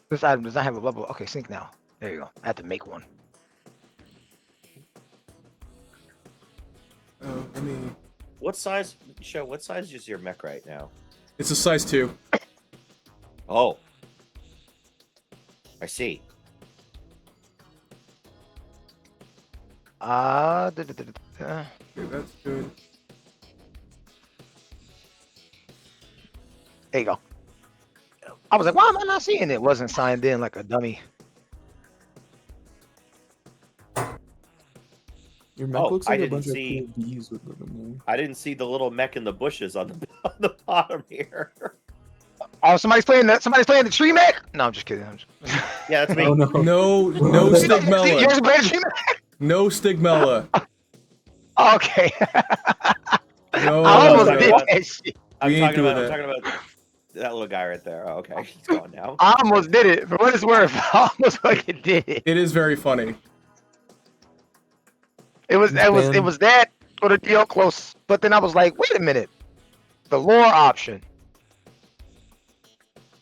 This item does not have a bubble. Okay, sync now. There you go. I have to make one. I mean, What size? Show. What size is your mech right now? it's a size 2. Oh. I see. Okay, that's good. There you go. I was like, why am I not seeing it? It wasn't signed in like a dummy. Your mech Oh, looks I like a didn't bunch see- of cool bees with them in there. I didn't see the little mech in the bushes on the on the bottom here. Oh, somebody's playing the tree mech? No, I'm just kidding. I'm just... Yeah, that's me. Oh no. No Yours Stigmella. is playing the tree mech? No Stigmella. Okay. No. I almost no, did no. that shit. We ain't doing I'm that. talking about that little guy right there. Oh, okay, he's gone now. I almost did it. For what it's worth, I almost fucking did it. It is very funny. It was that or the deal close. But then I was like, wait a minute. The lore option.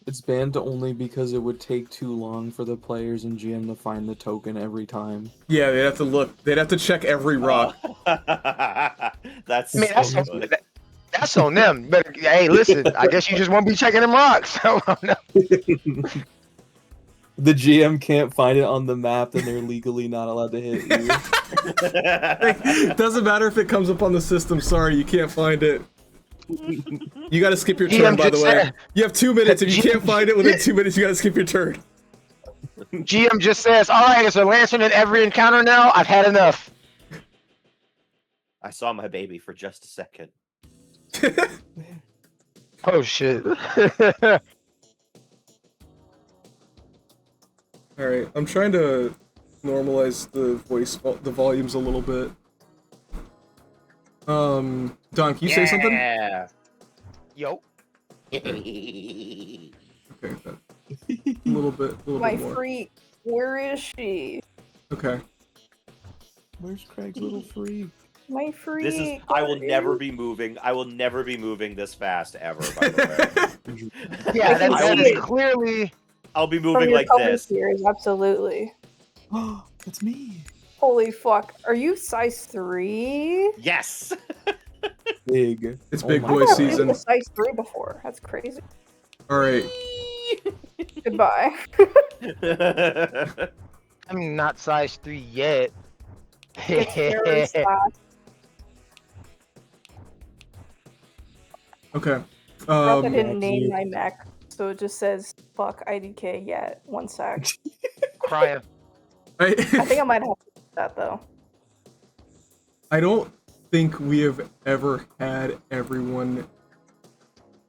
It's banned only because it would take too long for the players and GM to find the token every time. Yeah, they'd have to look. They'd have to check every rock. That's I mean, so good. that's on them. But hey, listen, I guess you just won't be checking them rocks. So, no. The GM can't find it on the map, and they're legally not allowed to hit you. Doesn't matter if it comes up on the system. Sorry, you can't find it. You gotta skip your GM turn, by the just way. said- You have 2 minutes. If you can't find it within 2 minutes, you gotta skip your turn. GM just says, all right, it's a Lancer in every encounter now. I've had enough. I saw my baby for just a second. Oh, shit. All right, I'm trying to normalize the the volumes a little bit. Don, can you say something? Yeah. Yo. Okay, that, a little bit My more. freak. Where is she? Okay. Where's Craig's little freak? My freak. This is. I will where never is- be moving. I will never be moving this fast ever. By the way, Yeah, can that see is it. clearly. I'll be From moving your like this. commentaries, absolutely. That's me. Holy fuck. Are you size 3? Yes. Big. It's Oh big my boy I've God. never season. been a size 3 before. That's crazy. All right. Goodbye. I'm not size 3 yet. It's very sad. Okay. I didn't name you. my mech, so it just says fuck IDK yet. One sec. Crying. I think I might have to do that though. I don't think we have ever had everyone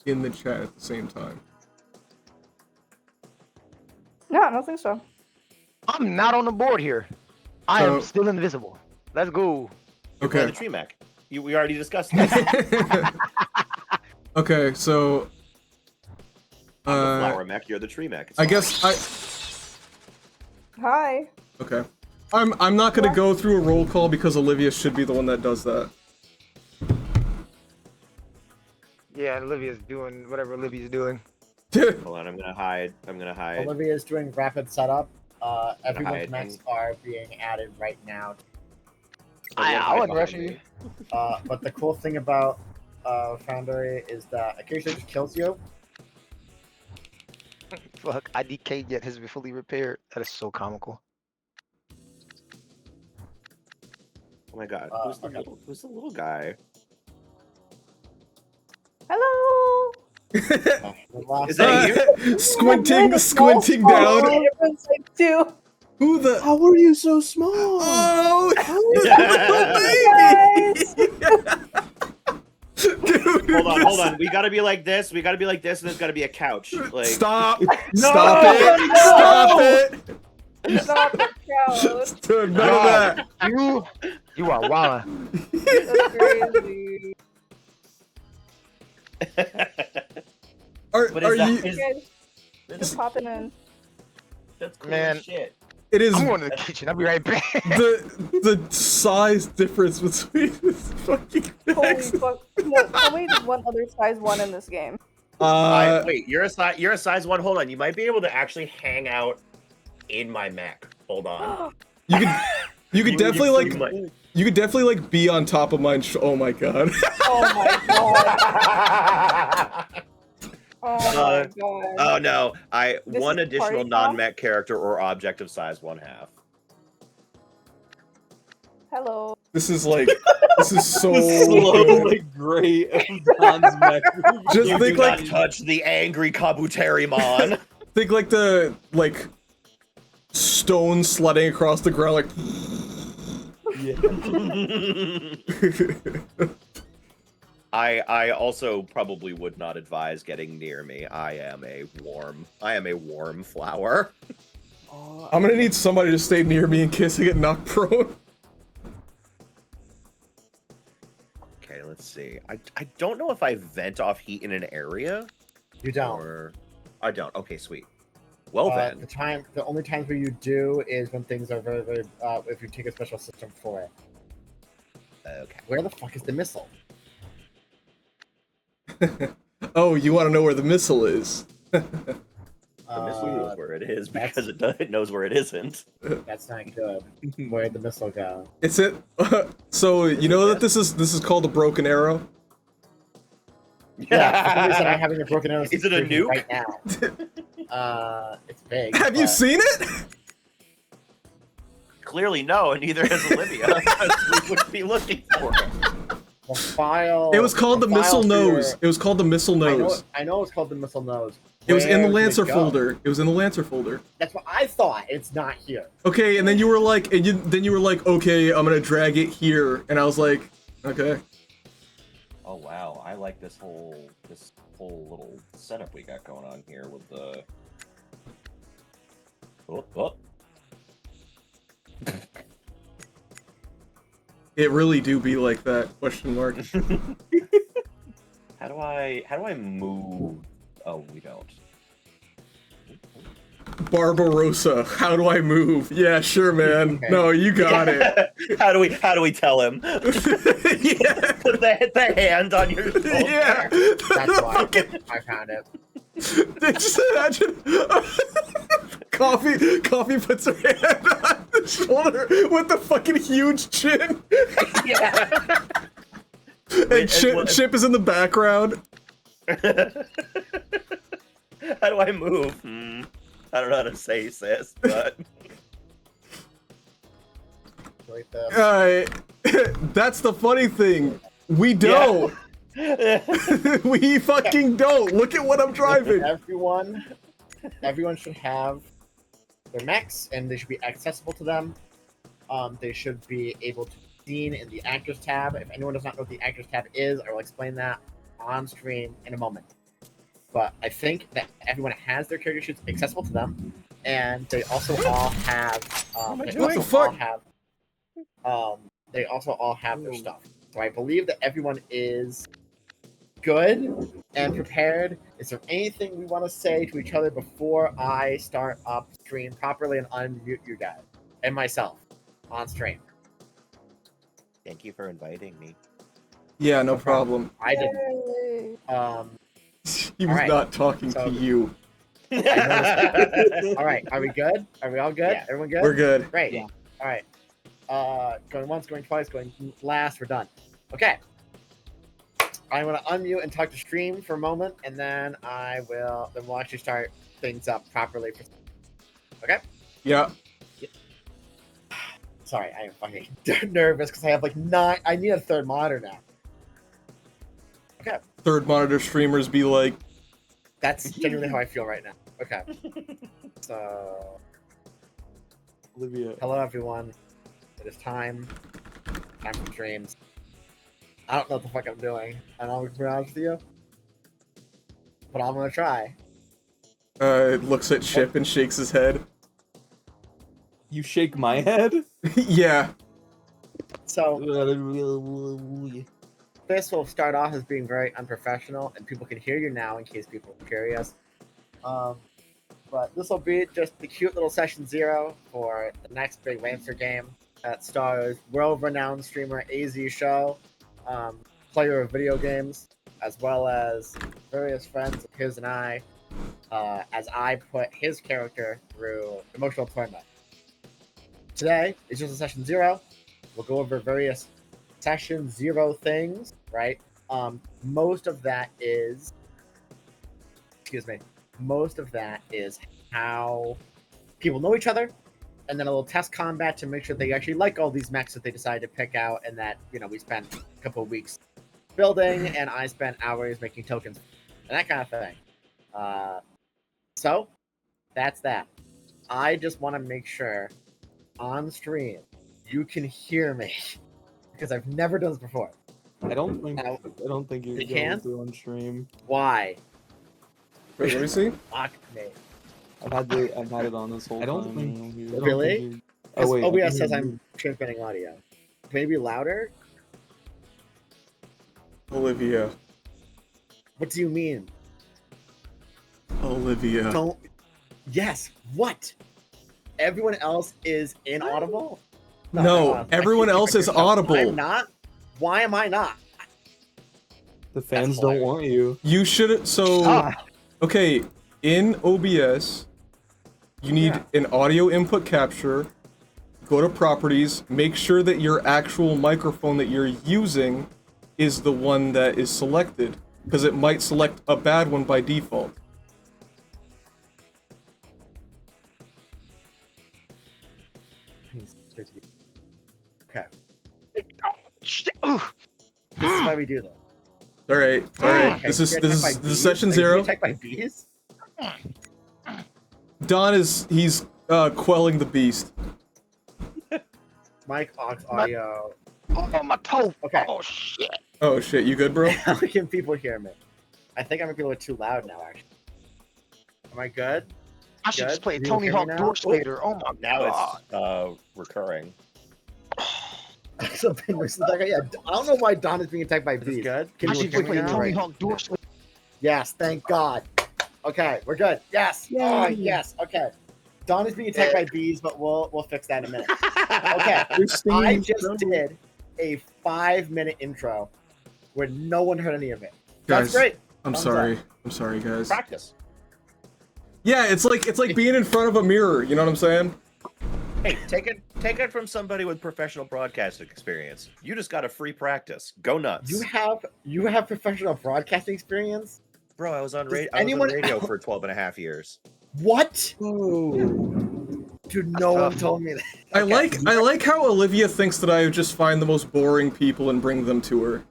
in the chat at the same time. No, I don't think so. I'm not on the board here. I am So- still invisible. Let's go. You're playing Okay. the tree mech. We already discussed this. Okay, so I'm the flower mech. You're the tree mech. It's I fine. guess Hi. okay. I'm not gonna go through a roll call because Olivia should be the one that does that. Yeah, Olivia's doing whatever Olivia's doing. Hold on. I'm gonna hide. I'm gonna hide. Olivia is doing rapid setup. Everyone's hide mechs and- are being added right now. I wasn't rushing you. But the cool thing about Foundry is that occasionally just kills you. Fuck, IDK yet has been fully repaired. That is so comical. Oh my god. Okay. Who's the little guy? Hello. The last Is that you? Squinting down. Everyone's like, two. Who the? How are you so small? Oh, Guys. dude! Hold on. We gotta be like this. We gotta be like this, and there's gotta be a couch. Like Stop! No! Stop it! No! Stop it! Stop the crowd. Dude, none of that. You are wild. That's crazy. Are What is are that? you? Guys, just popping in. That's cool Man. as shit. It is I'm going to the kitchen. I'll be right back. the size difference between this fucking Holy mechs. fuck. No, only one other size 1 in this game. Wait, you're a size 1. Hold on, you might be able to actually hang out in my mech. Hold on. you could definitely like might- you could definitely like be on top of mine. Oh my god. Oh my god. Oh my god. Oh no! This One is additional party bomb? non-mech character or object of size 1/2. Hello. This is so Slow good. like great of Don's mech. Just You think do like not touch the angry Kabuterimon. think like the stone sledding across the ground like Yeah. I also probably would not advise getting near me. I am a warm flower. I'm gonna need somebody to stay near me in case I get knocked prone. Okay, let's see. I don't know if I vent off heat in an area. You don't. Or I don't. Okay, sweet. Well then. The only times where you do is when things are very, very. If you take a special system for it. Okay. Where the fuck is the missile? Oh, you want to know where the missile is? The missile knows where it is because it knows where it isn't. That's not good. Where'd the missile go? It's it. So you know that this is called a broken arrow. Yeah, for some reason I'm having a broken arrow. Is it a situation nuke? right now? It's big. Have you but- seen it? Clearly no, and neither has Olivia. We would be looking for it. The file. It was called the file missile for nose. your- It was called the missile nose. I know it's called the missile nose. It was in the Where did Lancer it go? folder. It was in the Lancer folder. That's what I thought. It's not here. Okay, and then you were like, okay, I'm gonna drag it here, and I was like, okay. Oh wow, I like this whole little setup we got going on here with the. Oh. It really do be like that? Question mark. How do I move? Oh, we don't. Barbarossa. How do I move? Yeah, sure, man. Okay. No, you got it. How do we tell him? Yeah. Put the hand on your shoulder. Yeah. That's why I found it. Just imagine Coffee puts her hand on the shoulder with the fucking huge chin. Yeah. And Chip is in the background. How do I move? I don't know how to say sis, but Like this. That's the funny thing. We don't. We fucking don't. Look at what I'm driving. Everyone should have their mechs, and they should be accessible to them. They should be able to be seen in the Actors tab. If anyone does not know what the Actors tab is, I will explain that on stream in a moment. But I think that everyone has their character sheets accessible to them, and they also all have. What the fuck? They also all have their stuff. So I believe that everyone is good and prepared. Is there anything we want to say to each other before I start up stream properly and unmute you guys and myself on stream? thank you for inviting me. Yeah, no problem. I didn't. Yay. He was Alright, not talking so- to you. All right, are we good? Are we all good? Yeah. Everyone good? We're good. Great. Yeah. All right. Going once, going twice, going last. We're done. Okay. I want to unmute and talk to stream for a moment, and then we'll actually start things up properly. Okay. Yeah. Sorry, I am fucking nervous because I have like 9. I need a third monitor now. Okay. Third monitor streamers be like, That's genuinely how I feel right now. Okay. So, Olivia. hello everyone. It is time. Time for streams. I don't know what the fuck I'm doing. And I'll be honest with you. But I'm gonna try. looks at Chip and shakes his head. You shake my head? Yeah. So Yeah. this will start off as being very unprofessional, and people can hear you now in case people are curious. But this will be just the cute little session 0 for the next big Lancer game that stars world-renowned streamer AZ Show, player of video games, as well as various friends of his and I, as I put his character through emotional torment. Today is just a session 0. We'll go over various session 0 things, right? Most of that is how people know each other, and then a little test combat to make sure they actually like all these mechs that they decided to pick out, and that, you know, we spent a couple of weeks building, and I spent hours making tokens, and that kind of thing. So, that's that. I just want to make sure on stream you can hear me, because I've never done this before. I don't think you're You going can? to on stream. Why? Wait, let me see. Fuck me. I've had it on this whole time. Really? Oh wait. OBS says I'm transmitting audio. Maybe louder? Olivia. What do you mean? Olivia. Don't. Yes. What? Everyone else is inaudible? No, everyone else is audible. I'm not? Why am I not? The fans don't want you. You should. So, okay, in OBS, you need an audio input capture. Go to properties. Make sure that your actual microphone that you're using is the one that is selected, because it might select a bad one by default. Okay. Ooh. This is why we do this. All right. Okay, This is you're attacked by bees? session Are you 0. attacked by bees? Don he's quelling the beast. Mic, aux, audio. Oh, my toe. Okay. Oh, shit. Oh shit, you good, bro? How can people hear me? I think I might be a little too loud now, actually. Am I good? I should just Good. play You Tony hear me Hawk now? Dork Slater. Oh, my Now God. it's recurring. So, yeah, I don't know why Don is being attacked by Is this bees. good? Can I you should hear just me play now? Tony Hawk Dork Slater. Yes, thank God. Okay, we're good. Yes. Oh, yes. Okay. Don is being attacked by bees, but we'll fix that in a minute. Okay. I just did a 5-minute intro where no one heard any of it. That's Guys, great. I'm Thumbs sorry. up. I'm sorry, guys. Practice. Yeah, it's like being in front of a mirror. You know what I'm saying? Hey, take it from somebody with professional broadcasting experience. You just got a free practice. Go nuts. You have professional broadcasting experience? Bro, I was on Does radio anyone for 12 and a half years. What? Oh. Dude, no one told me that. I Okay. like how Olivia thinks that I just find the most boring people and bring them to her.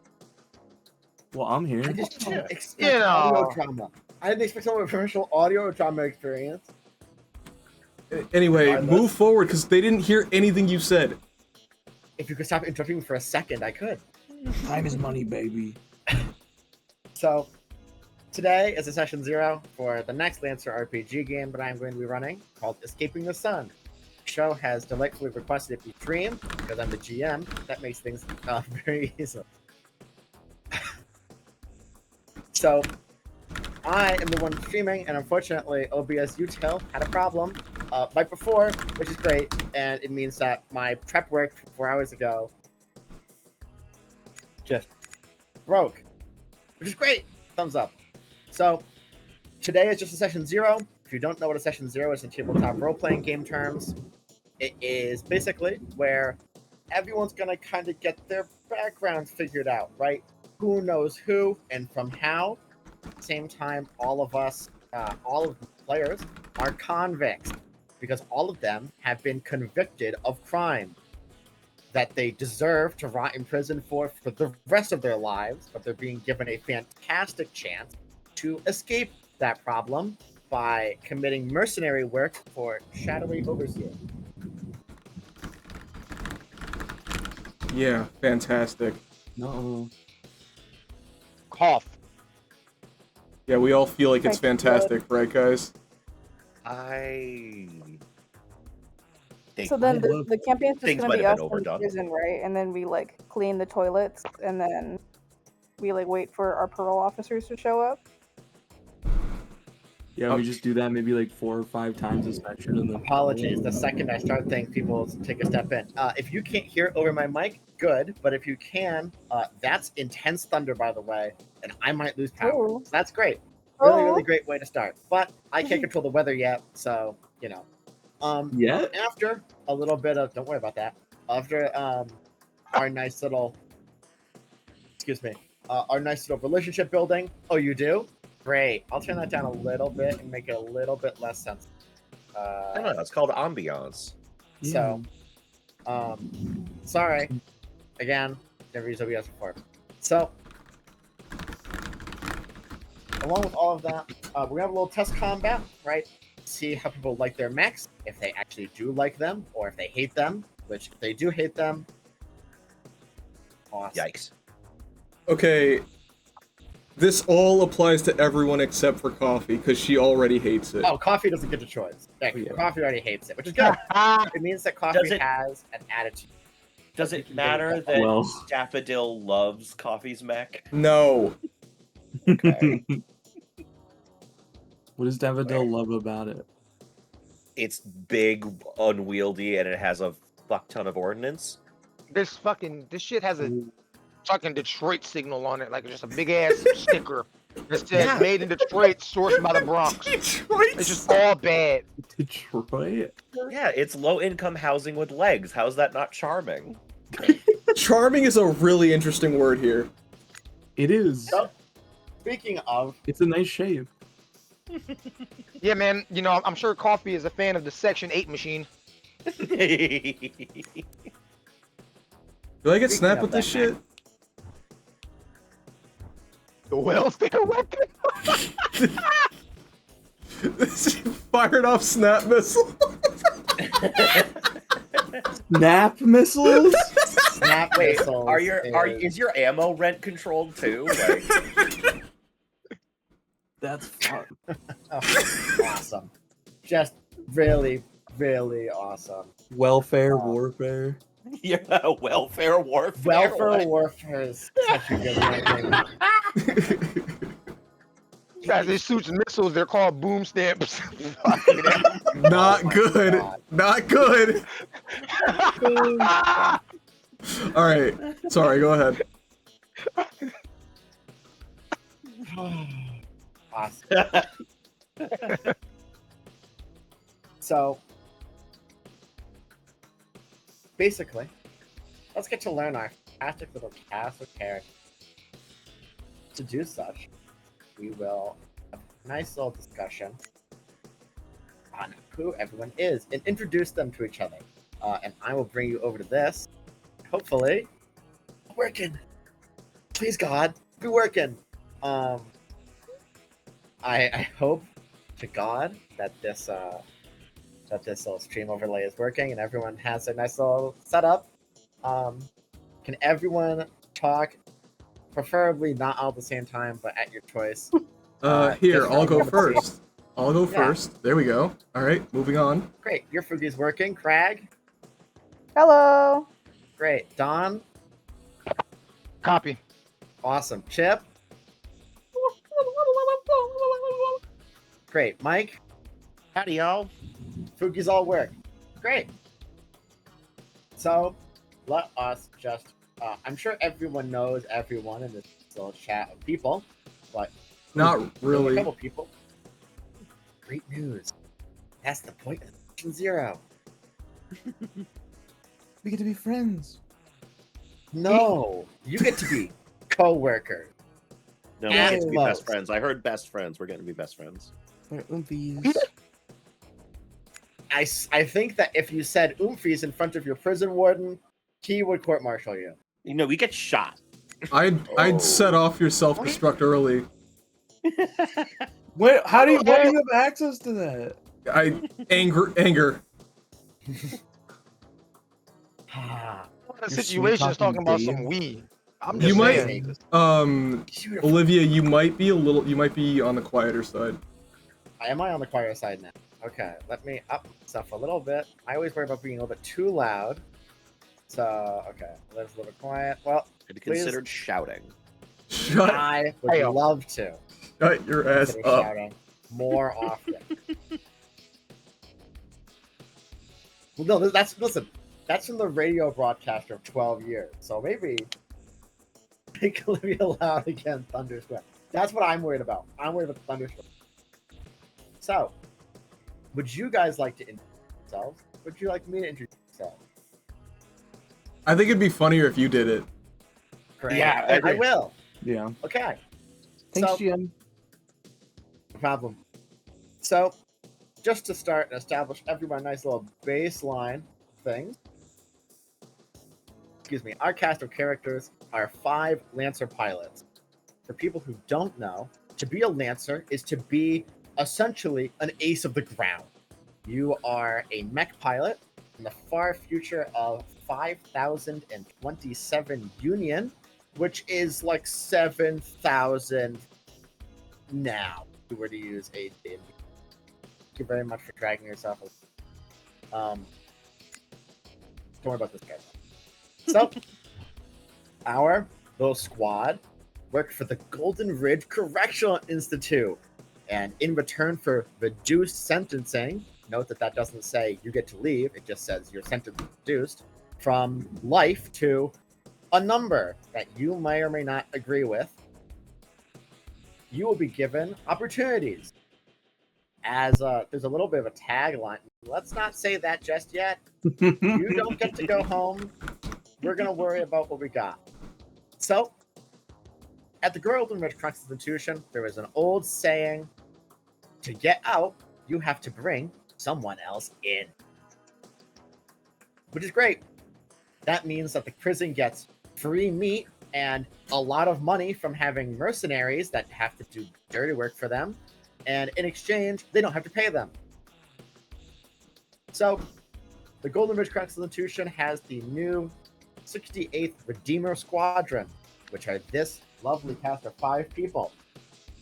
Well, I'm here. I just didn't expect You know. audio drama. I didn't expect someone with professional audio drama experience. Anyway, Regardless. move forward, because they didn't hear anything you said. If you could stop interrupting me for a second, I could. Time is money, baby. So, today is a session 0 for the next Lancer RPG game that I'm going to be running, called Escaping the Sun. The show has delightfully requested it be streamed, because I'm the GM. That makes things very easy. So, I am the one streaming, and unfortunately, OBS Util had a problem right before, which is great, and it means that my prep work 4 hours ago just broke, which is great. Thumbs up. So, today is just a session 0. If you don't know what a session 0 is in tabletop role-playing game terms, it is basically where everyone's going to kind of get their backgrounds figured out, right? Who knows who and from how. At the same time, all of us, all of the players, are convicts because all of them have been convicted of crime that they deserve to rot in prison for the rest of their lives, but they're being given a fantastic chance to escape that problem by committing mercenary work for shadowy overseer. Yeah, fantastic. No. Cough. Yeah, we all feel like it's fantastic, right, guys? I think So then the campaign's just Things gonna might be have us been in overdone. prison, right? And then we like clean the toilets, and then we like wait for our parole officers to show up. Yeah, we just do that maybe like 4 or 5 times a session, and then Apologies. The second I start things, people take a step in. If you can't hear over my mic, good. But if you can, that's intense thunder, by the way, and I might lose power. Ooh. So that's great. Really, Oh. really great way to start. But I can't control the weather yet, so you know. Yeah. After a little bit of, don't worry about that. After our nice little, excuse me, our nice little relationship building. Oh, you do? Great. I'll turn that down a little bit and make it a little bit less sensitive. No, it's called ambiance. So, sorry. Again, never used OBS before. So, along with all of that, we're gonna have a little test combat, right? See how people like their mechs, if they actually do like them, or if they hate them. Which, if they do hate them, awesome. Yikes. Okay. This all applies to everyone except for Coffee, because she already hates it. Oh, Coffee doesn't get a choice. Yeah, Yeah. Coffee already hates it, which is good. It means that Coffee Does it- has an attitude. Does it matter that Well. Daffodil loves Coffee's mech? No. Okay. What does Daffodil love about it? It's big, unwieldy, and it has a fuck ton of ordnance. This shit has a fucking Detroit signal on it, like just a big ass sticker that says Yeah. "Made in Detroit, sourced by the Bronx." It's just all bad. Detroit? Yeah, it's low-income housing with legs. How's that not charming? Charming is a really interesting word here. It is. So, speaking of, It's a nice shape. Yeah, man. You know, I'm sure Coffee is a fan of the Section 8 machine. Do I get Speaking snap of with this that, shit? The welfare weapon. Fired off snap missile. Snap missiles? snap Wait, missiles is your ammo rent controlled too? Like, That's fun. awesome. Just really, really awesome. Welfare warfare. yeah, welfare warfare. Welfare what? warfare is such a good one. Guys, they shoots missiles. They're called boom stamps. Not Oh my good. God. Not good. All right. Sorry. Go ahead. Awesome. So, basically, let's get to learn our fantastic little cast of characters. To do such, we will have a nice little discussion on who everyone is and introduce them to each other. And I will bring you over to this. Hopefully, working. Please God, be working. I hope to God that this little stream overlay is working and everyone has a nice little setup. Can everyone talk? Preferably not all at the same time, but at your choice. Here, just I'll go random. first. I'll go Yeah. first. There we go. All right, moving on. Great, your Fugi's working. Crag, Hello. great. Don, Copy. awesome. Chip, great. Mike, Howdy, y'all. Fugi's all work. Great. So, let us just. I'm sure everyone knows everyone in this little chat of people, but Not there's a really. couple people. Great news. That's the point of Mission Zero. We get to be friends. No, you get to be co-workers. No, we get to be Close. best friends. I heard best friends. We're getting to be best friends. We're oompies. I think that if you said oomfies in front of your prison warden, he would court-martial you. You know, we get shot. I'd set off your self-destruct early. Wait, how do you have access to that? Anger. The You're situation is talking about sweet-talking some Dave. weed. I'm You just might- saying. Olivia, you might be on the quieter side. Am I on the quiet side now? Okay, let me up myself a little bit. I always worry about being a little bit too loud. So, okay, let's a little bit quiet. Well, I'd Please. considered shouting. Shut I would Hey-o. love to. your ass consider up. shouting. more often. Well, no, that's from the radio broadcaster of 12 years. So maybe they could be allowed again thunderstorm. That's what I'm worried about. I'm worried about the thunderstorm. So, would you guys like to introduce yourselves? Would you like me to introduce myself? I think it'd be funnier if you did it. Great. Yeah, I I agree. will. Yeah. Okay. Thanks, So- GM. No problem. So, just to start and establish everyone a nice little baseline thing. Excuse me. Our cast of characters are 5 Lancer pilots. For people who don't know, to be a Lancer is to be essentially an ace of the ground. You are a mech pilot in the far future of 5027 Union, which is like 7,000 now. If you were to use a D&D. Thank you very much for dragging yourself. Don't worry about this guy. So, our little squad worked for the Golden Ridge Correctional Institute, and in return for reduced sentencing, note that doesn't say you get to leave; it just says your sentence is reduced from life to a number that you may or may not agree with. You will be given opportunities. As there's a little bit of a tagline. Let's not say that just yet. You don't get to go home. We're gonna worry about what we got. So, at the Golden Ridge Constitution, there was an old saying: to get out, you have to bring someone else in. Which is great. That means that the prison gets free meat and a lot of money from having mercenaries that have to do dirty work for them, and in exchange, they don't have to pay them. So, the Golden Ridge Constitution has the new 68th Redeemer Squadron, which are this lovely cast of 5 people.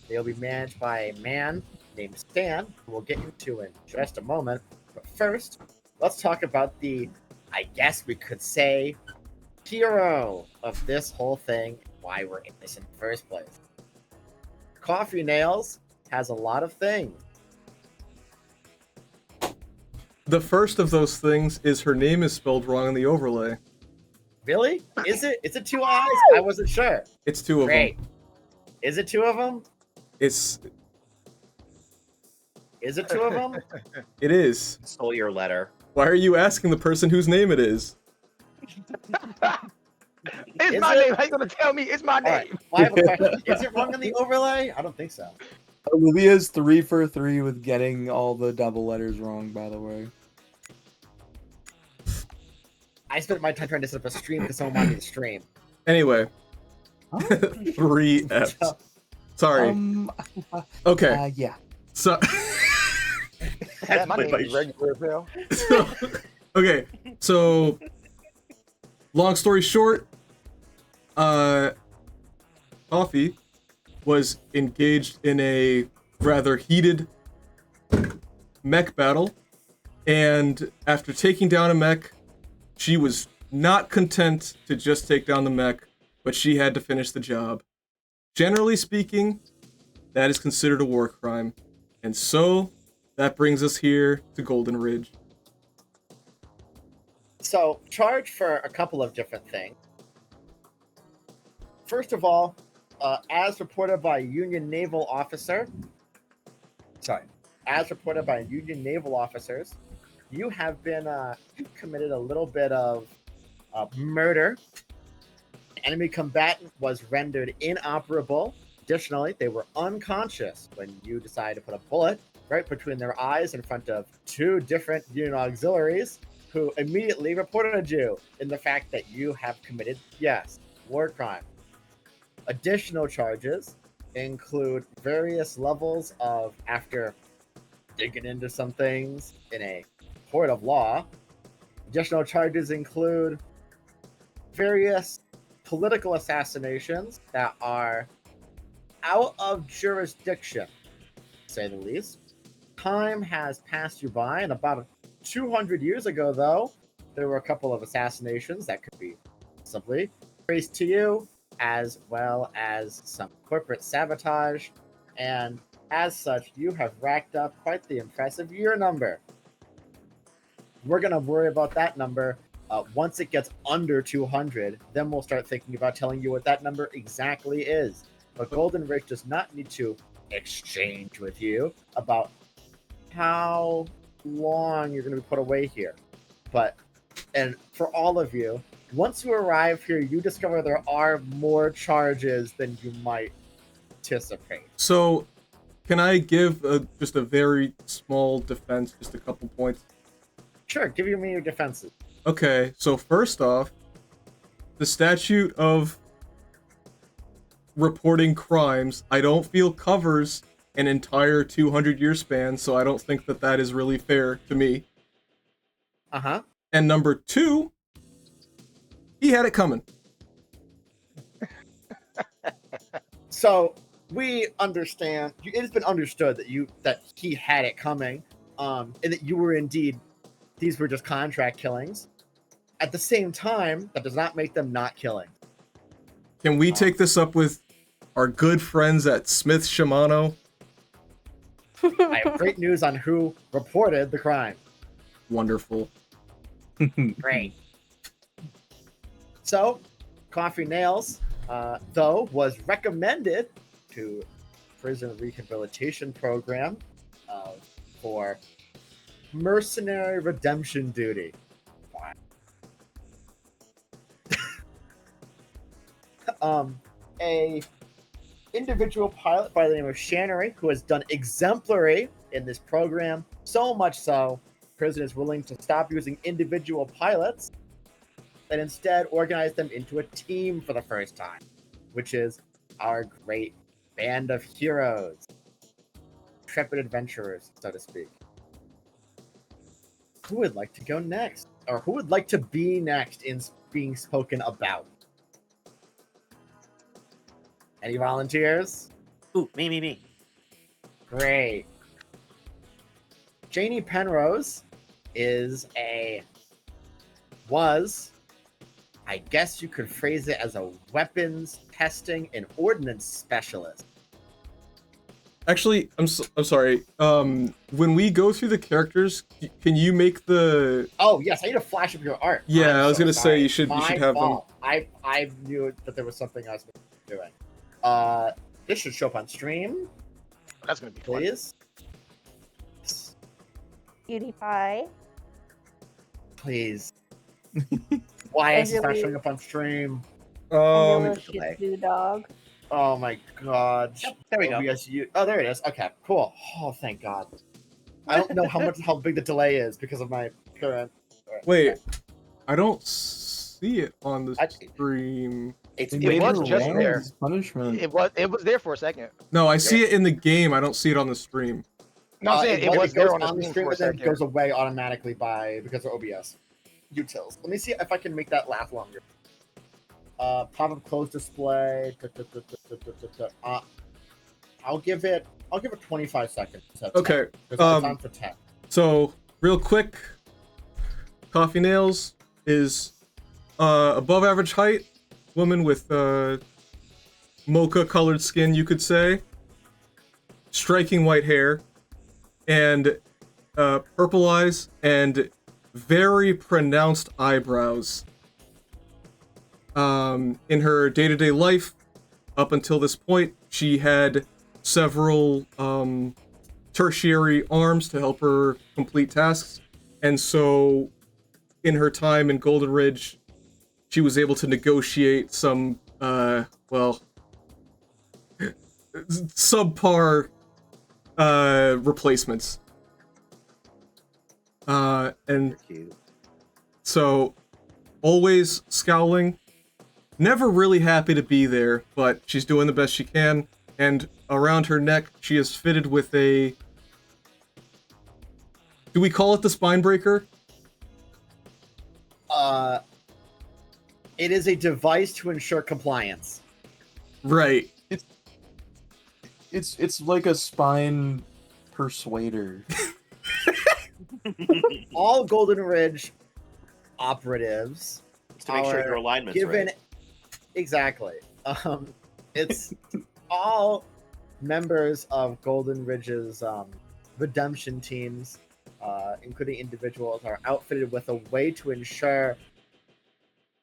They'll be managed by a man named Stan, who we'll get into in just a moment. But first, let's talk about the, I guess we could say, hero of this whole thing, why we're in this in the first place. Coffee Nails has a lot of things. The first of those things is her name is spelled wrong in the overlay. Really? Is it? Is it 2 eyes? I wasn't sure. It's 2 of Great. them. Is it 2 of them? Is It 2 of them? it is. Stole your letter. Why are you asking the person whose name it is? It's Is my it? name. How you gonna tell me it's my All right. name? Well, I have a question. Is it wrong on the overlay? I don't think so. Olivia's 3 for 3 with getting all the double letters wrong, by the way. I spent my time trying to set up a stream because someone wanted me to stream. Anyway, Huh? 3 F's. Sorry. Okay. Yeah. So, That's my my name is vice. regular as hell. so okay. So long story short, Coffee was engaged in a rather heated mech battle, and after taking down a mech, she was not content to just take down the mech, but she had to finish the job. Generally speaking, that is considered a war crime. And so, that brings us here to Golden Ridge. So, charged for a couple of different things. First of all, as reported by a Union naval officer, you have been you've committed a little bit of murder. The enemy combatant was rendered inoperable. Additionally, they were unconscious when you decided to put a bullet right between their eyes in front of 2 different Union auxiliaries, who immediately reported you in the fact that you have committed, yes, war crime. Additional charges include various levels of, after digging into some things in a court of law, additional charges include various political assassinations that are out of jurisdiction, to say the least. Time has passed you by, and about 200 years ago, though, there were a couple of assassinations that could be simply traced to you, as well as some corporate sabotage and As such, you have racked up quite the impressive year number. We're going to worry about that number once it gets under 200. Then we'll start thinking about telling you what that number exactly is. But Golden Ridge does not need to exchange with you about how long you're going to be put away here. And for all of you, once you arrive here, you discover there are more charges than you might anticipate. So, can I give just a very small defense, just a couple points? Sure, give me your defenses. Okay, so first off, the statute of reporting crimes, I don't feel covers an entire 200-year span, so I don't think that that is really fair to me. Uh-huh. And number two, he had it coming. So we understand. It has been understood that he had it coming, and that you were indeed. These were just contract killings. At the same time, that does not make them not killing. Can we take this up with our good friends at Smith Shimano? I have great news on who reported the crime. Wonderful. Great. So, Coffee Nails, though, was recommended to prison rehabilitation program for mercenary redemption duty. A individual pilot by the name of Shannery, who has done exemplary in this program, so much so, prison is willing to stop using individual pilots and instead organize them into a team for the first time, which is our great band of heroes, intrepid adventurers, so to speak. Who would like to go next? Or who would like to be next in being spoken about? Any volunteers? Ooh, me. Great. Janie Penrose was, I guess you could phrase it as a weapons testing and ordnance specialist. Actually, I'm sorry. When we go through the characters, can you make the? Oh yes, I need a flash of your art. Yeah, I'm I was so gonna sorry. say you should have fault. I knew that there was something I was doing. This should show up on stream, That's gonna be fun. please. Cutie pie. Please. Why is this not Angelique. showing up on stream? Angela Shih delay. Tzu dog. Oh my god. Yep, there we go. Oh, there it is. Okay, cool. Oh, thank God. I don't know how big the delay is because of my current. Wait, I don't see it on the I- stream. It's They It made was her just wrong there. as punishment. It was there for a second. No, I see it in the game. I don't see it on the stream. No, I'm saying it was goes there on the screen for a but then second. goes away automatically because of OBS. Utils. Let me see if I can make that last longer. Pop-up close display. I'll give it 25 seconds. Okay. It's on for 10. So, real quick, Coffee Nails is above average height, woman with mocha colored skin, you could say, striking white hair, and purple eyes, and very pronounced eyebrows. In her day-to-day life, up until this point, she had several tertiary arms to help her complete tasks, and so in her time in Golden Ridge, she was able to negotiate some subpar replacements. And so always scowling, never really happy to be there, but she's doing the best she can. And around her neck, she is fitted with a... Do we call it the spine breaker? It is a device to ensure compliance. Right. It's like a spine persuader. All Golden Ridge operatives to make sure are your alignment's given right. exactly. It's all members of Golden Ridge's redemption teams, including individuals, are outfitted with a way to ensure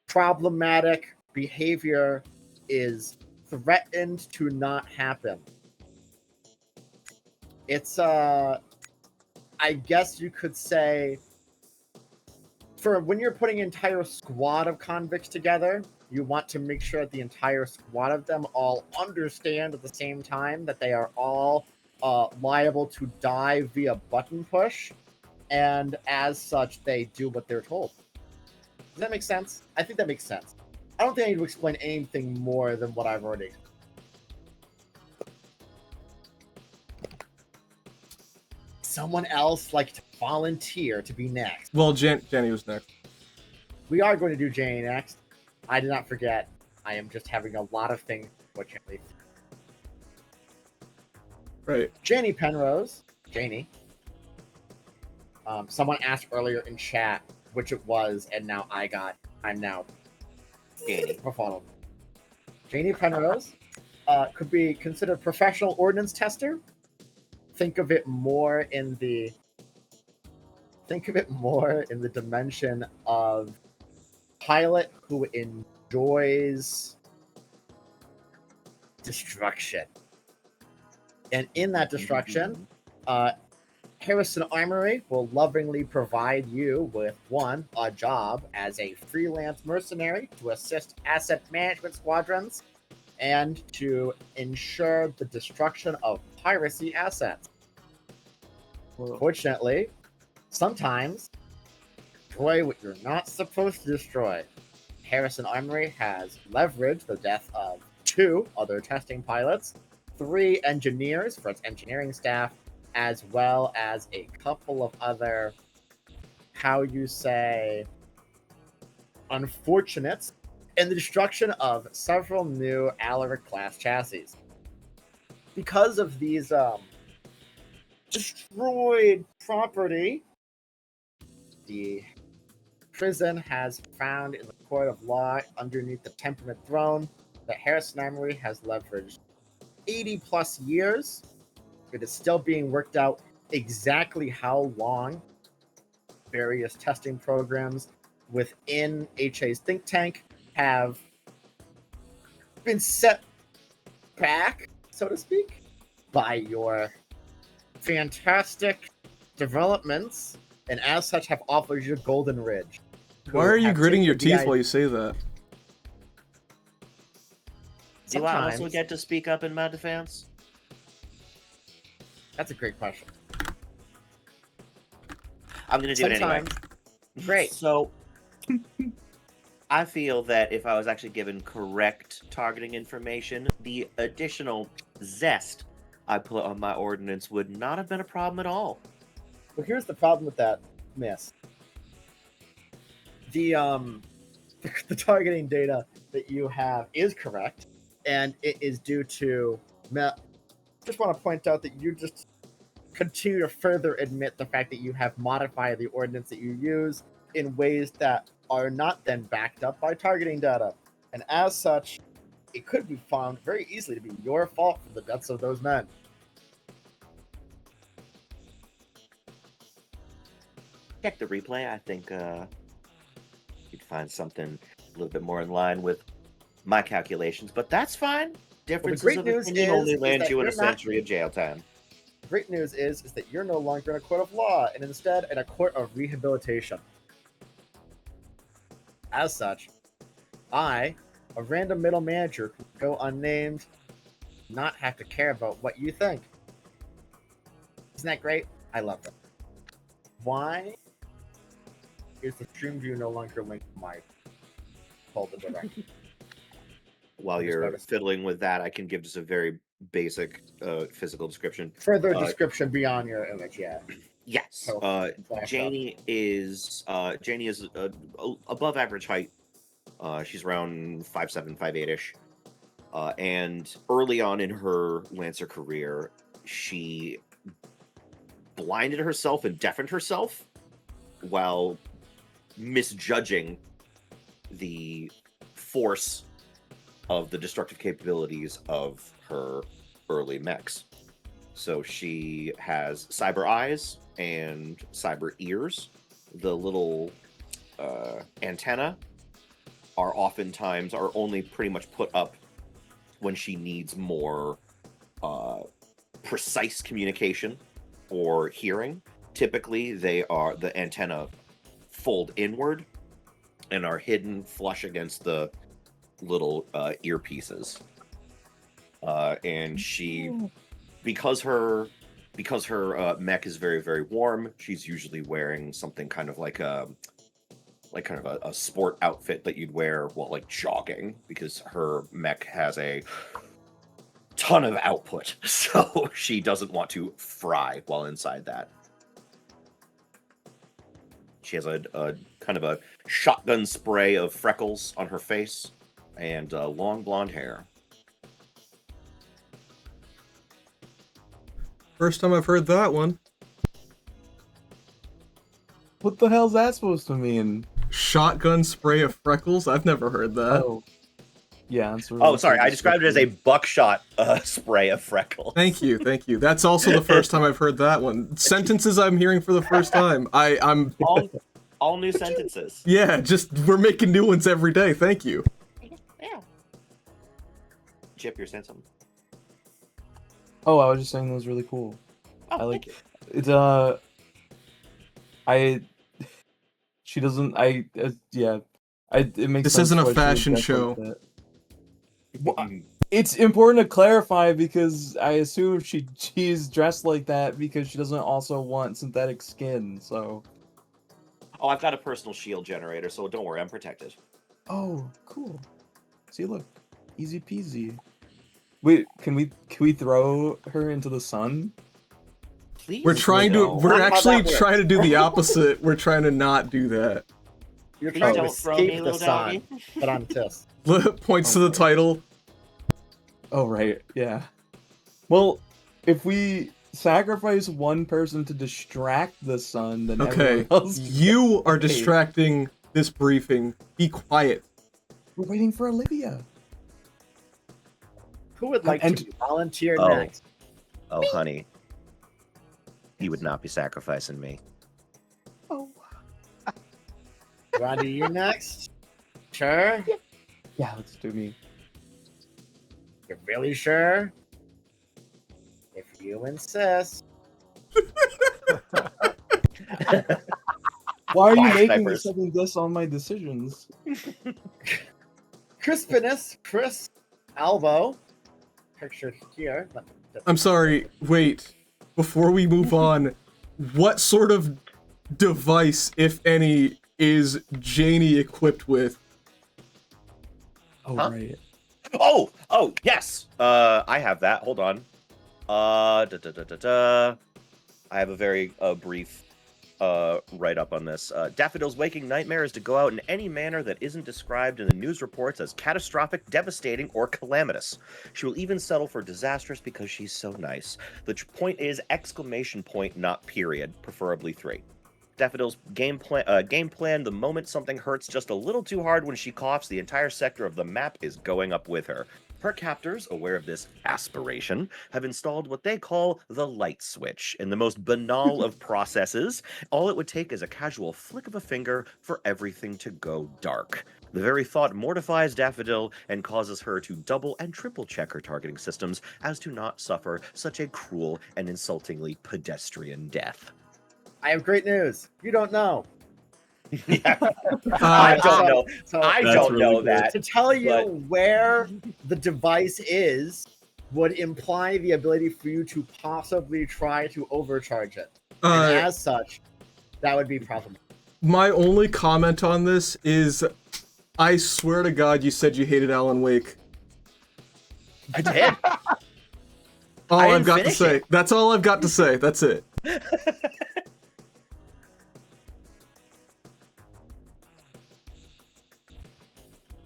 problematic behavior is threatened to not happen. It's I guess you could say, for when you're putting an entire squad of convicts together, you want to make sure that the entire squad of them all understand at the same time that they are all liable to die via button push, and as such, they do what they're told. Does that make sense? I think that makes sense. I don't think I need to explain anything more than what I've already. Someone else like to volunteer to be next. Well, Jenny was next. We are going to do Janie next. I did not forget. I am just having a lot of things, unfortunately. Right. Janie Penrose. Janie. Someone asked earlier in chat which it was, and now I'm now Janie. Befuddled. Janie Penrose could be considered professional ordnance tester. Think of it more in the dimension of pilot who enjoys destruction. And in that destruction, Harrison Armory will lovingly provide you with a job as a freelance mercenary to assist asset management squadrons and to ensure the destruction of piracy assets. Fortunately, sometimes destroy what you're not supposed to destroy. Harrison Armory has leveraged the death of 2 other testing pilots, 3 engineers for its engineering staff, as well as a couple of other, unfortunates in the destruction of several new Alaric class chassis. Because of these destroyed property, the prison has found in the court of law underneath the temperament throne that Harrison Armory has leveraged 80 plus years. It is still being worked out exactly how long various testing programs within HA's think tank have been set back, so to speak, by your fantastic developments, and as such have offered you Golden Ridge. Why are you gritting your teeth while you say that? Do I also get to speak up in my defense? That's a great question. I'm going to do it anyway. Great. So, I feel that if I was actually given correct targeting information, the additional zest I put on my ordnance would not have been a problem at all. Well, here's the problem with that, miss. The targeting data that you have is correct, and it is due to... Just want to point out that you just continue to further admit the fact that you have modified the ordnance that you use in ways that are not then backed up by targeting data. And as such, it could be found very easily to be your fault for the deaths of those men. Check the replay. I think you'd find something a little bit more in line with my calculations, but that's fine. Differences of opinion only land you in a century of jail time. Great news is that you're no longer in a court of law, and instead in a court of rehabilitation. As such, I, a random middle manager who go unnamed, not have to care about what you think. Isn't that great? I love that. Why is the stream view no longer linked to my folder directly? While you're fiddling with that, I can give just a very basic physical description. Further description beyond your image, yeah. Yes. Janie is above average height. She's around 5'7", 5'8"-ish. And early on in her Lancer career, she blinded herself and deafened herself while misjudging the force of the destructive capabilities of her early mechs. So she has cyber eyes and cyber ears. The little antenna are only pretty much put up when she needs more precise communication or hearing. Typically, the antenna fold inward and are hidden flush against the little earpieces. And she, because her mech is very, very warm, she's usually wearing something kind of like a sport outfit that you'd wear while like jogging, because her mech has a ton of output, so she doesn't want to fry while inside that. She has a kind of a shotgun spray of freckles on her face and long blonde hair. First time I've heard that one. What the hell's that supposed to mean? Shotgun spray of freckles? I've never heard that. Oh. Yeah. Oh, sorry. I described it as a buckshot spray of freckles. Thank you. That's also the first time I've heard that one. Sentences I'm hearing for the first time. I'm all new sentences. Yeah, just we're making new ones every day. Thank you. Yeah. Chip, you're saying something? Oh, I was just saying that was really cool. Oh, I like thank you. it's she doesn't yeah. It makes This sense isn't a why she would fashion dress show. like that. Well, it's important to clarify because I assume she's dressed like that because she doesn't also want synthetic skin. So. Oh, I've got a personal shield generator, so don't worry, I'm protected. Oh, cool. See, look, easy peasy. Wait, can we throw her into the sun? Please. We're trying no. to. We're Not how actually that works. trying to do the opposite. We're trying to not do that. You're Please trying to don't throw me, escape the little sun, doggy. but I'm pissed. Points to the title. Oh, right, yeah. Well, if we sacrifice one person to distract the sun, then Okay, everyone else... you are Okay. distracting this briefing. Be quiet. We're waiting for Olivia. Who would like And- to volunteer Oh. next? Oh, honey. You would not be sacrificing me. Oh. You want to do you next? Sure? Yeah, let's do me. You're really sure? If you insist. Why are you Fire making me snipers. second guess on my decisions? Crispinus, Chris Alvo, pictured here. I'm sorry. Wait. Before we move on, what sort of device, if any, is Janie equipped with? Oh, Huh? right. Oh, yes. I have that. Hold on. I have a very brief write-up on this. Daffodil's waking nightmare is to go out in any manner that isn't described in the news reports as catastrophic, devastating, or calamitous. She will even settle for disastrous because she's so nice. The point is exclamation point, not period, preferably 3. Daffodil's game plan, the moment something hurts just a little too hard when she coughs, the entire sector of the map is going up with her. Her captors, aware of this aspiration, have installed what they call the light switch. In the most banal of processes, all it would take is a casual flick of a finger for everything to go dark. The very thought mortifies Daffodil and causes her to double and triple check her targeting systems as to not suffer such a cruel and insultingly pedestrian death. I have great news. You don't know. Yeah. I don't know. So, I That's don't really know good. that. to tell you but- where the device is would imply the ability for you to possibly try to overcharge it. And as such, that would be problematic. My only comment on this is, I swear to God, you said you hated Alan Wake. I did. All I I've didn't got to finish say. it. That's all I've got to say. That's it.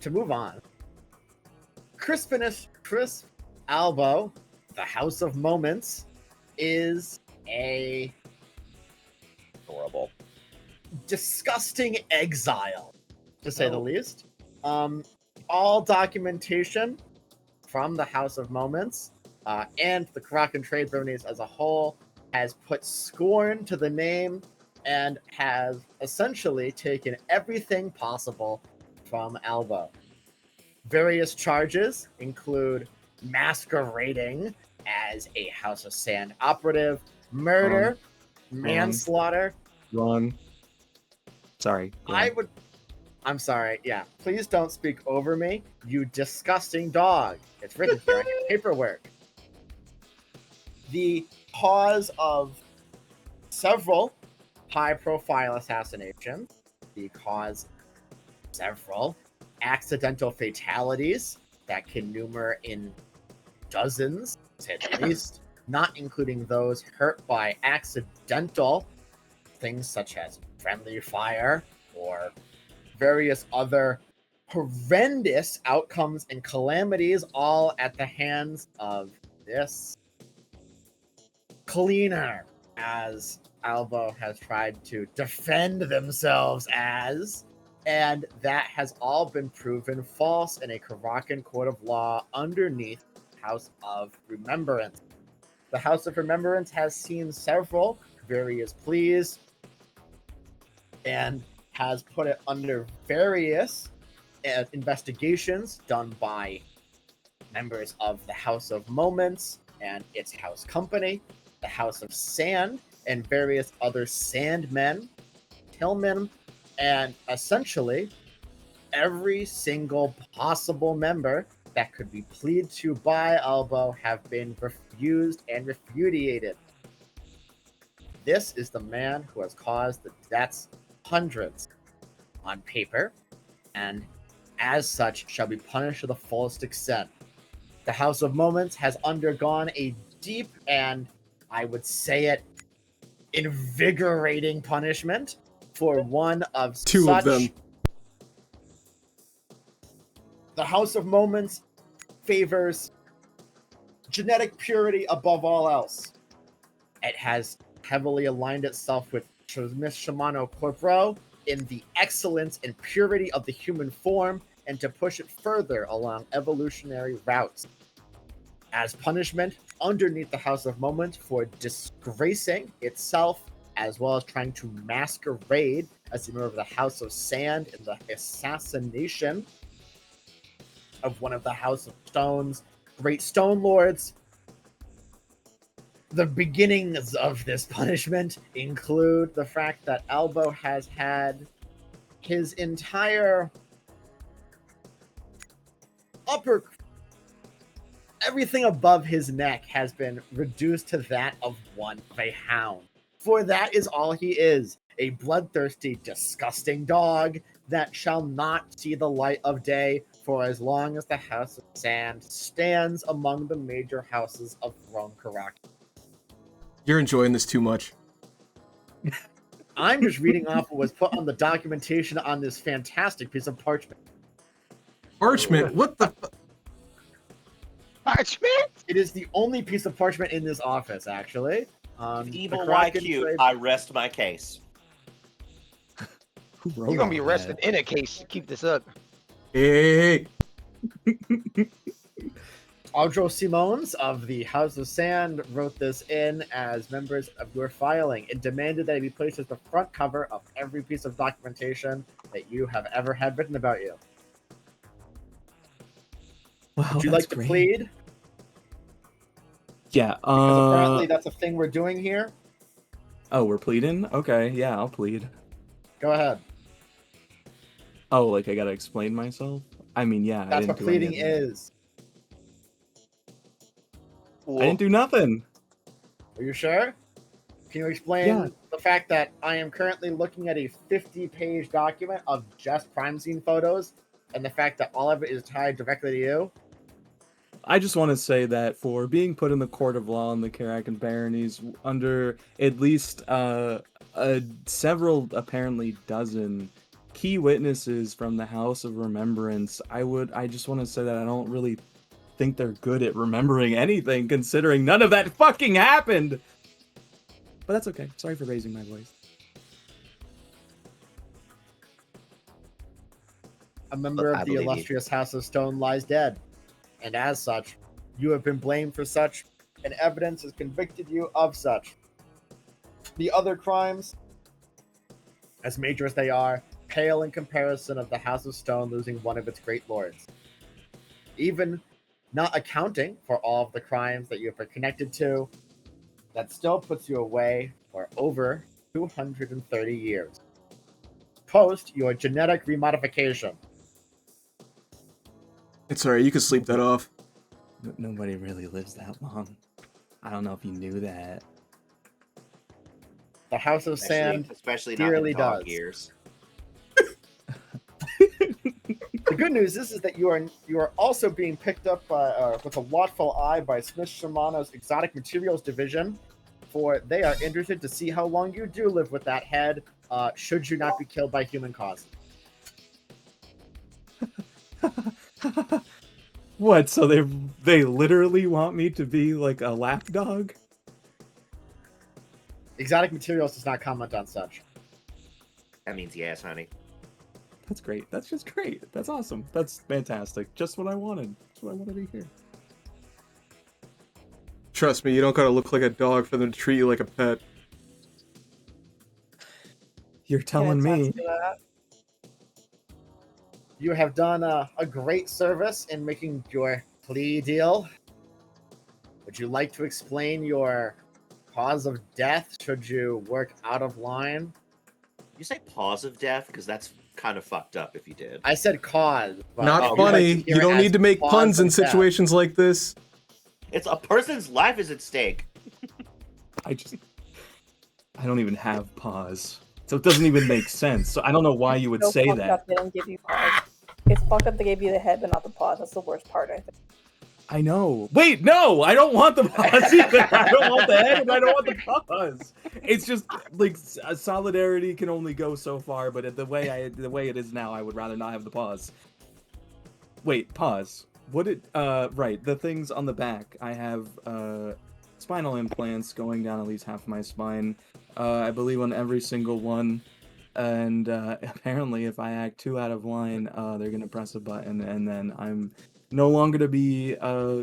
To move on, Crispinus Crisp Alvo, the House of Moments, is a Horrible. disgusting exile, to say the Oh. least. All documentation from the House of Moments and the Karakan trade Bernice as a whole has put scorn to the name and has essentially taken everything possible from Albo. Various charges include masquerading as a House of Sand operative, murder, manslaughter. Wrong. Sorry. I'm sorry, yeah. Please don't speak over me, you disgusting dog. It's written here on your paperwork. The cause of several high-profile assassinations, the cause of several accidental fatalities that can number in dozens, at least, not including those hurt by accidental things such as friendly fire or various other horrendous outcomes and calamities, all at the hands of this cleaner, as Albo has tried to defend themselves as, and that has all been proven false in a Karakan court of law underneath House of Remembrance. The House of Remembrance has seen several various pleas and has put it under various investigations done by members of the House of Moments and its house company, the House of Sand, and various other Sandmen, Tillmen, and essentially every single possible member that could be pleaded to by Albo have been refused and repudiated. This is the man who has caused the deaths of hundreds on paper, and as such shall be punished to the fullest extent. The House of Moments has undergone a deep and, I would say it, invigorating punishment for one of Two such... of them. The House of Moments favors genetic purity above all else. It has heavily aligned itself with Miss Shimano Corporo in the excellence and purity of the human form and to push it further along evolutionary routes. As punishment, underneath the House of Moments for disgracing itself as well as trying to masquerade as a member of the House of Sand in the assassination of one of the House of Stone's great Stone Lords. The beginnings of this punishment include the fact that Albo has had his entire everything above his neck has been reduced to that of a hound. For that is all he is, a bloodthirsty, disgusting dog that shall not see the light of day for as long as the House of Sand stands among the major houses of Throne Karaki. You're enjoying this too much. I'm just reading off what was put on the documentation on this fantastic piece of parchment. Parchment? What the Parchment? It is the only piece of parchment in this office, actually. Evil the Kraken YQ, trade- I rest my case. You're gonna be arrested in a case to keep this up. Hey. Audro Simons of the House of Sand wrote this in as members of your filing and demanded that it be placed as the front cover of every piece of documentation that you have ever had written about you. Wow, Would you that's like to great. plead? Yeah. Because apparently that's a thing we're doing here. Oh, we're pleading? Okay, yeah, I'll plead. Go ahead. Oh, like I gotta explain myself? I mean, yeah. I That's didn't what do any pleading of that. is. I didn't do nothing. Are you sure? Can you explain the fact that I am currently looking at a 50-page document of just crime scene photos and the fact that all of it is tied directly to you? I just want to say that for being put in the court of law in the Karakan baronies under at least several, apparently dozen key witnesses from the House of Remembrance, I just want to say that I don't really think they're good at remembering anything, considering none of that fucking happened. But that's okay. Sorry for raising my voice. A member I of the believe you. illustrious House of Stone lies dead, and as such, You have been blamed for such, and evidence has convicted you of such. The other crimes, as major as they are, pale in comparison of the House of Stone losing one of its great lords. Even not accounting for all of the crimes that you have been connected to, that still puts you away for over 230 years. Post your genetic remodification. It's alright, you can sleep that off. Nobody really lives that long. I don't know if you knew that. The House of Sand especially not dearly in dog does. years. The good news is that you are also being picked up by, with a watchful eye by Smith Shimano's Exotic Materials Division, for they are interested to see how long you do live with that head, should you not be killed by human cause. What? So they literally want me to be like a lapdog? Exotic Materials does not comment on such. That means yes, honey. That's great. That's just great. That's awesome. That's fantastic. Just what I wanted. That's what I wanted to hear. Trust me, you don't gotta look like a dog for them to treat you like a pet. You're telling Can me. attest to that. You have done a great service in making your plea deal. Would you like to explain your cause of death should you work out of line? You say pause of death? Because that's kind of fucked up if you did. I said cause. But Not if you'd like funny. to hear You it don't as need to make cause puns in of death. situations like this. It's a person's life is at stake. I don't even have pause. So it doesn't even make sense. So I don't know why you would So say fucked that. up they didn't give you pause. It's fucked up they gave you the head but not the paws. That's the worst part, I think. I know. Wait, no, I don't want the pause either. I don't want the head and I don't want the pause. It's just like solidarity can only go so far, but the way it is now, I would rather not have the pause. Wait, pause. Right, the things on the back. I have spinal implants going down at least half my spine. I believe on every single one. And apparently if I act too out of line, they're gonna press a button and then I'm no longer to be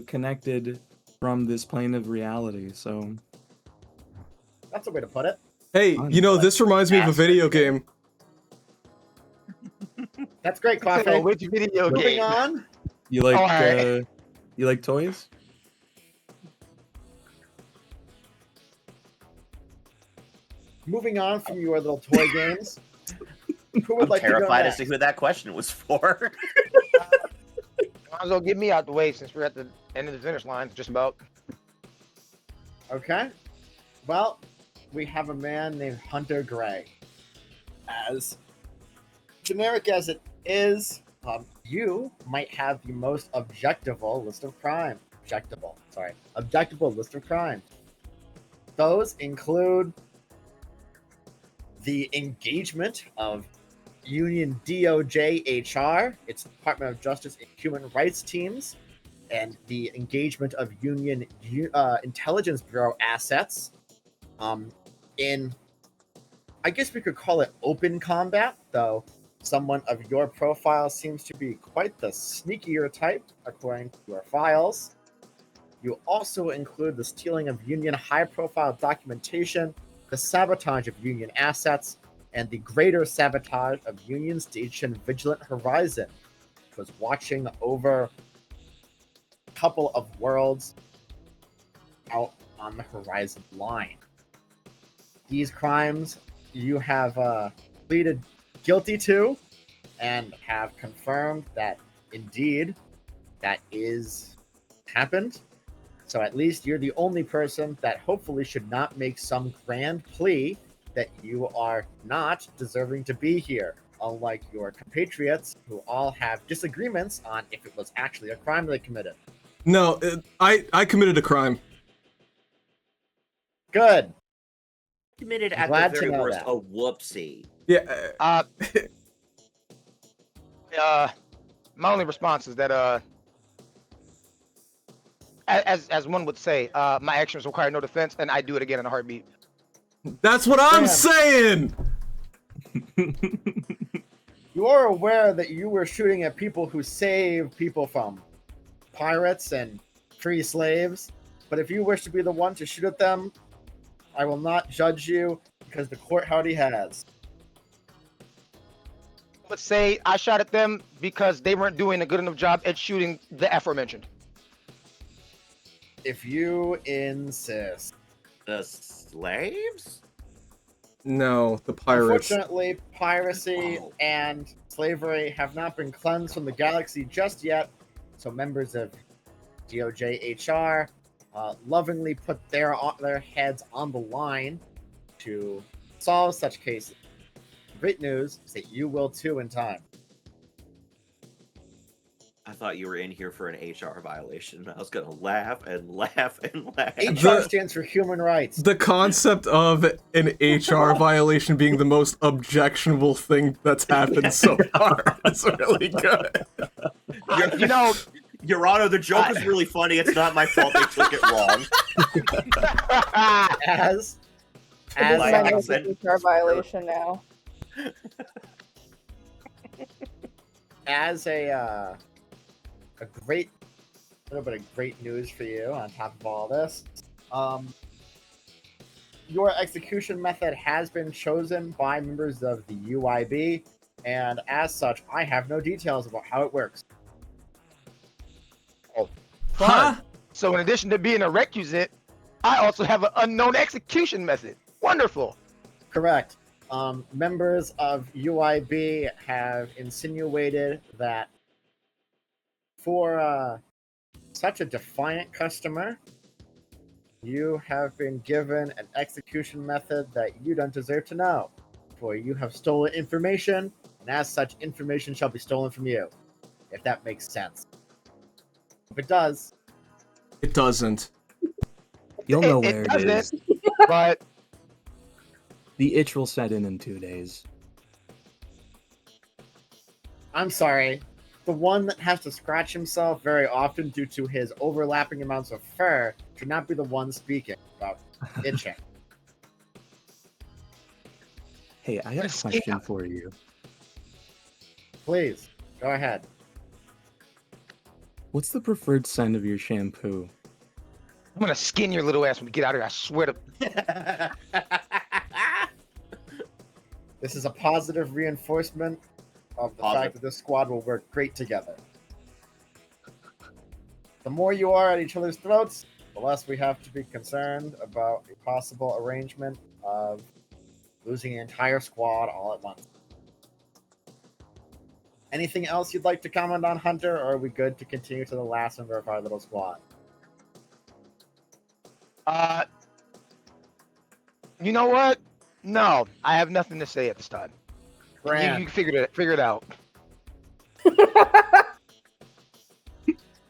connected from this plane of reality, so... That's a way to put it. Hey, you know, this reminds me of a video game. That's great, So, Coffee. which video Moving game? on. You like, Alright. You like toys? Moving on from your little toy games. Who would I'm like terrified to go as to who that question was for. Might as well get me out the way since we're at the end of the finish line, just about. Okay. Well, we have a man named Hunter Gray. As generic as it is, you might have the most objectable list of crime. Objectable list of crimes. Those include the engagement of Union DOJ HR, its Department of Justice and Human Rights teams, and the engagement of Union Intelligence Bureau assets in, I guess we could call it open combat, though someone of your profile seems to be quite the sneakier type, according to your files. You also include the stealing of Union high-profile documentation, the sabotage of Union assets, and the greater sabotage of Union Station Vigilant Horizon, which was watching over a couple of worlds out on the horizon line. These crimes you have pleaded guilty to and have confirmed that indeed that is happened. So at least you're the only person that hopefully should not make some grand plea that you are not deserving to be here, unlike your compatriots who all have disagreements on if it was actually a crime they committed. No, I committed a crime. Good. Committed I'm at glad the to very know worst that. a whoopsie. Yeah. My only response is that as one would say, my actions require no defense, and I do it again in a heartbeat. That's what I'm Damn. saying! You are aware that you were shooting at people who save people from pirates and free slaves. But if you wish to be the one to shoot at them, I will not judge you because the court howdy has. Let's say I shot at them because they weren't doing a good enough job at shooting the aforementioned. If you insist. The slaves? No, the pirates. Unfortunately, piracy Oh. and slavery have not been cleansed from the galaxy just yet, so members of DOJ HR lovingly put their heads on the line to solve such cases. Great news is that you will too in time. I thought you were in here for an HR violation. I was gonna laugh and laugh and laugh. HR stands for human rights. The concept of an HR violation being the most objectionable thing that's happened so far is really good. You know, Your Honor, the joke is really funny. It's not my fault they took it wrong. As This is my like I most said- HR violation now. as a great little bit of great news for you on top of all this. Your execution method has been chosen by members of the UIB, and as such, I have no details about how it works. Huh? so in addition to being a recusate, I also have an unknown execution method. Wonderful. Correct. Members of UIB have insinuated that for such a defiant customer, you have been given an execution method that you don't deserve to know. For you have stolen information, and as such, information shall be stolen from you. If that makes sense. If it does, It doesn't. You'll know It where it is. doesn't. But The itch will set in 2 days. I'm sorry. The one that has to scratch himself very often due to his overlapping amounts of fur should not be the one speaking about itching. Hey, I got a Escape. question for you. Please, go ahead. What's the preferred scent of your shampoo? I'm gonna skin your little ass when we get out of here. I swear to. This is a positive reinforcement of the fact that this squad will work great together. The more you are at each other's throats, the less we have to be concerned about a possible arrangement of losing an entire squad all at once. Anything else you'd like to comment on, Hunter, or are we good to continue to the last member of our little squad? You know what? No, I have nothing to say at this time. Grant. You figure it out.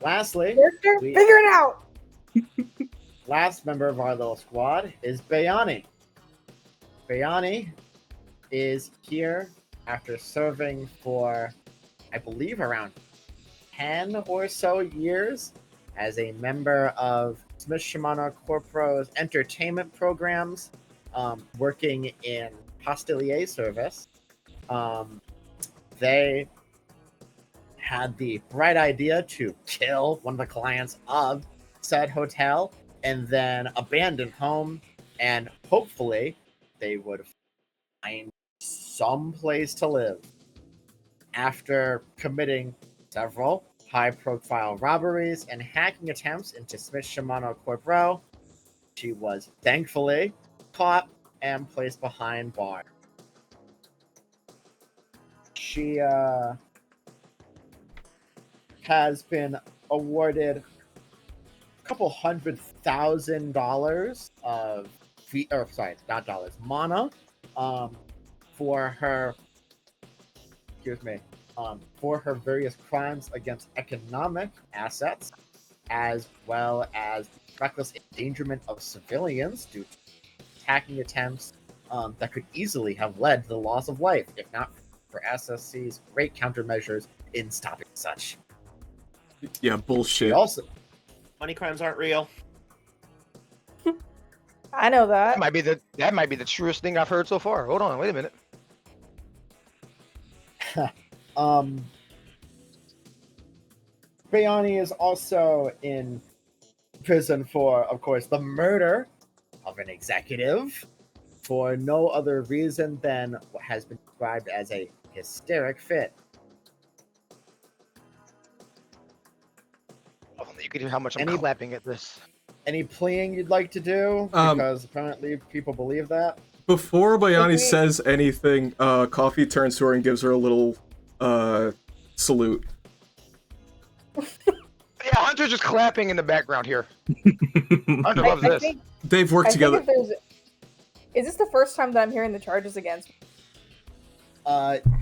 Lastly, Character, we- figure it out. last member of our little squad is Bayani. Bayani is here after serving for, I believe, around 10 or so years as a member of Smith Shimano Corpro's entertainment programs, working in hostelier service. They had the bright idea to kill one of the clients of said hotel and then abandon home, and hopefully they would find some place to live. After committing several high-profile robberies and hacking attempts into Smith Shimano Corpro, she was thankfully caught and placed behind bars. She has been awarded a couple $100,000 of fee, or sorry, not dollars, mana, for her, for her various crimes against economic assets, as well as reckless endangerment of civilians due to attacking attempts that could easily have led to the loss of life, if not for SSC's great countermeasures in stopping such. Yeah, She bullshit. also, Money crimes aren't real. I know that. That might be the truest thing I've heard so far. Hold on, wait a minute. Bayani is also in prison for, of course, the murder of an executive for no other reason than what has been described as a hysteric fit. Oh, you can hear how much I'm Any- clapping at this. Any pleading you'd like to do? Because apparently people believe that. Before Bayani we- says anything, Coffee turns to her and gives her a little salute. Yeah, Hunter's just clapping in the background here. Hunter loves I this. think, They've worked I together. think if there's. Is this the first time that I'm hearing the charges against me?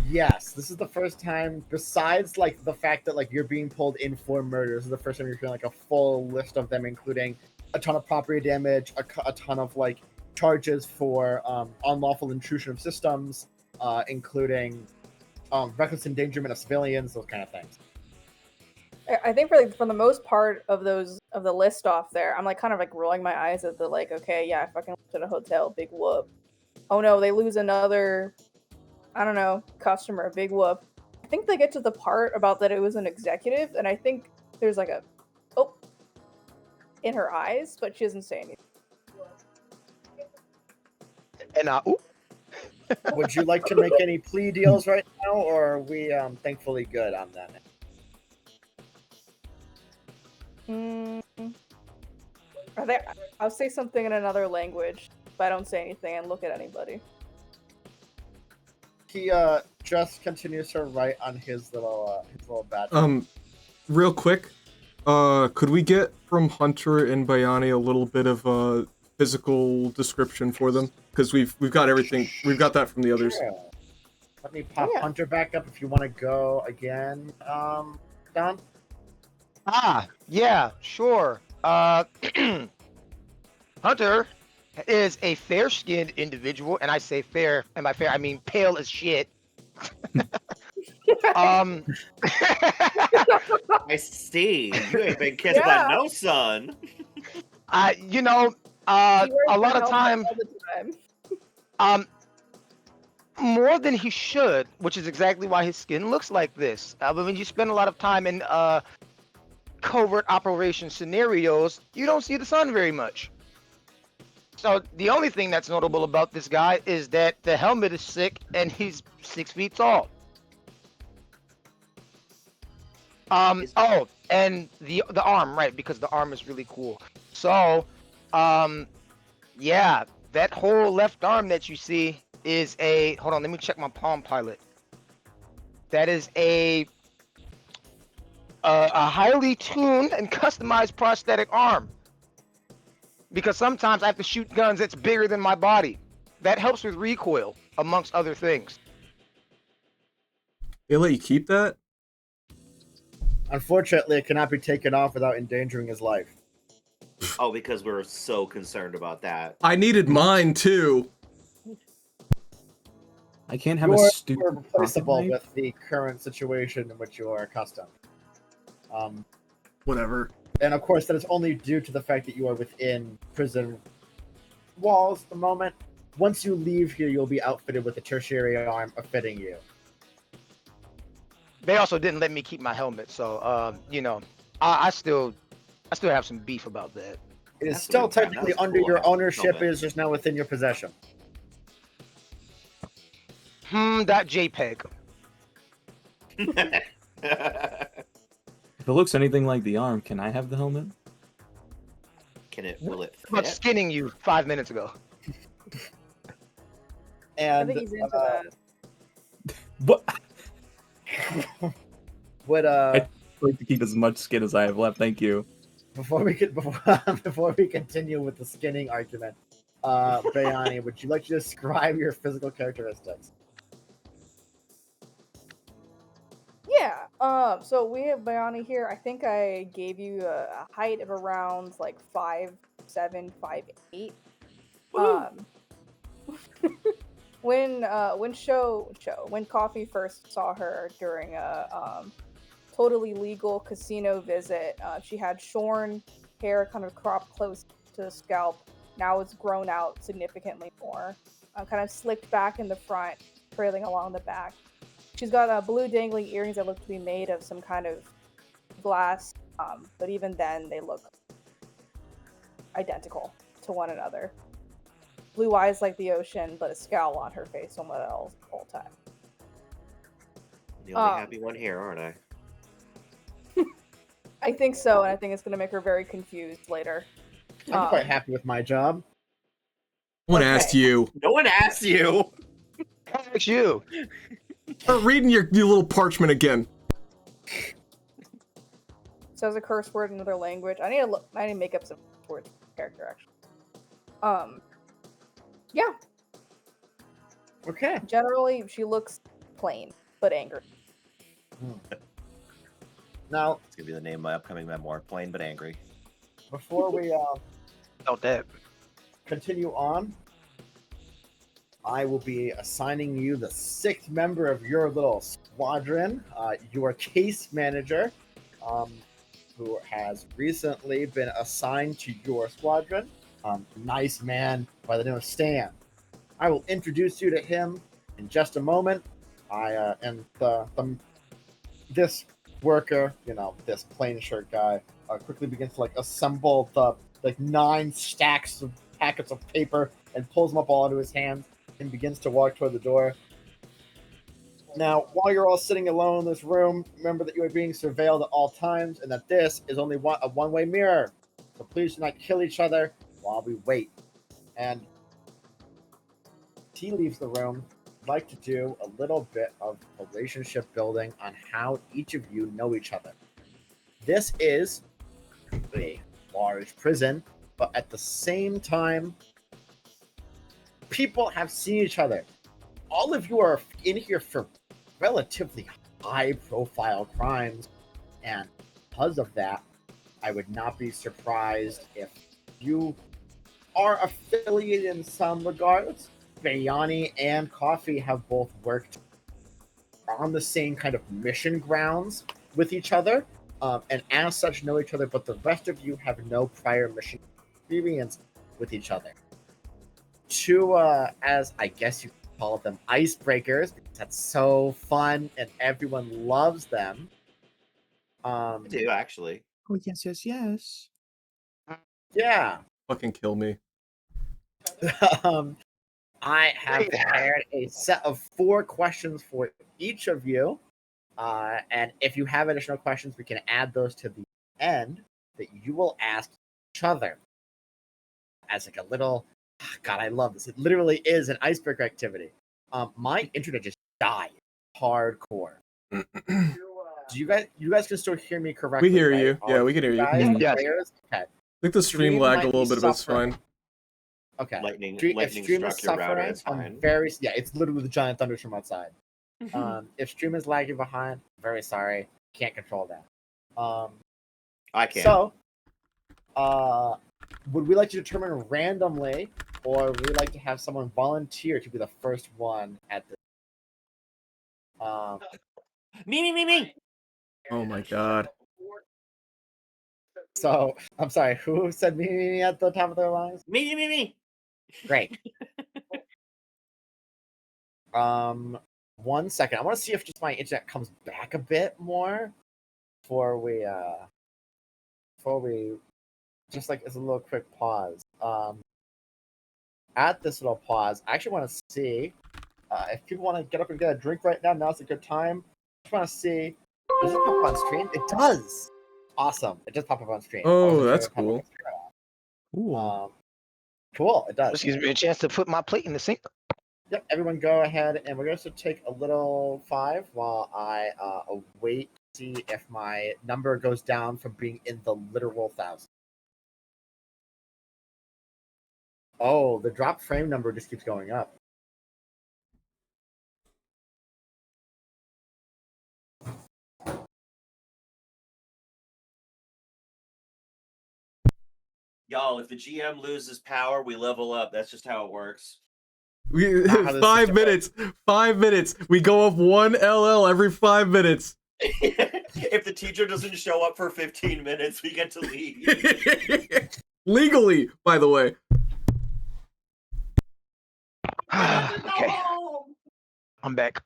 Yes, this is the first time, besides like the fact that like you're being pulled in for murder, this is the first time you're hearing like a full list of them, including a ton of property damage, a ton of like charges for unlawful intrusion of systems, including reckless endangerment of civilians, those kind of things. I think for the most part of the list off there, I'm like kind of like rolling my eyes at the like, okay, yeah, I fucking went to the hotel, big whoop. Oh no, they lose another, I don't know, customer, big whoop. I think they get to the part about that it was an executive, and I think there's like a in her eyes, but she doesn't say anything. And ooh, Would you like to make any plea deals right now, or are we thankfully good on that? I'll say something in another language if I don't say anything and look at anybody. He just continues to write on his little badge. Real quick, could we get from Hunter and Bayani a little bit of a physical description for them? Because we've got everything. We've got that from the others. Sure. Let me pop Yeah. Hunter back up if you want to go again, Don. yeah, sure. Hunter is a fair-skinned individual, and I say fair, and by fair I mean pale as shit. I see. You ain't been kissed Yeah. by no son. You know, He wears a the lot of helmet time, all the time. more than he should, which is exactly why his skin looks like this. But when you spend a lot of time in covert operation scenarios, you don't see the sun very much. So the only thing that's notable about this guy is that the helmet is sick and he's 6 feet tall. Oh, and the arm, right? Because the arm is really cool. So, yeah, that whole left arm that you see is a. Hold on, let me check my Palm Pilot. That is a highly tuned and customized prosthetic arm. Because sometimes I have to shoot guns that's bigger than my body. That helps with recoil, amongst other things. They let you keep that? Unfortunately, it cannot be taken off without endangering his life. Oh, because we're so concerned about that. I needed mine too. I can't have You're a stupid replaceable pocket knife. with the current situation in which you are accustomed. Whatever. And of course, that is only due to the fact that you are within prison walls at the moment. Once you leave here, you'll be outfitted with a tertiary arm fitting you. They also didn't let me keep my helmet, so you know, I still have some beef about that. It is That's still really bad. technically That's under cool. your ownership. Helmet. It is just now within your possession. That JPEG. If it looks anything like the arm, can I have the helmet? Will it About fit? skinning you 5 minutes ago. I And think he's into that. What? would I'd like to keep as much skin as I have left. Thank you. before we continue with the skinning argument, Bayani, would you like to describe your physical characteristics? Yeah. So we have Bayani here. I think I gave you a height of around like 5'7", 5'8". When Coffee first saw her during a totally legal casino visit, she had shorn hair, kind of cropped close to the scalp. Now it's grown out significantly more, kind of slicked back in the front, trailing along the back. She's got blue dangling earrings that look to be made of some kind of glass, but even then they look identical to one another. Blue eyes like the ocean, but a scowl on her face somewhere else the whole time. The only happy one here, aren't I? I think so, and I think it's going to make her very confused later. I'm quite happy with my job. No one asked you. No one asked you. It's you. Start reading your little parchment again. Says a curse word in another language. I need to make up some words for the character actually. Yeah. Okay. Generally, she looks plain but angry. Now, It's gonna be the name of my upcoming memoir, Plain but Angry. before we Felt that. continue on, I will be assigning you the 6th member of your little squadron, your case manager, who has recently been assigned to your squadron. Nice man by the name of Stan. I will introduce you to him in just a moment. This worker, this plain shirt guy, quickly begins to assemble the 9 stacks of packets of paper and pulls them up all into his hands and begins to walk toward the door. Now, while you're all sitting alone in this room, remember that you are being surveilled at all times and that this is only a one-way mirror. So please do not kill each other while we wait. And he leaves the room. I'd like to do a little bit of relationship building on how each of you know each other. This is a large prison, but at the same time, people have seen each other. All of you are in here for relatively high-profile crimes, and because of that, I would not be surprised if you are affiliated in some regards. Bayani and Coffee have both worked on the same kind of mission grounds with each other, and as such know each other, but the rest of you have no prior mission experience with each other. Two, as I guess you could call them, icebreakers, because that's so fun and everyone loves them. I do, actually. Oh, yes. Yeah. Fucking kill me. I have prepared a set of 4 questions for each of you. And if you have additional questions, we can add those to the end that you will ask each other. As a little, God, I love this. It literally is an icebreaker activity. My internet just died hardcore. Do you guys can still hear me correctly? We hear right? you. Yeah, we can hear you. Guys, Yes. players? Okay. I think the stream lagged a little bit, but it's fine. Okay. Lightning If stream is struck your router. suffering, It's fine. it's literally the giant thunderstorm outside. If stream is lagging behind, very sorry, can't control that. I can. So, would we like to determine randomly, or would we like to have someone volunteer to be the first one at this? Me. Oh my god. So, I'm sorry, who said me at the top of their lines? Me. Great. 1 second. I want to see if just my internet comes back a bit more before we just as a little quick pause. At this little pause, I actually want to see if people want to get up and get a drink right now. Now's a good time. I just want to see. Does it pop up on stream? It does. Awesome. It just popped up on stream. Oh, that's cool. Cool. It does. This gives me a chance to put my plate in the sink. Yep. Everyone, go ahead, and we're going to take a little 5 while I await to see if my number goes down from being in the literal thousands. Oh, the drop frame number just keeps going up. Y'all, if the GM loses power, we level up. That's just how it works. We Not how this 5 system minutes. 5 minutes. We go up 1 LL every 5 minutes. If the teacher doesn't show up for 15 minutes, we get to leave. Legally, by the way. Okay. I'm back.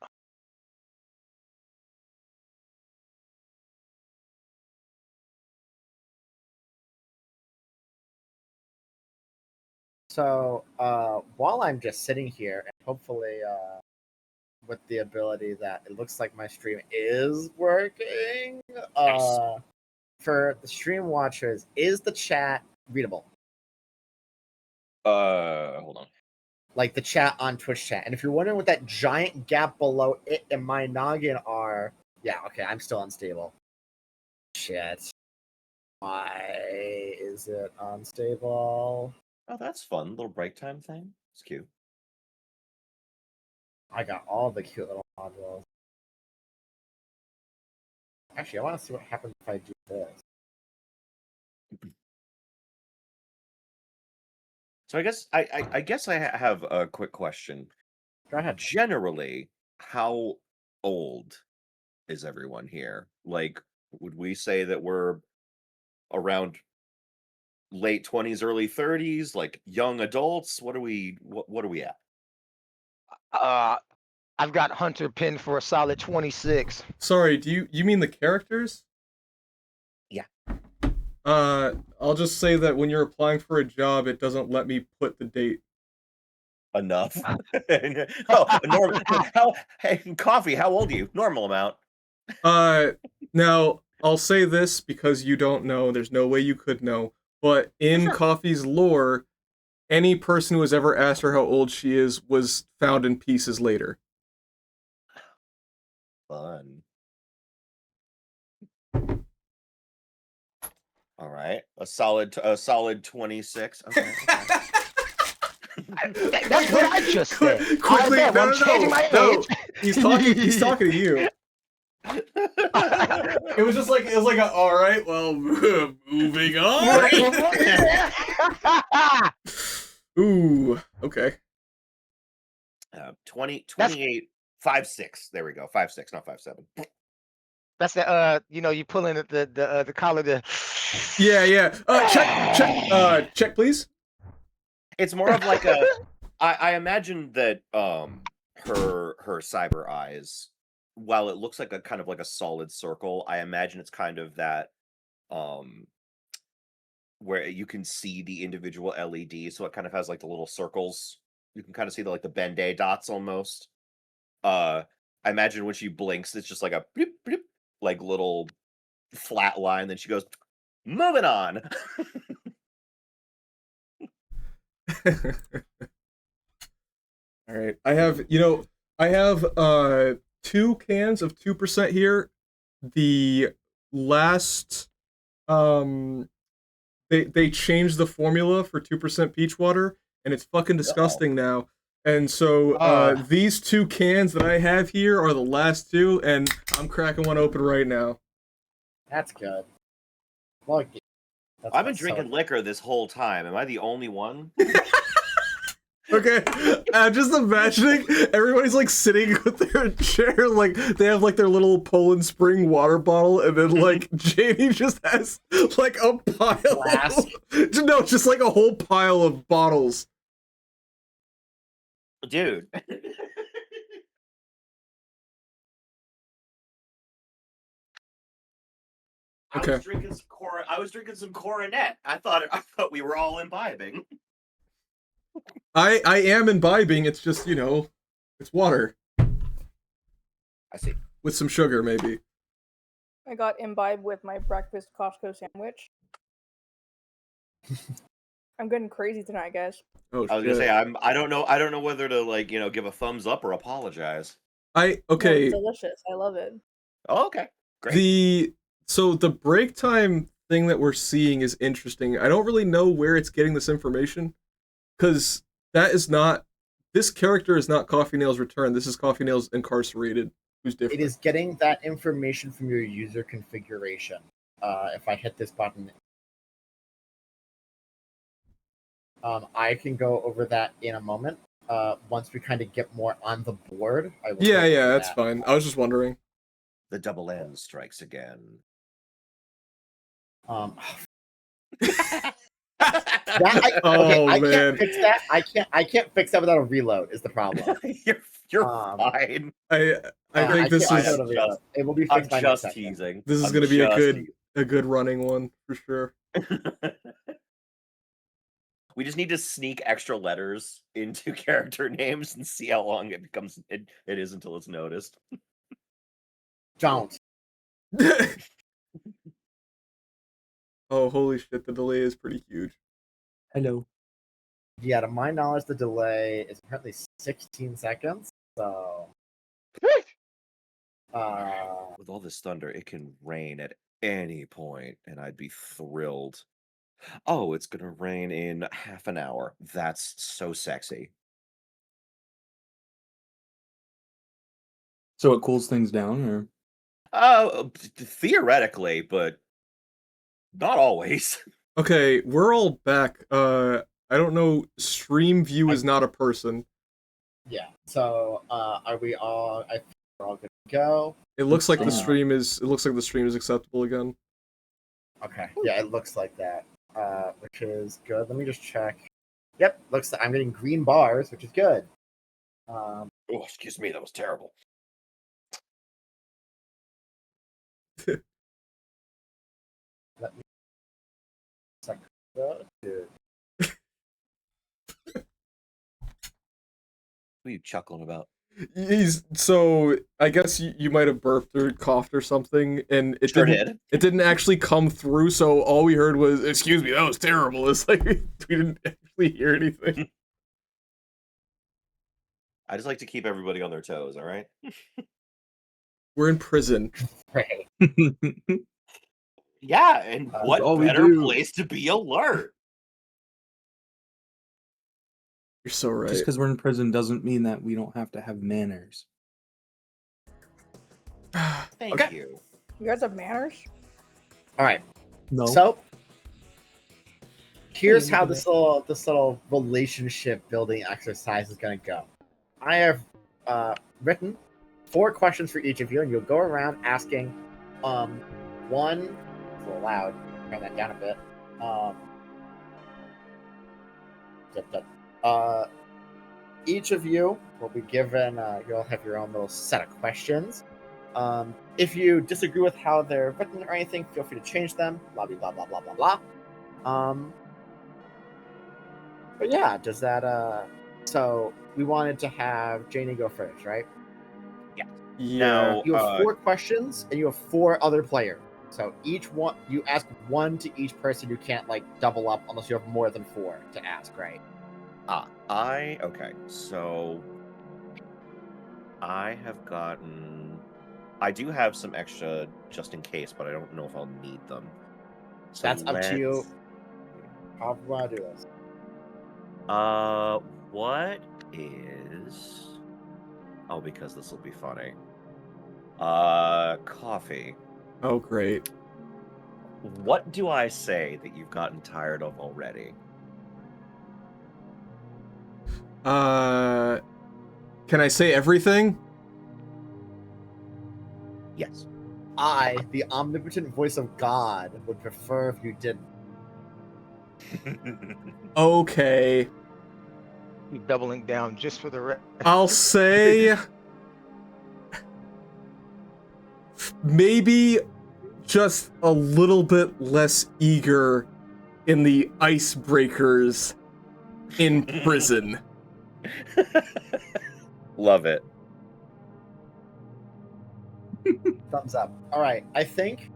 So while I'm just sitting here, and hopefully with the ability that it looks like my stream is working, for the stream watchers, is the chat readable? Hold on. Like the chat on Twitch chat. And if you're wondering what that giant gap below it and my noggin are, yeah, okay, I'm still unstable. Shit. Why is it unstable? Oh, that's fun. Little break time thing. It's cute. I got all the cute little modules. Actually, I want to see what happens if I do this. So I guess I have a quick question. Go ahead. Generally, how old is everyone here? Like, would we say that we're around late 20s, early 30s, like young adults? What are we at? I've got Hunter pinned for a solid 26. Sorry, do you mean the characters? Yeah. I'll just say that when you're applying for a job, it doesn't let me put the date. Enough. Hey, Coffee, how old are you? Normal amount. Now I'll say this because you don't know, there's no way you could know, but in Sure. Coffee's lore, any person who has ever asked her how old she is was found in pieces later. Fun. All right, a solid 26. Okay. That's what I just said. Quickly, I said, well, I'm changing my age. He's talking to you. It was like a, all right, well, moving on. Ooh, okay. 28, 5'6". There we go. 5'6", not 5'7". That's the you pull in the collar. Yeah. Check, please. It's more of like a. I imagine that her cyber eyes, while it looks like a kind of like a solid circle, I imagine it's kind of that where you can see the individual LEDs, so it kind of has like the little circles. You can kind of see the Band-Aid dots almost. I imagine when she blinks, it's just like a bloop, bloop, like little flat line. Then she goes, moving on. All right. I have 2 cans of 2% here. The last they changed the formula for 2% peach water and it's fucking disgusting now. And so these 2 cans that I have here are the last 2 and I'm cracking one open right now. That's good. Well, I've been drinking liquor this whole time. Am I the only one? Okay, just imagining everybody's like sitting with their chair, like they have like their little Poland Spring water bottle, and then like Janie just has like a pile. No, just like a whole pile of bottles. Dude. Okay. I was drinking some Coronet. I thought we were all imbibing. I am imbibing. It's just it's water. I see. With some sugar, maybe. I got imbibed with my breakfast Costco sandwich. I'm getting crazy tonight, guys. Oh, I was gonna say I don't know whether to give a thumbs up or apologize. Okay. No, it's delicious. I love it. Oh, okay. Great. So the break time thing that we're seeing is interesting. I don't really know where it's getting this information, because this character is not Coffee Nails Return. This is Coffee Nails Incarcerated, who's different. It is getting that information from your user configuration. If I hit this button, I can go over that in a moment. Once we kind of get more on the board, I will. Yeah, that's fine. I was just wondering. The double N strikes again. I can't fix that. I can't fix that without a reload. Is the problem? You're fine. I think this is. It will be fixed by next second. Teasing. This is going to be a good running one for sure. We just need to sneak extra letters into character names and see how long it is until it's noticed. Don't. Oh, holy shit, the delay is pretty huge. Hello. Yeah, to my knowledge, the delay is apparently 16 seconds. So, With all this thunder, it can rain at any point, and I'd be thrilled. Oh, it's gonna rain in half an hour. That's so sexy. So it cools things down, or? Theoretically, but not always. Okay, we're all back. I don't know. Stream view is not a person. yeah. So, are we all? I think we're all good to go. It looks like the Yeah. stream is. It looks like the stream is acceptable again. Okay. Yeah, it looks like that, which is good. Let me just check. Yep, looks like I'm getting green bars, which is good. Oh, excuse me, that was terrible. Let me check. Dude. What are you chuckling about? So I guess you might have burped or coughed or something, and it Sure didn't. did. It didn't actually come through. So all we heard was, "Excuse me, that was terrible." It's like we didn't actually hear anything. I just like to keep everybody on their toes, all right? We're in prison. Right. Yeah, and That's what all we better do. place to be alert? You're so right. Just because we're in prison doesn't mean that we don't have to have manners. Thank Okay. you. You guys have manners? All right. No. So, here's Hey, how look at this little relationship building exercise is going to go. I have written 4 questions for each of you, and you'll go around asking one. It's a little loud. Turn that down a bit. Each of you will be given. You'll have your own little set of questions. If you disagree with how they're written or anything, feel free to change them. Blah blah blah blah blah blah blah. But yeah, does that? So we wanted to have Janie go first, right? Yeah. Now, You have 4 questions, and you have 4 other players. So each one, you ask one to each person. You can't like double up unless you have more than 4 to ask, right? okay, so I do have some extra just in case, but I don't know if I'll need them. So That's up to you. How do you want to do this? What is... Oh, because this will be funny. Coffee. Oh, great. What do I say that you've gotten tired of already? Can I say everything? Yes. I, the omnipotent voice of God, would prefer if you didn't. Okay. You doubling down just for the rest. I'll say maybe just a little bit less eager in the icebreakers in prison. Love it. Thumbs up. All right. I think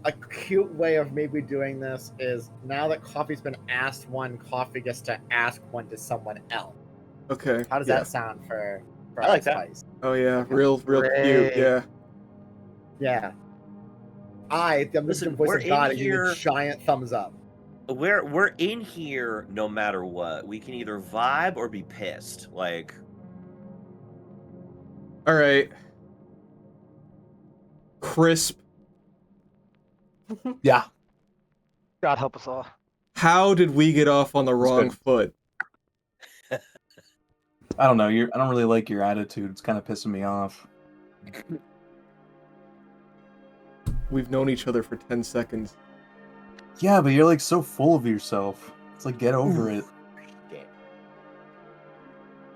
a cute way of maybe doing this is now that Coffee's been asked one, Coffee gets to ask one to someone else. Okay. How does yeah. that sound for I like that. Spice? Oh yeah, real Great. cute. Yeah. Yeah. I, the Listen, omnipotent voice we're of God, in give you a here- giant thumbs up. We're in here no matter what. We can either vibe or be pissed. Like, All right. Crisp. Yeah. God help us all. How did we get off on the wrong good. foot? I don't know. I don't really like your attitude. It's kind of pissing me off. We've known each other for 10 seconds. Yeah, but you're like so full of yourself. It's like, get over it.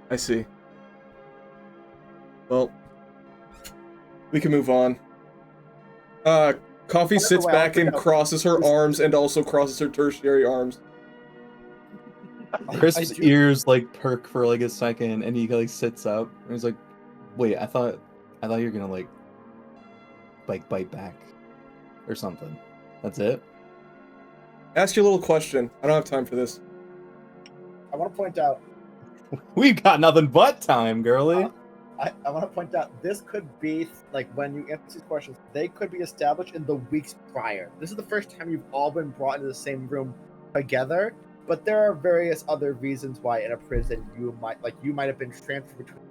I see. Well, we can move on. Coffee sits way, back I'll and bring up- crosses her arms and also crosses her tertiary arms. Crisp's ears like perk for like a second, and he like sits up and he's like, "Wait, I thought you were gonna like bite back or something." That's it. Ask you a little question. I don't have time for this. I want to point out. We've got nothing but time, girly. I want to point out this could be like when you answer these questions, they could be established in the weeks prior. This is the first time you've all been brought into the same room together, but there are various other reasons why in a prison you might have been transferred between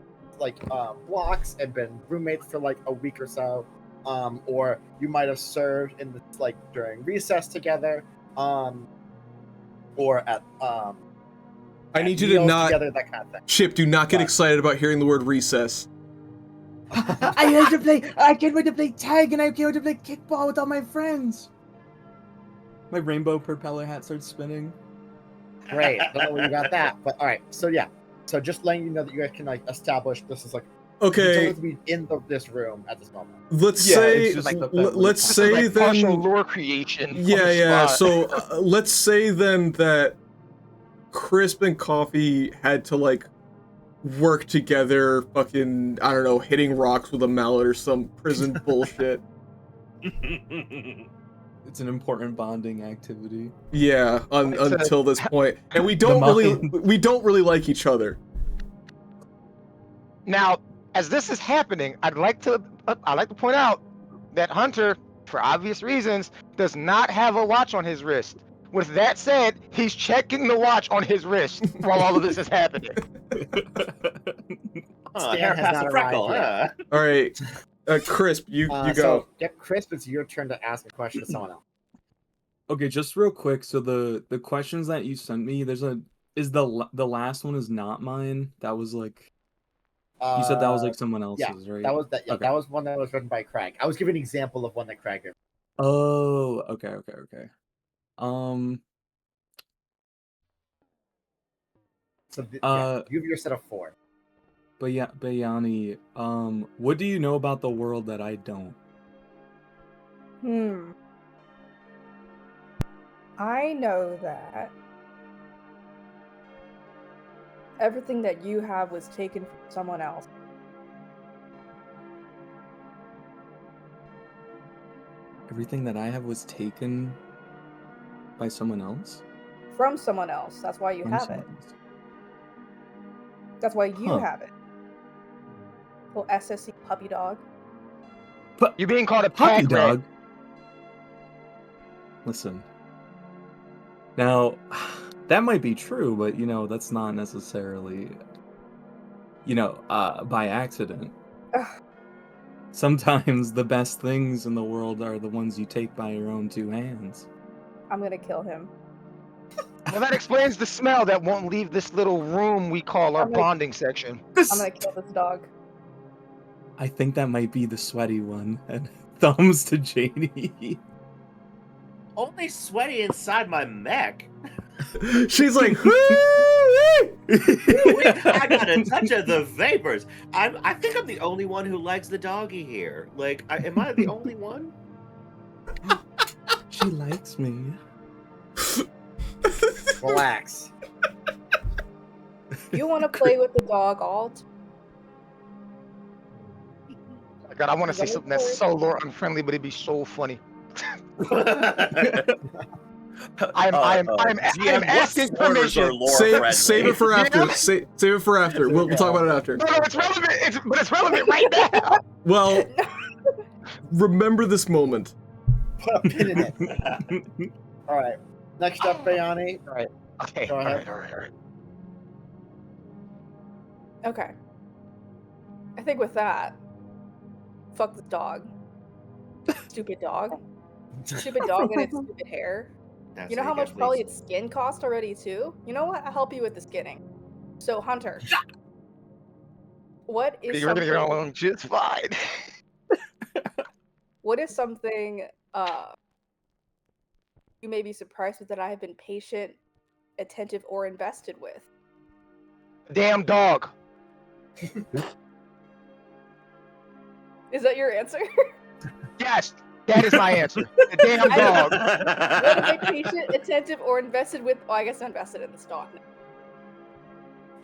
blocks and been roommates for like a week or so, or you might have served in this like during recess together, or at I need you to not together, that kind of thing. Chip, do not get excited about hearing the word recess. I can't wait to play tag, and I can't wait to play kickball with all my friends. My rainbow propeller hat starts spinning. Great. I don't know where you got that, but all right. So yeah. So just letting you know that you guys can like establish this is like Okay. you don't have to be in this room at this moment. Let's say Like then partial lore creation. on the Yeah. spot. So let's say then that Crisp and Coffee had to like work together, fucking I don't know, hitting rocks with a mallet or some prison bullshit. It's an important bonding activity. Yeah, until this point, and we don't really like each other. Now, as this is happening, I'd like to point out that Hunter, for obvious reasons, does not have a watch on his wrist. With that said, he's checking the watch on his wrist while all of this is happening. Hair past the freckle. Huh? All right, Crisp, you go. So, Crisp, it's your turn to ask a question to someone else. Okay, just real quick. So the questions that you sent me, the last one is not mine. That was like you said that was like someone else's, right? That was that. Yeah, Okay. that was one that was written by Craig. I was giving an example of one that Craig did. Oh, okay. So you have your set of 4. But yeah, Bayani, what do you know about the world that I don't? I know that everything that you have was taken from someone else. Everything that I have was taken by someone else? From someone else. That's why you From have someone it. else. That's why you Huh. have it. Little SSC puppy dog. You're being called a Puppy pack dog. rat. Listen. Now, that might be true, but that's not necessarily by accident. Ugh. Sometimes the best things in the world are the ones you take by your own 2 hands. I'm gonna kill him. Well, that explains the smell that won't leave this little room we call our I'm like- bonding section. I'm gonna kill this dog. I think that might be the sweaty one. And thumbs to Janie. Only sweaty inside my mech. She's like, I got a touch of the vapors. I think I'm the only one who likes the doggy here. Like, am I the only one? She likes me. Relax. You want to play with the dog all God, I want to say something that's so lore unfriendly, but it'd be so funny. I'm asking permission. Save it for after. Save it for after. We'll talk about it after. No, it's relevant. It's relevant right now. Well, remember this moment. Put a pin in it. All right. Next up, Bayani. All right. Okay. Go ahead. All right. Okay. I think with that, fuck this dog. Stupid dog. Stupid dog and its stupid hair. You know how much probably its skin cost already too? You know what? I'll help you with the skinning. So Hunter, what is You're gonna get something? along just fine. What is something you may be surprised with that I have been patient, attentive, or invested with? Damn dog. Is that your answer? Yes, that is my answer. The damn dog. What am I patient, attentive, or invested with? Oh, I guess I'm invested in this dog now.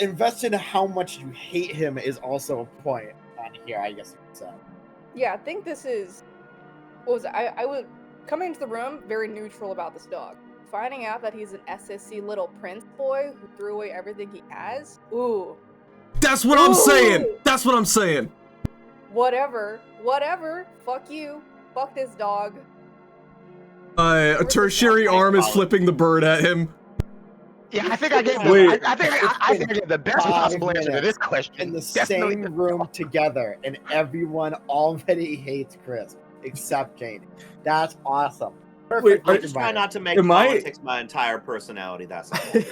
invest in how much you hate him is also a point on here, I guess you could say. Yeah, I think this is. What was it? I was coming into the room very neutral about this dog. Finding out that he's an SSC little prince boy who threw away everything he has. Ooh. That's what I'm saying. That's what I'm saying. Whatever. Fuck you. Fuck this dog. A tertiary arm is flipping the bird at him. Yeah, I think I gave Wait. I think I gave the best 5 possible answer to minutes this question. in the Definitely same room together, and everyone already hates Chris except Janie. That's awesome. Perfect. I just try not to make politics my entire personality. That's all.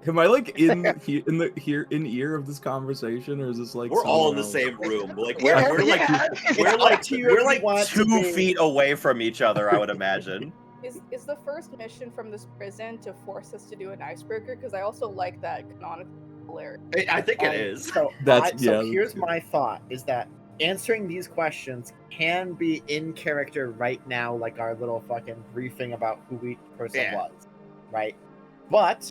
Am I like in ear of this conversation, or is this like we're all in the same room? Like we're like 2 feet away from each other. I would imagine. Is the first mission from this prison to force us to do an icebreaker? Because I also like that canonical hilarious. I think it is. So here's my thought: is that answering these questions can be in character right now, like our little fucking briefing about who each person was, right? But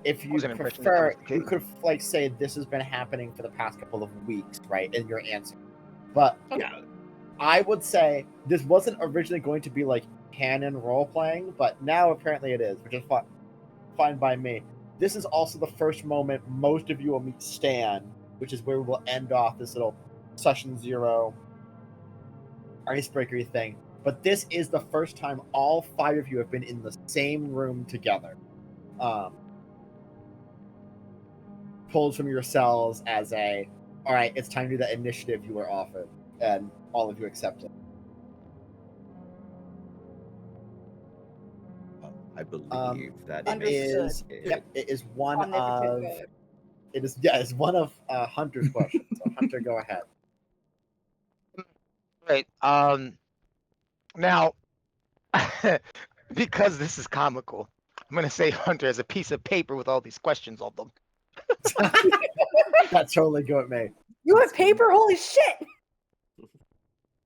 if you prefer, you could like say this has been happening for the past couple of weeks, right? In your answer, but I would say this wasn't originally going to be like canon role playing, but now apparently it is, which is fine by me. This is also the first moment most of you will meet Stan, which is where we will end off this little session 0 icebreaker thing. But this is the first time all 5 of you have been in the same room together. Pulled from your cells as all right, it's time to do that initiative you were offered, and all of you accepted. I believe that it is. Yep, it is one of. It is it's one of Hunter's questions. So Hunter, go ahead. Right. Now, because this is comical, I'm gonna say Hunter has a piece of paper with all these questions on them. That's totally good with me. You have paper? Holy shit!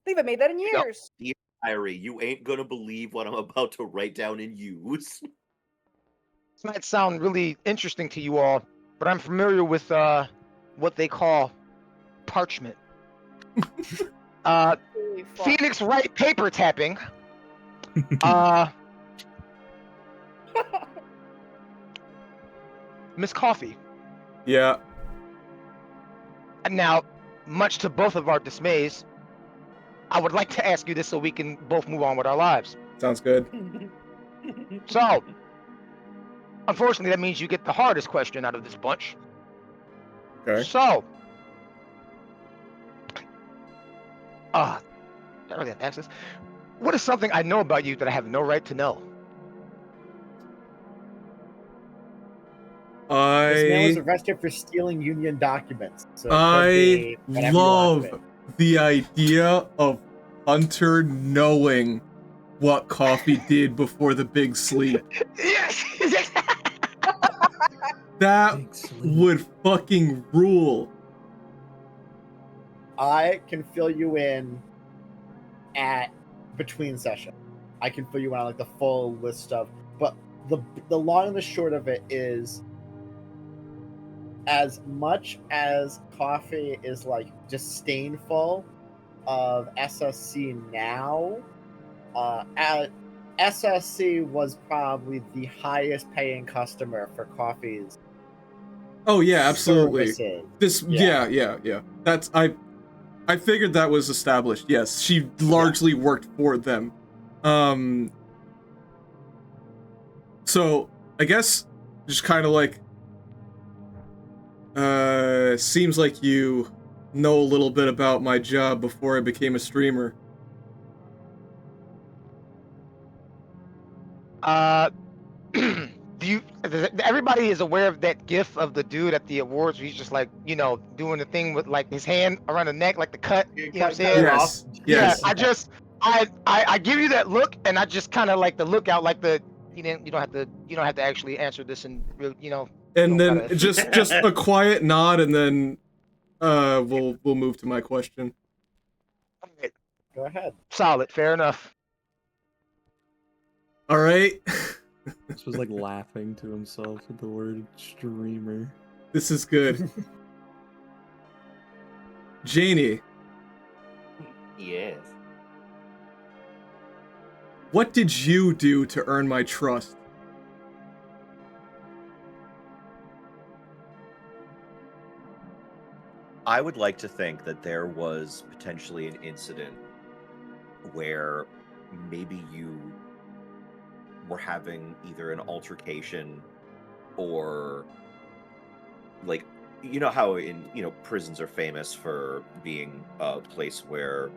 They haven't made that in years. Dear diary, you ain't gonna believe what I'm about to write down and use. This might sound really interesting to you all, but I'm familiar with what they call parchment. Phoenix Wright paper tapping. Miss Coffee. Yeah. And now, much to both of our dismays, I would like to ask you this so we can both move on with our lives. Sounds good. So, unfortunately, that means you get the hardest question out of this bunch. Okay. So, I don't really have to ask this. What is something I know about you that I have no right to know? This man was arrested for stealing union documents. So I love the idea of Hunter knowing what Coffee did before the big sleep. Yes! That would fucking rule. I can fill you in at between sessions. I can fill you in on like the full list of, but the long and the short of it is, as much as Coffee is like disdainful of SSC now, SSC was probably the highest paying customer for Coffee's. Oh yeah, absolutely. Services. Yeah. That's I figured that was established. Yes, she largely worked for them. So I guess just kind of like seems like you know a little bit about my job before I became a streamer. Everybody is aware of that gif of the dude at the awards where he's just like, doing the thing with like his hand around the neck, like the cut, you know what I'm saying? Yes. Yeah, I give you that look, and I just kind of like the look out, like you don't have to actually answer this, and And then just a quiet nod, and then we'll move to my question. Right. Go ahead. Solid, fair enough. All right. This was like laughing to himself at the word streamer. This is good. Janie, Yes. what did you do to earn my trust? I would like to think that there was potentially an incident where maybe you were having either an altercation or like you know how in prisons are famous for being a place where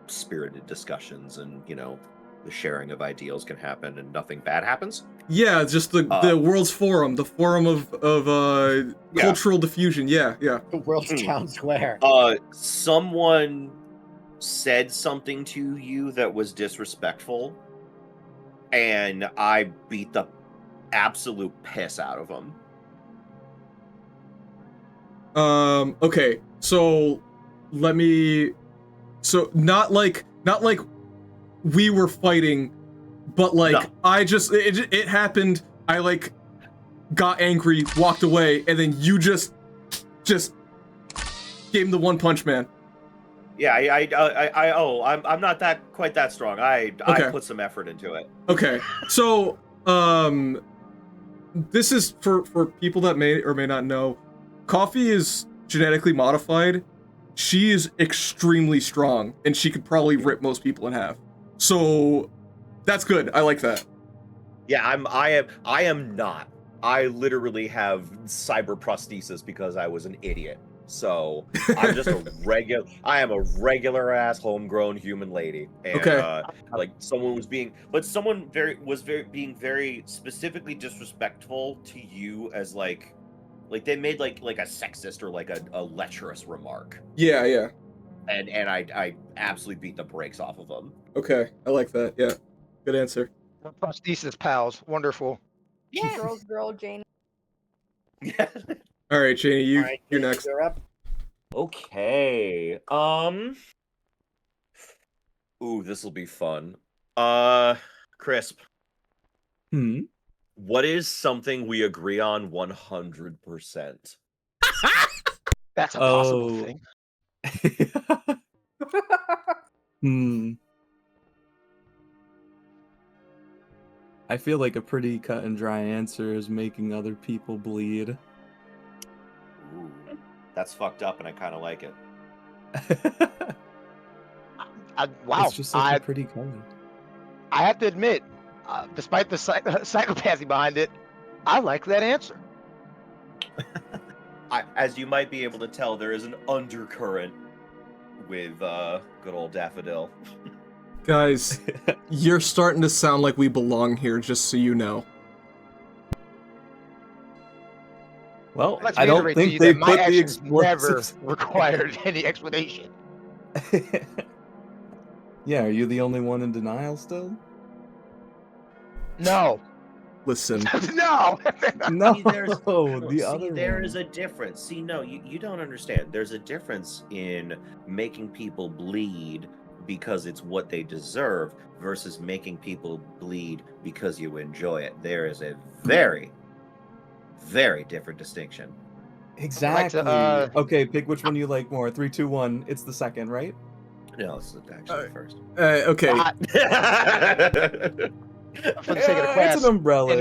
spirited discussions and the sharing of ideals can happen and nothing bad happens. Yeah, just the world's forum, the forum of cultural diffusion. Yeah. The world's town square. Someone said something to you that was disrespectful, and I beat the absolute piss out of them. Okay, so not like we were fighting, but like No. I just it happened. I like got angry, walked away, and then you just gave him the one punch man. Yeah, I'm not quite that strong. I put some effort into it. Okay, so this is for people that may or may not know. Coffee is genetically modified. She is extremely strong, and she could probably rip most people in half. So that's good. I like that. Yeah, I am not. I literally have cyber prosthesis because I was an idiot. So I'm just I am a regular ass homegrown human lady. And like someone was being very specifically disrespectful to you as like they made like a sexist or like a lecherous remark. Yeah. And I absolutely beat the brakes off of them. Okay, I like that. Yeah, good answer. Prosthesis pals, wonderful. Yeah. Girl, Jane. Yeah. All right, Janie, you're next. You're up. Okay. Ooh, this will be fun. Crisp. What is something we agree on 100%? That's a possible thing. I feel like a pretty cut and dry answer is making other people bleed. Ooh, that's fucked up, and I kind of like it. Wow, it's just like a pretty color. I have to admit, despite the psychopathy behind it, I like that answer. As you might be able to tell, there is an undercurrent with good old Daffodil. Guys, you're starting to sound like we belong here, just so you know. Well, Let's I don't reiterate think to you they that my put the actions never explosives. required any explanation. Yeah, are you the only one in denial still? No. Listen. No. No, See, the other there one. is a difference. See, no, you don't understand. There's a difference in making people bleed because it's what they deserve versus making people bleed because you enjoy it. There is a very, very different distinction. Exactly. Like to, Okay, pick which one you like more. 3, 2, 1. It's the second, right? No, this is actually first. Okay. For the sake of the class, it's an umbrella.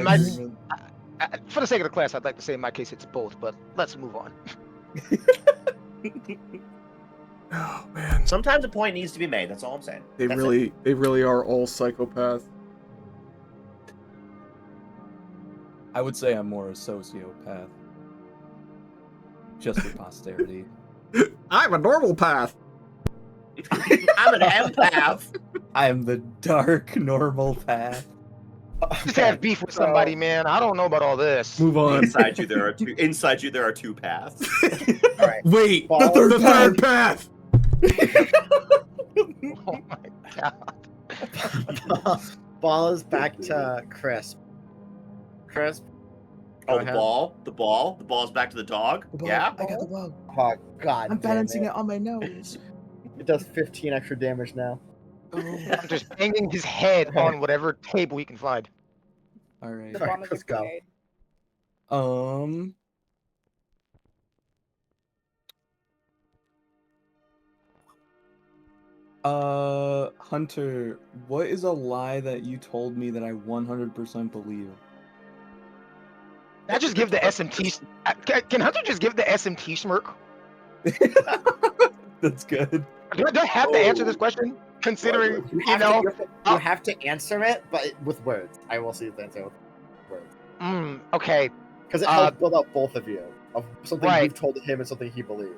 for the sake of the class, I'd like to say in my case it's both, but let's move on. Oh man. Sometimes a point needs to be made. That's all I'm saying. They really are all psychopaths. I would say I'm more a sociopath. Just for posterity. I'm a normal path. I'm an empath. I am the dark normal path. Just have beef with somebody, man. I don't know about all this. Move on. Inside you, there are two paths. All right. Wait, Ball. the third path. Oh my god. Ball is back to Crisp. Crisp. Oh, ahead. the ball's back to the dog. Yeah. I got the ball. Oh god. I'm damn balancing it. it on my nose. It does 15 extra damage now. I'm just banging his head on whatever table he can find. All right. The Alright, bomb is let's go. grenade. Hunter, what is a lie that you told me that I 100% believe? Can I just give the SMT? Can Hunter just give the SMT smirk? That's good. Do I have to answer this question? Considering, You have to answer it, but with words. I will see the answer with words. Okay. Because it helps build up both of you of something Right. you've told him and something he believes.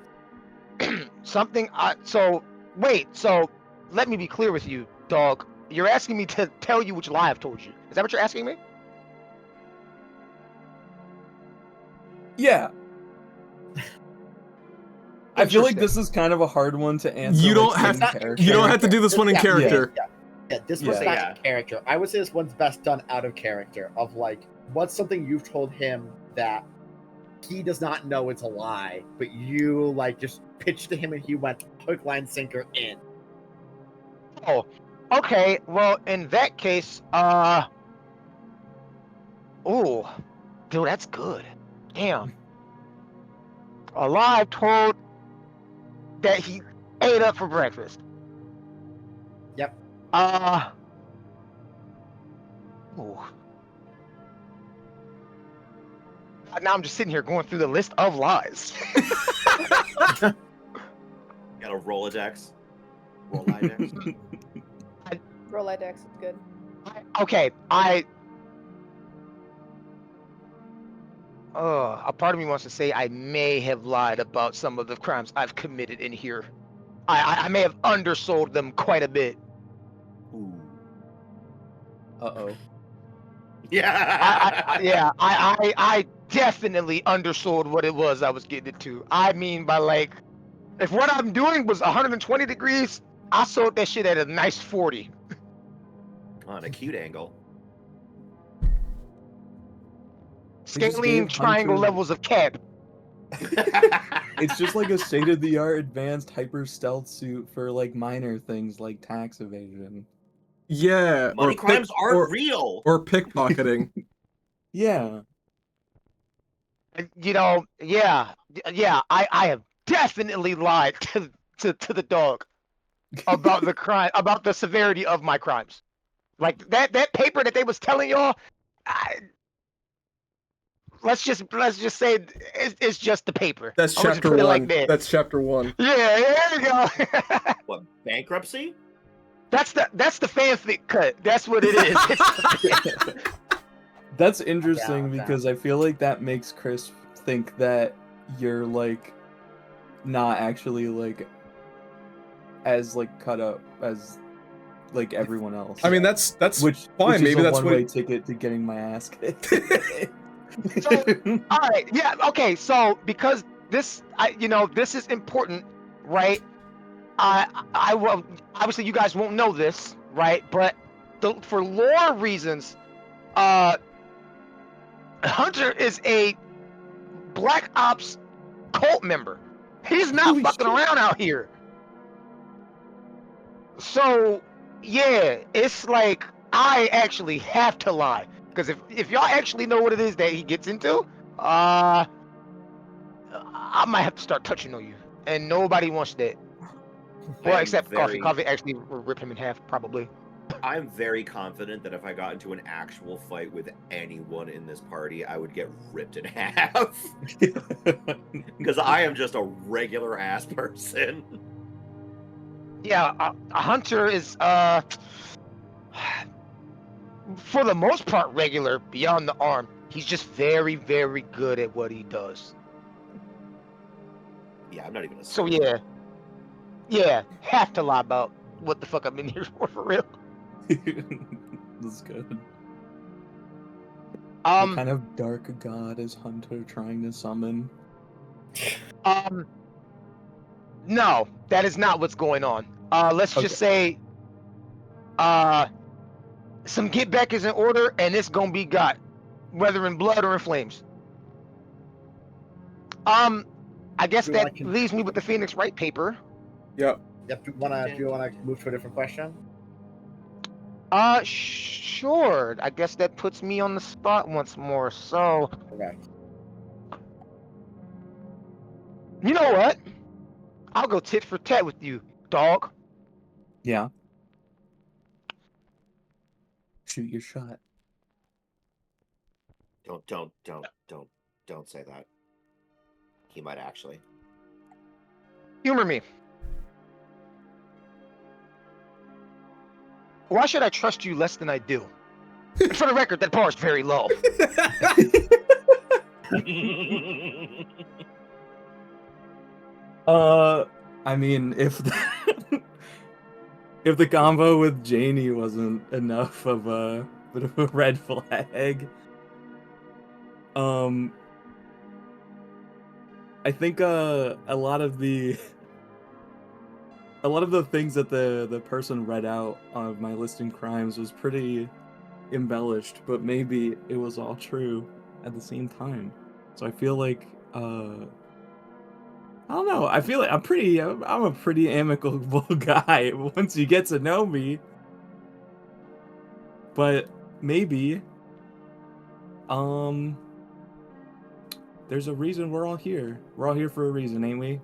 Something. So wait. So let me be clear with you, dog. You're asking me to tell you which lie I've told you. Is that what you're asking me? Yeah. I feel like this is kind of a hard one to answer. You don't have to do this one in character. Yeah, this one's not in character. I would say this one's best done out of character. Of like, what's something you've told him that he does not know it's a lie, but you like just pitched to him and he went hook, line, sinker in. Oh, okay. Well, in that case, oh, dude, that's good. Damn. A lie I've told that he ate up for breakfast. Yep. Ooh. Now I'm just sitting here going through the list of lies. Got a Rolodex. Rolodex. Rolodex is good. Okay, a part of me wants to say I may have lied about some of the crimes I've committed in here. I may have undersold them quite a bit. Ooh. Uh-oh. Yeah. I definitely undersold what it was I was getting into. I mean, by like, if what I'm doing was 120 degrees, I sold that shit at a nice 40. On a cute angle. Scaling triangle levels of cap. It's just like a state-of-the-art advanced hyper stealth suit for like minor things like tax evasion. Yeah. Money crimes aren't real. Or pickpocketing. Yeah. You know, yeah. I have definitely lied to the dog about the crime, about the severity of my crimes. Like that paper that they was telling y'all, let's just say it's just the paper. That's chapter 1. Like that. That's chapter 1. Yeah, there you go. What, bankruptcy? That's the fanfic cut. That's what it is. That's interesting because I feel like that makes Chris think that you're like not actually like as like cut up as like everyone else. I mean that's which fine. Maybe that's one-way ticket to getting my ass kicked. So, all right, yeah, okay. So because this, this is important, right? I will obviously you guys won't know this, right? But for lore reasons, Hunter is a Black Ops cult member. He's not fucking around out here. So yeah, it's like I actually have to lie. Because if y'all actually know what it is that he gets into, I might have to start touching on you. And nobody wants that. Well, except Coffee. Coffee actually will rip him in half, probably. I'm very confident that if I got into an actual fight with anyone in this party, I would get ripped in half. Because I am just a regular ass person. Yeah, Hunter is, for the most part, regular beyond the arm. He's just very, very good at what he does. Yeah, I'm not even a So yeah, have to lie about what the fuck I'm in here for real. That's good. What kind of dark god is Hunter trying to summon? No, that is not what's going on. Let's just say, some get back is in order, and it's gonna be got, whether in blood or in flames. I guess that leaves me with the Phoenix Wright paper. Yep. Yep. Do you wanna move to a different question? Sure. I guess that puts me on the spot once more. So, Okay. You know what? I'll go tit for tat with you, dog. Yeah. Shoot your shot. Don't say that. He might actually. Humor me. Why should I trust you less than I do? And for the record, that bar is very low. I mean, if if the combo with Janie wasn't enough of a bit of a red flag, I think a lot of the things that the person read out of my listing crimes was pretty embellished, but maybe it was all true at the same time. So I feel like I don't know. I feel like I'm a pretty amicable guy once you get to know me. But maybe there's a reason we're all here. We're all here for a reason, ain't we?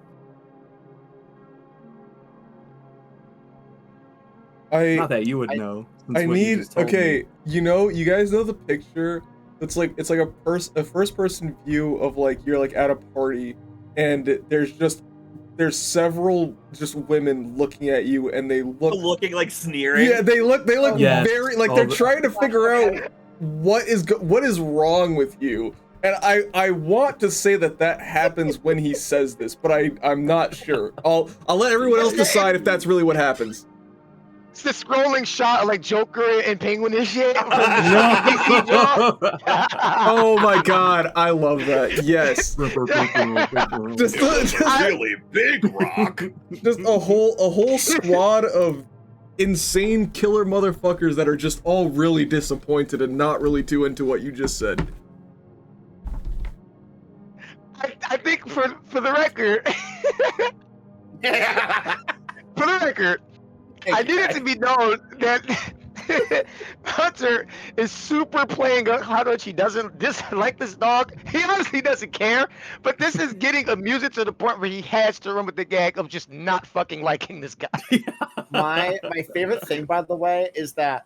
Not that you would know. I need okay. You know, you guys know the picture. It's like a first person view of like you're like at a party, and there's several just women looking at you, and they look looking like sneering. Yeah, they look Yes. very like they're trying to figure out what is wrong with you. And I want to say that happens when he says this, but I'm not sure. I'll let everyone else decide if that's really what happens. It's the scrolling shot of like Joker and Penguin and shit. From No. Oh my god, I love that. Yes. just really big rock. Just a whole squad of insane killer motherfuckers that are just all really disappointed and not really too into what you just said. I think for the record, I need it to be known that Hunter is super playing up how much he doesn't dislike this dog. He honestly doesn't care, but this is getting amusing to the point where he has to run with the gag of just not fucking liking this guy. My favorite thing, by the way, is that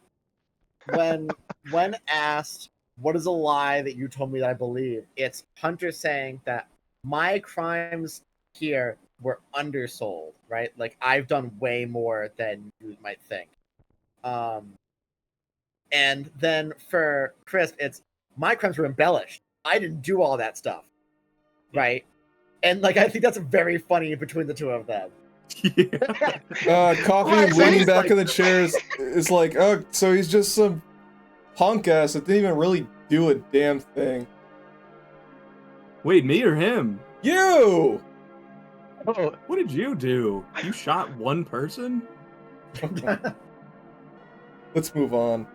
when asked, what is a lie that you told me that I believe, it's Hunter saying that my crimes here were undersold, right? Like, I've done way more than you might think. And then for Chris, it's my crimes were embellished. I didn't do all that stuff, right? And like, I think that's very funny between the two of them. Yeah. Coffee Right, so leaning he's back like- in the chairs is like, oh, so he's just some punk ass that didn't even really do a damn thing. Wait, me or him? You! Oh, What did you do? You shot one person? Let's move on.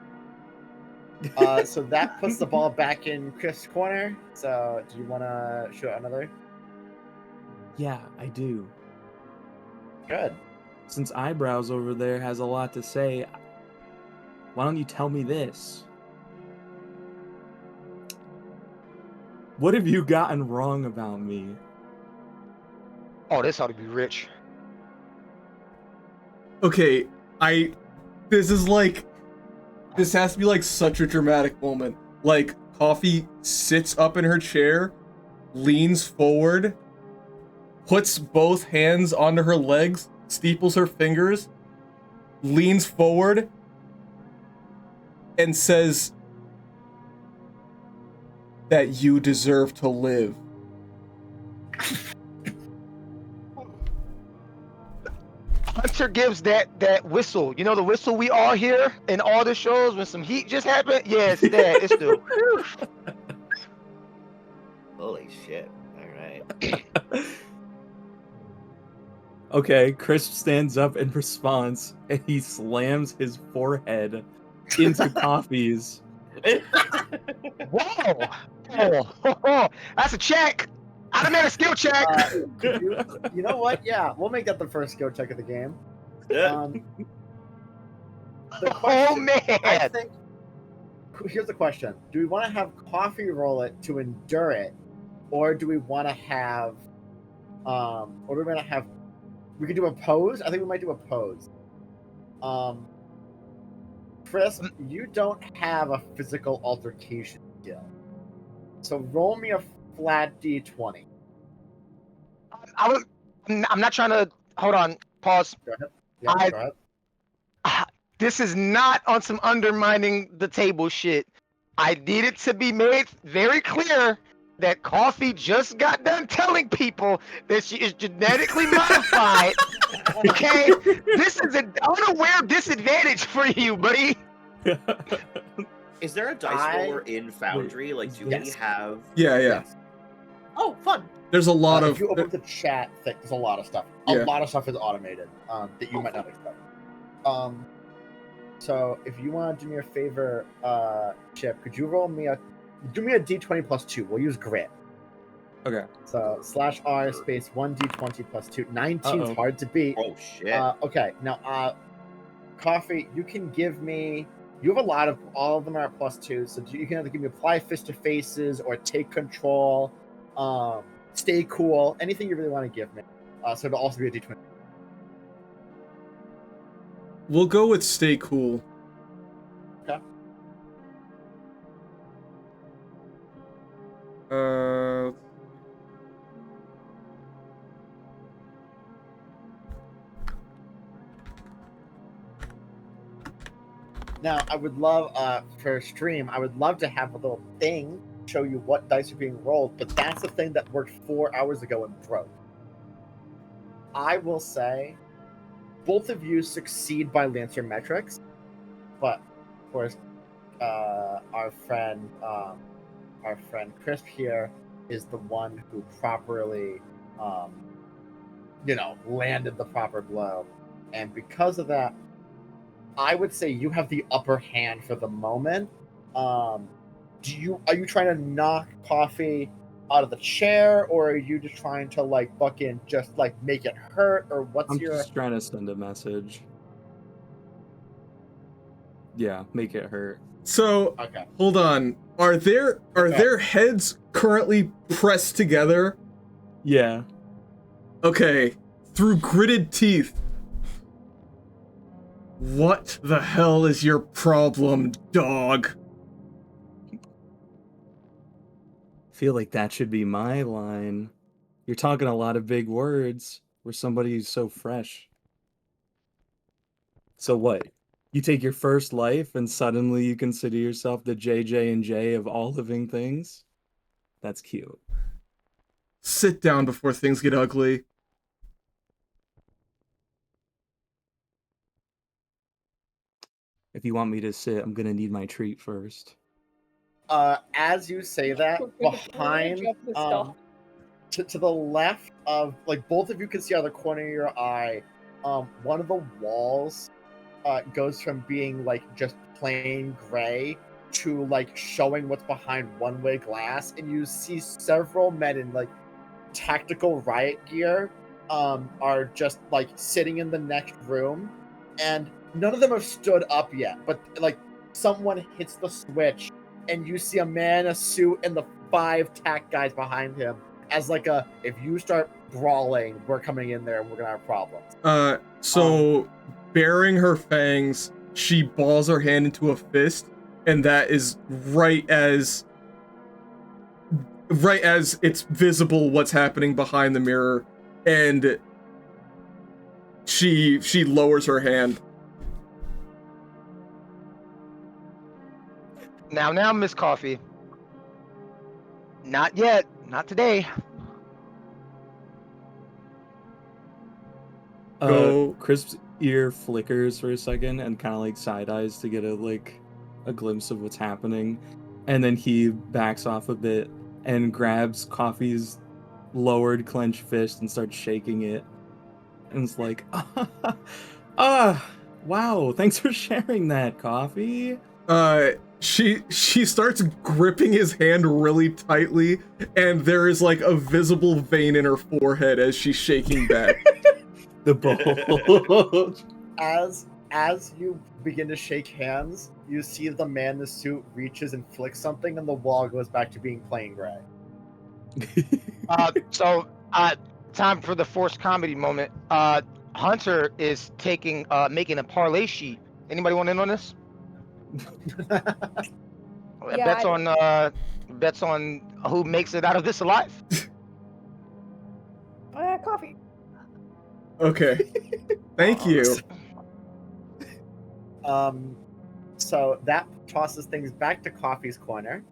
So that puts the ball back in Chris' corner. So do you want to shoot another? Yeah, I do. Good. Since Eyebrows over there has a lot to say, why don't you tell me this? What have you gotten wrong about me? oh, this ought to be rich. Okay, this has to be like such a dramatic moment. Like, Coffee sits up in her chair, leans forward, puts both hands onto her legs, steeples her fingers, leans forward, and says that you deserve to live. Hunter gives that whistle. You know the whistle we all hear in all the shows when some heat just happened? Yeah, it's that. It's the Holy shit. All right. Okay, Chris stands up in response, and he slams his forehead into Coffee's. Whoa! Oh, that's a check. Automatic skill check. You know what? Yeah, we'll make that the first skill check of the game. Yeah. The Oh question, I man! think. Here's the question: do we want to have Coffee roll it to endure it, or do we want to have What are we gonna have? We could do a pose. I think we might do a pose. Chris, you don't have a physical altercation skill, so roll me a flat d20. I'm not trying to. Hold on. Pause. Go ahead. Yeah, I- go ahead. This is not on some undermining the table shit. I need it to be made very clear that Coffee just got done telling people that she is genetically modified. Okay? This is an unaware disadvantage for you, buddy. Is there a dice roller in Foundry? Like, do we Yes. have? Yeah. Yes. Oh, fun! There's a lot If of. you open up the chat, there's a lot of stuff. A Yeah. lot of stuff is automated that you might not expect. So if you want to do me a favor, Chip, could you do me a d20 plus 2? We'll use grit. Okay. So /r space 1d20 plus 2. 19 is hard to beat. Oh shit! Okay, now Coffee, you can give me. You have a lot of all of them are at +2, so you can either give me apply fist to faces or take control, stay cool, anything you really want to give me. So it'll also be a d20. We'll go with stay cool. Okay. Now, I would love, for stream, I would love to have a little thing show you what dice are being rolled, but that's the thing that worked 4 hours ago and broke. I will say, both of you succeed by Lancer metrics, but, of course, our friend Crisp here is the one who properly, landed the proper blow. And because of that, I would say you have the upper hand for the moment. Are you trying to knock Coffee out of the chair, or are you just trying to fucking just make it hurt, or what's I'm your? just trying to send a message. Yeah, make it hurt. So, Okay. hold on. Are their heads currently pressed together? Yeah. Okay. Through gritted teeth. What the hell is your problem, dog? Feel like that should be my line. You're talking a lot of big words for somebody who's so fresh. So what? You take your first life and suddenly you consider yourself the JJ and J of all living things? That's cute. Sit down before things get ugly. If you want me to sit, I'm gonna need my treat first. As you say that, behind, to the left of, both of you can see out of the corner of your eye, one of the walls goes from being just plain gray to showing what's behind one-way glass, and you see several men in tactical riot gear are just sitting in the next room, and none of them have stood up yet, but someone hits the switch and you see a man in a suit and the 5 tac guys behind him as if you start brawling, we're coming in there and we're gonna have problems. So baring her fangs, she balls her hand into a fist, and that is right as it's visible what's happening behind the mirror, and she lowers her hand. Now, Miss Coffee. Not yet. Not today. Go. Crisp's ear flickers for a second and kind of side eyes to get a glimpse of what's happening, and then he backs off a bit and grabs Coffee's lowered clenched fist and starts shaking it, and it's like, wow, thanks for sharing that, Coffee. She starts gripping his hand really tightly, and there is a visible vein in her forehead as she's shaking back. The bulge. As you begin to shake hands, you see the man in the suit reaches and flicks something, and the wall goes back to being plain gray. Time for the forced comedy moment. Hunter is making a parlay sheet. Anybody want in on this? Yeah, Bets on who makes it out of this alive. Coffee. Okay. Thank you. So that tosses things back to Coffee's corner.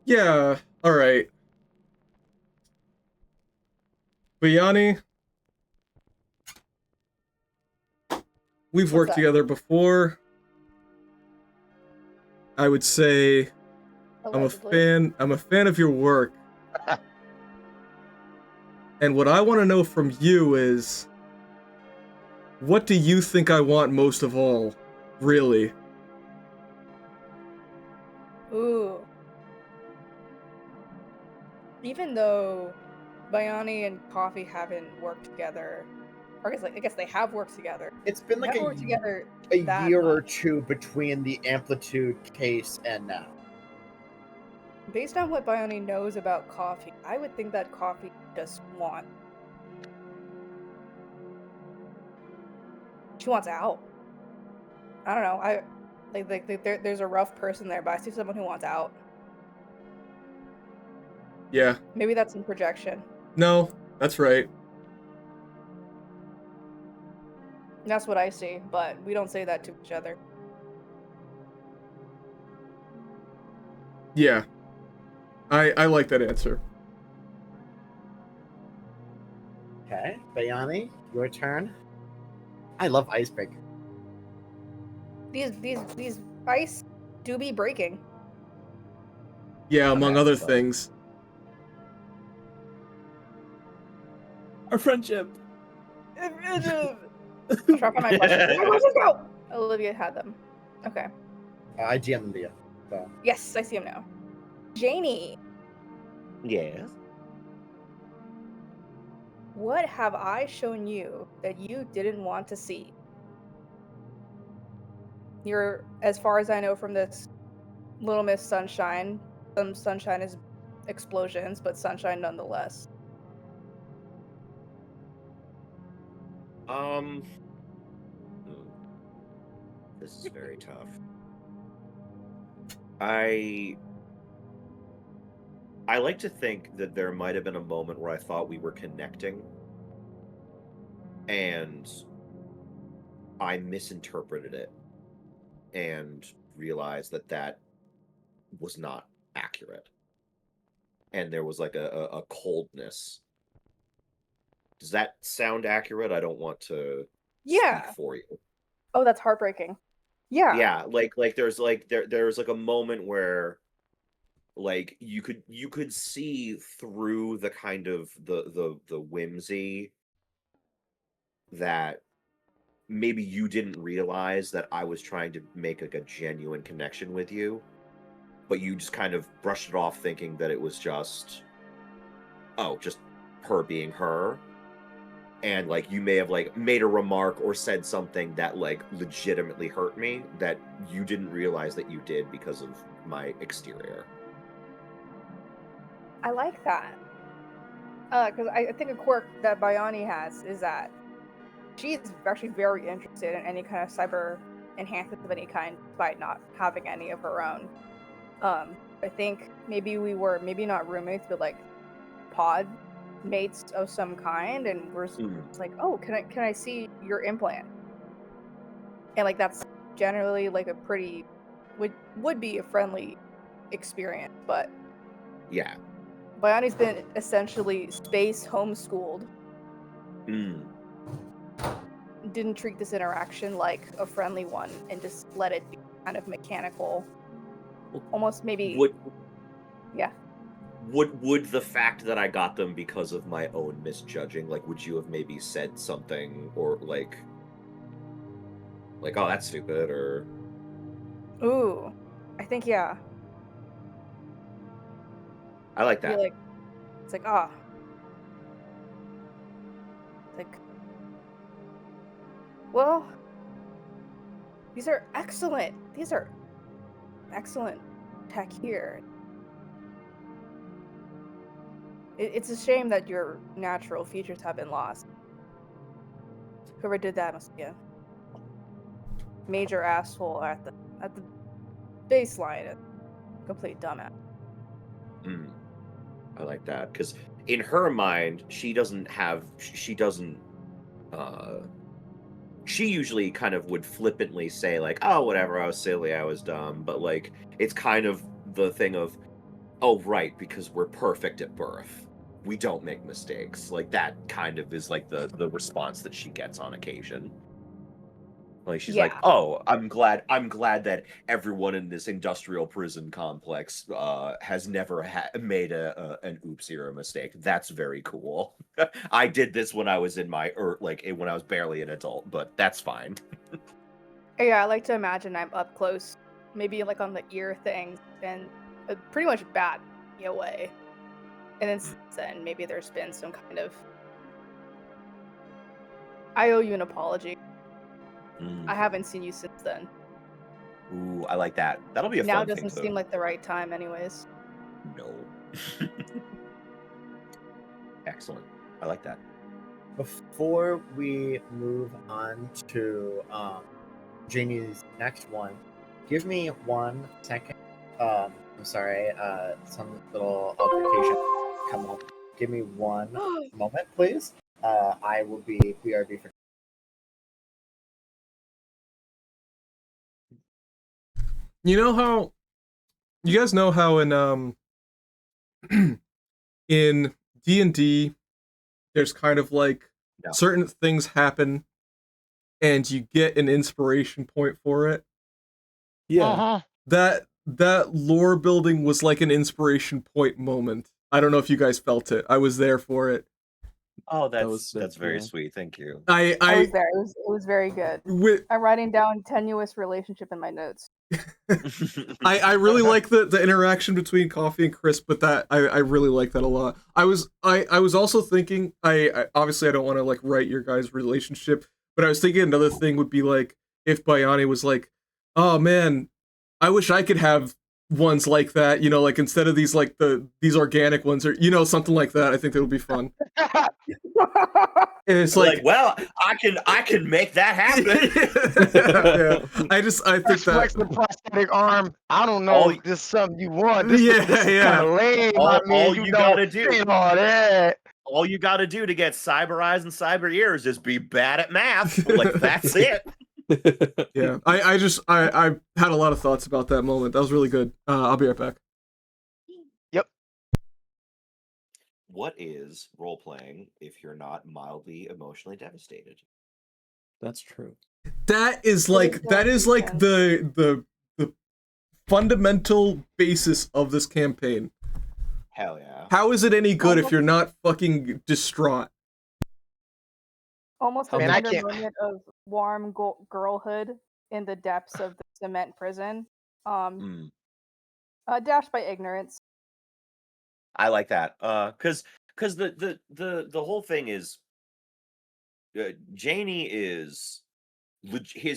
Yeah, alright. Bayani, we've What's worked that? together before. I would say Allegedly. I'm a fan of your work. And what I want to know from you is, what do you think I want most of all? Really? Ooh. Even though Bayani and Coffee haven't worked together, or I guess they have worked together. It's been They like haven't worked together a that year or much. two between the Amplitude case and now. Based on what Bayani knows about Coffee, I would think that Coffee just wants. She wants out. I don't know. There's a rough person there, but I see someone who wants out. Yeah. Maybe that's in projection. No, that's right. That's what I see, but we don't say that to each other. Yeah. I like that answer. Okay, Bayani, your turn. I love Icebreaker. These ice do be breaking. Yeah, among Okay, other so- things. Our friendship. I'm trying to find my questions. Where my questions go? Olivia had them. Okay. I GM them. So Yes, I see him now. Janie, Yes. what have I shown you that you didn't want to see? You're, as far as I know from this Little Miss Sunshine, some sunshine is explosions, but sunshine nonetheless. Hmm. This is very tough. I like to think that there might have been a moment where I thought we were connecting, and I misinterpreted it and realized that that was not accurate, and there was like a coldness. Does that sound accurate? I don't want to Yeah. speak for you. Oh, that's heartbreaking. Yeah. Yeah, like there's there's like a moment where like you could see through the kind of the whimsy that maybe you didn't realize that I was trying to make like a genuine connection with you, but you just kind of brushed it off thinking that it was just just her being her. And like you may have like made a remark or said something that like legitimately hurt me that you didn't realize that you did because of my exterior. I like that. Because I think a quirk that Bayani has is that she's actually very interested in any kind of cyber enhancements of any kind, despite not having any of her own. I think maybe we were maybe not roommates, but like pod mates of some kind, and we're like, oh, can I see your implant? And like that's generally like a pretty would be a friendly experience, but Yeah. Bayani's been essentially space homeschooled. Didn't treat this interaction like a friendly one and just let it be kind of mechanical. Almost maybe yeah. Would the fact that I got them because of my own misjudging, like would you have maybe said something or like oh that's stupid or Ooh. I think yeah. I like that. It's like ah. Like well, these are excellent. These are excellent tech here. It's a shame that your natural features have been lost. Whoever did that must be a major asshole at the baseline, a complete dumbass. I like that because in her mind, she doesn't. She usually kind of would flippantly say like, "Oh, whatever, I was silly, I was dumb," but like it's kind of the thing of, "Oh, right, because we're perfect at birth. We don't make mistakes." Like that kind of is like the response that she gets on occasion. Like she's like, Yeah. "Oh, I'm glad that everyone in this industrial prison complex has never made an oopsie or a mistake. That's very cool. I did this when I was in my when I was barely an adult, but that's fine." Yeah, I like to imagine I'm up close, maybe like on the ear things, and pretty much bat me away. And then since then, maybe there's been some kind of I owe you an apology. I haven't seen you since then. Ooh, I like that. That'll be a Now fun thing doesn't seem like the right time, anyways. No. Excellent. I like that. Before we move on to Janie's next one, give me 1 second. I'm sorry, some little altercation come up. Give me 1 moment, please. I will be BRB for. You know how you guys know how in in D&D there's kind of like No. certain things happen and you get an inspiration point for it. Yeah. That lore building was like an inspiration point moment. I don't know if you guys felt it. I was there for it. Oh, was sick, that's very yeah. sweet. Thank you. I was there. It was very good. I'm writing down tenuous relationship in my notes. I really like the interaction between Coffee and Chris, but that I really like that a lot. I was also thinking I obviously I don't want to like write your guys' relationship, but I was thinking another thing would be like if Bayani was like, "Oh man, I wish I could have ones like that, you know, like instead of these like these organic ones or you know something like that." I think that would be fun. And it's like, well, I can make that happen. yeah. I think Flex the that prosthetic arm. I don't know All- if this is something you want. This Yeah, is yeah. kind of lame. I mean, all you you know, gotta do- saying all that. All you got to do to get cyber eyes and cyber ears is be bad at math. Like that's it. Yeah, I had a lot of thoughts about that moment. That was really good. I'll be right back. Yep. What is role playing if you're not mildly emotionally devastated? That's true. That is like the fundamental basis of this campaign. Hell yeah. How is it any good if you're not fucking distraught? Almost a Man, I tender can't- moment of warm girlhood in the depths of the cement prison. Dashed by ignorance. I like that. Because the whole thing is, Janie is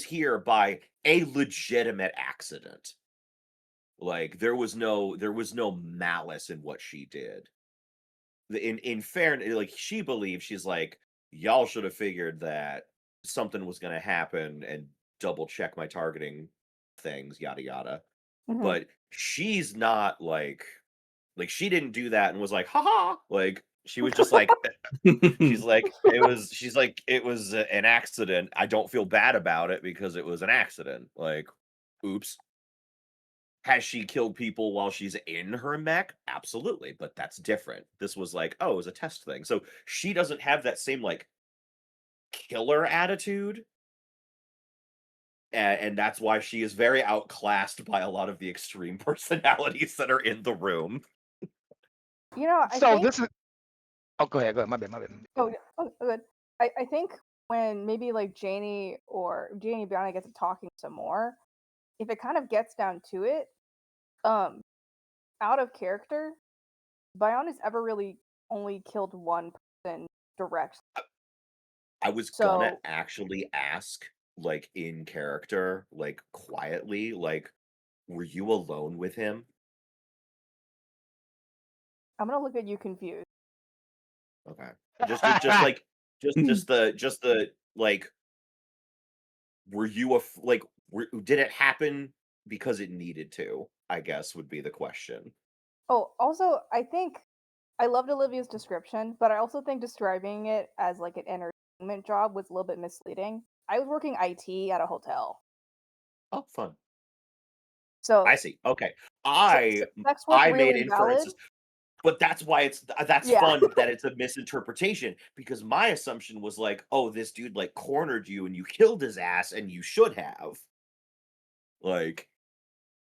here by a legitimate accident. Like there was no malice in what she did. In fairness, like she believes, she's like, y'all should have figured that something was going to happen and double check my targeting things, yada yada. Mhm. But she's not like she didn't do that and was like, haha. Like she was just like, she's like, it was an accident. I don't feel bad about it because it was an accident. Like, oops. Has she killed people while she's in her mech? Absolutely, but that's different. This was like, oh, it was a test thing. So she doesn't have that same like killer attitude. And that's why she is very outclassed by a lot of the extreme personalities that are in the room. You know, I So think. this is. Oh, go ahead. My bad. Oh, yeah. Oh, good. I think when maybe like Janie or Bianca gets to talking some more, if it kind of gets down to it, out of character, Biana's ever really only killed one person directly. I was gonna actually ask, like in character, like quietly, like, were you alone with him? I'm gonna look at you confused. Okay. Just like just the like. Were you did it happen because it needed to? I guess would be the question. Oh, also, I think I loved Olivia's description, but I also think describing it as like an entertainment job was a little bit misleading. I was working IT at a hotel, Oh, fun. so I see. Okay. sex work I made really valid. inferences, but that's why that's Yeah. fun that it's a misinterpretation because my assumption was like, oh, this dude like cornered you and you killed his ass and you should have. Like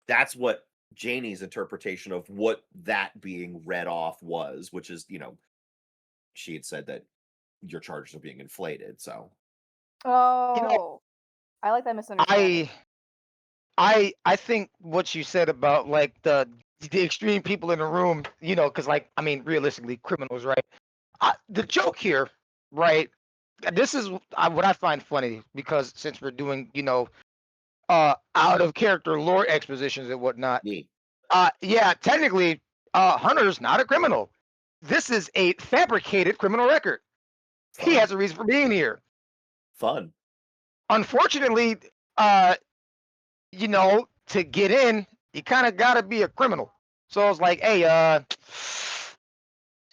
that's what Janie's interpretation of what that being read off was, which is, she had said that your charges are being inflated, so You know, Oh, I like that misunderstanding. I think what you said about like the extreme people in the room, because like I mean, realistically, criminals, right? The joke here, right? This is what I find funny because since we're doing, out of character lore expositions and whatnot. neat. Yeah, technically, Hunter's not a criminal. This is a fabricated criminal record. He Fun. has a reason for being here. Fun. Unfortunately, to get in, you kind of gotta be a criminal. So I was like, hey,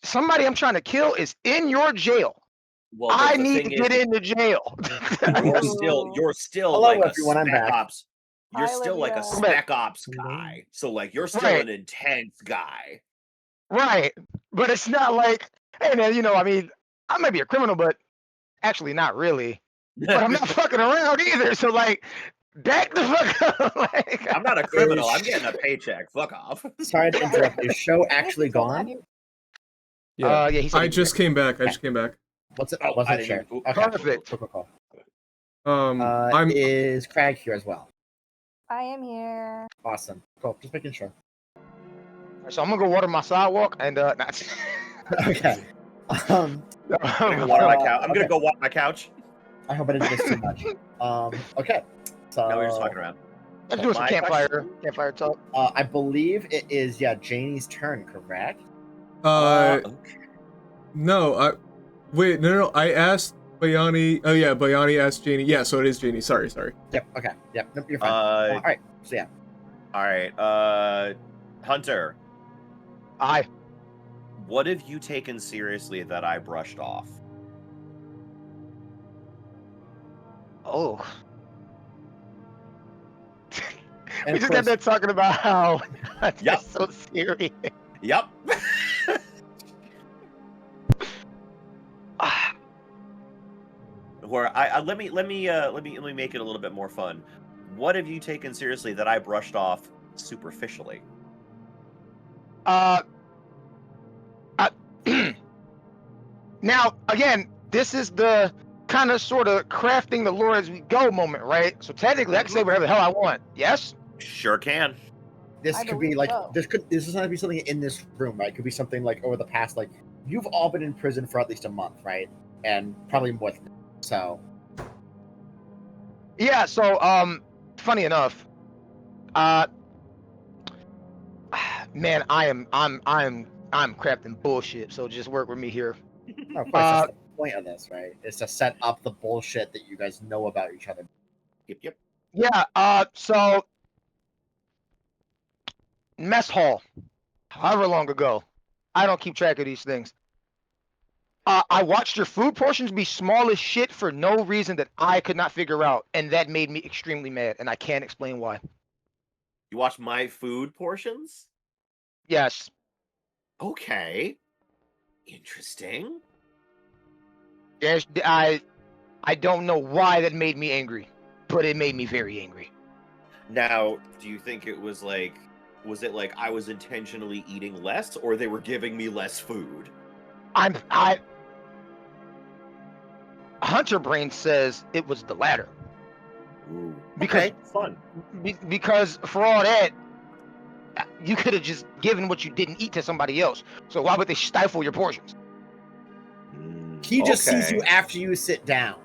somebody I'm trying to kill is in your jail. Well, I the need to thing is, get into jail. you're still Hello, like a everyone, I'm spec back. ops. You're Hi, still like a Olivia. spec ops guy. So like you're still Right. an intense guy. Right. But it's not like, hey man, I mean, I might be a criminal, but actually not really. But I'm not fucking around either. So like, back the fuck up. Like, I'm not a criminal. I'm getting a paycheck. Fuck off. Sorry to interrupt. Is show I actually think so, gone? Matthew. Yeah. yeah, he said I just came back. I just came back. What's it? Oh, What's I it didn't share? even- Okay. Perfect. Cool. I'm Is Crag here as well? I am here. Awesome. Cool. Just making sure. So I'm gonna go water my sidewalk and not. Okay. I'm gonna go water my couch. I'm gonna okay. go walk my couch. I hope I didn't miss too much. Okay. So No, we're just talking around. Let's do some My campfire talk. I believe it is Janie's turn, correct? no, wait, no, I asked Bayani. Oh yeah, Bayani asked Janie. Yeah, so it is Janie. Sorry. Yep. Okay. Yep. Nope, you're fine. All right. So yeah. All right. Hunter, Aye. what have you taken seriously that I brushed off? Oh. And We of just got course, done talking about how Yep. that's so serious. Yep. Where let me make it a little bit more fun. What have you taken seriously that I brushed off superficially? Now, again, this is the kind of sort of crafting the lore as we go moment, right? So technically, I can say whatever the hell I want. Yes. Sure can. this I could be believe like so. this doesn't have to be something in this room, right? It could be something like over the past, like you've all been in prison for at least a month, right? And probably more than that. So Yeah. So, funny enough, man, I'm crafting bullshit. So just work with me here. of course that's the point of this, right? Is to set up the bullshit that you guys know about each other. Yep. Yeah. So mess hall, however long ago. I don't keep track of these things. I watched your food portions be small as shit for no reason that I could not figure out, and that made me extremely mad, and I can't explain why. You watch my food portions? Yes. Okay. Interesting. Yes. I don't know why that made me angry, but it made me very angry. Now, do you think it was like I was intentionally eating less or they were giving me less food? Hunter Brain says it was the latter. Ooh. Because Okay, fun. Because for all that, you could have just given what you didn't eat to somebody else. So why would they stifle your portions? He just sees Okay. you after you sit down,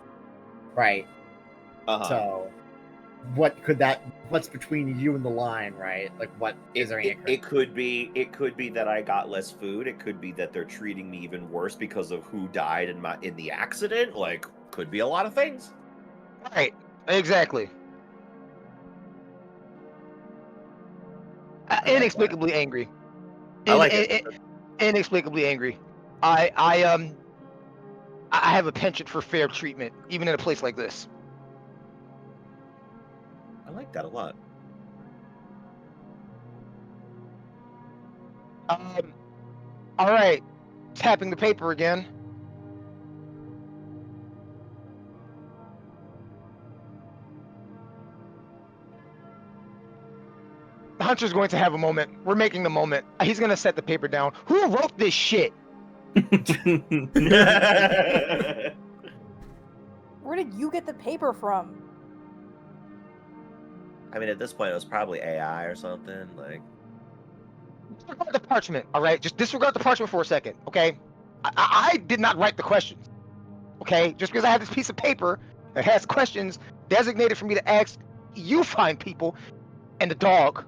right? Uh-huh. So what's between you and the line, right? Like, what is there? It could be that I got less food. It could be that they're treating me even worse because of who died in the accident. Like, could be a lot of things. Right. Exactly. Inexplicably angry. I like it. Inexplicably angry. I have a penchant for fair treatment, even in a place like this. I like that a lot. All right. Tapping the paper again. Hunter's going to have a moment. We're making the moment. He's going to set the paper down. Who wrote this shit? Where did you get the paper from? I mean, at this point, it was probably AI or something. Like, disregard the parchment, all right? Just disregard the parchment for a second, okay? I did not write the questions, okay? Just because I have this piece of paper that has questions designated for me to ask you fine people and the dog.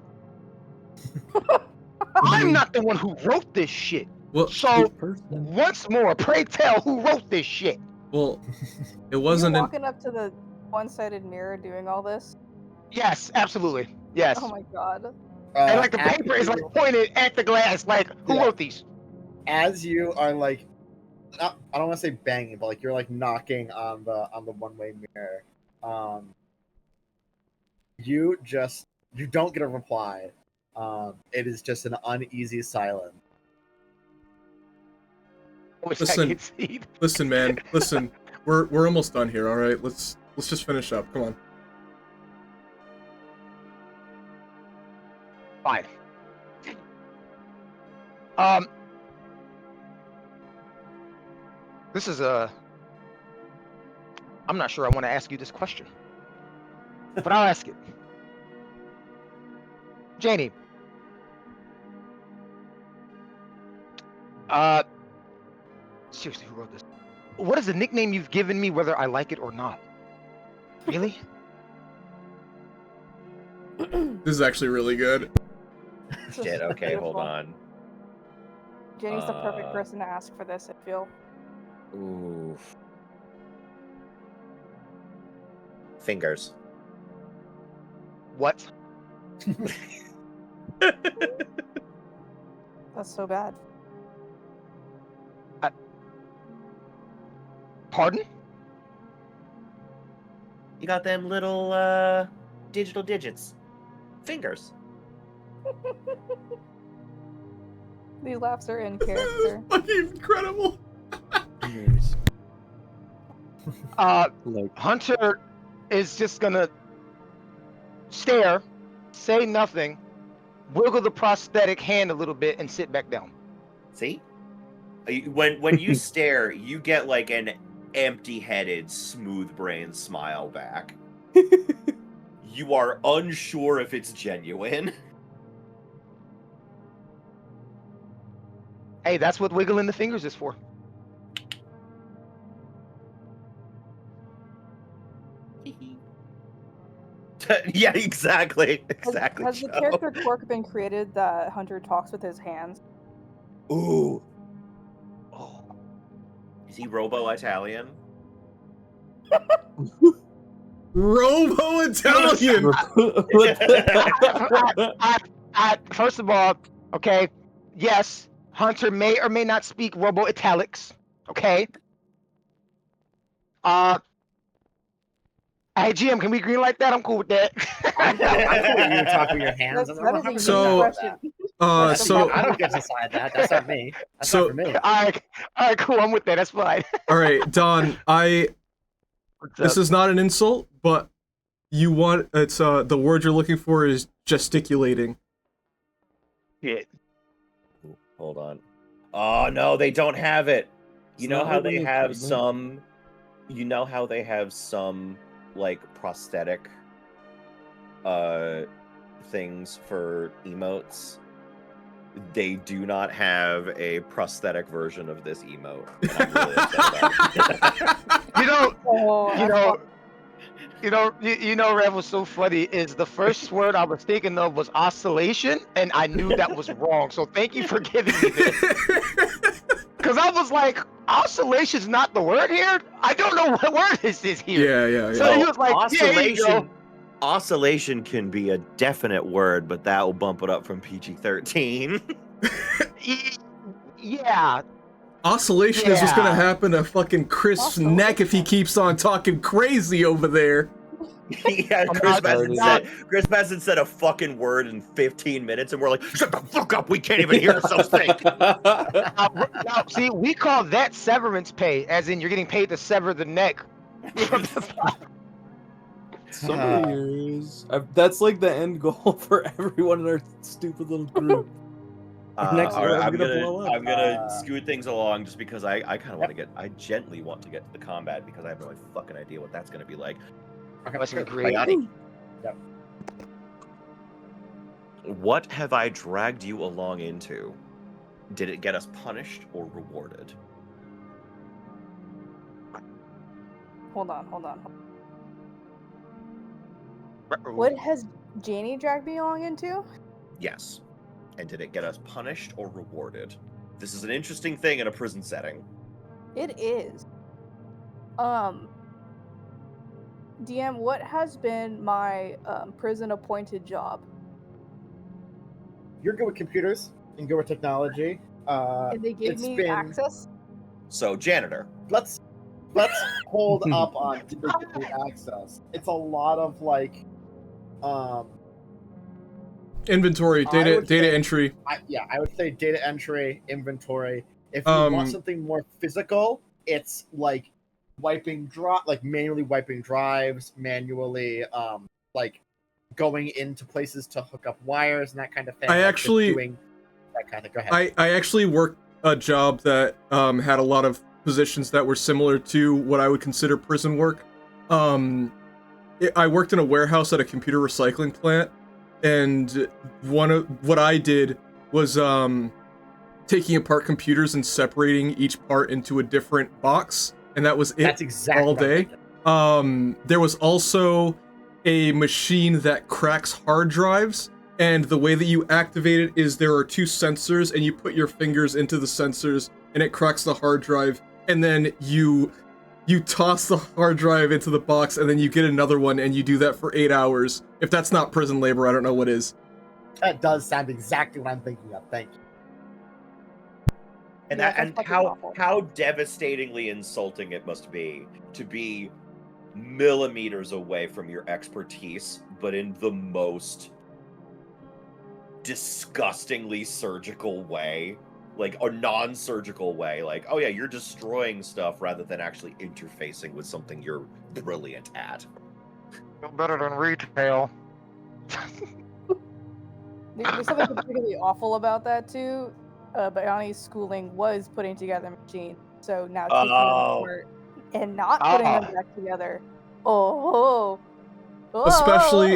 I'm not the one who wrote this shit. Well, So, once more, pray tell who wrote this shit. Well, it Are wasn't. you walking up to the one-sided mirror doing all this? Yes, absolutely. Yes. Oh my god. And like the paper is like pointed at the glass, like who wrote these? As you are like, I don't want to say banging, but like you're like knocking on the one-way mirror. You don't get a reply. It is just an uneasy silence. Listen, man. Listen, we're almost done here. All right, let's just finish up. Come on. Fine. This is I'm not sure I want to ask you this question, but I'll ask it. Janie. Seriously, who wrote this? What is the nickname you've given me, whether I like it or not? Really? This is actually really good. Shit, okay, hold on. Jenny's the perfect person to ask for this, I feel. Oof. Fingers. What? That's so bad. Pardon? You got them little digital digits. Fingers. These laughs are in character. Fucking incredible. Hunter is just gonna stare, say nothing, wiggle the prosthetic hand a little bit, and sit back down. See? When you stare, you get like an empty-headed, smooth-brained smile back. You are unsure if it's genuine. Hey, that's what wiggling the fingers is for. Yeah, exactly. Exactly. Has the character quirk been created that Hunter talks with his hands? Ooh. Oh. Is he Robo-Italian? Robo-Italian! First of all, okay, yes, Hunter may or may not speak Robo-Italics, okay? Hey, GM, can we greenlight that? I'm cool with that. I'm cool with you talking with your hands. That is a I'm unique So- question. I don't get to decide that. That's not me. That's not for me. All right, cool. I'm with that. That's fine. All right, Don. This is not an insult, but it's the word you're looking for is gesticulating. Yeah. Hold on. Oh no, they don't have it. You know how they have some. You know how they have some like prosthetic things for emotes. They do not have a prosthetic version of this emote. And I'm really upset about it. You know, Rev, was so funny is the first word I was thinking of was oscillation, and I knew that was wrong. So thank you for giving me this. Because I was like, oscillation's not the word here? I don't know what word this is here. Yeah. So he was like, yeah, here you go. Oscillation can be a definite word, but that will bump it up from PG-13. Yeah. Oscillation is what's gonna happen to fucking Chris' neck if he Oscillation. keeps on talking crazy over there. Yeah, Chris Benson said a fucking word in 15 minutes, and we're like, shut the fuck up, we can't even hear ourselves think. Now, see, we call that severance pay, as in you're getting paid to sever the neck. Some years. That's like the end goal for everyone in our stupid little group. Next year, I'm blow up. gonna scoot things along just because I kind of want to get, I gently want to get to the combat because I have no fucking idea what that's gonna be like. That's great. Yep. What have I dragged you along into? Did it get us punished or rewarded? Hold on. What has Janie dragged me along into? Yes. And did it get us punished or rewarded? This is an interesting thing in a prison setting. It is. DM, what has been my prison appointed job? You're good with computers and good with technology. And they gave me access? So, janitor. Let's hold up on did they give me access. It's a lot of like Inventory, data entry. I would say data entry, inventory. If you want something more physical, it's like manually wiping drives, manually like going into places to hook up wires and that kind of thing. Doing that kind of. Go ahead. I actually worked a job that had a lot of positions that were similar to what I would consider prison work. I worked in a warehouse at a computer recycling plant, and what I did was taking apart computers and separating each part into a different box, and that was it. That's exactly all day. There was also a machine that cracks hard drives, and the way that you activate it is there are two sensors, and you put your fingers into the sensors, and it cracks the hard drive, and then you toss the hard drive into the box, and then you get another one, and you do that for 8 hours. If that's not prison labor, I don't know what is. That does sound exactly what I'm thinking of. Thank you. And how devastatingly insulting it must be to be millimeters away from your expertise, but in the most disgustingly surgical way, like a non-surgical way, like, oh yeah, you're destroying stuff rather than actually interfacing with something you're brilliant at. No better than retail. There's something particularly awful about that too. Bayani's schooling was putting together a machine, so now taking them apart and not putting them back together.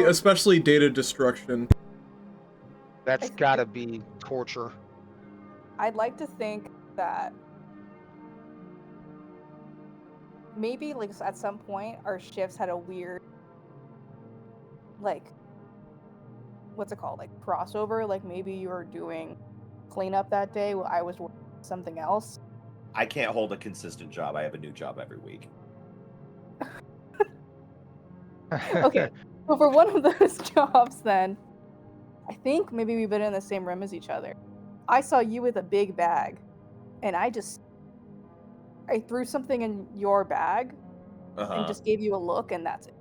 Especially data destruction. That's gotta be torture. I'd like to think that maybe like at some point our shifts had a weird like what's it called, like crossover, like maybe you were doing cleanup that day while I was working something else. I can't hold a consistent job. I have a new job every week. Okay, so for one of those jobs then I think maybe we've been in the same room as each other. I saw you with a big bag, and I threw something in your bag and just gave you a look, and that's it.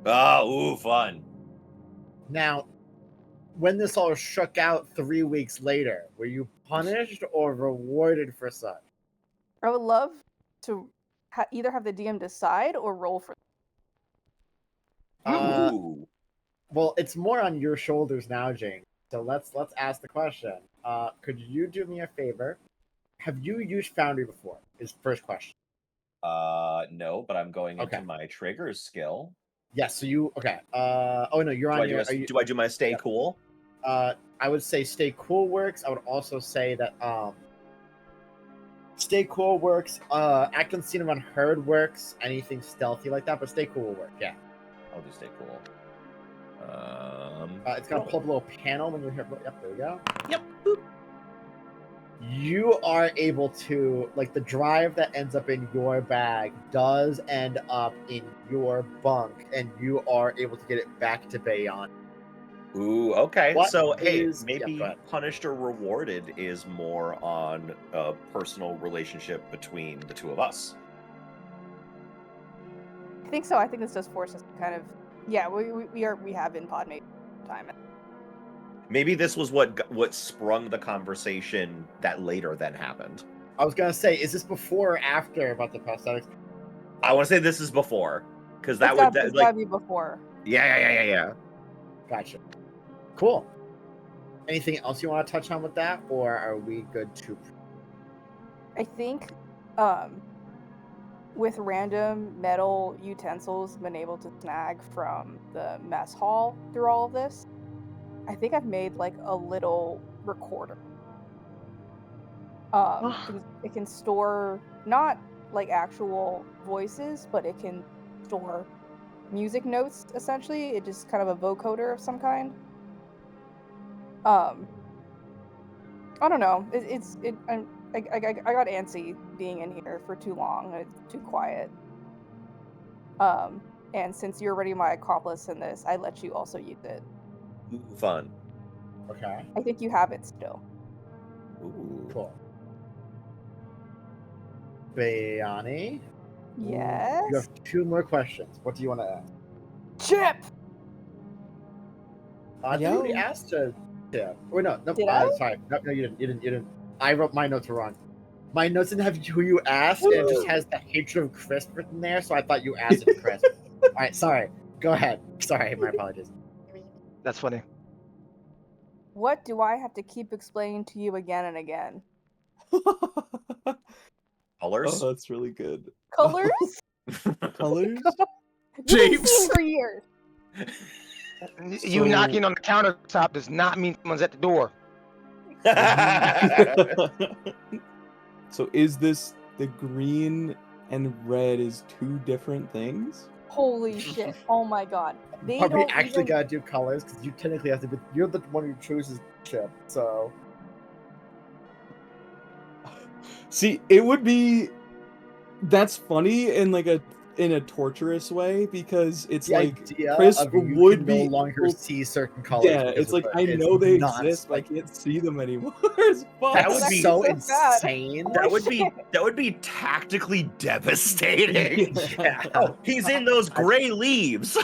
Oh, ooh, fun. Now, when this all shook out 3 weeks later, were you punished or rewarded for such? I would love to either have the DM decide or roll for Ooh. Well, it's more on your shoulders now, Jane. So let's ask the question. Could you do me a favor? Have you used Foundry before? Is first question. No, but I'm going into my triggers skill. Yes. So you okay? Oh no, you're on. Do I do my stay cool? I would say stay cool works. I would also say that stay cool works. Act unseen and unheard works. Anything stealthy like that, but stay cool will work. Yeah. I'll do stay cool. It's gonna pull up a little panel when you're here. Yep, there we go. Yep. Boop. You are able to, like, the drive that ends up in your bag does end up in your bunk, and you are able to get it back to Bayon. Ooh, okay. What So, hey, is- maybe yeah, go ahead. punished or rewarded is more on a personal relationship between the two of us. I think so. I think this does force us to kind of, yeah, we have in pod mate time. Maybe this was what sprung the conversation that later then happened. I was gonna say, is this before or after about the prosthetics? I want to say this is before, because It's that gotta like be before. yeah. Gotcha. Cool. Anything else you want to touch on with that, or are we good to? I think, with random metal utensils been able to snag from the mess hall through all of this, I think I've made like a little recorder. It can store not like actual voices, but it can store music notes. Essentially, it just kind of a vocoder of some kind. I don't know. I got antsy being in here for too long. It's too quiet. And since you're already my accomplice in this, I let you also use it. Ooh, fun. Okay. I think you have it still. Ooh. Cool. Bayani, Yes. you have 2 more questions. What do you want to ask? Chip. You already asked to. Or no, Did I? sorry. No, you didn't. I wrote my notes wrong. My notes didn't have who you asked, and it just has the hatred of Chris written there, so I thought you asked it to Chris. All right, sorry. Go ahead. Sorry, my apologies. That's funny. What do I have to keep explaining to you again and again? Colors. Oh, that's really good. Colors? Colors? You've been Shapes. seeing for years. You knocking on the countertop does not mean someone's at the door. So is this the green and red is 2 different things? Holy shit! Oh my god! They Probably don't actually even... gotta do colors because you technically have to be. You're the one who chooses chip, so. See, it would be. That's funny in like in a torturous way because it's The like idea Chris of you would can be no longer able- see certain colors. Yeah, because it's of like the- I it's know they nuts. exist, but I Like, can't see them anymore. It's fun. That that's would be so so bad. insane. That would be tactically devastating. Yeah. Oh, he's in those gray leaves.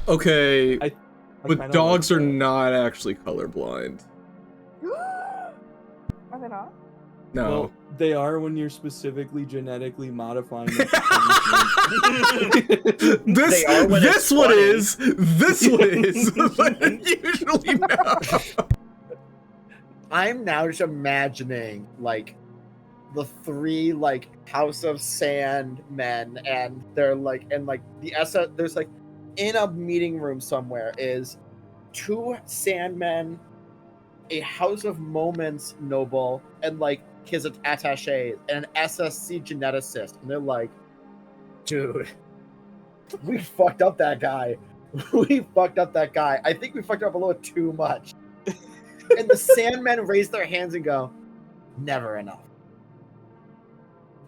Okay, I but kinda dogs like are that. not actually colorblind. Are they not? No. Well, they are when you're specifically genetically modifying them. this They are when this it's one funny. is. This one is. But usually no. I'm now just imagining like the 3 like House of Sand men, and they're like, and like the SS. There's like in a meeting room somewhere is 2 Sandmen, a House of Moments noble, and like his attaché, and an SSC geneticist, and they're like, dude, we fucked up that guy. We fucked up that guy. I think we fucked up a little too much. And the Sandmen raise their hands and go, never enough.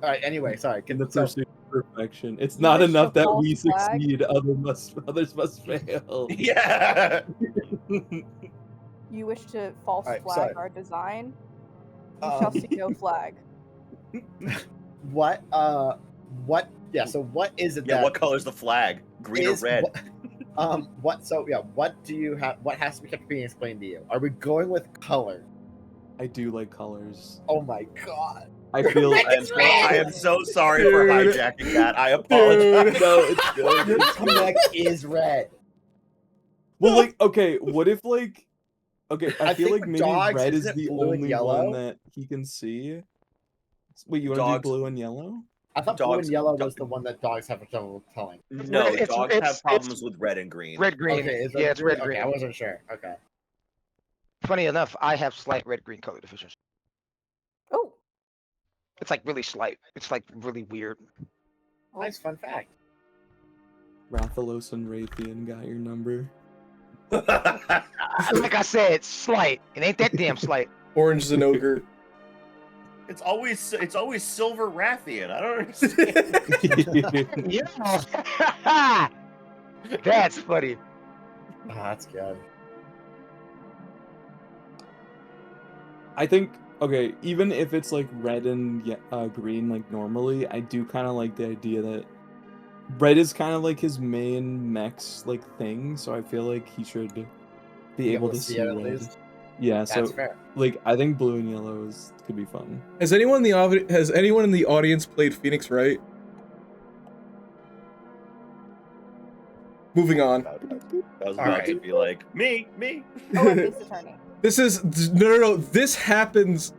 All right. Anyway, sorry. In the So, pursuit of perfection, it's You not wish enough the that false we flag? succeed; others must fail. Yeah. You wish to false Alright, flag sorry. our design? You shall see no flag. what? Yeah. So, what is it Yeah, that what color's the flag? Green or is red? What? So, yeah. What do you have? What has to be kept being explained to you? Are we going with color? I do like colors. Oh my god. I feel. I am so sorry for Dude. hijacking that. I apologize. Dude, no, it's good. Your It's good. connect is red. Well, like, okay, what if like, okay, I I feel think like with maybe dogs, red is isn't it the blue and only yellow? one that he can see. Wait, you want to do Dogs- blue and yellow? I thought blue and Dogs- yellow dog- was the one that dogs have trouble telling. No, It's- dogs it's- have problems it's with red and green. Red green. Okay, is Yeah, it's red Okay, green. I wasn't sure. Okay. Funny enough, I have slight red green color deficiency. Oh, It's like really slight. It's like really weird. Nice fun fact. Rathalos and Raytheon got your number. Like I said, slight. It ain't that damn slight. Orange Zenogre. It's always Silver Rathian. I don't understand. Yeah. That's funny. Oh, that's good. I think, okay, even if it's like red and green like normally, I do kind of like the idea that red is kind of like his main mech's like thing, so I feel like he should be able to see it at red. least. Yeah, That's so fair. like I think blue and yellow could be fun. Has anyone in the audience played Phoenix Wright? Moving on. I was about to be like, me. Oh, and Ace Attorney. This is no. This happens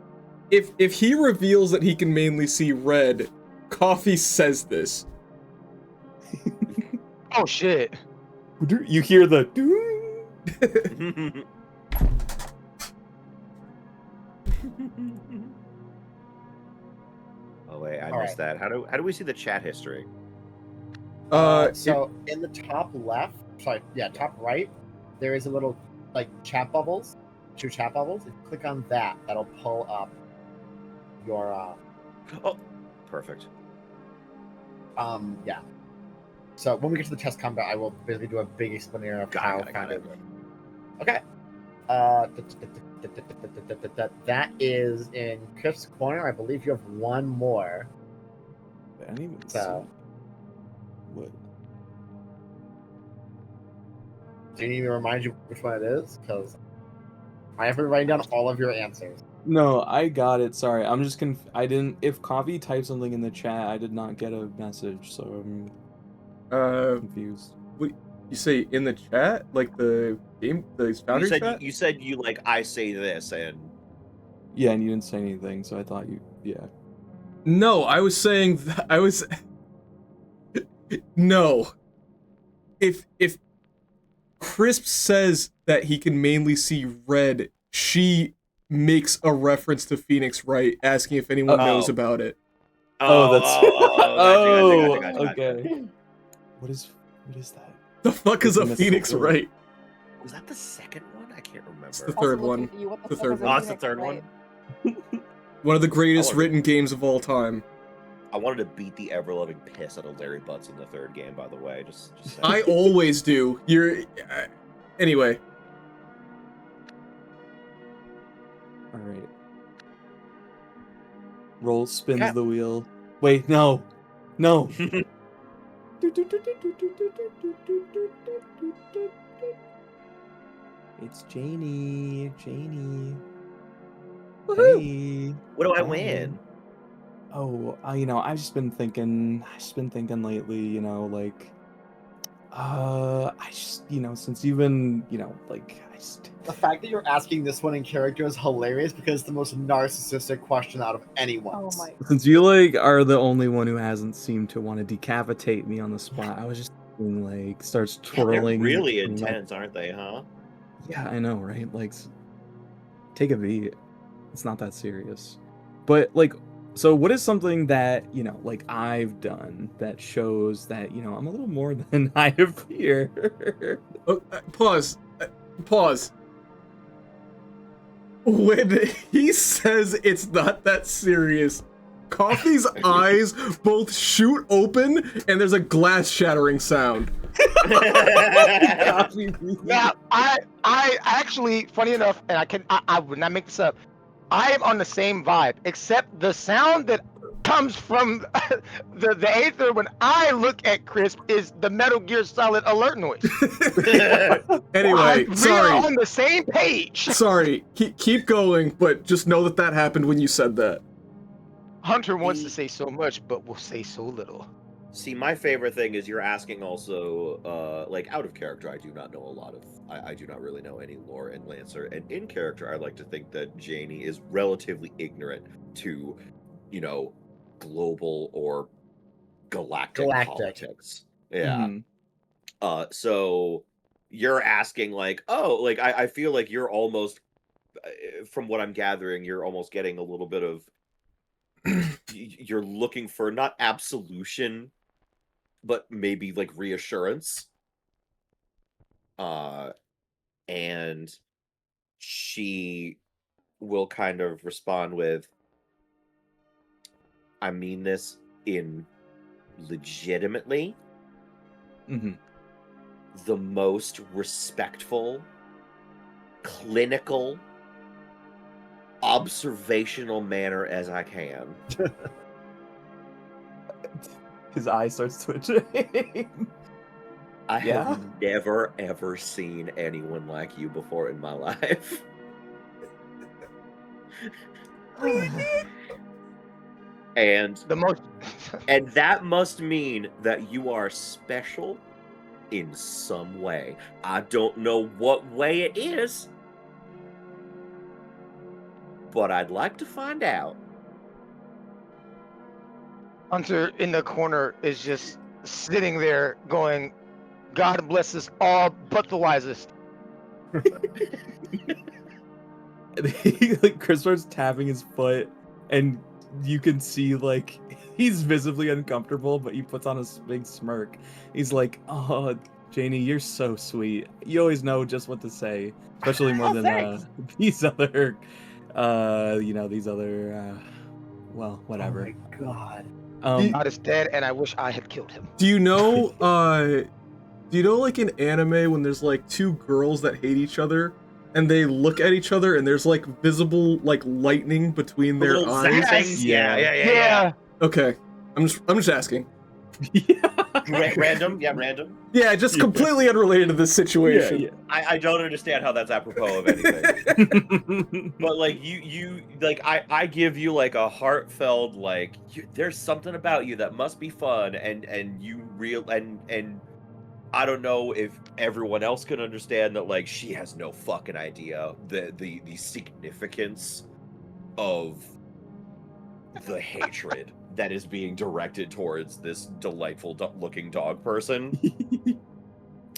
if he reveals that he can mainly see red. Coffee says this. Oh shit. You hear the Oh wait, I missed that. How do we see the chat history? So in the top left, top right, there is a little like chat bubbles, 2 chat bubbles. If you click on that, that'll pull up your Oh, perfect. yeah. So when we get to the test combat, I will basically do a big explainer of how Got it. Okay. That is in Crisp's corner. I believe you have one more. I didn't even So- see. What? Do you need me to remind you which one it is? Because I have been writing down all of your answers. No, I got it. Sorry, I'm just I didn't. If Coffee typed something in the chat, I did not get a message, so I'm confused. You say in the chat, like the founder chat? You said you like I say this and Yeah, and you didn't say anything, so I thought yeah. No, I was saying no. If Crisp says that he can mainly see red, she makes a reference to Phoenix Wright, asking if anyone knows about it. Gotcha. Okay. What is that? The fuck is a Phoenix Wright? Was that the second one? I can't remember. It's the third one. The third one. Oh, it's the third one. One of the greatest written games of all time. I wanted to beat the ever-loving piss out of Larry Butts in the third game, by the way. Just I always do. Anyway. All right. Roll spins the wheel. Wait, no. It's Janie. Hey. What do I win? Oh, I've just been thinking lately, since you've been, The fact that you're asking this one in character is hilarious because it's the most narcissistic question out of anyone. Oh my. Since you are the only one who hasn't seemed to want to decapitate me on the spot, I was just thinking, starts twirling. They're really intense, aren't they, huh? Yeah, I know, right? Take a beat. It's not that serious. But so what is something that, I've done that shows that, I'm a little more than I appear? Pause. When he says it's not that serious, Coffee's eyes both shoot open and there's a glass shattering sound. Now, I actually, funny enough, and I would not make this up. I am on the same vibe, except the sound that comes from the Aether when I look at Crisp is the Metal Gear Solid alert noise. Anyway, We sorry. are on the same page. Sorry, keep going, but just know that happened when you said that. Hunter wants to say so much, but will say so little. See, my favorite thing is you're asking also, out of character, I do not know a lot of, I do not really know any lore in Lancer, and in character, I like to think that Janie is relatively ignorant to, global or galactic politics. Yeah. Mm-hmm. So you're asking I feel like you're almost, from what I'm gathering, you're almost getting a little bit of, you're looking for not absolution, but maybe like reassurance. And she will kind of respond with, I mean this in legitimately Mm-hmm. the most respectful, clinical, observational manner as I can. His eye starts twitching. I Yeah? have never ever seen anyone like you before in my life. And The most. and that must mean that you are special in some way. I don't know what way it is, but I'd like to find out. Hunter in the corner is just sitting there going, God bless us all but the wisest. Like Chris starts tapping his foot, and you can see like he's visibly uncomfortable, but he puts on a big smirk. He's like, "Oh, Janie, you're so sweet. You always know just what to say, especially more Oh, than thanks. these other, these other, well, whatever." Oh my god. God is dead, and I wish I had killed him. Do you know like in anime when there's like two girls that hate each other and they look at each other and there's like visible like lightning between The their little eyes? zappings. Yeah. Yeah. Okay. I'm just asking. Random, random. Yeah, just Yeah. completely unrelated to this situation. Yeah, I don't understand how that's apropos of anything. But like you like I give you like a heartfelt like there's something about you that must be fun, and you real and I don't know if everyone else can understand that, like, she has no fucking idea the significance of the hatred that is being directed towards this delightful looking dog person.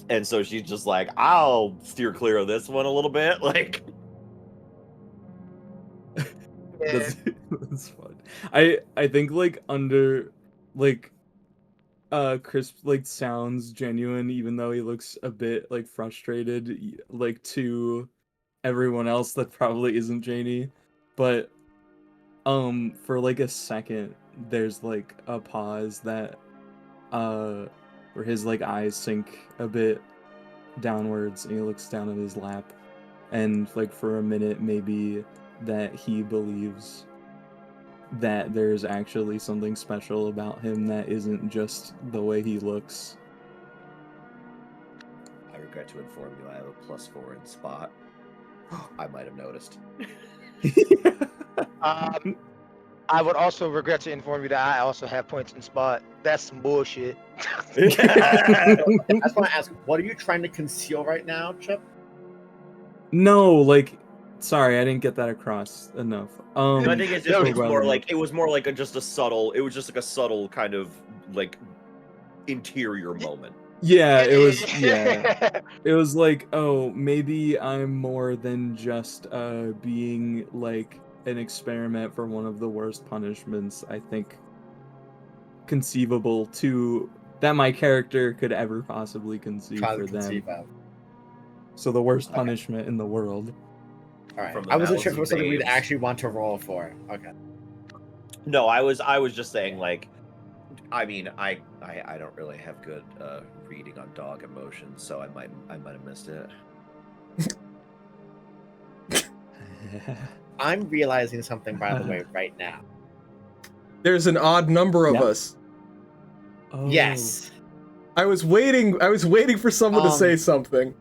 And so she's just like, I'll steer clear of this one a little bit. Like, that's, that's fun. I think like under like Chris like sounds genuine even though he looks a bit like frustrated like to everyone else that probably isn't Janie. But for like a second there's like a pause that where his like eyes sink a bit downwards and he looks down at his lap, and like for a minute maybe that he believes that there's actually something special about him that isn't just the way he looks. I regret to inform you I have a +4 in spot. I might have noticed. I would also regret to inform you that I also have points in spot. That's some bullshit. I just want to ask, what are you trying to conceal right now, Chip? No, like, sorry, I didn't get that across enough. No, I think it's just it's more like it was more like just a subtle kind of like interior moment. Yeah, it was it was like, oh, maybe I'm more than just being like an experiment for one of the worst punishments I think conceivable to that my character could ever possibly conceive for them. So the worst punishment in the world. All right. From the I wasn't mouths sure if it of was something we'd babes. actually want to roll for. Okay. No, I was just saying, like, I mean, I don't really have good reading on dog emotions, so I might have missed it. I'm realizing something, by the way, right now. There's an odd number of us. Oh. Yes. I was waiting for someone to say something.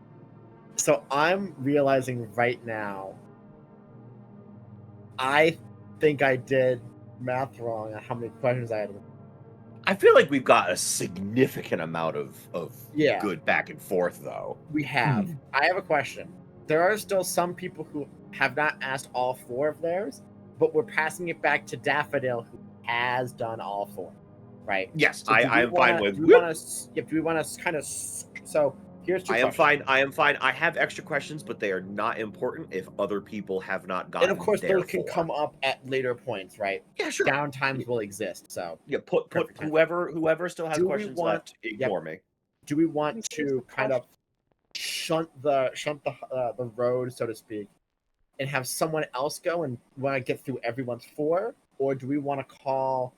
So I'm realizing right now, I think I did math wrong on how many questions I had. I feel like we've got a significant amount of Yeah. good back and forth, though. We have. I have a question. There are still some people who have not asked all 4 of theirs, but we're passing it back to Daffodil, who has done all 4. Right? Yes, So I'm fine with. Do we want to kind of? So Here's two I am questions. fine. I am fine. I have extra questions, but they are not important if other people have not gotten. And of course, their those can four. come up at later points, right? Yeah, sure. Downtimes will exist. So Yeah, put Perfect time. whoever still has Do we questions want- left, ignore me. do we We want choose to the kind of shunt the road, so to speak, and have someone else go and want to get through everyone's four, or do we want to call?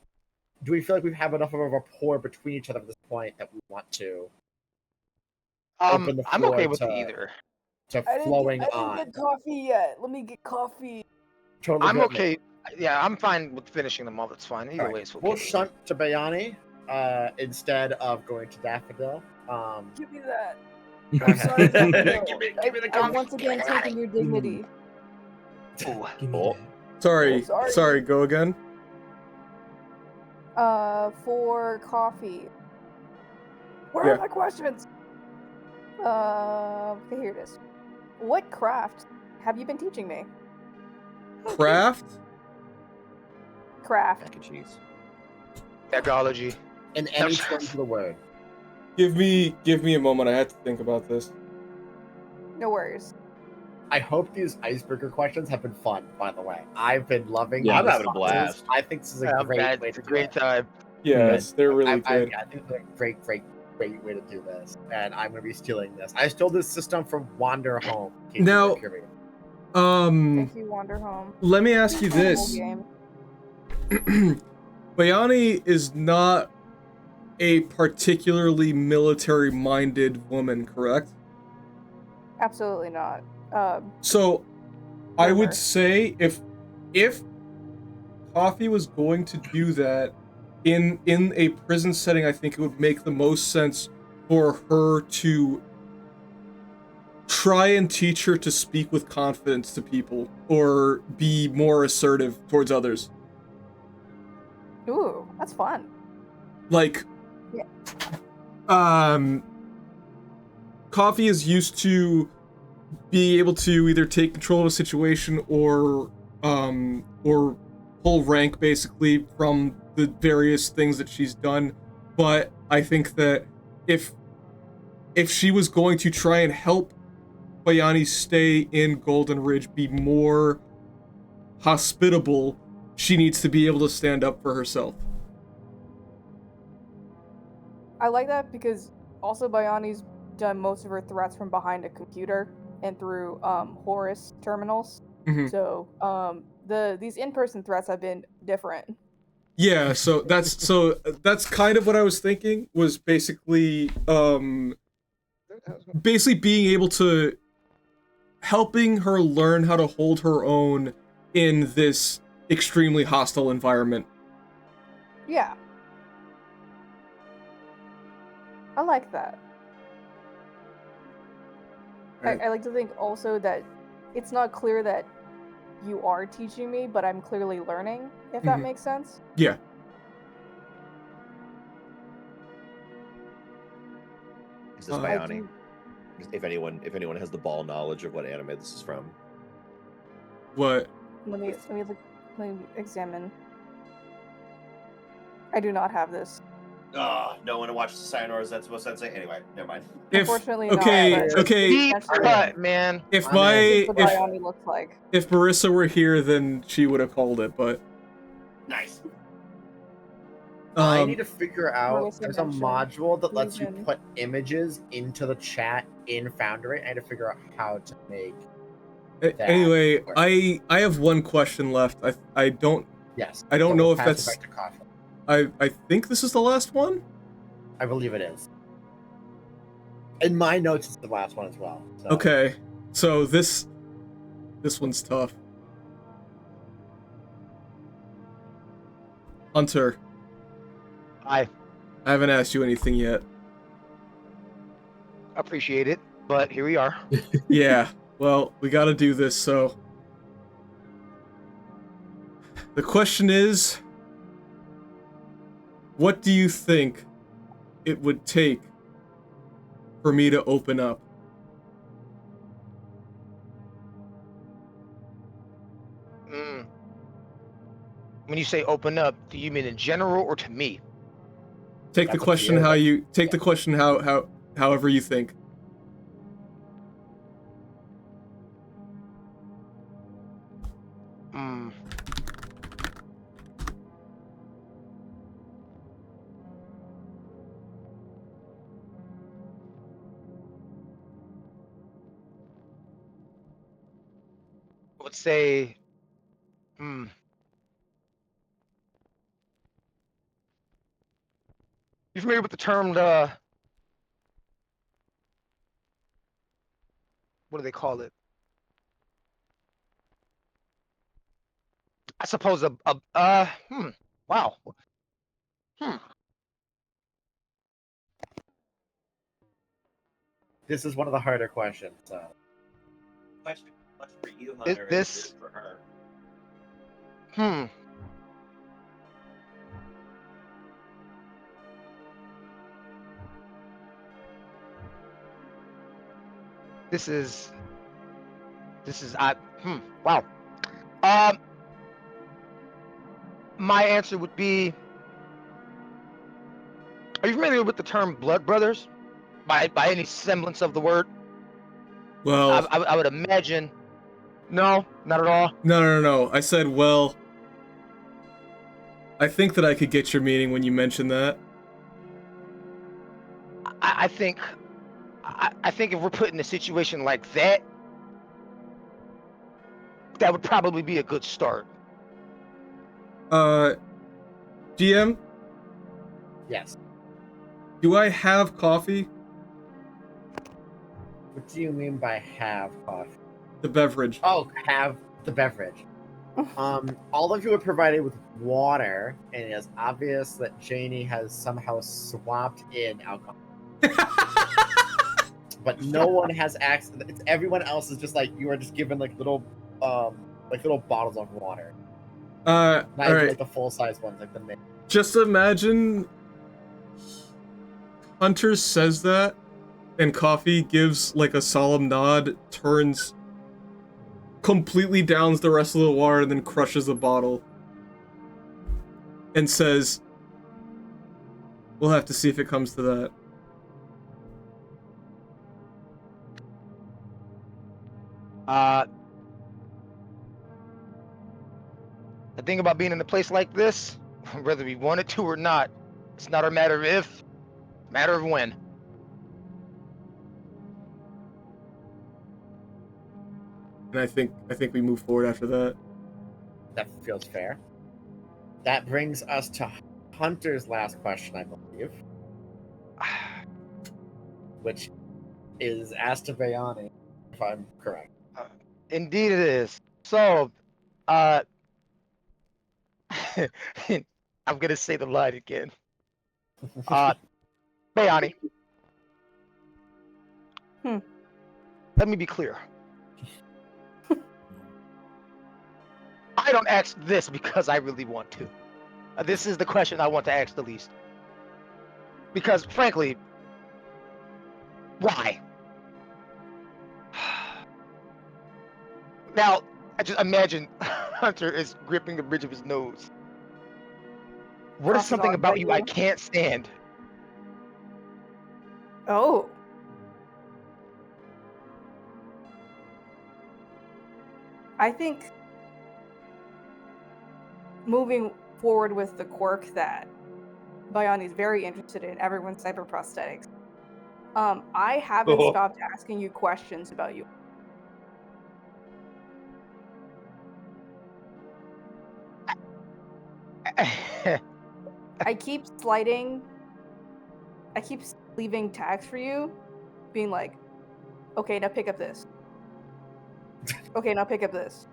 Do we feel like we have enough of a rapport between each other at this point that we want to open the I'm floor okay with to, either. to flowing I on? didn't get coffee yet. Let me get coffee. Totally I'm good, okay. mate. Yeah, I'm fine with finishing them all. That's fine. Either All way, right. it's okay. We'll with me. shunt to Bayani instead of going to Daffodil. Give me that. Go I'm ahead. sorry, Give Daffodil. give me the I've coffee. once again taken your dignity. Ooh. Give me Oh. that. Sorry, Oh, sorry. go again. For coffee. Where Yeah. are my questions? Okay, here it is. What craft have you been teaching me? Craft? Craft. Mac and cheese. Ecology. In any terms of the word. Give me a moment. I have to think about this. No worries. I hope these icebreaker questions have been fun, by the way. I've been loving Yeah, I'm the having a responses. blast. I think this is a Yeah, great man, way it's to a do great it. time. Yes, they're really good. I think it's a great way to do this. And I'm going to be stealing this. I stole this system from Wander Home. in case you Now- were curious. Thank you, Wander Home. Let me ask you Whole this. game. Bayani is not a particularly military-minded woman, correct? Absolutely not. So, I would Rumor. say if Coffee was going to do that in a prison setting, I think it would make the most sense for her to try and teach her to speak with confidence to people or be more assertive towards others. Ooh, that's fun. Like, Yeah. Coffee is used to be able to either take control of a situation or pull rank basically from the various things that she's done. But I think that if she was going to try and help Bayani stay in Golden Ridge, be more hospitable, she needs to be able to stand up for herself. I like that because also Bayani's done most of her threats from behind a computer and through Horus terminals. Mhm. So these in-person threats have been different. Yeah, so that's kind of what I was thinking, was basically being able to helping her learn how to hold her own in this extremely hostile environment. Yeah. I like that. Right. I like to think also that it's not clear that you are teaching me, but I'm clearly learning, if that Mhm. makes sense. Yeah. Is this I Bayani? If anyone has the ball knowledge of what anime this is from. What? Let me examine. I do not have this. No one watches Sayonara Zetsubo Sensei. Anyway, never mind. Unfortunately, okay, not. but okay. Deep essentially, cut, man. If I'm my this is what if Bayani looks like. if Marissa were here, then she would have called it. But Nice. I um, need to figure out. Melissa There's a mentioned module that lets you reason. put images into the chat in Foundry. I had to figure out how to make. anyway, work. I have one question left. I don't Yes. I don't so know we'll if pass it that's- back to Coffee. I think this is the last one. I believe it is. In my notes, it's the last one as well. So. Okay, so this one's tough. Hunter, I I haven't asked you anything yet. appreciate it, but here we are. Yeah, well, we gotta do this, so... The question is... What do you think it would take for me to open up? Mm. When you say open up, do you mean in general or to me? Take That's the up to question you. how you... Take the question however you think. would say, hmm. You familiar with the term, what do they call it? I suppose wow. Hmm. This is one of the harder questions. So. Question for you, Hunter, and this for her. Hmm. This is wow. My answer would be, are you familiar with the term blood brothers? By any semblance of the word? Well, I would imagine. No, not at all. no. I said, well, I think that I could get your meaning when you mention that. I think if we're put in a situation like that, that would probably be a good start. GM? Yes. Do I have coffee? What do you mean by have coffee? The beverage. Oh, have the beverage. All of you are provided with water, and it is obvious that Janie has somehow swapped in alcohol. But no one has access. Everyone else is just like, you are just given like little bottles of water. Not even alright. like the full size ones, like the mini. Just imagine Hunter says that, and Coffee gives like a solemn nod, turns, completely downs the rest of the water, and then crushes the bottle. And says, we'll have to see if it comes to that. The thing about being in a place like this, whether we wanted to or not, it's not a matter of if, it's a matter of when. And I think we move forward after that. That feels fair. That brings us to Hunter's last question, I believe. Which is asked to Bayani, if I'm correct. Indeed it is. So, I'm gonna say the line again. Bayani. Let me be clear. I don't ask this because I really want to. This is the question I want to ask the least. Because, frankly, why? Now, I just imagine Hunter is gripping the bridge of his nose. What is something about you I can't stand? Oh. I think moving forward with the quirk that Bayani's very interested in, everyone's cyber prosthetics. I haven't stopped asking you questions about you. I keep leaving tags for you, being like, okay, now pick up this. Okay, now pick up this.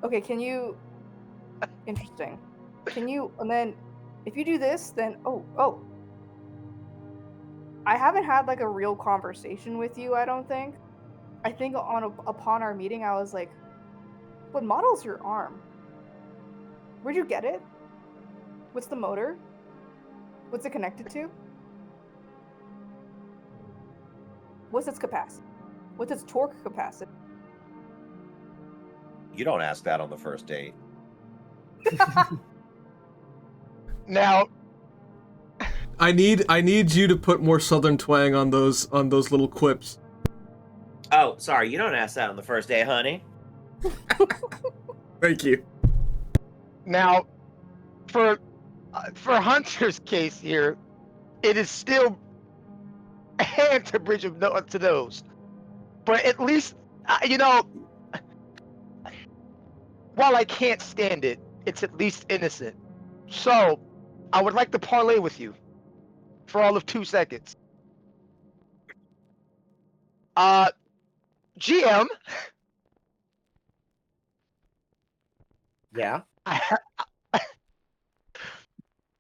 Okay, can you... Interesting. Can you... And then, if you do this, then... Oh. I haven't had, like, a real conversation with you, I don't think. I think upon our meeting, I was like, what model's your arm? Where'd you get it? What's the motor? What's it connected to? What's its capacity? What's its torque capacity? You don't ask that on the first date. Now, I need you to put more southern twang on those little quips. Oh, sorry, you don't ask that on the first date, honey. Thank you. Now, for Hunter's case here, it is still a hand to bridge of to those. But at least You know, while I can't stand it, it's at least innocent. So, I would like to parlay with you for all of 2 seconds. GM, Yeah.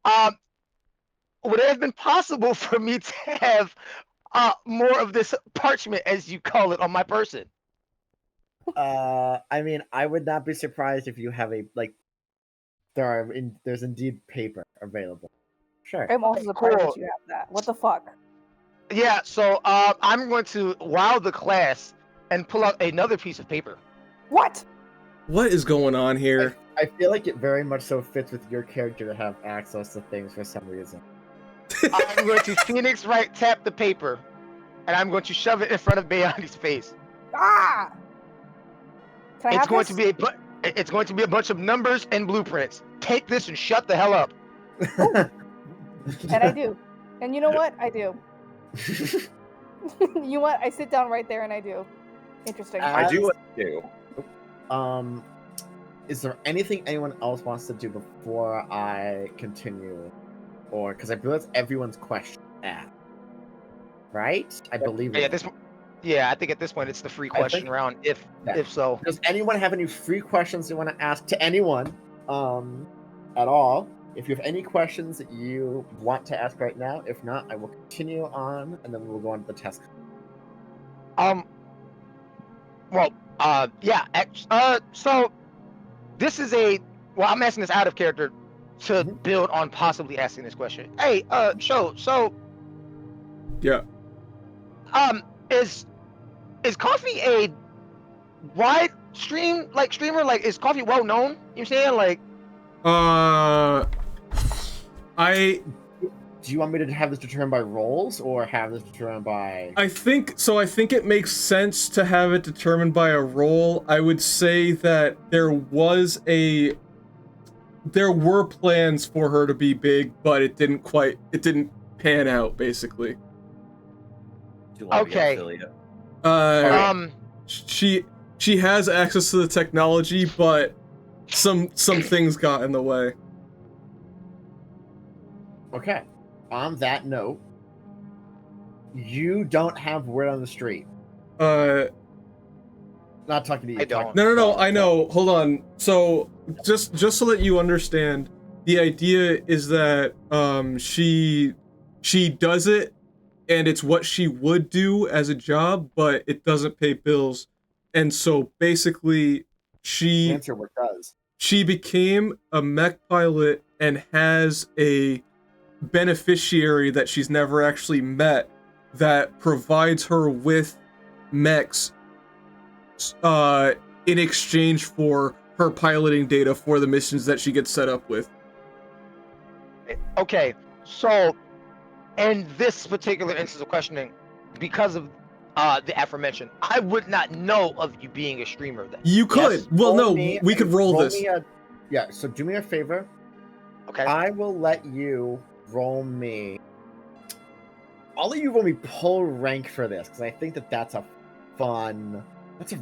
um, would it have been possible for me to have more of this parchment, as you call it, on my person? I mean, I would not be surprised if you have a like. There's indeed paper available. Sure. I'm also surprised Cool. that you have that. What the fuck? Yeah, so I'm going to wow the class and pull out another piece of paper. What? What is going on here? I feel like it very much so fits with your character to have access to things for some reason. I'm going to Phoenix right tap the paper, and I'm going to shove it in front of Bayani's face. Ah! Can I It's have going this? to be it's going to be a bunch of numbers and blueprints. Take this and shut the hell up. And I do. And you know what? I do. You know what? I sit down right there and I do. Interesting. I do what I do. Is there anything anyone else wants to do before I continue? Or because I believe that's everyone's question asked. Right? I believe Yeah, it. I think at this point it's the free question round. If so, Does anyone have any free questions they want to ask to anyone? At all? If you have any questions that you want to ask right now, if not, I will continue on, and then we'll go on to the test. So this is I'm asking this out of character to build on possibly asking this question. Hey, so Yeah. Is Coffee a wide streamer? Like, is Coffee well known? You know what I'm saying? Like, Do you want me to have this determined by roles or have this determined by? I think it makes sense to have it determined by a role. I would say that there were plans for her to be big, but it didn't pan out, basically. Too long Okay. to get She has access to the technology, but some things got in the way. Okay. On that note, you don't have word on the street. Not talking to you. I don't. No, I know. Hold on. So, just so that you understand, the idea is that she does it, and it's what she would do as a job, but it doesn't pay bills. And so basically, Answer what does. she became a mech pilot and has a beneficiary that she's never actually met that provides her with mechs in exchange for her piloting data for the missions that she gets set up with. Okay, so in this particular instance of questioning, because of the aforementioned, I would not know of you being a streamer then. You could. Yes, Well, no, me, we could roll this. Yeah, so do me a favor. Okay. I will let you roll me. I'll let you roll me pull rank for this because I think that's a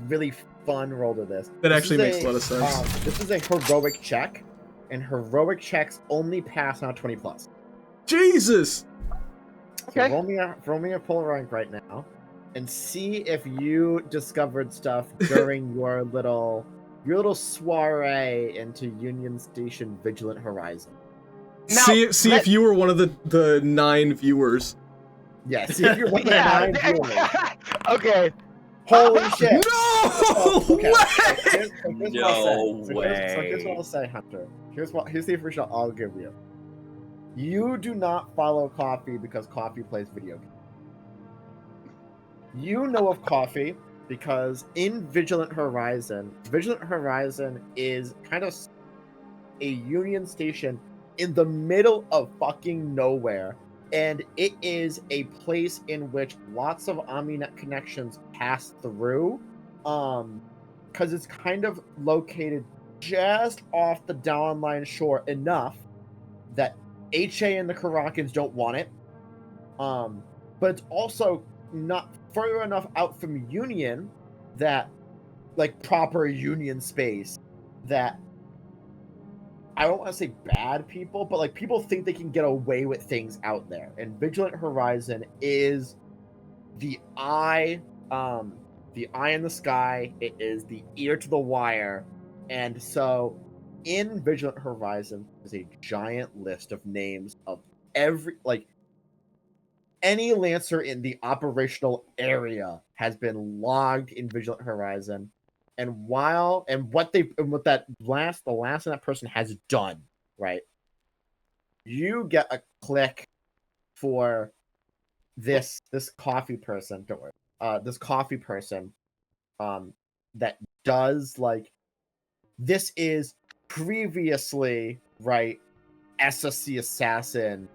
really fun roll to this. That actually makes a lot of sense. This is a heroic check, and heroic checks only pass on a 20 plus. Jesus. Okay. So roll me a pull rank right now, and see if you discovered stuff during your little soiree into Union Station Vigilant Horizon. Now, see if you were one of the 9 viewers. Yeah, see if you're one of the 9 viewers. Okay. Holy shit! No okay. way! No way. So here's what I'll say, Hunter. Here's the information I'll give you. You do not follow Coffee because Coffee plays video games. You know of Coffee because in Vigilant Horizon is kind of a Union Station in the middle of fucking nowhere, and it is a place in which lots of OmniNet connections pass through, because it's kind of located just off the downline shore enough that HA and the Karakans don't want it, but it's also not further enough out from Union that, like, proper union space that I don't want to say bad people, but like people think they can get away with things out there. And Vigilant Horizon is the eye, the eye in the sky. It is the ear to the wire. And so in Vigilant Horizon is a giant list of names of every, like, any Lancer in the operational area has been logged in Vigilant Horizon. And what the last thing that person has done, right? You get a click for this coffee person. Don't worry. This coffee person, that does, like, this is previously, right, SSC assassin.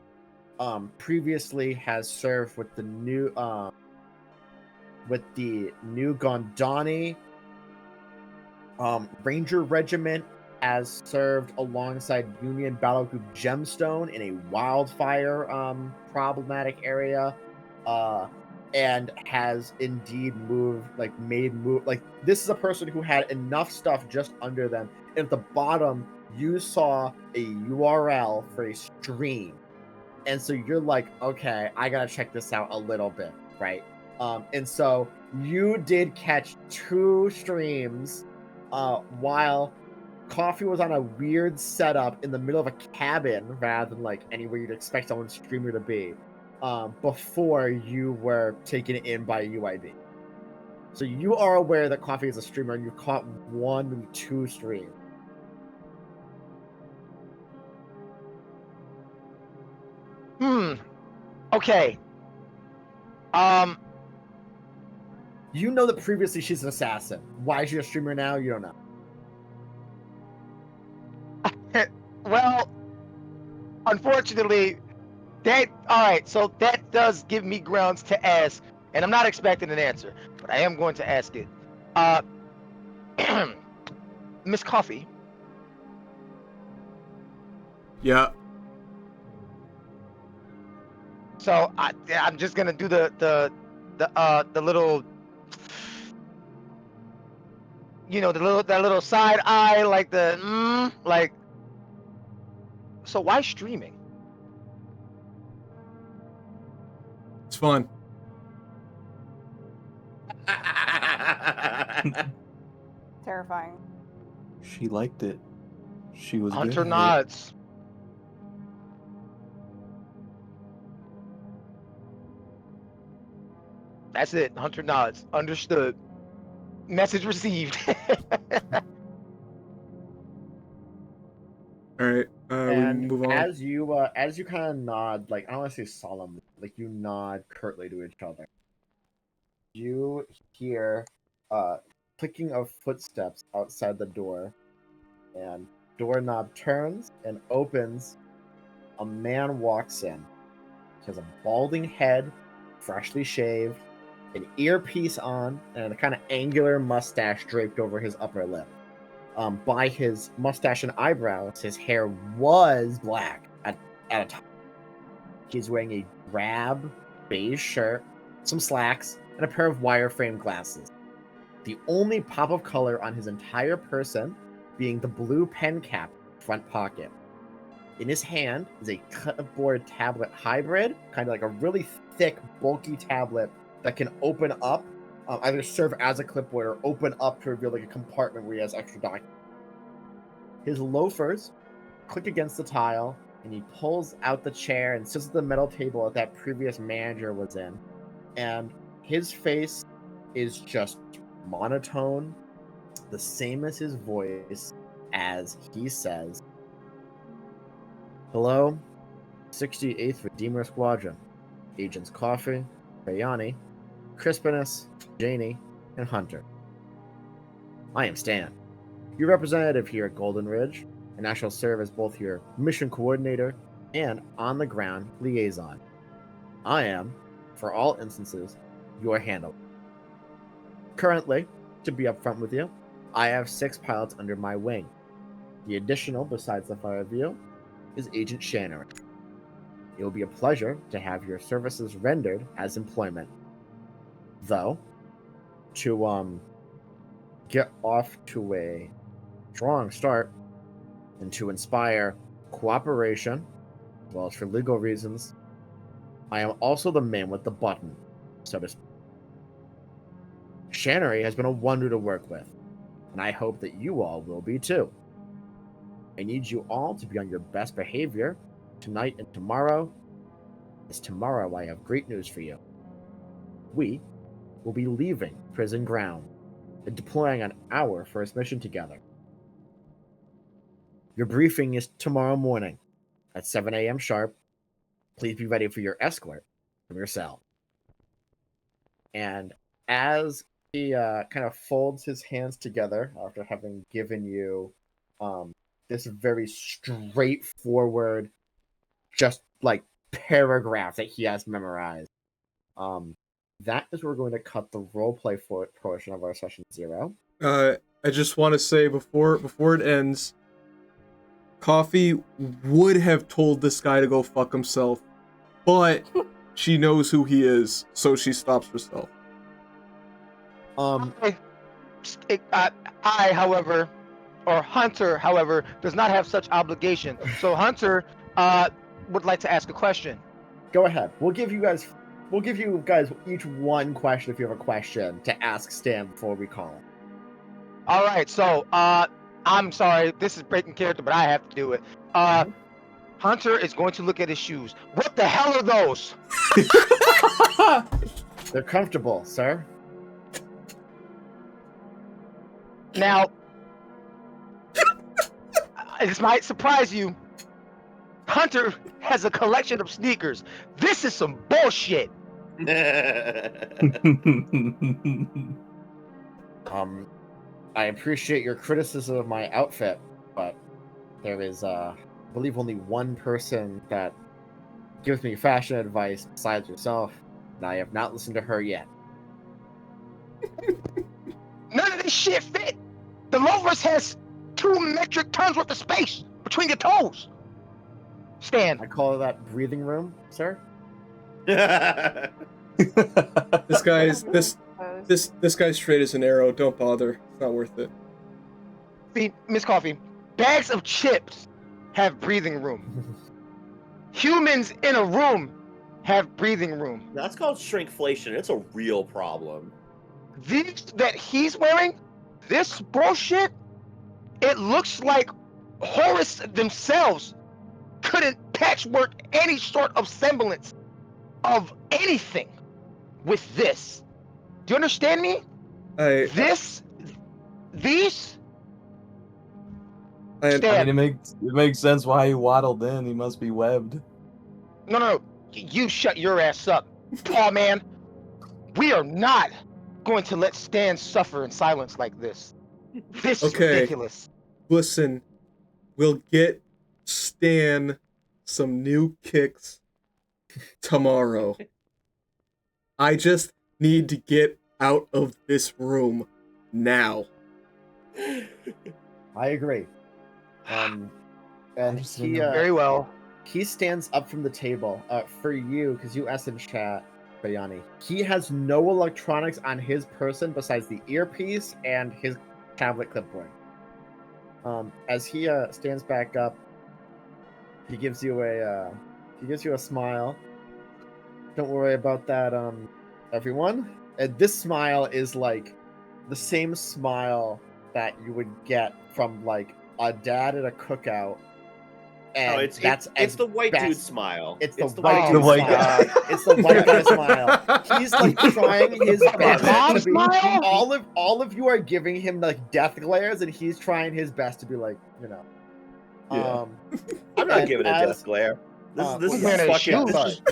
Previously has served with the new Gondani Ranger Regiment, has served alongside Union Battle Group Gemstone in a wildfire problematic area, and has indeed made move. Like, this is a person who had enough stuff just under them, and at the bottom you saw a URL for a stream, and so you're like, okay, I gotta check this out a little bit, right? And so you did catch 2 streams while Coffee was on a weird setup in the middle of a cabin rather than like anywhere you'd expect someone's streamer to be, before you were taken in by UIB. So you are aware that Coffee is a streamer, and you've caught 1, maybe 2 streams. Okay. You know that previously she's an assassin. Why is she a streamer now? You don't know. Well, unfortunately, alright, so that does give me grounds to ask, and I'm not expecting an answer, but I am going to ask it. Miss Coffee. Yeah. So I'm just gonna do the little, that little side eye, like like. So why streaming? It's fun. Terrifying. She liked it. She was Hunter good at it. nods. That's it. Hunter nods. Understood. Message received. All right. We And move on. as you kind of nod, like, I don't want to say solemnly, like you nod curtly to each other, you hear clicking of footsteps outside the door, and doorknob turns and opens. A man walks in. He has a balding head, freshly shaved, an earpiece on, and a kind of angular mustache draped over his upper lip. By his mustache and eyebrows, his hair was black at a time. He's wearing a drab beige shirt, some slacks, and a pair of wireframe glasses. The only pop of color on his entire person being the blue pen cap front pocket. In his hand is a clipboard tablet hybrid, kind of like a really thick, bulky tablet that can open up, either serve as a clipboard or open up to reveal like a compartment where he has extra documents. His loafers click against the tile, and he pulls out the chair and sits at the metal table that previous manager was in. And his face is just monotone, the same as his voice, as he says, "Hello, 68th Redeemer Squadron. Agents Coffee, Bayani, Crispinus, Janie, and Hunter. I am Stan, your representative here at Golden Ridge, and I shall serve as both your mission coordinator and on-the-ground liaison. I am, for all instances, your handler. Currently, to be upfront with you, I have 6 pilots under my wing. The additional, besides the 5 of you, is Agent Shannon. It will be a pleasure to have your services rendered as employment. Though, to get off to a strong start and to inspire cooperation, as well as for legal reasons, I am also the man with the button, so to speak. Shannery has been a wonder to work with, and I hope that you all will be too. I need you all to be on your best behavior tonight and tomorrow, as tomorrow I have great news for you. We will be leaving prison ground and deploying on our first mission together. Your briefing is tomorrow morning at 7 a.m. sharp. Please be ready for your escort from your cell. And as he kind of folds his hands together after having given you this very straightforward, just like paragraph that he has memorized, that is where we're going to cut the roleplay portion of our session 0. I just want to say before it ends, Coffee would have told this guy to go fuck himself, but she knows who he is, so she stops herself. I, however, or Hunter, however, does not have such obligation. So Hunter would like to ask a question. Go ahead. We'll give you guys each one question if you have a question to ask Stan before we call it. All right. So I'm sorry, this is breaking character, but I have to do it. Hunter is going to look at his shoes. What the hell are those? They're comfortable, sir. Now, this might surprise you. Hunter has a collection of sneakers. This is some bullshit. I appreciate your criticism of my outfit, but there is, I believe, only one person that gives me fashion advice besides yourself, and I have not listened to her yet. None of this shit fit. The loafers has 2 metric tons worth of space between your toes. Stan. I call that breathing room, sir. This guy's straight as an arrow. Don't bother. It's not worth it. See, Miss Coffee, bags of chips have breathing room. Humans in a room have breathing room. That's called shrinkflation. It's a real problem. These that he's wearing, this bullshit, it looks like Horus themselves couldn't patchwork any sort of semblance of anything with this. Do you understand me? These. I mean, it makes sense why he waddled in. He must be webbed. No. You shut your ass up, Paw Man. We are not going to let Stan suffer in silence like this. This is ridiculous. Listen, we'll get Stan some new kicks tomorrow. I just need to get out of this room now. I agree. And he very well. He stands up from the table. For you, because you asked in chat, Bayani. He has no electronics on his person besides the earpiece and his tablet clipboard. As he stands back up, he gives you a smile. Don't worry about that, everyone. And this smile is like the same smile that you would get from like a dad at a cookout. And it's the white dude smile. It's the white dude smile. It's the white guy smile. He's like trying his best to be. All of you are giving him like death glares, and he's trying his best to be like, you know. Yeah. I'm not giving a death glare. This is fucking. That's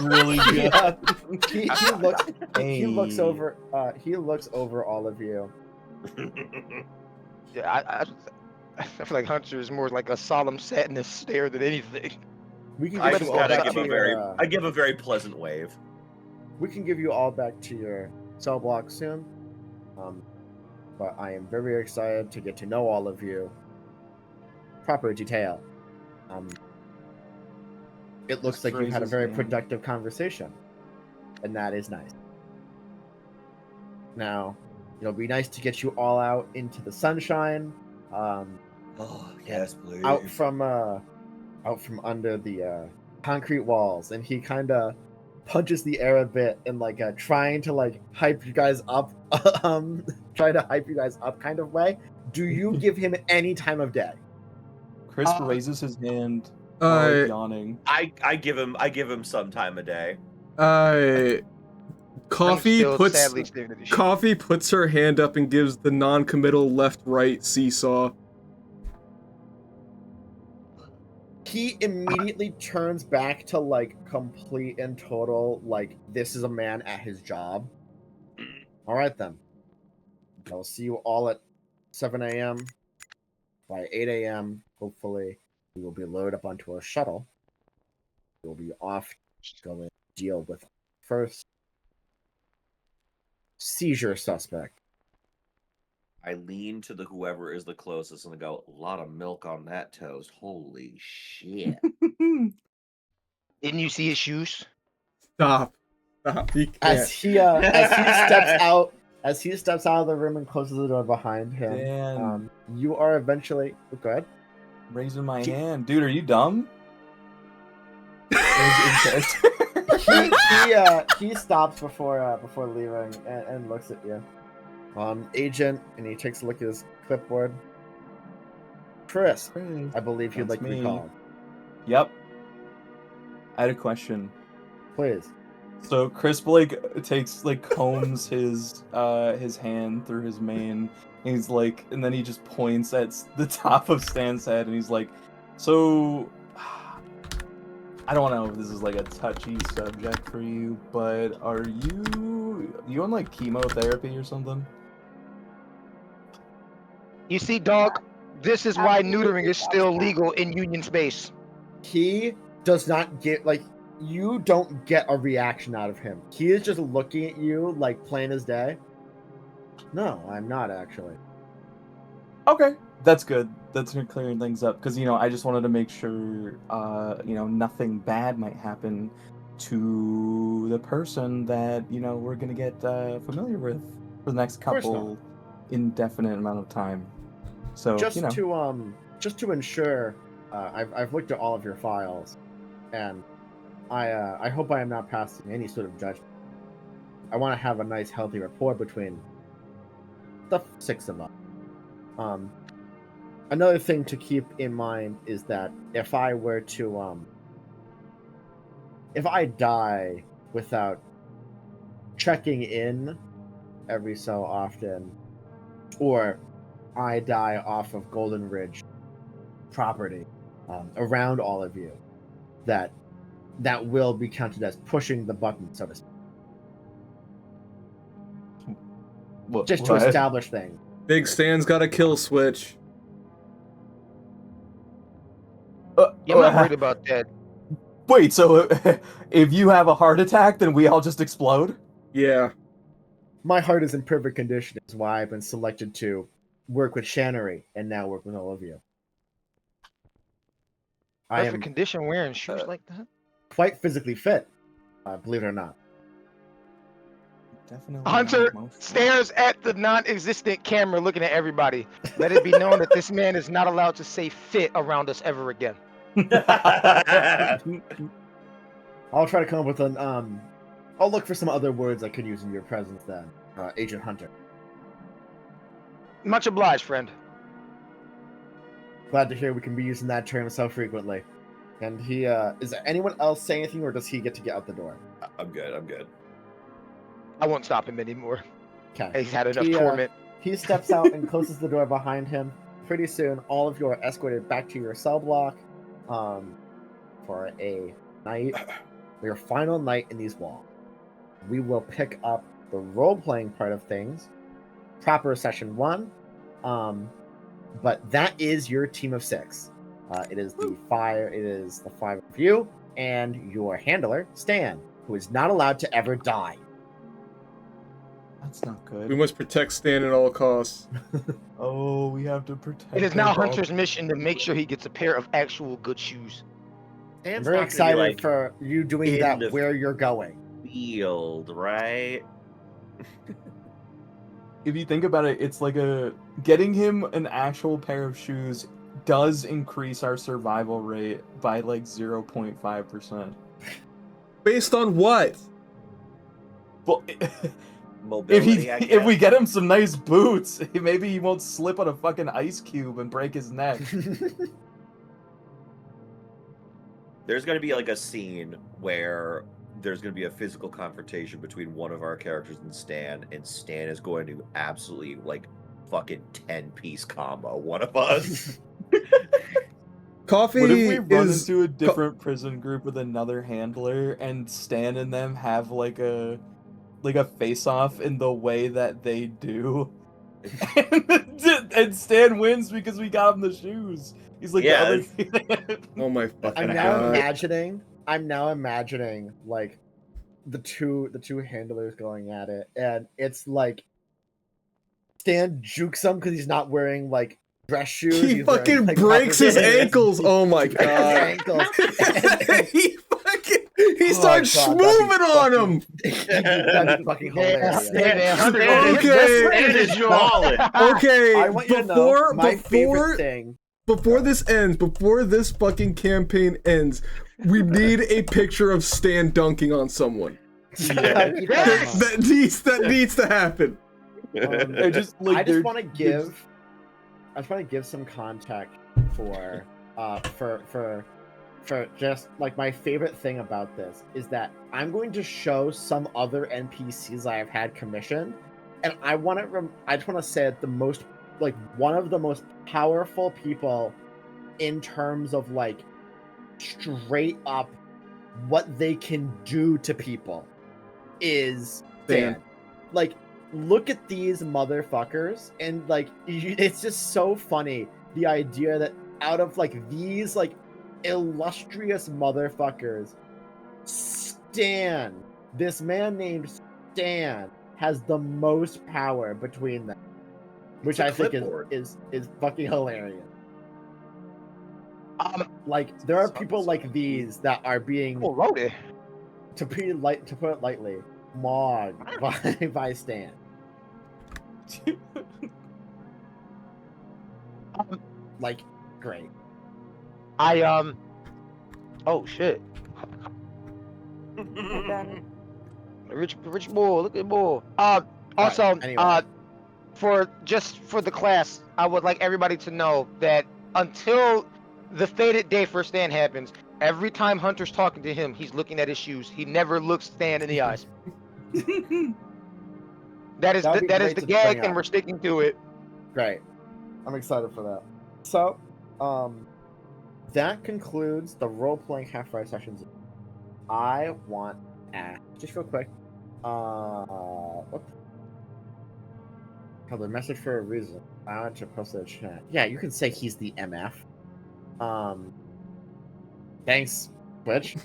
really good. He looks over all of you. Yeah, I feel like Hunter is more like a solemn sadness stare than anything. I give a very pleasant wave. We can give you all back to your cell block soon. But I am very excited to get to know all of you. Proper detail. It looks like you've had a very productive conversation. And that is nice. Now, It'll be nice to get you all out into the sunshine. Oh yes, please. Out from under the concrete walls, and he kind of punches the air a bit and like trying to like hype you guys up, trying to hype you guys up kind of way. Do you give him any time of day? Crisp raises his hand, yawning. I give him some time of day. Coffee I'm still sadly staring at this shit. Coffee puts her hand up and gives the non-committal left-right seesaw. He immediately turns back to like complete and total like this is a man at his job. All right then. I will see you all at 7 a.m. By 8 a.m. hopefully we will be loaded up onto a shuttle. We will be off to go and deal with first seizure suspect. I lean to the whoever is the closest and I go, a lot of milk on that toast. Holy shit. Didn't you see his shoes? Stop. He can't. As he steps out of the room and closes the door behind him, Dan. You are eventually. Go ahead. Raising my hand, dude. Are you dumb? He stops before leaving and looks at you. Agent, and he takes a look at his clipboard. Chris, I believe you'd like to be called. Yep. I had a question. Please. So Chris combs his hand through his mane. And he's like, and then he just points at the top of Stan's head, and he's like, "So, I don't know if this is like a touchy subject for you, but are you on like chemotherapy or something?" You see, dog, this is why neutering is still legal in Union space. He does not get, like, you don't get a reaction out of him. He is just looking at you like plain as day. No, I'm not actually. Okay, that's good. That's clearing things up because I just wanted to make sure nothing bad might happen to the person that we're gonna get familiar with for the next couple indefinite amount of time. So just to ensure, I've looked at all of your files, and I hope I am not passing any sort of judgment. I want to have a nice, healthy rapport between the 6 of us. Another thing to keep in mind is that if I were to if I die without checking in every so often, or I die off of Golden Ridge property around all of you, that will be counted as pushing the button, so to speak. Just to establish things. Big Stan's got a kill switch. Yeah, I'm not worried about that. Wait, so if you have a heart attack, then we all just explode? Yeah. My heart is in perfect condition. Is why I've been selected to work with Shannery and now work with all of you. Perfect condition wearing shoes like that? Quite physically fit, believe it or not. Definitely. Hunter stares at the non-existent camera looking at everybody. Let it be known that this man is not allowed to say fit around us ever again. I'll try to come up with an I'll look for some other words I could use in your presence then, Agent Hunter. Much obliged, friend. Glad to hear we can be using that term so frequently. And he is there anyone else saying anything, or does he get to get out the door? I'm good. I won't stop him anymore. Okay. He's had enough torment. He steps out and closes the door behind him. Pretty soon, all of you are escorted back to your cell block for a night, your final night in these walls. We will pick up the role-playing part of things, proper session 1, but that is your team of 6. It is the 5 of you and your handler, Stan, who is not allowed to ever die. That's not good. We must protect Stan at all costs. Oh, we have to protect. It is now Hunter's mission to make sure he gets a pair of actual good shoes. I'm very excited for you doing that where you're going. Field, right? if you think about it, it's like getting him an actual pair of shoes does increase our survival rate by like 0.5%. Based on what? Well, Mobility, I guess. if we get him some nice boots, maybe he won't slip on a fucking ice cube and break his neck. There's going to be like a scene where there's going to be a physical confrontation between one of our characters and Stan is going to absolutely like fucking 10-piece combo one of us. Coffee What if we run is into a different prison group with another handler and Stan and them have like a face-off in the way that they do? And Stan wins because we got him the shoes. He's like Yeah, the other. Oh my fucking I'm now imagining like the two handlers going at it, and it's like Stan jukes him because he's not wearing like dress shoes. He He's fucking wearing, like, breaks his puffer- ankles. Oh my Breaks his god. ankles. He starts God, schmooving on him. That'd be fucking hilarious. Okay. is balling. Okay, I want you to know my favorite thing. before this ends, before this fucking campaign ends, we need a picture of Stan dunking on someone. That needs to happen. I just I just want to give some context for just like my favorite thing about this is that I'm going to show some other NPCs I have had commissioned, and I just want to say that one of the most powerful people in terms of like straight up what they can do to people is Stan. Like, look at these motherfuckers, and like it's just so funny the idea that out of like these like illustrious motherfuckers, this man named Stan has the most power between them, which I think is fucking hilarious. Like there are people like these that are being, wrote it? to put it lightly, mogged by Stan. Like, great. Oh shit. Rich boy, look at boy. Also, anyway. for the class, I would like everybody to know that until the fated day for Stan happens, every time Hunter's talking to him, he's looking at his shoes. He never looks Stan in the eyes. That is the gag, and we're sticking to it. Great. I'm excited for that. So, that concludes the role-playing half-hour sessions. I want to ask, just real quick, the message for a reason. I want to post it in chat. Yeah, you can say he's the MF. Thanks, Twitch.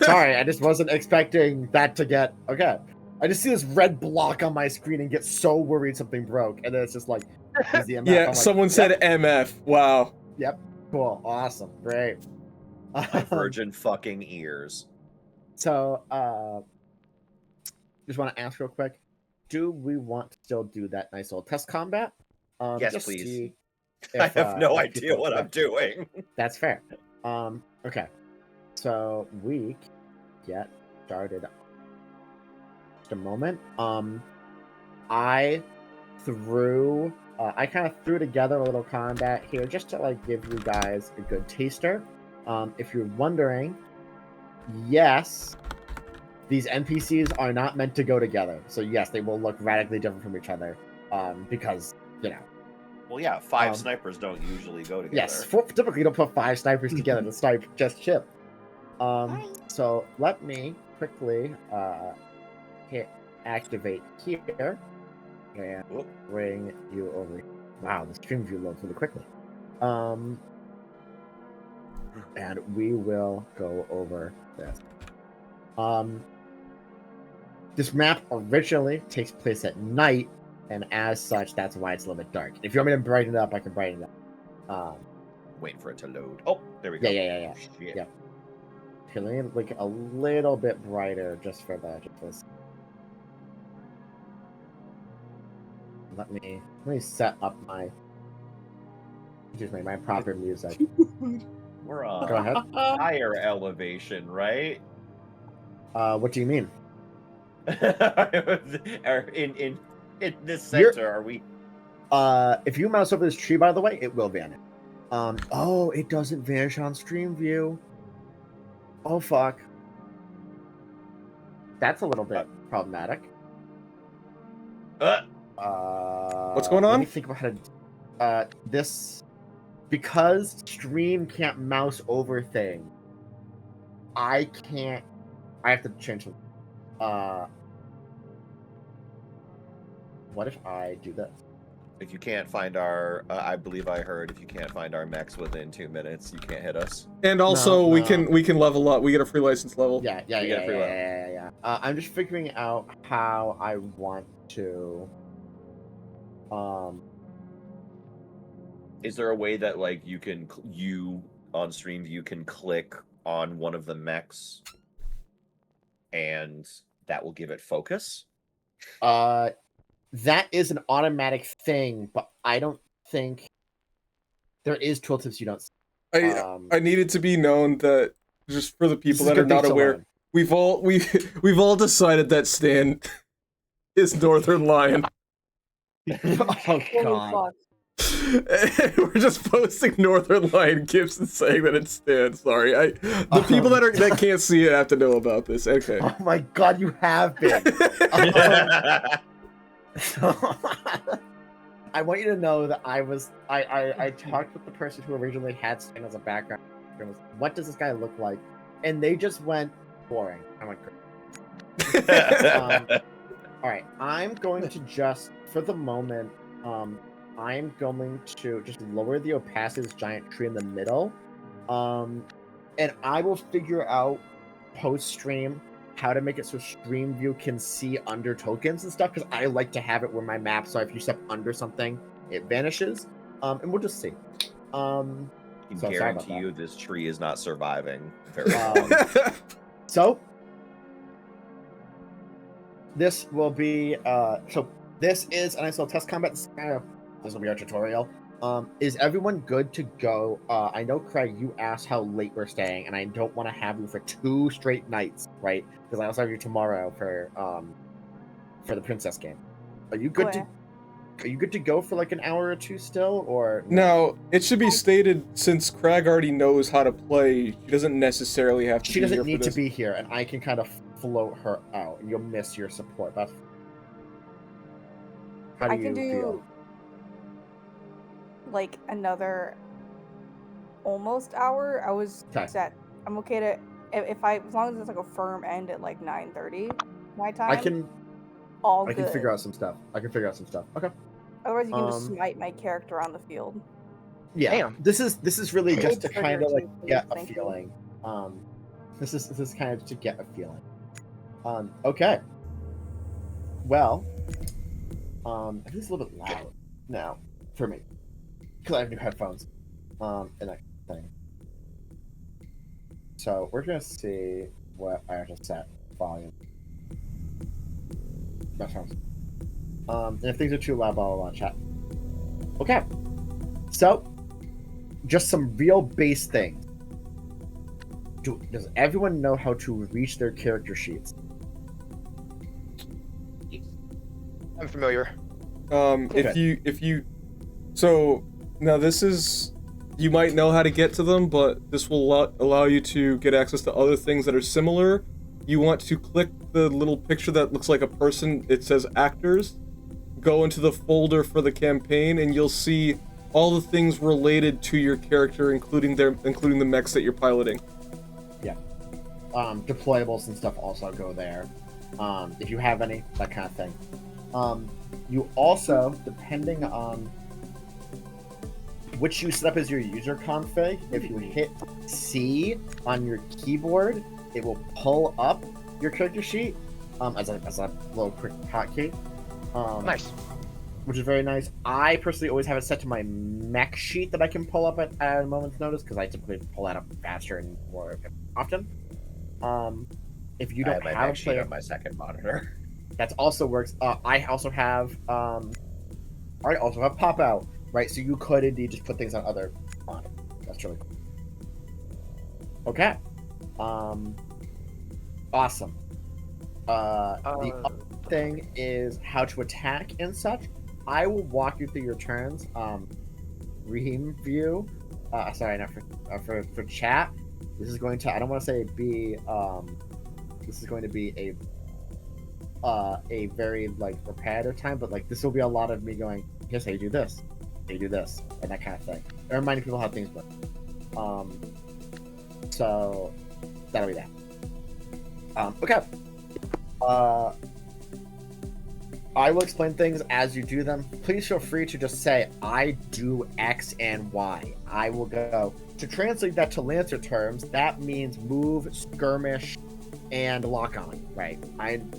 Sorry, I just wasn't expecting that to get... Okay. I just see this red block on my screen and get so worried something broke, and then it's just like, he's the MF. Yeah, someone said MF. Wow. Yep. Cool. Awesome. Great. My virgin fucking ears. So, just want to ask real quick, do we want to still do that nice old test combat? Yes, please. I have no idea what I'm doing. That's fair. Okay. So we get started. Just a moment. I kind of threw together a little combat here just to like give you guys a good taster. If you're wondering, yes, these NPCs are not meant to go together. So yes, they will look radically different from each other. Because, you know. Well, yeah, 5 snipers don't usually go together. Yes, typically you don't put 5 snipers together to snipe just Chip. So let me quickly hit activate here and bring you over. Wow, the stream view loads really quickly. And we will go over this. This map originally takes place at night, and as such, that's why it's a little bit dark. If you want me to brighten it up, I can brighten it up. Waiting for it to load. Oh, there we go. Yeah. Shit. Yeah. Okay, let me make it a little bit brighter just for this. let me set up my my proper music. We're on Go ahead. higher elevation, right? What do you mean? in this sector, are we? If you mouse over this tree, by the way, it will vanish. Oh, it doesn't vanish on stream view. Oh fuck. That's a little bit problematic. What's going Let on? me think about how to. This because stream can't mouse over things. I can't. I have to change them. What if I do this? If you can't find our, I believe I heard, if you can't find our mechs within 2 minutes, you can't hit us. And also, No, we no. can level up. We get a free license level. Yeah. We get a free level. Yeah. I'm just figuring out how I want to. Is there a way that like you on stream you can click on one of the mechs, and that will give it focus? That is an automatic thing, but I don't think there is tooltips you don't see. I need it to be known that just for the people This is that are good things not to aware, learn. we've all decided that Stan is Northern Lion. Oh Holy god. fuck. We're just posting Northern Lion gifs and saying that it's Stan. Sorry, the people that can't see it have to know about this. Okay. Oh my god, you have been. I want you to know that I talked with the person who originally had Stan as a background. And was, what does this guy look like? And they just went boring. I went great. All right, I'm going to just for the moment. I'm going to just lower the opacity of this giant tree in the middle, and I will figure out post stream how to make it so stream view can see under tokens and stuff, because I like to have it where my map, so if you step under something, it vanishes. And we'll just see. I So sorry about guarantee you that. this tree is not surviving very well. So this will be so this is an ISO test combat. This will be our tutorial. Is everyone good to go? I know, Craig, you asked how late we're staying, and I don't want to have you for 2 straight nights, right? Because I also have you tomorrow for the princess game. Are you good Are you good to go for like an hour or 2 still, or Now, it should be stated, since Crag already knows how to play, she doesn't necessarily have to she be doesn't here need for to this. be here, and I can kind of float her out, and you'll miss your support. That's how do I can you feel? do like another almost hour. I was Okay. set. I'm okay to if I as long as it's like a firm end at like 9:30 my time. I can good. figure out some stuff. Okay. Otherwise, you can just um, smite my character on the field. Yeah. Damn. This is really just to Trigger kind of like too, please, get a thank you. feeling. This is kind of to get a feeling. Okay. Well, I think it's a little bit loud now for me because I have new headphones. And that thing. So we're gonna see what I have to set volume. That sounds. And if things are too loud, I'll chat. Okay. So, just some real base things. Does everyone know how to reach their character sheets? I'm familiar. If you, so now this is, you might know how to get to them, but this will allow you to get access to other things that are similar. You want to click the little picture that looks like a person. It says actors. Go into the folder for the campaign, and you'll see all the things related to your character, including the mechs that you're piloting. Yeah. Deployables and stuff also go there. If you have any, that kind of thing. You also, depending on which you set up as your user config, if you hit C on your keyboard, it will pull up your character sheet as a little quick hotkey. Nice. Which is very nice. I personally always have it set to my mech sheet that I can pull up at a moment's notice, because I typically pull that up faster and more often. If you I don't have my have mech a sheet player, on my second monitor. that also works. I also have All right, also have pop out, right? So you could indeed just put things on other lines. That's really cool. Okay. Awesome. The other thing is how to attack and such. I will walk you through your turns. Ream view. Sorry, not for chat. This is going to. I don't want to say be. This is going to be a very like repetitive time, but like this will be a lot of me going. Here's how you do this. How you do this, and that kind of thing. And reminding people how things work. So that'll be that. Okay. I will explain things as you do them. Please feel free to just say, I do X and Y. I will go. To translate that to Lancer terms, that means move, skirmish, and lock on, right? I'm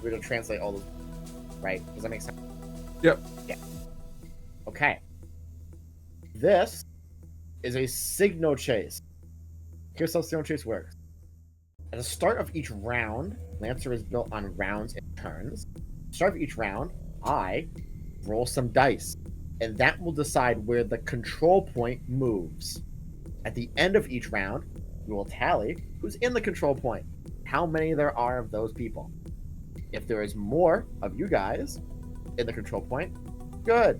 going to translate all those, right? Does that make sense? Yep. Yeah. Okay. This is a signal chase. Here's how signal chase works. At the start of each round, Lancer is built on rounds and turns. At the start of each round, I roll some dice, and that will decide where the control point moves. At the end of each round, we will tally who's in the control point, how many there are of those people. If there is more of you guys in the control point, good.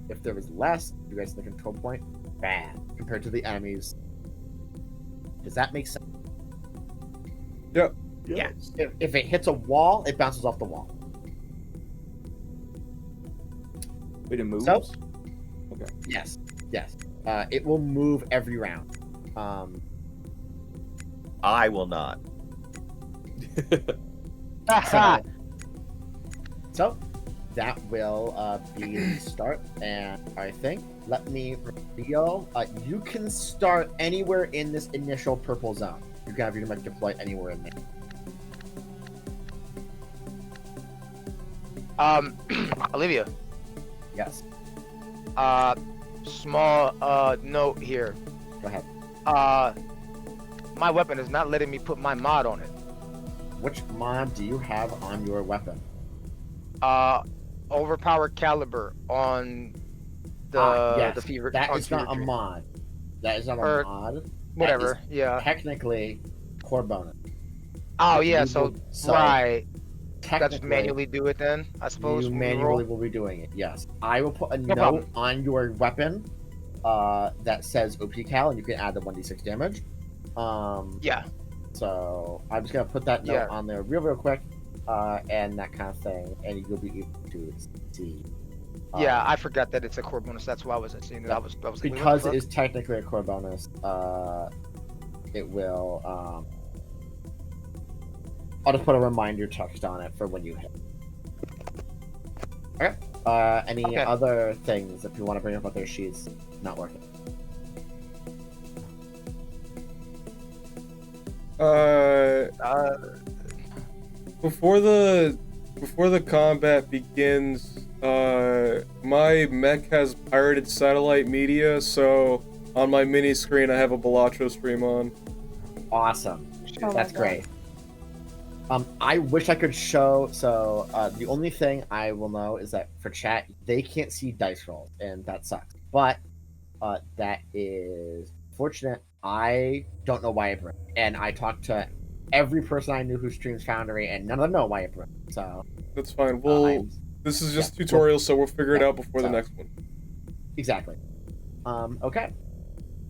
If there is less of you guys in the control point, bad, compared to the enemies. Does that make sense? Yep. Yeah. If it hits a wall, it bounces off the wall. Wait, it moves? So, Okay. yes. It will move every round. I will not. So that will be the start. And I think, let me reveal, you can start anywhere in this initial purple zone. You can have your mech deploy anywhere in there. Olivia. Yes. Small note here. Go ahead. My weapon is not letting me put my mod on it. Which mod do you have on your weapon? Overpowered caliber on the yes. the fever. That on is not Fever a Dream. mod. That is not Or a mod. Whatever. That is Yeah. technically core bonus. Oh yeah. You So, will- so right. Got to technically, manually do it then, I suppose. you when we manually roll? will be doing it. Yes, I will put a No note problem. on your weapon that says OP cal, and you can add the 1d6 damage. Yeah. So I'm just gonna put that note Yeah. on there real quick, and that kind of thing, and you'll be able to see. Yeah. I forgot that it's a core bonus. That's why I wasn't seeing it. yeah. I was like, wait, what Because the it fuck? is technically a core bonus. It will. I'll just put a reminder text on it for when you hit. Okay. Any Okay. other things if you want to bring up other sheets not working? Before the combat begins, my mech has pirated satellite media, so on my mini screen I have a Balatro stream on. Awesome. Oh my That's God. great. I wish I could show. So the only thing I will know is that for chat, they can't see dice rolls, and that sucks. But that is fortunate. I don't know why it broke, and I talked to every person I knew who streams Foundry, and none of them know why it broke. So That's fine. This is just yeah, tutorial, so we'll figure it yeah, out before the so- next one. exactly. Okay.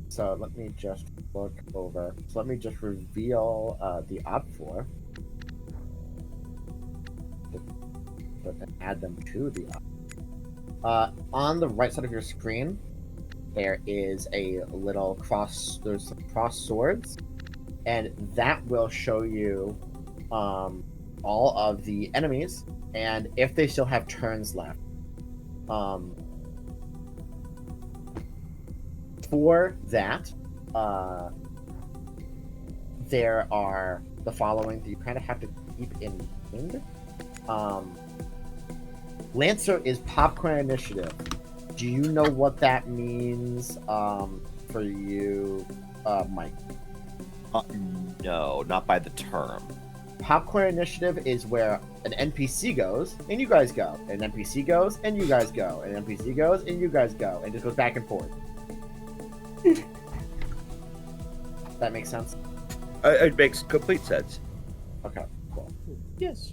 So let me just look over. So let me just reveal the op4. And add them to the on the right side of your screen, there is a little cross. There's some cross swords, and that will show you all of the enemies and if they still have turns left. For that, there are the following that you kind of have to keep in mind. Lancer is Popcorn Initiative. Do you know what that means for you, Mike? No, not by the term. Popcorn initiative is where an NPC goes and you guys go. An NPC goes and you guys go. An NPC goes and you guys go. And it just goes back and forth. That makes sense? It makes complete sense. Okay, cool. Yes.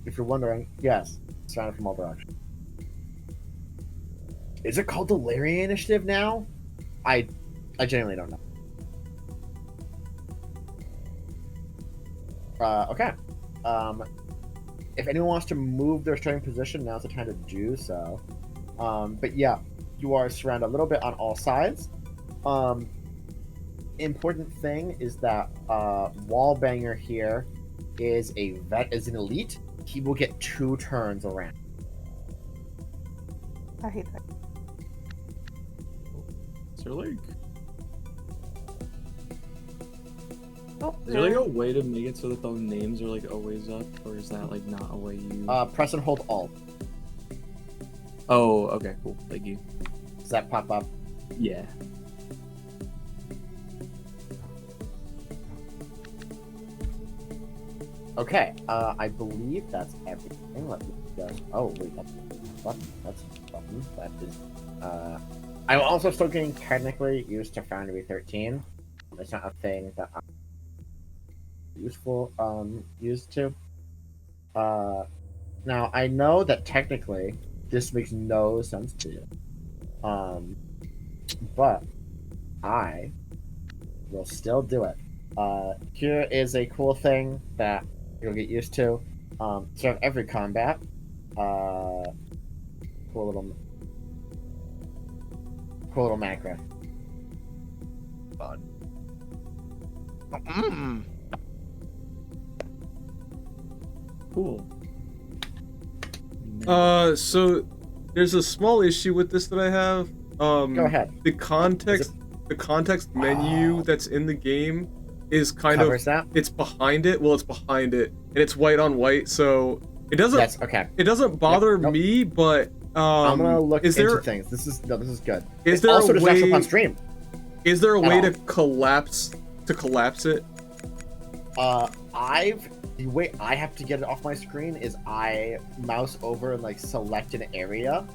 If you're wondering, yes, surrounded from all directions. Is it called the Larry Initiative now? I genuinely don't know. Okay. If anyone wants to move their starting position, now's the time to do so. But yeah, you are surrounded a little bit on all sides. Important thing is that Wallbanger here is an elite. He will get 2 turns around. I hate that. Is there like Oh, is there like a way to make it so that the names are like always up, or is that like not a way you? Press and hold Alt. Oh, okay, cool. Thank you. Does that pop up? Yeah. Okay, I believe that's everything. Let me just. Oh wait, that's button. That's a button. That is. I'm also still getting technically used to Foundry 13. It's not a thing that I'm used to. Now I know that technically this makes no sense to you. But I will still do it. Here is a cool thing that you'll get used to. Sort of every combat. Cool little macro. Fun. Cool. So there's a small issue with this that I have. Go ahead. The context menu that's in the game is kind Covers of that? it's behind it. Well, it's behind it, and it's white on white, so it doesn't. That's okay. It doesn't bother Nope. me, but I'm gonna look is into there things. This is good. is It's there also a just actually way on stream. is there a way all. to collapse it? The way I have to get it off my screen is I mouse over and like select an area,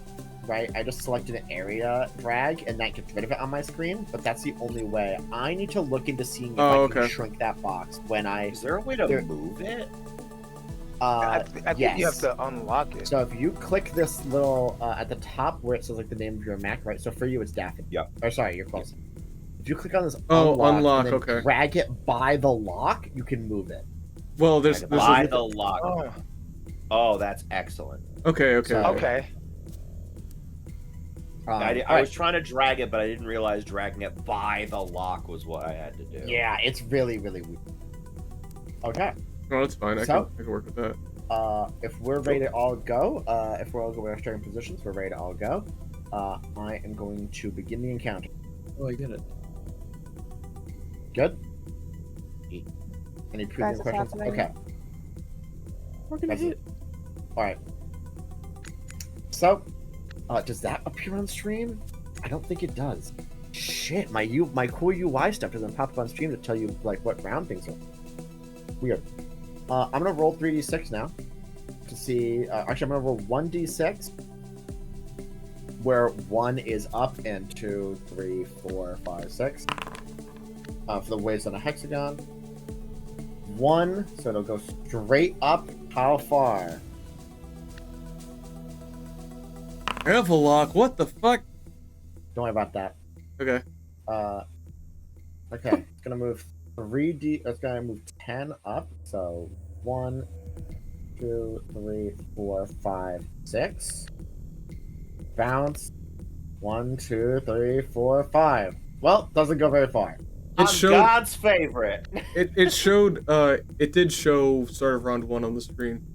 right? I just selected an area drag and that gets rid of it on my screen, but that's the only way. I need to look into seeing if I can okay. shrink that box when I. Is there a way to move it? I think yes. you have to unlock it. So if you click this little at the top where it says like the name of your Mac, right? So for you it's Daffy. Yep. Or sorry, you're close. If you click on this unlock, and then okay. drag it by the lock, you can move it. Well, there's By the lock. Oh, Oh, that's excellent. okay. So- okay. I was trying to drag it, but I didn't realize dragging it by the lock was what I had to do. Yeah, it's really weird. Okay. No, that's fine. I So- can work with that. If we're ready to all go, if we're all going our starting positions, we're ready to all go. I am going to begin the encounter. Oh, I get it. Good? Any previous Guys, questions? it's happening. Okay. We're gonna That's hit. it. Alright. So, does that appear on stream? I don't think it does. Shit, my cool UI stuff doesn't pop up on stream to tell you like what round things are. Weird. I'm gonna roll 3d6 now to see. Actually, I'm gonna roll 1d6, where 1 is up and 2, 3, 4, 5, 6. For the waves on a hexagon. 1, so it'll go straight up. How far? Evelok, what the fuck? Don't worry about that. Okay. Okay, it's gonna move 3D. It's gonna move 10 up. So 1, 2, 3, 4, 5, 6. Bounce. 1, 2, 3, 4, 5. Well, doesn't go very far. I'm showed God's favorite. it showed it did show start of round 1 on the screen.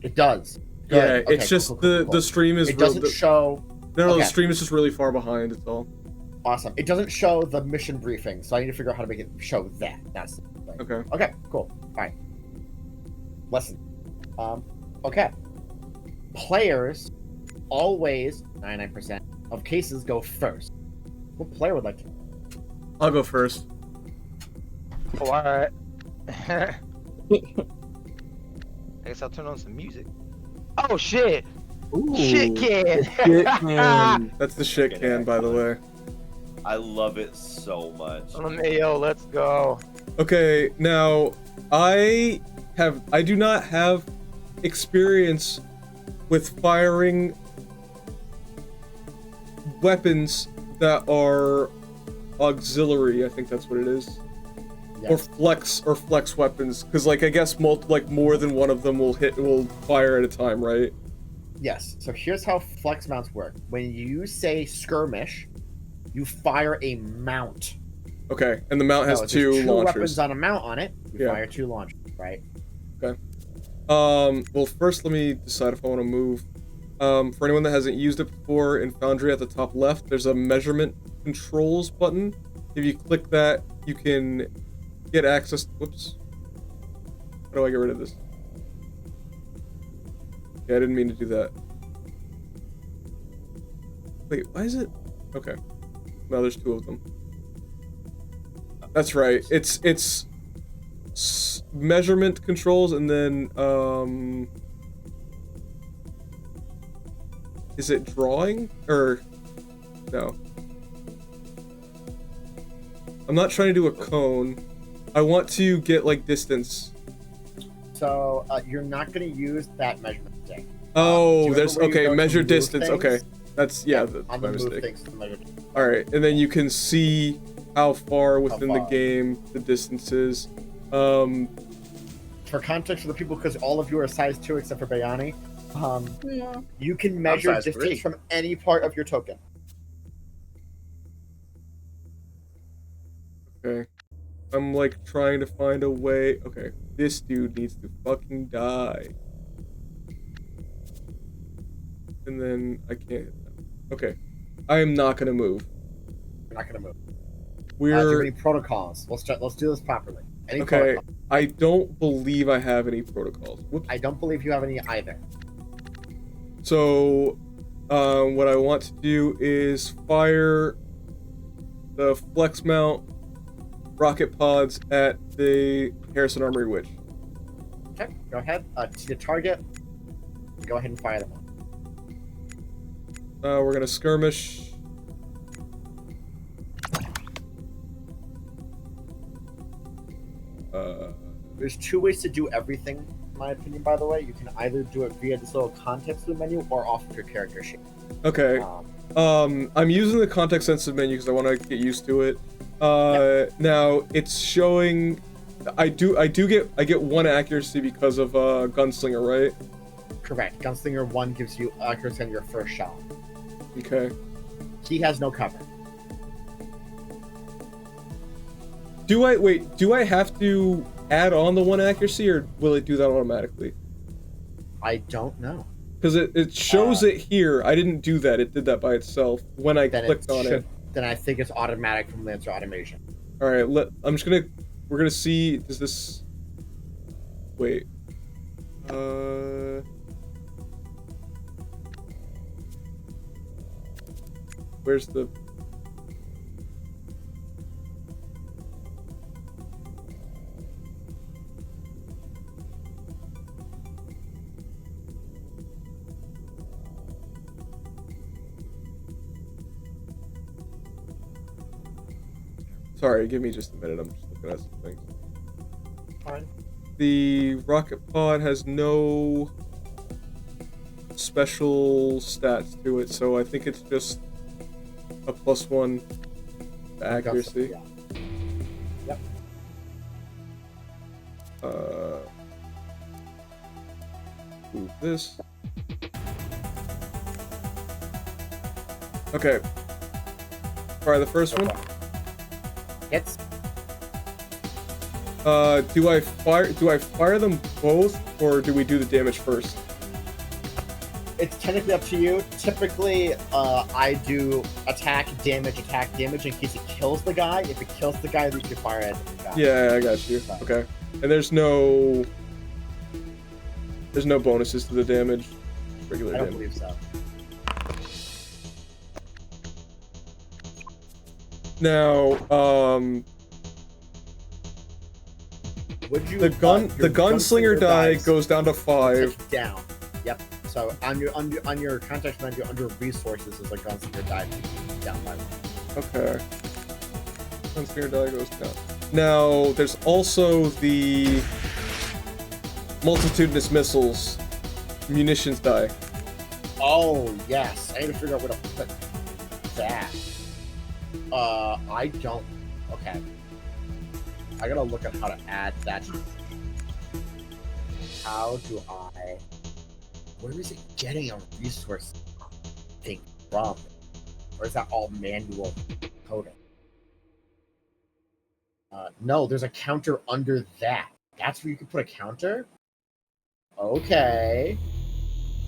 It does. Yeah, Good. Okay, it's just cool. the stream is It doesn't show. no, okay. the stream is just really far behind. It's all. Awesome. It doesn't show the mission briefing, so I need to figure out how to make it show that. That's the thing. Okay. Okay, cool. Alright. Lesson. Okay. Players always, 99% of cases, go first. What player would like to? I'll go first. Oh, all right. I guess I'll turn on some music. Oh shit! Ooh, Shit can. shit can. That's the shit can, by the way. I love it so much. Yo, let's go. Okay, now I do not have experience with firing weapons that are auxiliary. I think that's what it is. Yes. Or flex weapons, because like I guess more than one of them will fire at a time, right? Yes. So here's how flex mounts work. When you say skirmish, you fire a mount. Okay, and the mount has So if two there's two launchers. weapons on a mount on it. You Yeah. fire 2 launchers, right? Okay. Well, first let me decide if I want to move. For anyone that hasn't used it before, in Foundry at the top left, there's a measurement controls button. If you click that, you can get access. Whoops. How do I get rid of this? Yeah, I didn't mean to do that. Wait, why is it? Okay. No, there's 2 of them. That's right. It's measurement controls and then is it drawing or no? I'm not trying to do a cone. I want to get like distance. So you're not going to use that measurement thing. Oh, do you there's remember where you okay. go to Measure move distance. things? Okay, that's yeah. That's On my the move mistake. things to measure. All right, and then you can see how far within the far. game the distance is. For context for the people, because all of you are size 2 except for Bayani, Yeah. you can measure size distance 3. from any part of your token. Okay. I'm like trying to find a way. Okay, this dude needs to fucking die. And then I can't hit them. Okay. I am not gonna move. You're not going to move. Do We're any protocols? Let's do this properly. Any okay. protocols? I don't believe I have any protocols. Whoops. I don't believe you have any either. So, what I want to do is fire the flex mount rocket pods at the Harrison Armory Witch. Okay, go ahead. See the target. Go ahead and fire them. We're gonna skirmish. There's 2 ways to do everything, in my opinion, by the way. You can either do it via this little context clue menu or off of your character sheet. Okay. I'm using the context sensitive menu because I want to get used to it. Now it's showing. I get 1 accuracy because of Gunslinger, right? Correct. Gunslinger 1 gives you accuracy on your first shot. Okay. He has no cover. Do I have to add on the 1 accuracy, or will it do that automatically? I don't know. Because it shows it here. I didn't do that. It did that by itself when I Then clicked on it. Then I think it's automatic from Lancer automation. All right. We're gonna see. Does this? Wait. Where's the? Sorry, give me just a minute. I'm just looking at some things. Fine. The rocket pod has no special stats to it, so I think it's just a +1 to accuracy. Yeah. Yep. Move this. Okay. Fire the first one. Hits. Do I fire them both, or do we do the damage first? It's technically up to you. Typically, I do attack, damage, in case it kills the guy. If it kills the guy, then you can fire at the guy. Yeah, I got you. Okay. And there's no bonuses to the damage. Regular I don't damage. believe so. Now, Would you? the Your gunslinger die dice goes down to 5. tick down. Yep. So on your context menu under resources is a gunslinger die down by 1. Okay. Gunslinger die goes down. Now, there's also the multitudinous missiles munitions die. Oh yes, I need to figure out where to put that. I don't. Okay. I gotta look at how to add that. How do I? Where is it getting a resource thing from? Or is that all manual coding? No, there's a counter under that. That's where you can put a counter? Okay.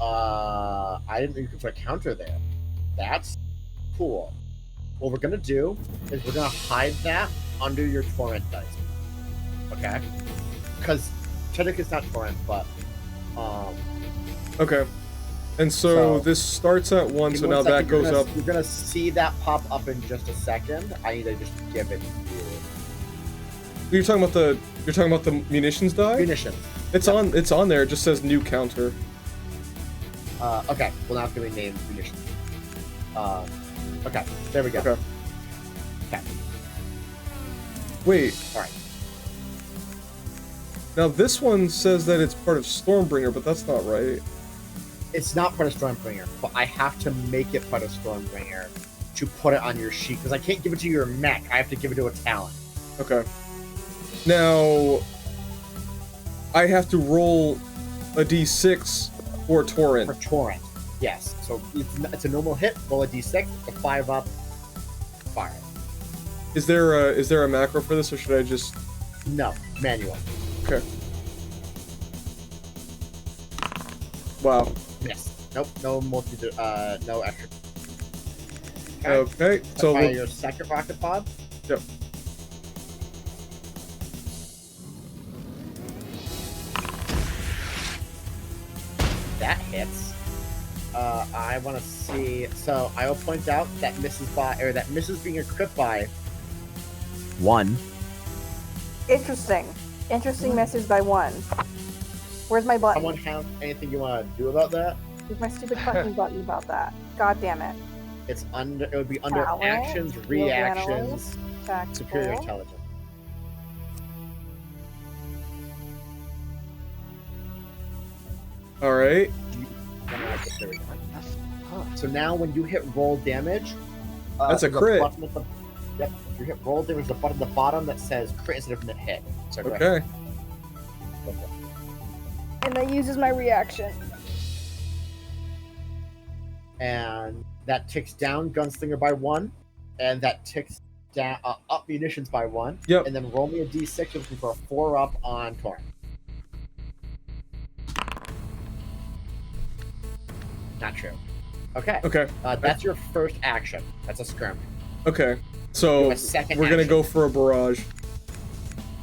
I didn't know you could put a counter there. That's cool. What we're gonna do is we're gonna hide that under your torrent dice. Okay? Because technically it's not torrent, but Okay. And so this starts at 1, so now that goes up. You're gonna see that pop up in just a second. I need to just give it to you. You're talking about the munitions die? Munitions. It's on there. It just says new counter. Okay. Well, now it's gonna be named munitions. Okay. There we go. Okay. Okay. Wait. All right. Now this one says that it's part of Stormbringer, but that's not right. It's not part of Stormbringer, but I have to make it part of Stormbringer to put it on your sheet because I can't give it to your mech. I have to give it to a talent. Okay. Now I have to roll a d6 for torrent. For torrent, yes. So it's a normal hit. Roll a d6. A 5 up. Fire. Is there a macro for this, or should I just? No, manual. Okay. Wow. Yes. Nope. No no extra. Okay. So fire your second rocket pod. Yep. That hits. I want to see. So I will point out that misses being equipped by 1. Interesting message by 1. Where's my button? Someone have anything you want to do about that? Where's my stupid fucking button about that? God damn it. It's under. It would be under Talent, actions, field reactions, Tactical. superior intelligence. all right. There we go. So now when you hit roll damage, That's a there's crit. button at the- Yep. If you hit roll, there's a button at the bottom that says crit instead of hit. So go ahead. Okay. Go for it. And that uses my reaction. And that ticks down gunslinger by 1, and that ticks down up munitions by 1. Yep. And then roll me a d6 looking for a 4 up on torrent. Not true. Okay. Okay. That's your first action. That's a skirmish. Okay. So a second we're gonna action. go for a barrage.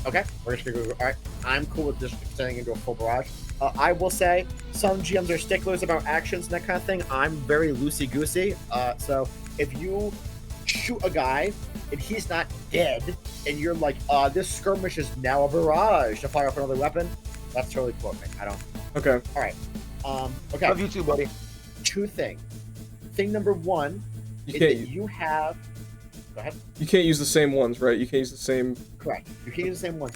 Okay, we're just gonna go. All right, I'm cool with just turning into a full barrage. I will say some GMs are sticklers about actions and that kind of thing. I'm very loosey goosey. So if you shoot a guy and he's not dead, and you're like, this skirmish is now a barrage to fire up another weapon, that's totally cool with me. I don't. Okay. All right. Okay. Love you too, buddy. 2 things. Thing number 1 You is can't. that you have. Go ahead. You can't use the same ones, right? You can't use the same. Correct. You can use the same ones,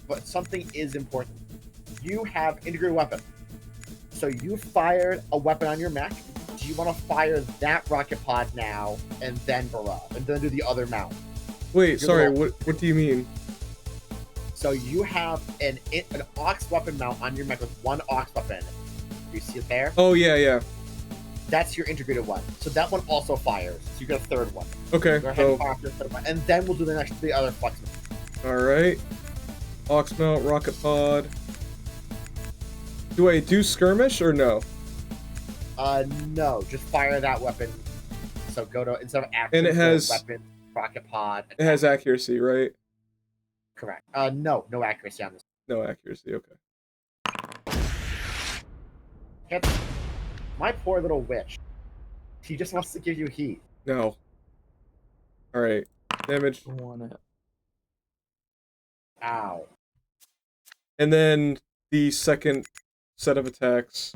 but something is important. You have integrated weapon. So you fired a weapon on your mech. Do you want to fire that rocket pod now and then barrage and then do the other mount? Wait. Sorry. What do you mean? So you have an aux weapon mount on your mech with 1 aux weapon. You see it there? Oh yeah. That's your integrated one. So that one also fires. So you get a 3rd one. Okay. Go ahead So and fire up your 3rd one, and then we'll do the other flex. all right. Ox mount, rocket pod. Do I do skirmish or no? No, just fire that weapon. So go to instead of action, And it go has- weapon, rocket pod. It has accuracy, right? Correct. No accuracy on this. No accuracy. Okay. Hit. My poor little witch. She just wants to give you heat. No. All right. damage. I want it. Ow. And then the second set of attacks.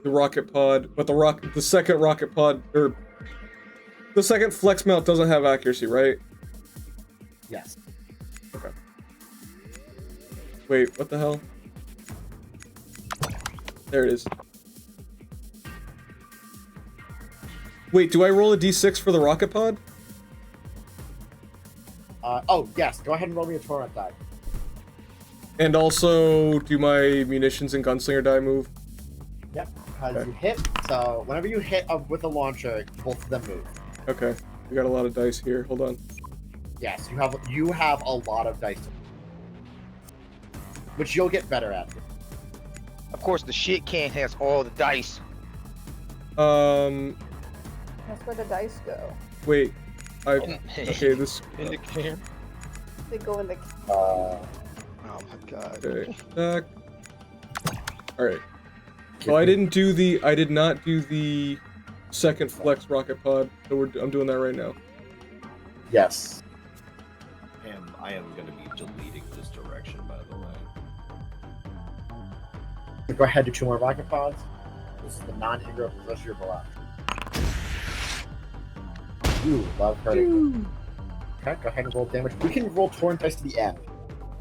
The rocket pod, but the second rocket pod, or the second flex mount doesn't have accuracy, right? Yes. Okay. Wait, what the hell? There it is. Wait, do I roll a d6 for the rocket pod? Oh, yes. Go ahead and roll me a torrent die. And also, do my munitions and gunslinger die move? Yep. Because Okay. you hit. So whenever you hit with a launcher, both of them move. Okay. We got a lot of dice here. Hold on. Yes, you have a lot of dice, which you'll get better at. Of course, the shit can has all the dice. That's where the dice go. Wait. Okay, this. In the can. They go in the. Oh my god. Okay. Back. Alright. So I did not do the second flex rocket pod, so I'm doing that right now. Yes. I am going to be deleting this direction, by the way. Go ahead, do 2 more rocket pods. This is the non-hero plus your block. Ooh, love hurting. Okay, go ahead and roll damage. We can roll torrent dice to the end.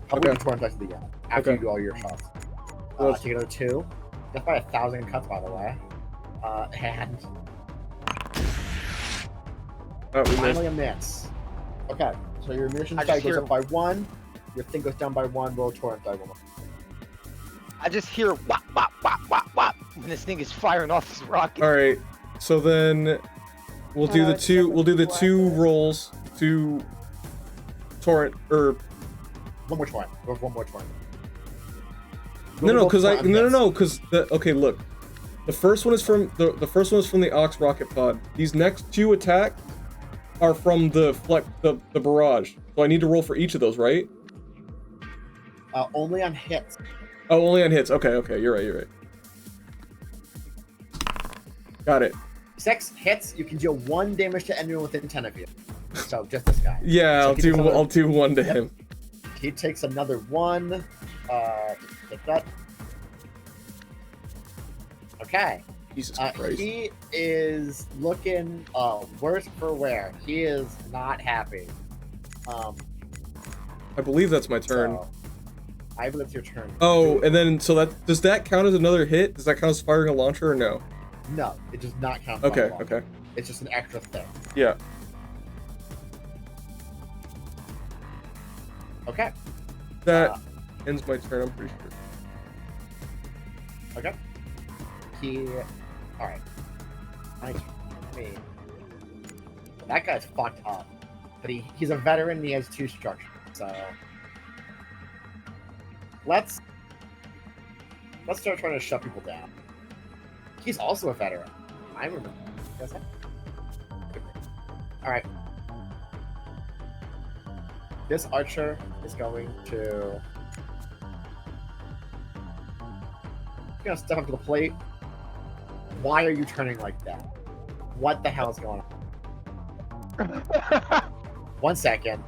Probably Okay. do torrent dice to the end after Okay. you do all your shots. Well, Take another 2. That's by 1,000 cuts, by the way. And Oh, we missed. finally a miss. Okay, so your munitions I die just goes hear- up by 1. Your thing goes down by 1. Roll torrent die 1. I just hear wop wop wop wop wop when this thing is firing off this rocket. Alright. So then we'll do Oh, the it's two different two black. rolls to torrent or One more torrent. Go for one more torrent. no, because okay, look. The first one is from the first one is from the Ox rocket pod. These next 2 attacks are from the barrage. So I need to roll for each of those, right? Only on hits. Oh, only on hits. Okay, you're right. Got it. 6 hits, you can deal 1 damage to anyone within 10 of you. So just this guy. Yeah, So I'll he takes another- do 1 to Yep. him. He takes another 1. Take that. Okay. Jesus Christ. He is looking worse for wear. He is not happy. I believe that's my turn. So, I believe it's your turn. Oh, and then so does that count as another hit? Does that count as firing a launcher or no? No, it does not count. Okay, by one. okay. It's just an extra thing. Yeah. Okay. That ends my turn, I'm pretty sure. Okay. Alright. Nice. Me. That guy's fucked up. But he's a veteran and he has 2 structures, so. Let's start trying to shut people down. He's also a veteran. I remember. Yes, Alright. This archer is going to. He's gonna step up to the plate. Why are you turning like that? What the hell is going on? 1 second.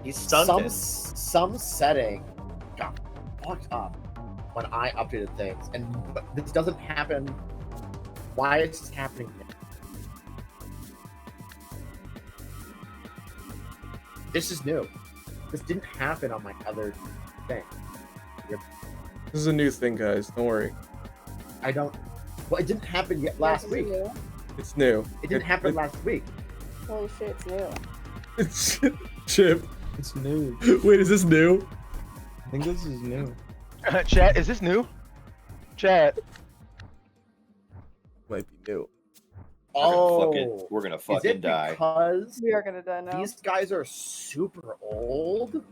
He's stunted. Some setting got fucked up when I updated things, and this doesn't happen. Why is this happening now? This is new. This didn't happen on my other thing. This is a new thing, guys. Don't worry. I don't. Well, it didn't happen yet last This is week. new. It's new. It didn't happen last week. Holy shit, it's new. It's Chip. It's new. Wait, is this new? I think this is new. Chat, is this new? Chat. Might be new. We're gonna Is fucking it die. because We are gonna die now. these guys are super old?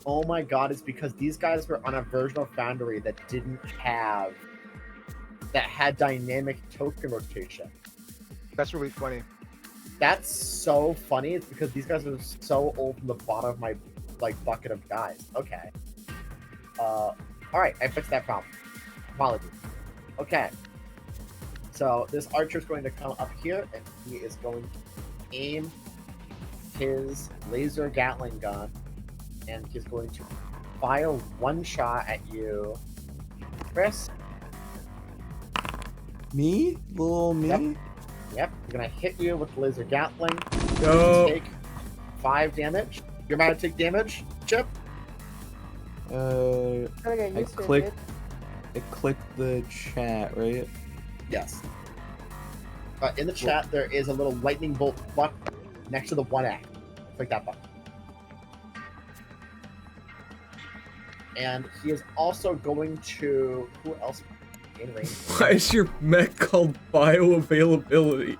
Oh my god, it's because these guys were on a version of Foundry that had dynamic token rotation. That's really funny. That's so funny. It's because these guys are so old from the bottom of my bucket of guys. Okay. Alright, I fixed that problem. Apologies. Okay. So this archer's going to come up here and he is going to aim his laser Gatling gun, and he's going to fire one shot at you, Chris. Me? Little me? Yep. Yep, he's gonna hit you with the laser Gatling. No. You take 5 damage. You're about to take damage, Chip? Gotta get I used to it, clicked. dude. It clicked the chat, right? Yes. In the chat, there is a little lightning bolt button next to the 1A. Click that button. And he is also going to... Who else? In range? Why is your mech called bioavailability?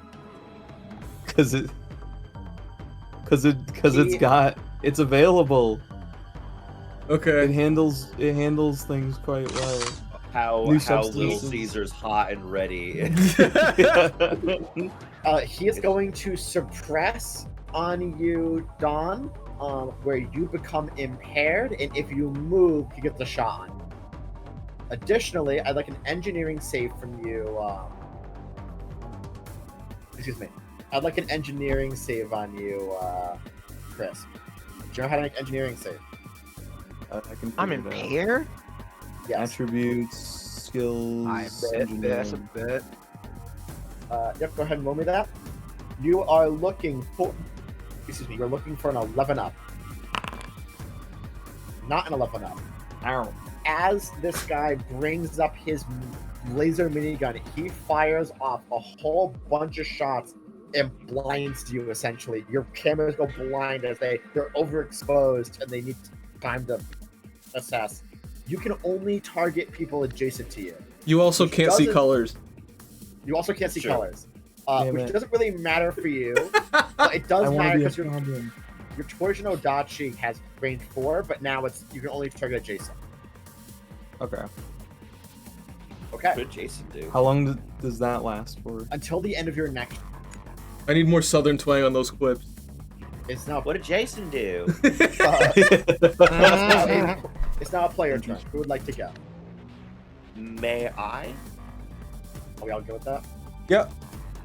Cause it's available. It Okay. handles things quite well. How New Little substances. Caesar's hot and ready. He is going to suppress on you, Dawn, where you become impaired, and if you move, he gets a shot on you. Additionally, I'd like an engineering save from you. Excuse me. I'd like an engineering save on you, Chris. Do you know how to make engineering save? I can I'm figure it out. impaired. Yes. Attributes, skills. I bet. That's a engineering. bet. Yep, go ahead and roll me that. You are looking for... Excuse me, you're looking for an 11 up. Not an 11 up. Ow. As this guy brings up his laser minigun, he fires off a whole bunch of shots and blinds you, essentially. Your cameras go blind as they're overexposed and they need time to assess. You can only target people adjacent to you. You also Which can't see doesn't- colors. You also can't see Sure. colors. Damn Which it. doesn't really matter for you. But it does I want matter to be a because problem. your Torsion Odachi has range 4, but now you can only target adjacent. Okay. Okay. What did Jason do? How long does that last for? Until the end of your next. I need more southern twang on those clips. It's now. What did Jason do? It's now a player turn. Who would like to go? May I? Are we all good with that? Yep.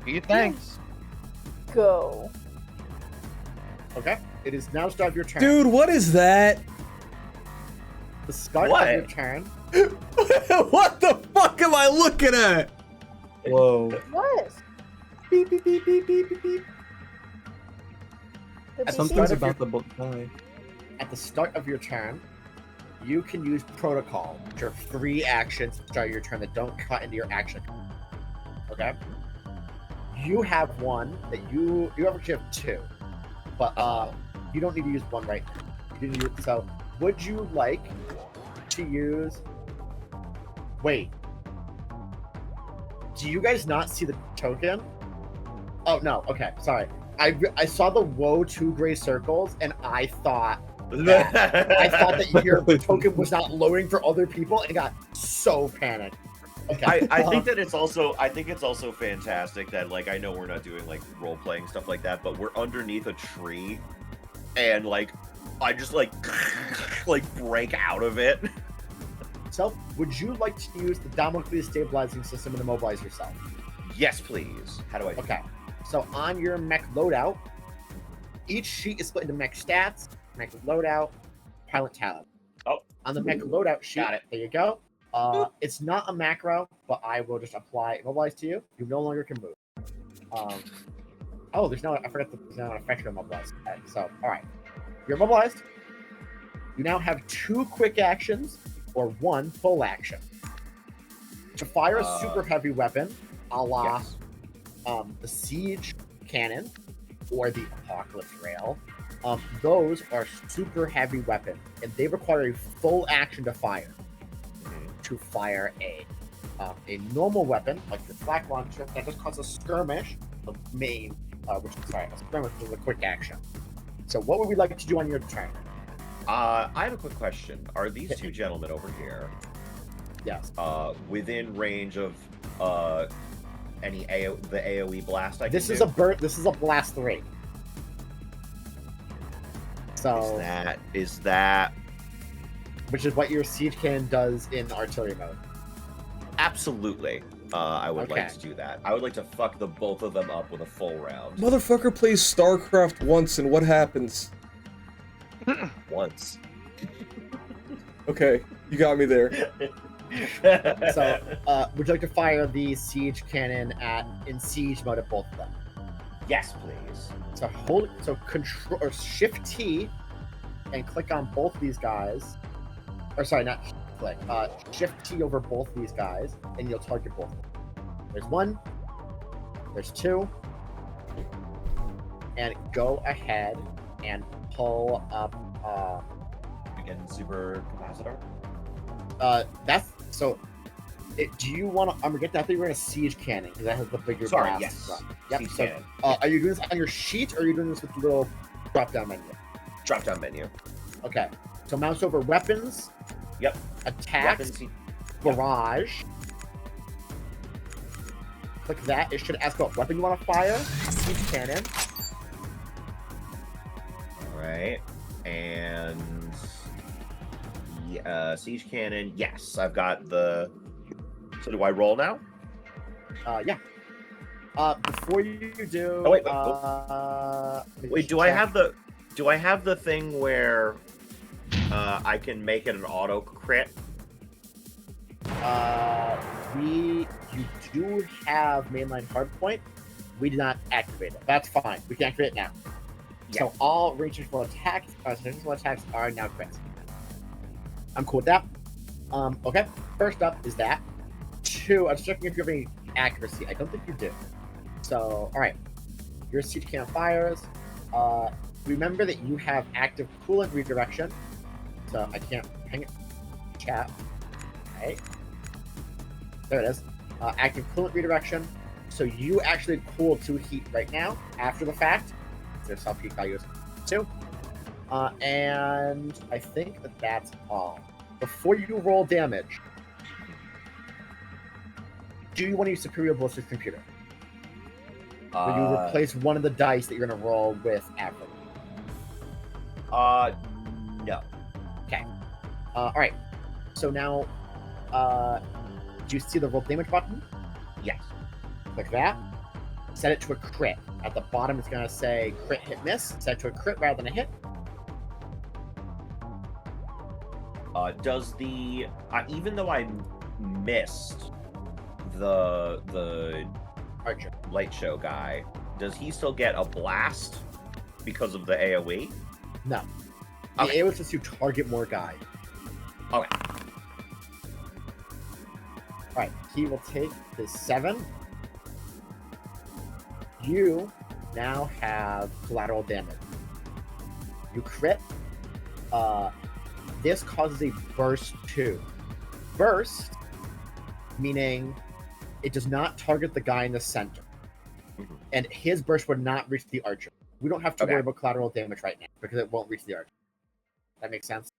Do your thing. Go. Okay. It is now start of your turn. Dude, what is that? The start What? of your turn. What the fuck am I looking at? Whoa. What? Beep beep beep beep beep beep beep. The At PC? Something's of your- about the book die. At the start of your turn, you can use protocol, which are 3 actions to start your turn that don't cut into your action. Okay. You have one that you actually have 2, but you don't need to use one right now. You didn't use, so would you like to use? Wait. Do you guys not see the token? Oh no. Okay. Sorry. I saw the woe 2 gray circles, and I thought that your token was not loading for other people, and got so panicked. Okay. I think that it's also fantastic that, like, I know we're not doing like role playing stuff like that, but we're underneath a tree, and like I just like break out of it. So, would you like to use the Damocles stabilizing system and immobilize yourself? Yes, please. How do I? Okay. So on your mech loadout, each sheet is split into mech stats, mech loadout, pilot talent. Oh. On the mech loadout sheet, Got it. there you go. It's not a macro, but I will just apply immobilize to you. You no longer can move. Oh, there's no. I forgot that there's no effect to immobilize. Okay, so, all right, you're immobilized. You now have 2 quick actions or 1 full action. To fire a super heavy weapon, a la Yes. the siege cannon or the apocalypse rail, those are super heavy weapons, and they require a full action to fire. To fire a normal weapon like your flak launcher, that just causes a skirmish. The main, a skirmish is a quick action. So, what would we like to do on your turn? I have a quick question. Are these 2 gentlemen over here Yes. within range of the AOE blast? This is a blast 3. So, Is that which is what your siege cannon does in artillery mode. absolutely? I would like Okay. to do that. I would like to fuck the both of them up with a full round. Motherfucker plays StarCraft once, and what happens? Once. Okay, you got me there. So, would you like to fire the siege cannon in siege mode at both of them? Yes, please. So control or Shift T, and click on both of these guys. Or sorry, not click. Shift T over both of these guys, and you'll target both of them. There's one. There's two. And go ahead and pull up. Again, super capacitor. That's so. Do you want to? I'm gonna get that. I think we're gonna siege cannon because that has the bigger Sorry, blast. yes. Yep. Siege So, cannon. are you doing this on your sheet, or are you doing this with the little drop-down menu? Drop down menu. Okay. So mouse over weapons. Yep. Attacks. Weapons. Barrage. Click that. It should ask what weapon you want to fire. Siege cannon. All right. And siege cannon. Yes, I've got the. So do I roll now? Yeah. Before you do. Oh, wait, wait. Do I have the thing where I can make it an auto crit? You do have mainline hardpoint. We did not activate it. That's fine. We can activate it now. Yeah. So all range-full attacks, are now crits. I'm cool with that. Okay. First up is that. 2. I'm checking if you have any accuracy. I don't think you do. So, all right. Your siege cannon fires. Remember that you have active coolant redirection. So I can't hang it. Chat. Right. There it is. Active coolant redirection. So you actually cool 2 heat right now after the fact. Their self heat values 2. And I think that's all. Before you roll damage, do you want to use Superior Ballistics Computer? Where you replace one of the dice that you're going to roll with average? No. Okay. All right. So now, do you see the roll damage button? Yes. Click that. Set it to a crit. At the bottom, it's going to say crit, hit, miss. Set it to a crit rather than a hit. Does the even though I missed the Archer. light show guy, does he still get a blast because of the AoE? No. The Okay. AoE is just to target more guy. Okay. Alright, he will take his 7. You now have collateral damage. You crit. This causes a burst 2. Burst, meaning it does not target the guy in the center. Mhm. And his burst would not reach the archer. We don't have to Okay. worry about collateral damage right now because it won't reach the archer. That makes sense?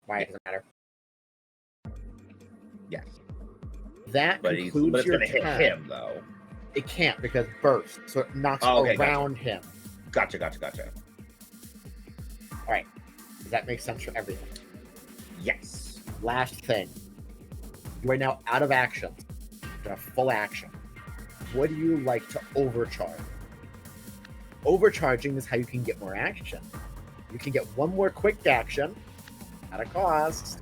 Why it doesn't matter. Yes. That But concludes it's your gonna hit turn. him though. It can't because burst, so it knocks Oh, okay, around him. Gotcha. All right, does that make sense for everything? Yes. Last thing, you are now out of action. You're full action. What do you like to overcharge? Overcharging is how you can get more action. You can get one more quick action at a cost.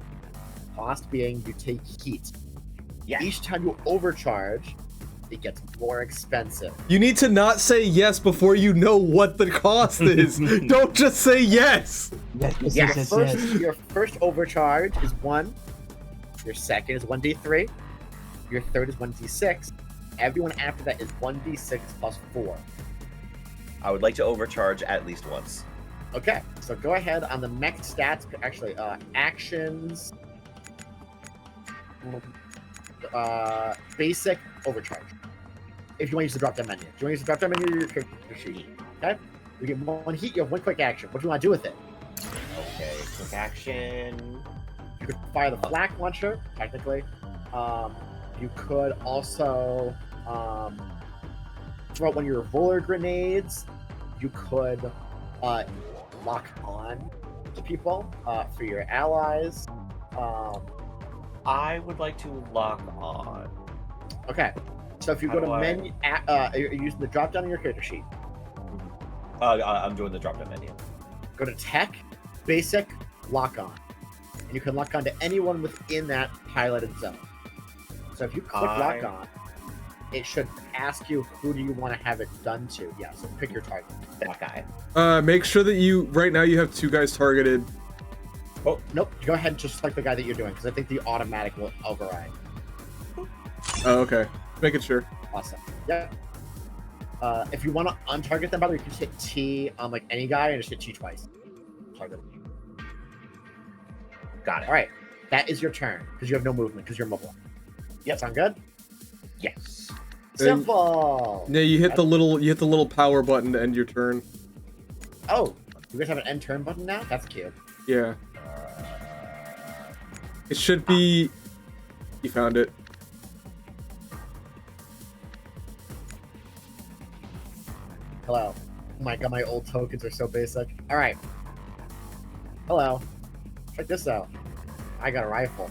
Cost being you take heat. Yes. Each time you overcharge, it gets more expensive. You need to not say yes before you know what the cost is. Don't just say yes. Yes. Your first overcharge is 1. Your second is 1d3. Your third is 1d6. Everyone after that is 1d6 plus 4. I would like to overcharge at least once. Okay, so go ahead on the mech stats. Actually, actions. Basic overcharge. If you want to use the drop down menu. Do you want to use the drop down menu or your character sheet? Okay? You get 1 heat, you have 1 quick action. What do you want to do with it? Okay, quick action. You could fire the flak launcher, technically. You could also throw out one of your roller grenades. You could lock on to people for your allies. I would like to lock on. Okay. So if you How go to do I- menu, you're using the drop down on your character sheet. I'm doing the drop down menu. Go to Tech, Basic, Lock On, and you can lock on to anyone within that highlighted zone. So if you click Lock On, it should ask you who do you want to have it done to. Yeah, so pick your target. That guy. Make sure that right now you have 2 guys targeted. Oh, nope. Go ahead and just select the guy that you're doing, because I think the automatic will override. Oh, okay. Making sure. Awesome. Yeah. If you want to untarget them, by the way, you can just hit T on like any guy and just hit T twice. Target them. Got it. All right. That is your turn, because you have no movement, because you're mobile. Yep. Sound good? Yes. Simple. Yeah, you hit the little power button to end your turn. Oh, you guys have an end turn button now? That's cute. Yeah. It should be. You found it. Hello. Oh my god, my old tokens are so basic. All right. Hello. Check this out. I got a rifle.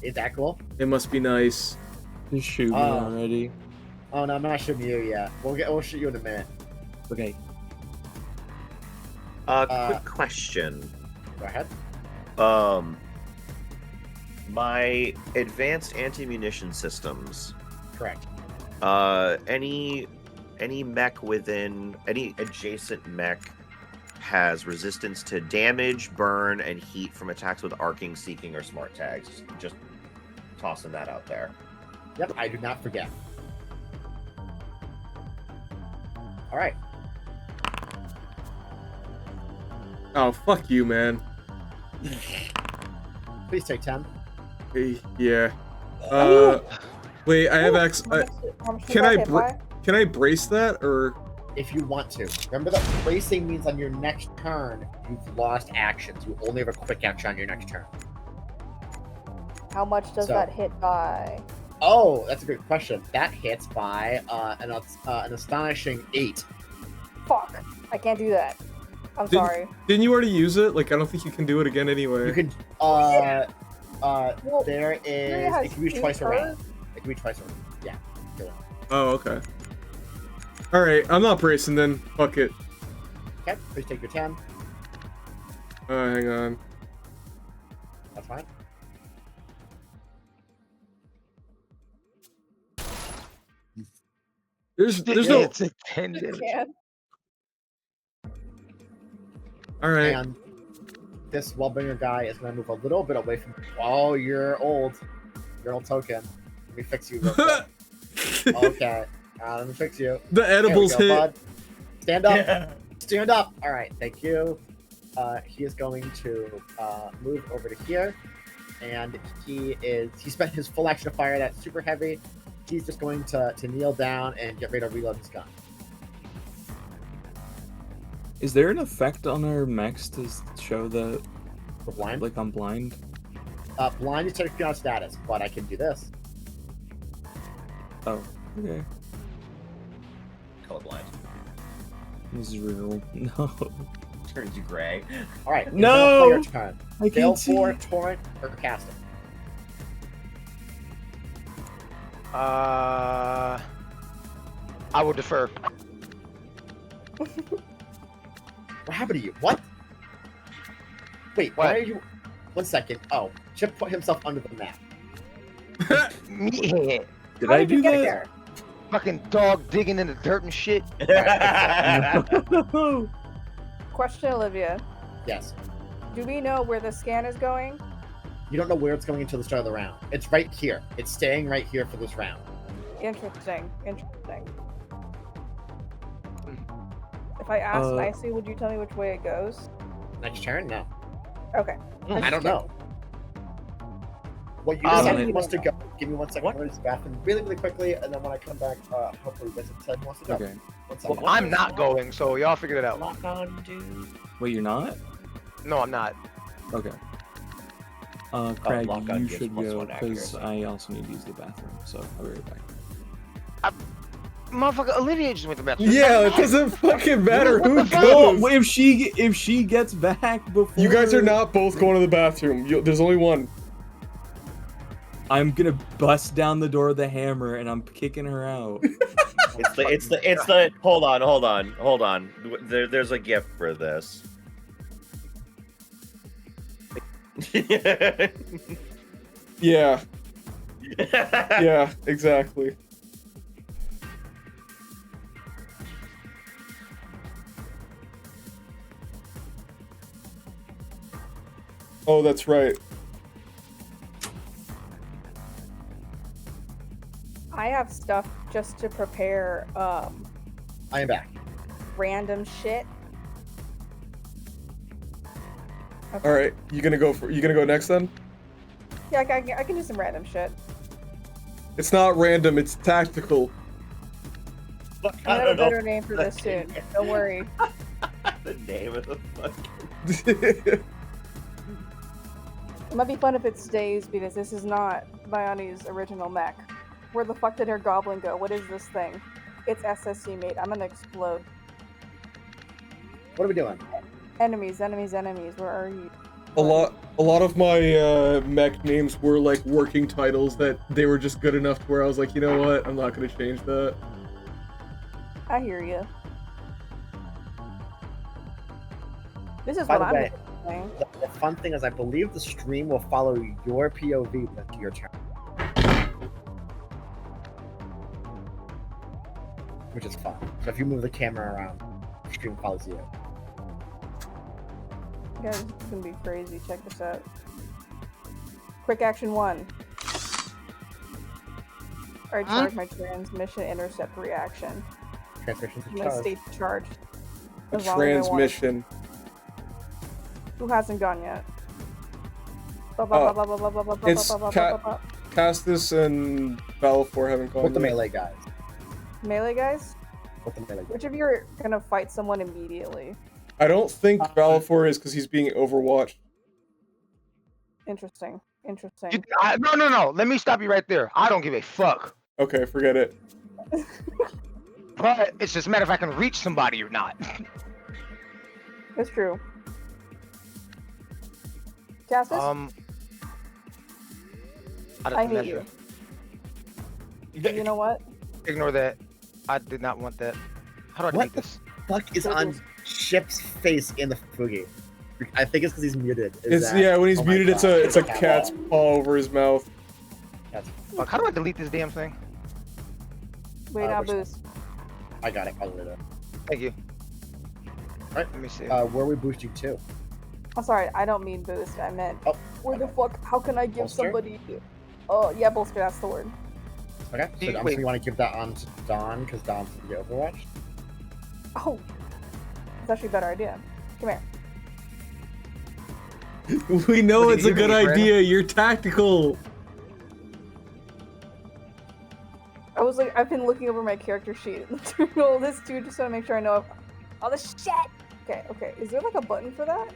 Is that cool? It must be nice. You shoot me already. Oh no, I'm not shooting you yet. We'll shoot you in a minute. Okay. Quick question. Go ahead. My advanced anti-munition systems. Correct. Any mech within any adjacent mech has resistance to damage, burn, and heat from attacks with arcing, seeking, or smart tags. Just tossing that out there. Yep, I do not forget. All right. Oh, fuck you, man. Please take 10. Hey, yeah. Wait, I have can I brace that or? If you want to. Remember that bracing means on your next turn, you've lost actions. You only have a quick action on your next turn. How much does that hit by? Oh, that's a good question. That hits by an astonishing 8. Fuck. I can't do that. I'm sorry. Didn't you already use it? Like, I don't think you can do it again anyway. You can, Well, there is, it can be used twice around. It can be twice around. Yeah. Oh, okay. Alright, I'm not bracing then. Fuck it. Okay, please take your 10. Hang on. That's fine. There's no. It's a 10 damage. Alright. And this Wellbringer guy is going to move a little bit away from. Oh, you're old. You're old token. Let me fix you real quick. Okay. Let me fix you. The edibles There we go, hit. bud. Stand up. Yeah. Stand up. All right. Thank you. He is going to move over to here. And he spent his full action to fire that super heavy. He's just going to kneel down and get ready to reload his gun. Is there an effect on our mechs to show the For blind? like I'm blind? Blind is taking out status, but I can do this. Oh, okay. Colorblind. Zero. No. Turns you gray. All right. No! Player turn. I Fail can't see. for torrent or cast it. I will defer. What happened to you? What? Wait, What? why are you? 1 second. Oh, Chip put himself under the map. Meathead. Did How I did you do get that? there? Fucking dog digging in the dirt and shit. Question, Olivia. Yes. Do we know where the scan is going? You don't know where it's going until the start of the round. It's right here. It's staying right here for this round. Interesting. Interesting. If I ask nicely, would you tell me which way it goes? Next turn? No. Okay. I don't know. What you decide he wants to go. Give me 1 second. I'm going to use the bathroom really, really quickly, and then when I come back, hopefully you guys have said he wants to go. Okay. 1 second. Well, I'm not going, so y'all figure it out. Lock on, dude. Wait, you're not? No, I'm not. Okay. Craig, lock on you gives should +1 go because accuracy. I also need to use the bathroom. So I'll be right back. Motherfucker, Olivia just went to the bathroom. Yeah, it doesn't fucking matter who No, goes. if she gets back before You guys are not both going to the bathroom. There's only one. I'm gonna bust down the door with a hammer and I'm kicking her out. It's the. Hold on. There's a gift for this. Yeah. Yeah, exactly. Oh, that's right. I have stuff just to prepare I am back. random shit. Okay. All right, you gonna go next then? Yeah, I can do some random shit. It's not random. It's tactical. I'm gonna have a better name for this soon. Don't worry. The name of the fucking. It might be fun if it stays because this is not Bioni's original mech. Where the fuck did her goblin go? What is this thing? It's SSC, mate. I'm gonna explode. What are we doing? Enemies. Where are you? A lot of my mech names were like working titles that they were just good enough to where I was like, you know what? I'm not gonna change that. I hear you. This is By what the I'm way, saying. the fun thing is I believe the stream will follow your POV to your turn. Which is fun. So if you move the camera around, the stream follows you. Guys, this is gonna be crazy. Check this out. Quick action 1. Alright, charge my transmission intercept reaction. Transmission to My charge. state charged. A As long as I want it. transmission. Who hasn't gone yet? It's Castus and Balfour haven't gone With the yet. melee guys. Melee guys? With the melee guys. Which of you are gonna fight someone immediately? I don't think Balfour is because he's being overwatched. Interesting. No. Let me stop you right there. I don't give a fuck. Okay, forget it. But it's just a matter if I can reach somebody or not. It's true. Castus? I hate you. You know what? Ignore that. I did not want that. How do I delete this? Fuck is on Ship's face in the Fugi? I think it's because he's muted. When he's Oh my muted, God. it's a cat's paw over his mouth. Fuck, how do I delete this damn thing? Wait, now which- boost. I got it. I'll do it. Thank you. Right. Let me see. Where are we boosting to? I'm sorry, I don't mean boost. I meant. Oh. Where the fuck? How can I give Bolster? somebody? Oh, yeah, bolster. That's the word. Okay. So I'm Wait. assuming you want to give that on to Dawn because Dawn's the Overwatch. Oh, that's actually a better idea. Come here. We know What, it's a you good giving me credit? idea. You're tactical. I was like, I've been looking over my character sheet doing all this too, just to make sure I know all the shit. Okay. Is there like a button for that?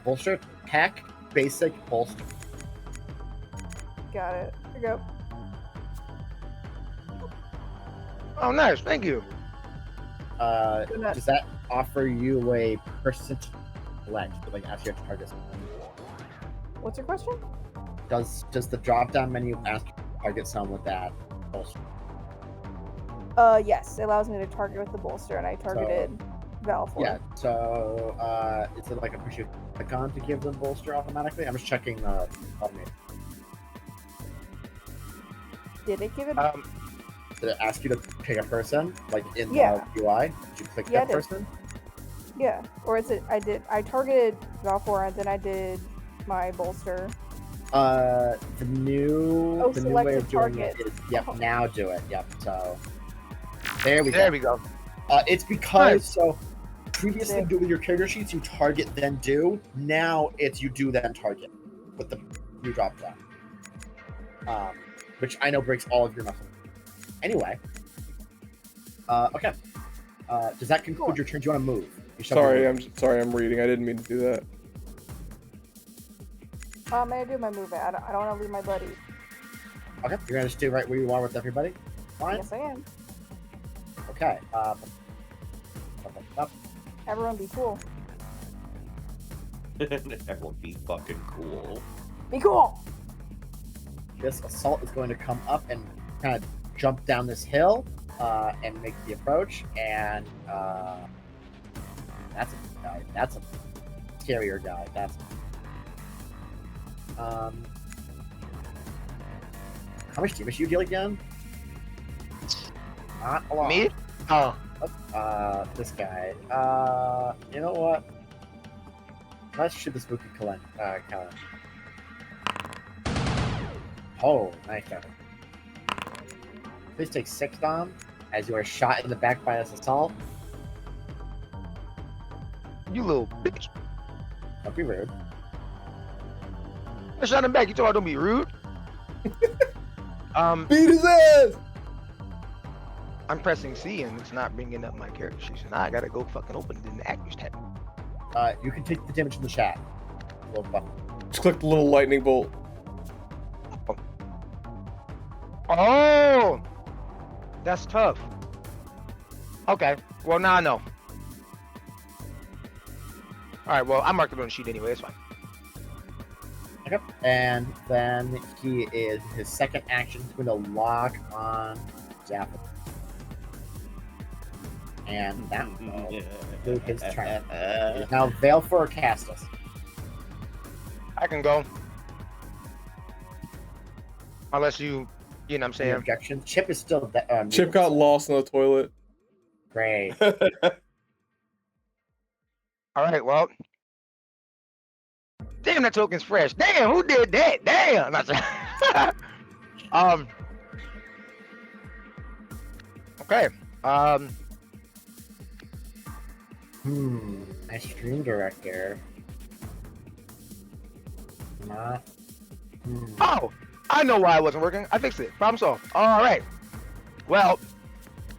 Bolster, pack, basic, bolster. Got it. Here we go. Oh, nice. Thank you. Goodness. Does that offer you a person to select? Like, ask your target. What's your question? Does the drop down menu ask you to target someone with that bolster? Yes. It allows me to target with the bolster, and I targeted Valfor. Yeah. So, is it like a push icon to give them bolster automatically? I'm just checking the automated. Did it give it? Did it ask you to pick a person, like in Yeah. the UI? Did you click Yeah, that it did. person? Yeah. Or is it? I targeted Valfor, and then I did my bolster. The new way selected of doing target. it is now do it. Yep. So there we There go. we go. It's because Nice. so previously Yeah. doing your character sheets, you target then do. Now it's you do then target with the new drop down. Which I know breaks all of your muscle. Anyway. Okay. Does that conclude Cool. your turn? Do you want to move? You shall move. Sorry, I'm reading. I didn't mean to do that. I'm gonna do my move. I don't want to leave my buddy. Okay. You're gonna stay right where you are with everybody. Fine. Yes, I am. Okay. Everyone, be cool. Everyone be fucking cool. Be cool. this assault is going to come up and kind of jump down this hill and make the approach. And that's a guy. That's a scarier guy. That's how much damage do you deal again? Not a lot. Me? Oh. This guy. You know what? Let's shoot the spooky calendar. Oh, nice job. Please take 6 dom as you are shot in the back by this assault. You little bitch. Don't be rude. I shot him back. You told I don't be rude. Beat his ass! I'm pressing C and it's not bringing up my character sheet. So now I gotta go fucking open it in the actors tab. You can take the damage in the chat. Little button. Just click the little lightning bolt. Oh, that's tough. Okay, well now I know. All right, well I marked it on the sheet anyway. It's fine. Okay. And then his second action is going to lock on Zappa. And that will do his turn. It is now Veilfor or Castus. I can go. Unless you know what I'm Any saying. objections? Chip is still Chip got lost in the toilet. Great. All right, well. Damn, that token's fresh. Damn, who did that? Damn. Okay. My stream director. Not. Oh, I know why it wasn't working. I fixed it. Problem solved. All right. Well,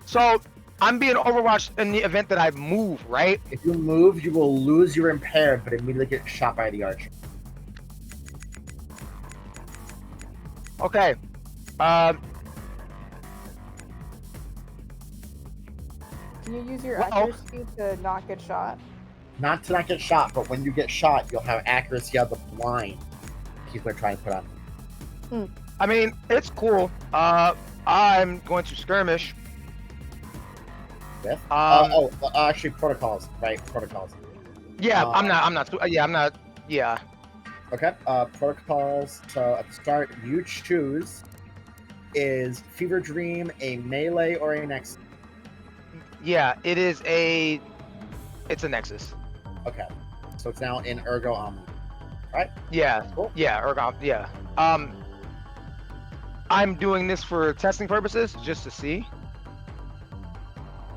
so I'm being overwatched in the event that I move, right? If you move, you will lose your impaired, but immediately get shot by the archer. Okay. Can you use your Well- accuracy to not get shot? Not to not get shot, but when you get shot, you'll have accuracy on the blind. People are trying to put on. I mean, it's cool. I'm going to skirmish. With? Um, Actually, protocols, right? Protocols. Yeah, I'm not. Yeah. Okay. Protocols. So at the start, you choose: is Fever Dream a melee or a nexus? Yeah, it's a nexus. Okay. So it's now in Ergo Omni. Right? Yeah. Cool. Yeah, Ergon. Yeah. I'm doing this for testing purposes, just to see.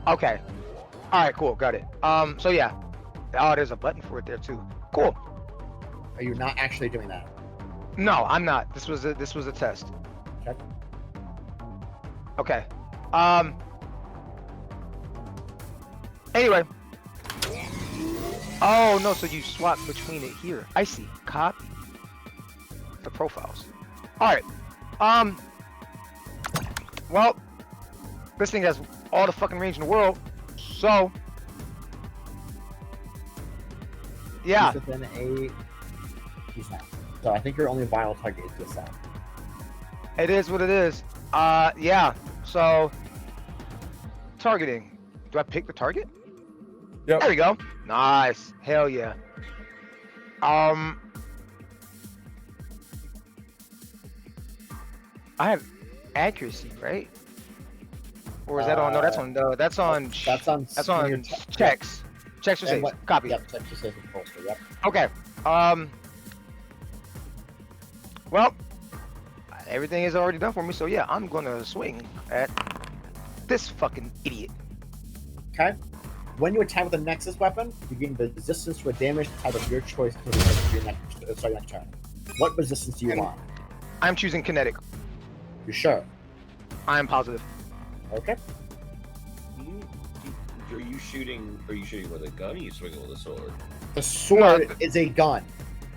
Okay. All right. Cool. Got it. So yeah. Oh, there's a button for it there too. Cool. Are you not actually doing that? No, I'm not. This was a test. Okay. Okay. Anyway. Oh no, so you swap between it here. I see. Copy the profiles. All right. Well, this thing has all the fucking range in the world. So, yeah. He's within a. He's not. So I think your only viable target is this side. It is what it is. Yeah. So, targeting. Do I pick the target? Yep. There we go. Nice. Hell yeah. I have accuracy, right? Or is that on? No, that's on. That's on. That's on. That's on checks. Checks or And saves. what- Copy. Yep. Checks or saves with bolster. Yep. Okay. Well, everything is already done for me, so yeah, I'm gonna swing at this fucking idiot. Okay. When you attack with a Nexus weapon, you gain the resistance to a damage type of your choice for your next turn. What resistance do you And- want? I'm choosing kinetic. You sure? I am positive. Okay. Are you shooting with a gun or are you swinging with a sword? The sword No. is a gun.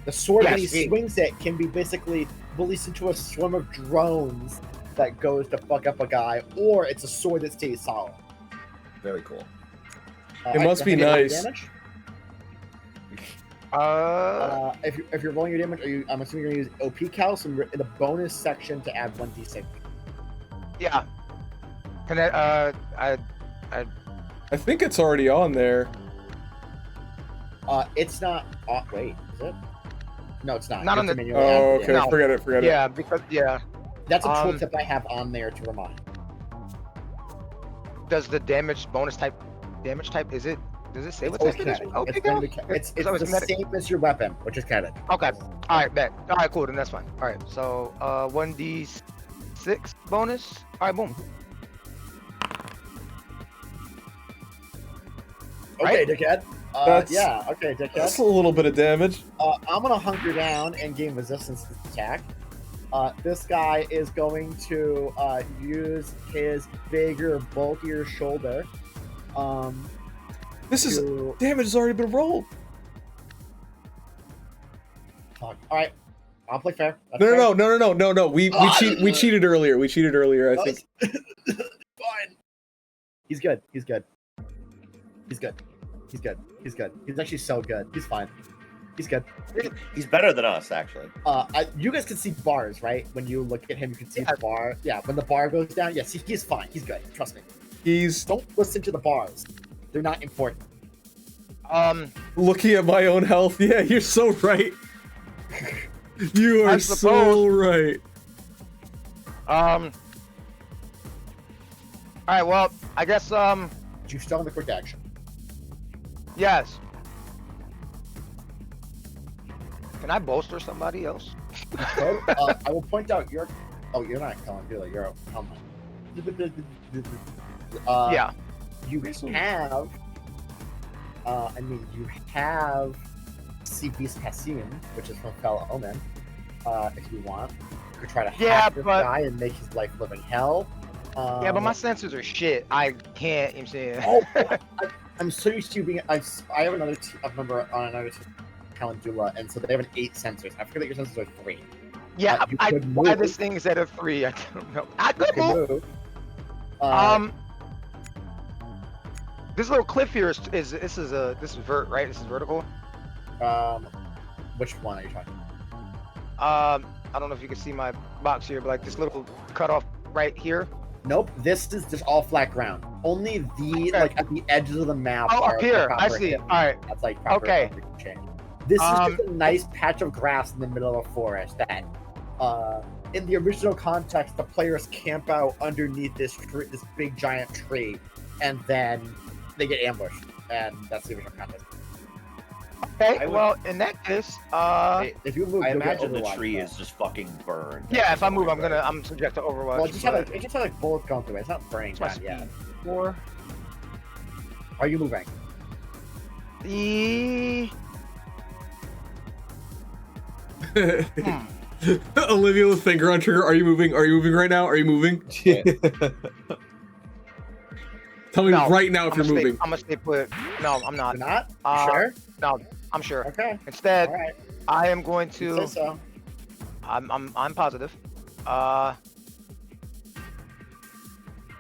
The sword, when he Yes. swings it, can be basically released into a swarm of drones that goes to fuck up a guy, or it's a sword that stays solid. Very cool. It must be nice. Damage? If you're rolling your damage, I'm assuming you're gonna use OP cal, so you're in the bonus section to add 1d6. Yeah. Can I? I think it's already on there. It's not. Wait, is it? No, it's not. Not You on have the- to manually Oh, add okay. No. Forget it. Yeah, because That's a Um, tooltip I have on there to remind. does the bonus type is it? Does it say what It's type it is? kinetic. Okay, It's gonna be. It's So it's the kinetic. same as your weapon, which is kinetic. Okay. All right, bet. All right, cool. Then that's fine. All right. So 1d6 bonus. All right, boom. Okay, Right? dickhead. That's- Yeah. Okay, dickhead. That's a little bit of damage. I'm gonna hunker down and gain resistance to this attack. This guy is going to use his bigger, bulkier shoulder. This is to damage has already been rolled. talk. All right, I'll play fair. That's No, fair. no, no, no, no, no, no. We Oh, cheated earlier. We cheated earlier. I No, think. Fine. He's good. He's good. He's good. He's good. He's good. He's actually so good. He's fine. He's good. He's better than us, actually. You guys can see bars, right? When you look at him, you can see Yeah. the bar. Yeah, when the bar goes down, yes, he's fine. He's good. Trust me. He's Don't listen to the bars. They're not important. looking at my own health. Yeah, you're so right. You I are so suppose- right. All right. Well, I guess You still have the quick action. yes. Can I bolster somebody else? So, I will point out your. Oh, you're not calling Dula. You're a helmet. Yeah. You have. You have CP's Cassim, which is from Fell Omen. If you want, you could try to hack this but- guy and make his life living hell. Yeah, but my sensors are shit. I can't. You know what I'm saying? Oh, I'm so used to being. I have another member on another team, Calendula, and so they have an 8 sensors. I forget that your sensors are 3. Yeah, you I could why move. this thing is at a 3. I don't know. I could You move. can move. This little cliff here is this is vert, right? This is vertical. Which one are you talking? I don't know if you can see my box here, but like this little cutoff right here. Nope. This is just all flat ground. Only the Okay. like at the edges of the map. Oh, are up the here. I proper see. hit. All right. That's like proper Okay. change. This is just a nice patch of grass in the middle of a forest that, in the original context, the players camp out underneath this big giant tree, and then they get ambushed, and that's the original context. Okay. I would- Well, in that case, If you move, I you'll get imagine the Overwatch, tree though. is just fucking burned. yeah. If I move, I'm subject to Overwatch. Well, it just but- had like bullets going through it. It's not burning It's my down yet. speed. 4. Are you moving? Olivia with finger on trigger. Are you moving? Are you moving right now? Are you moving? Tell me No, right now if you're moving. I'm gonna stay put. No, I'm not. You're not? Uh, Sure. I'm sure. Okay. Instead, All right. I am going You to. say so. I'm positive.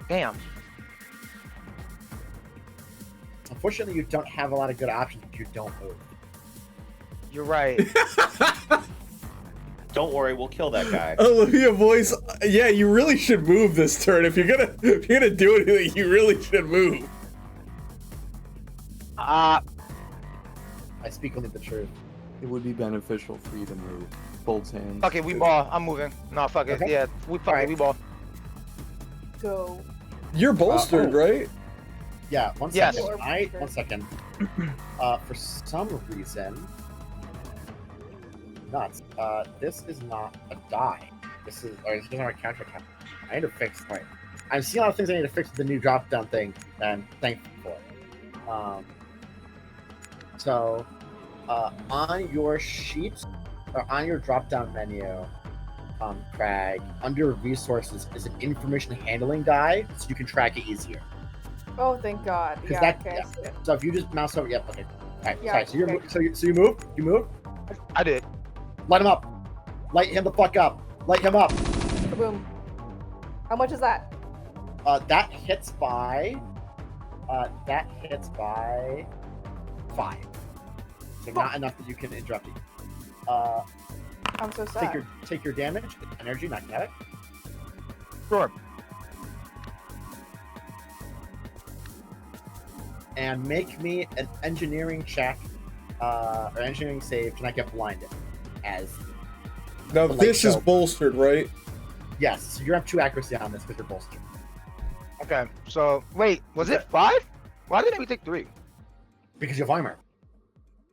Damn. Unfortunately, you don't have a lot of good options if you don't move. You're right. Don't worry, we'll kill that guy. Olivia voice. Yeah, you really should move this turn. If you're gonna do anything, you really should move. I speak only the truth. It would be beneficial for you to move. Bolt's hands. Fuck it, we ball. I'm moving. No, fuck it. Okay. Yeah, we fuck Alright. it. We ball. Go. You're bolstered, oh. right? Yeah, one Yes. second. One second. For some reason, nuts. This is not a die. This is not a counter attack. I need to fix. Right. I'm seeing a lot of things I need to fix with the new drop down thing, and thankful for it. So, on your sheet, or on your drop down menu, Craig, under resources is an information handling guide, so you can track it easier. Oh, thank God. 'Cause Yeah. that- Okay. yeah. I see it. So if you just mouse over, yep, okay. Alright, Yeah, sorry. So you're okay. so you move? You move? I did. Light him up. Light him the fuck up. Light him up. Boom. How much is that? That hits by 5. So not enough that you can interrupt it. I'm so sad. Take your damage, energy, not kinetic. Sure. And make me an engineering check, or engineering save to not get blinded. Now But, this is so- bolstered, right? Yes, so you have 2 accuracy on this because you're bolstered. Okay. So wait, was it 5? Why didn't we take 3? Because you have armor.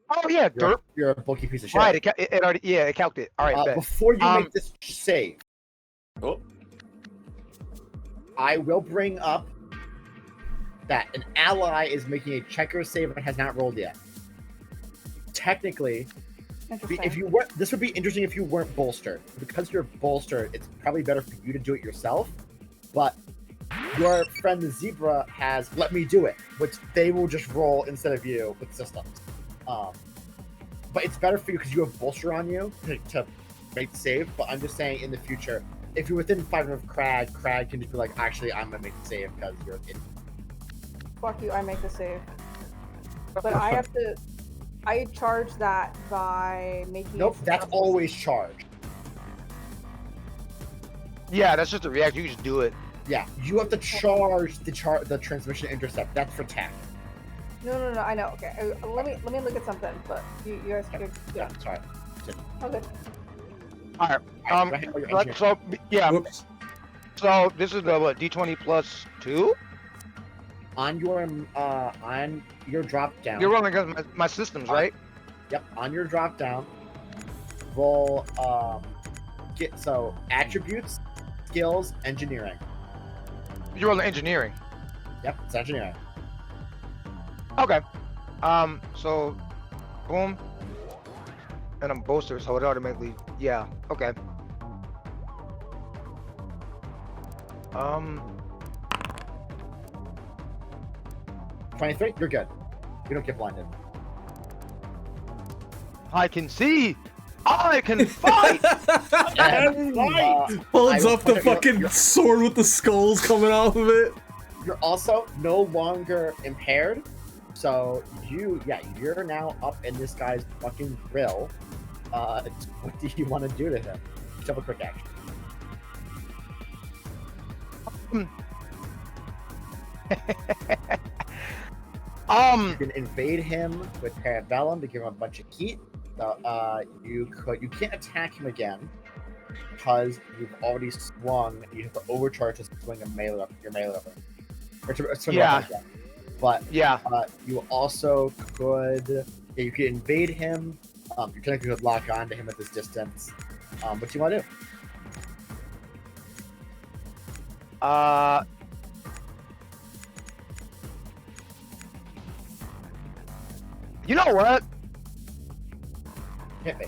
Oh yeah, derp. You're a bulky piece of shit. Right. It already. Yeah, it calculated it. All right. Bet. Before you Um, make this save, Oh, I will bring up that an ally is making a checker save and has not rolled yet. Technically, Interesting. if you weren't, this would be interesting if you weren't bolstered. Because you're bolstered, it's probably better for you to do it yourself. But your friend the zebra has let me do it, which they will just roll instead of you with systems. But it's better for you because you have bolster on you to make the save. But I'm just saying, in the future, if you're within 5 of Crag can just be like, actually, I'm gonna make the save because you're in. Fuck you, I make the save. But I have to. I charge that by making. Nope, a that's successful always charged. Yeah, that's just a react. You just do it. Yeah, you have to charge the transmission intercept. That's for tech. No, I know. Okay, let me look at something. But you guys, Yeah, sorry. Okay. All right. Alright, go ahead with your Like, engineering. so yeah. Whoops. So this is the what? D20 plus 2. On your drop down. You're rolling against my systems, right? Yep, on your drop down, roll attributes, skills, engineering. You're rolling engineering. Yep, it's engineering. Okay. So, boom. And I'm bolster, so it automatically. Yeah. Okay. 23, you're good. You don't get blinded. I can see. I can fight. And, Holds I will up the put it- fucking sword with the skulls coming off of it. You're also no longer impaired, so you're now up in this guy's fucking grill. What do you want to do to him? Double quick action. You can invade him with Parabellum to give him a bunch of heat. You can't attack him again because you've already swung. You have to overcharge to swing your melee weapon. Or to swing a Yeah. weapon again. But Yeah. you also could you could invade him. You technically could lock on to him at this distance. What do you want to do? You know what? Hit me.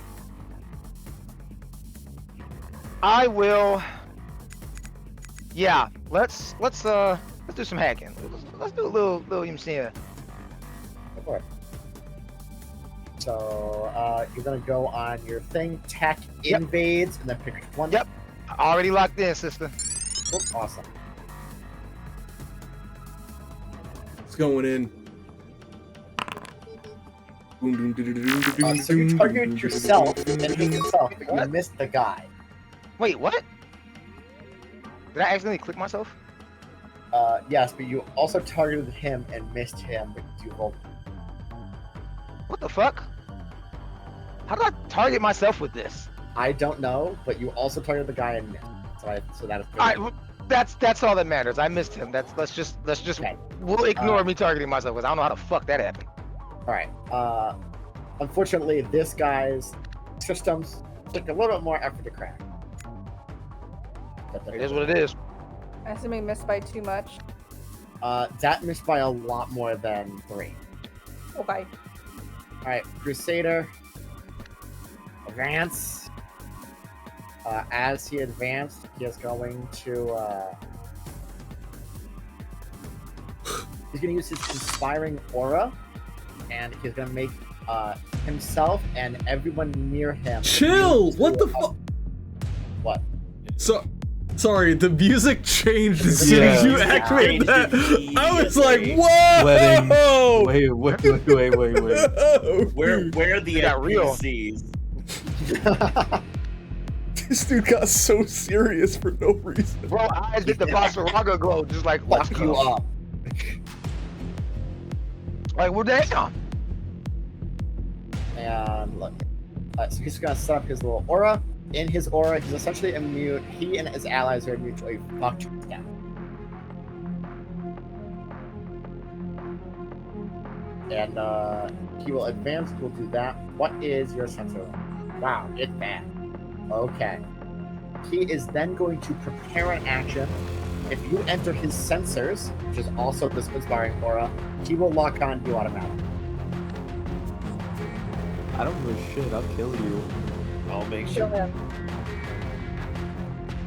I will. Yeah. Let's do some hacking. Let's do a little you know what I'm saying. Go for it. So you're gonna go on your thing, tech Yep. invades, and then pick one. Yep. Already locked in, sister. Oh, awesome. It's going in. Boom, boom, doo, doo, doo, doo, doo, So you doo, target doo, yourself doo, and doo, hit doo. yourself, but you What? missed the guy. Wait, what? Did I accidentally click myself? Yes, but you also targeted him and missed him because you rolled. What the fuck? How did I target myself with this? I don't know, but you also targeted the guy and missed. So that is good. All right, well, that's all that matters. I missed him. Let's just Okay. we'll ignore me targeting myself because I don't know how the fuck that happened. All right. Unfortunately, this guy's systems took a little bit more effort to crack. It is what it is. I assume he missed by too much. That missed by a lot more than 3. Okay. All right, Crusader, advance. As he advanced, he is going to. He's going to use his inspiring aura, and he's going to make himself and everyone near him. Chill! What the into a- fuck? What? So Sorry, the music changed as soon as you activated that. I was like, whoa! Wait. Where are the It got real. NPCs? This dude got so serious for no reason. Bro, eyes did the Basaraga glow, just like Fuck you up. Like, well, damn. And look, so he's gonna set up his little aura. In his aura, he's essentially immune. He and his allies are immune to a fuck down. And he will advance. We'll do that. What is your sensor? Wow, it's bad. Okay. He is then going to prepare an action. If you enter his sensors, which is also this inspiring aura, he will lock on you automatically. I don't give a shit. I'll kill you. I'll make Kill sure. him.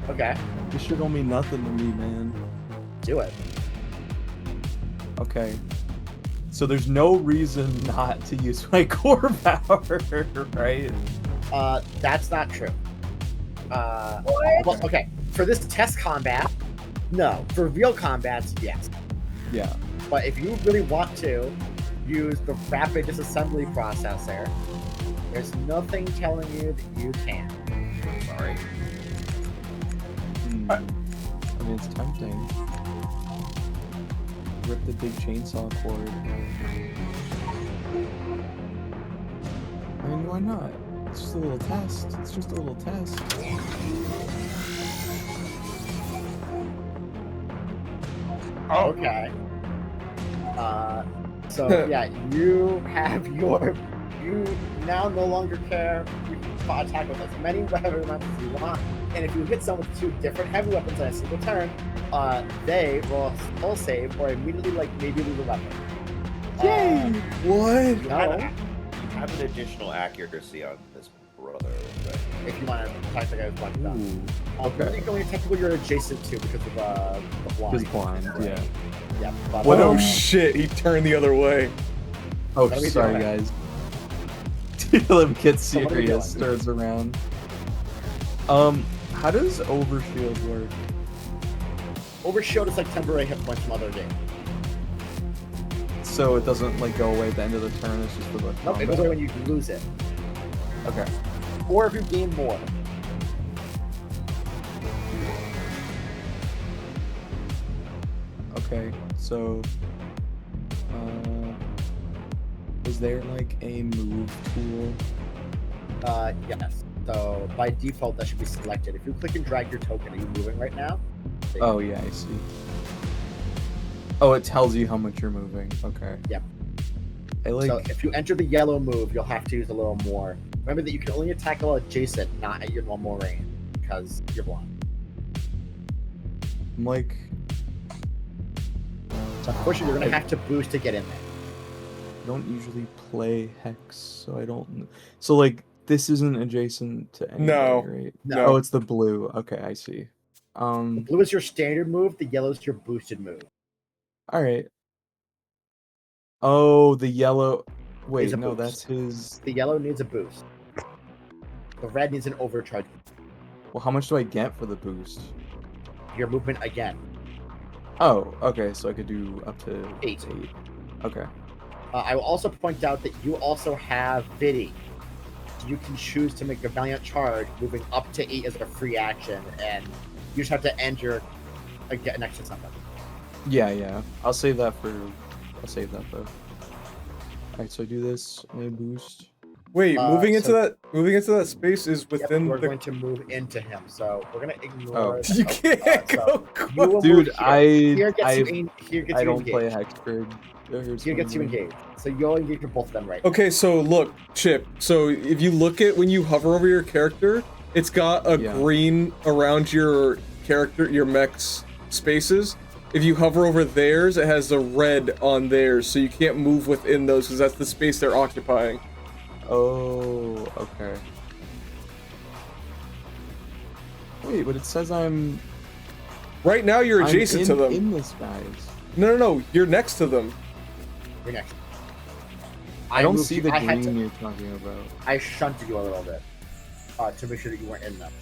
Okay, This shit don't mean nothing to me, man. do it. Okay. So there's no reason not to use my core power, right? That's not true. What? Well, okay, for this test combat, no. For real combats, yes. Yeah. But if you really want to use the rapid disassembly processor, there's nothing telling you that you can. Sorry. I mean, it's tempting. Rip the big chainsaw cord. I mean, why not? It's just a little test. It's just a little test. Okay. So yeah, you have your. You now no longer care. You can attack with as many weapons as you want, and if you hit someone with 2 different heavy weapons in a single turn, they will full save or immediately maybe lose a weapon. Yay! What? You have an additional accuracy on this brother. Right? If you want to attack the guy who's blocked up. Ooh. Okay. Really going technically you're adjacent to because of the blind. He's blind, yeah. Yeah. But, What? Oh shit! He turned the other way. Oh, What are we sorry, doing? guys. Let him get So what are we serious. doing? Turns around. How does overshield work? Overshield is like temporary hit points from other games. So it doesn't like go away at the end of the turn. It's just for the. Nope, it combat? goes away when you lose it. Okay. Or if you gain more. Okay. So. Is there like a move tool? Yes. So by default that should be selected. If you click and drag your token, are you moving right now? Oh yeah, I see. Oh, it tells you how much you're moving. Okay. Yep. I like. So if you enter the yellow move, you'll have to use a little more. Remember that you can only attack while adjacent, not at your normal range, because you're blind. I'm like. So unfortunately, you're gonna have to boost to get in there. I don't usually play Hex, so I don't. So like, this isn't adjacent to anything, No. right? No. Oh, it's the blue. Okay, I see. The blue is your standard move. The yellow is your boosted move. All right. Oh, the yellow. Wait, Is a no, boost. that's his. The yellow needs a boost. The red needs an overcharge. Well, how much do I get for the boost? Your movement again. Oh, okay, so I could do up to 8. 8. Okay. I will also point out that you also have Vidi. You can choose to make a Valiant Charge, moving up to 8 as a free action, and you just have to end your next to something. Yeah. I'll save that for. I'll save that though. Alright, so I do this. I boost. Wait, moving into so- that space is Yep, within we're the. going to move into him, so we're gonna ignore. Oh. You can't so go. you will Dude, move here. Here gets I you don't engaged. play Hexford. Here gets you engaged. So you'll engage with both of them right. Okay, so look, Chip. So if you look at when you hover over your character, it's got a Yeah. green around your character, your mech's spaces. If you hover over theirs, it has a red on theirs, so you can't move within those because that's the space they're occupying. Oh, okay. Wait, but it says I'm Right now, you're adjacent to them. in this guy's. No, you're next to them. You're next. I don't moved see you- the I had green to- you're talking about. I shunted you a little bit to make sure that you weren't in them.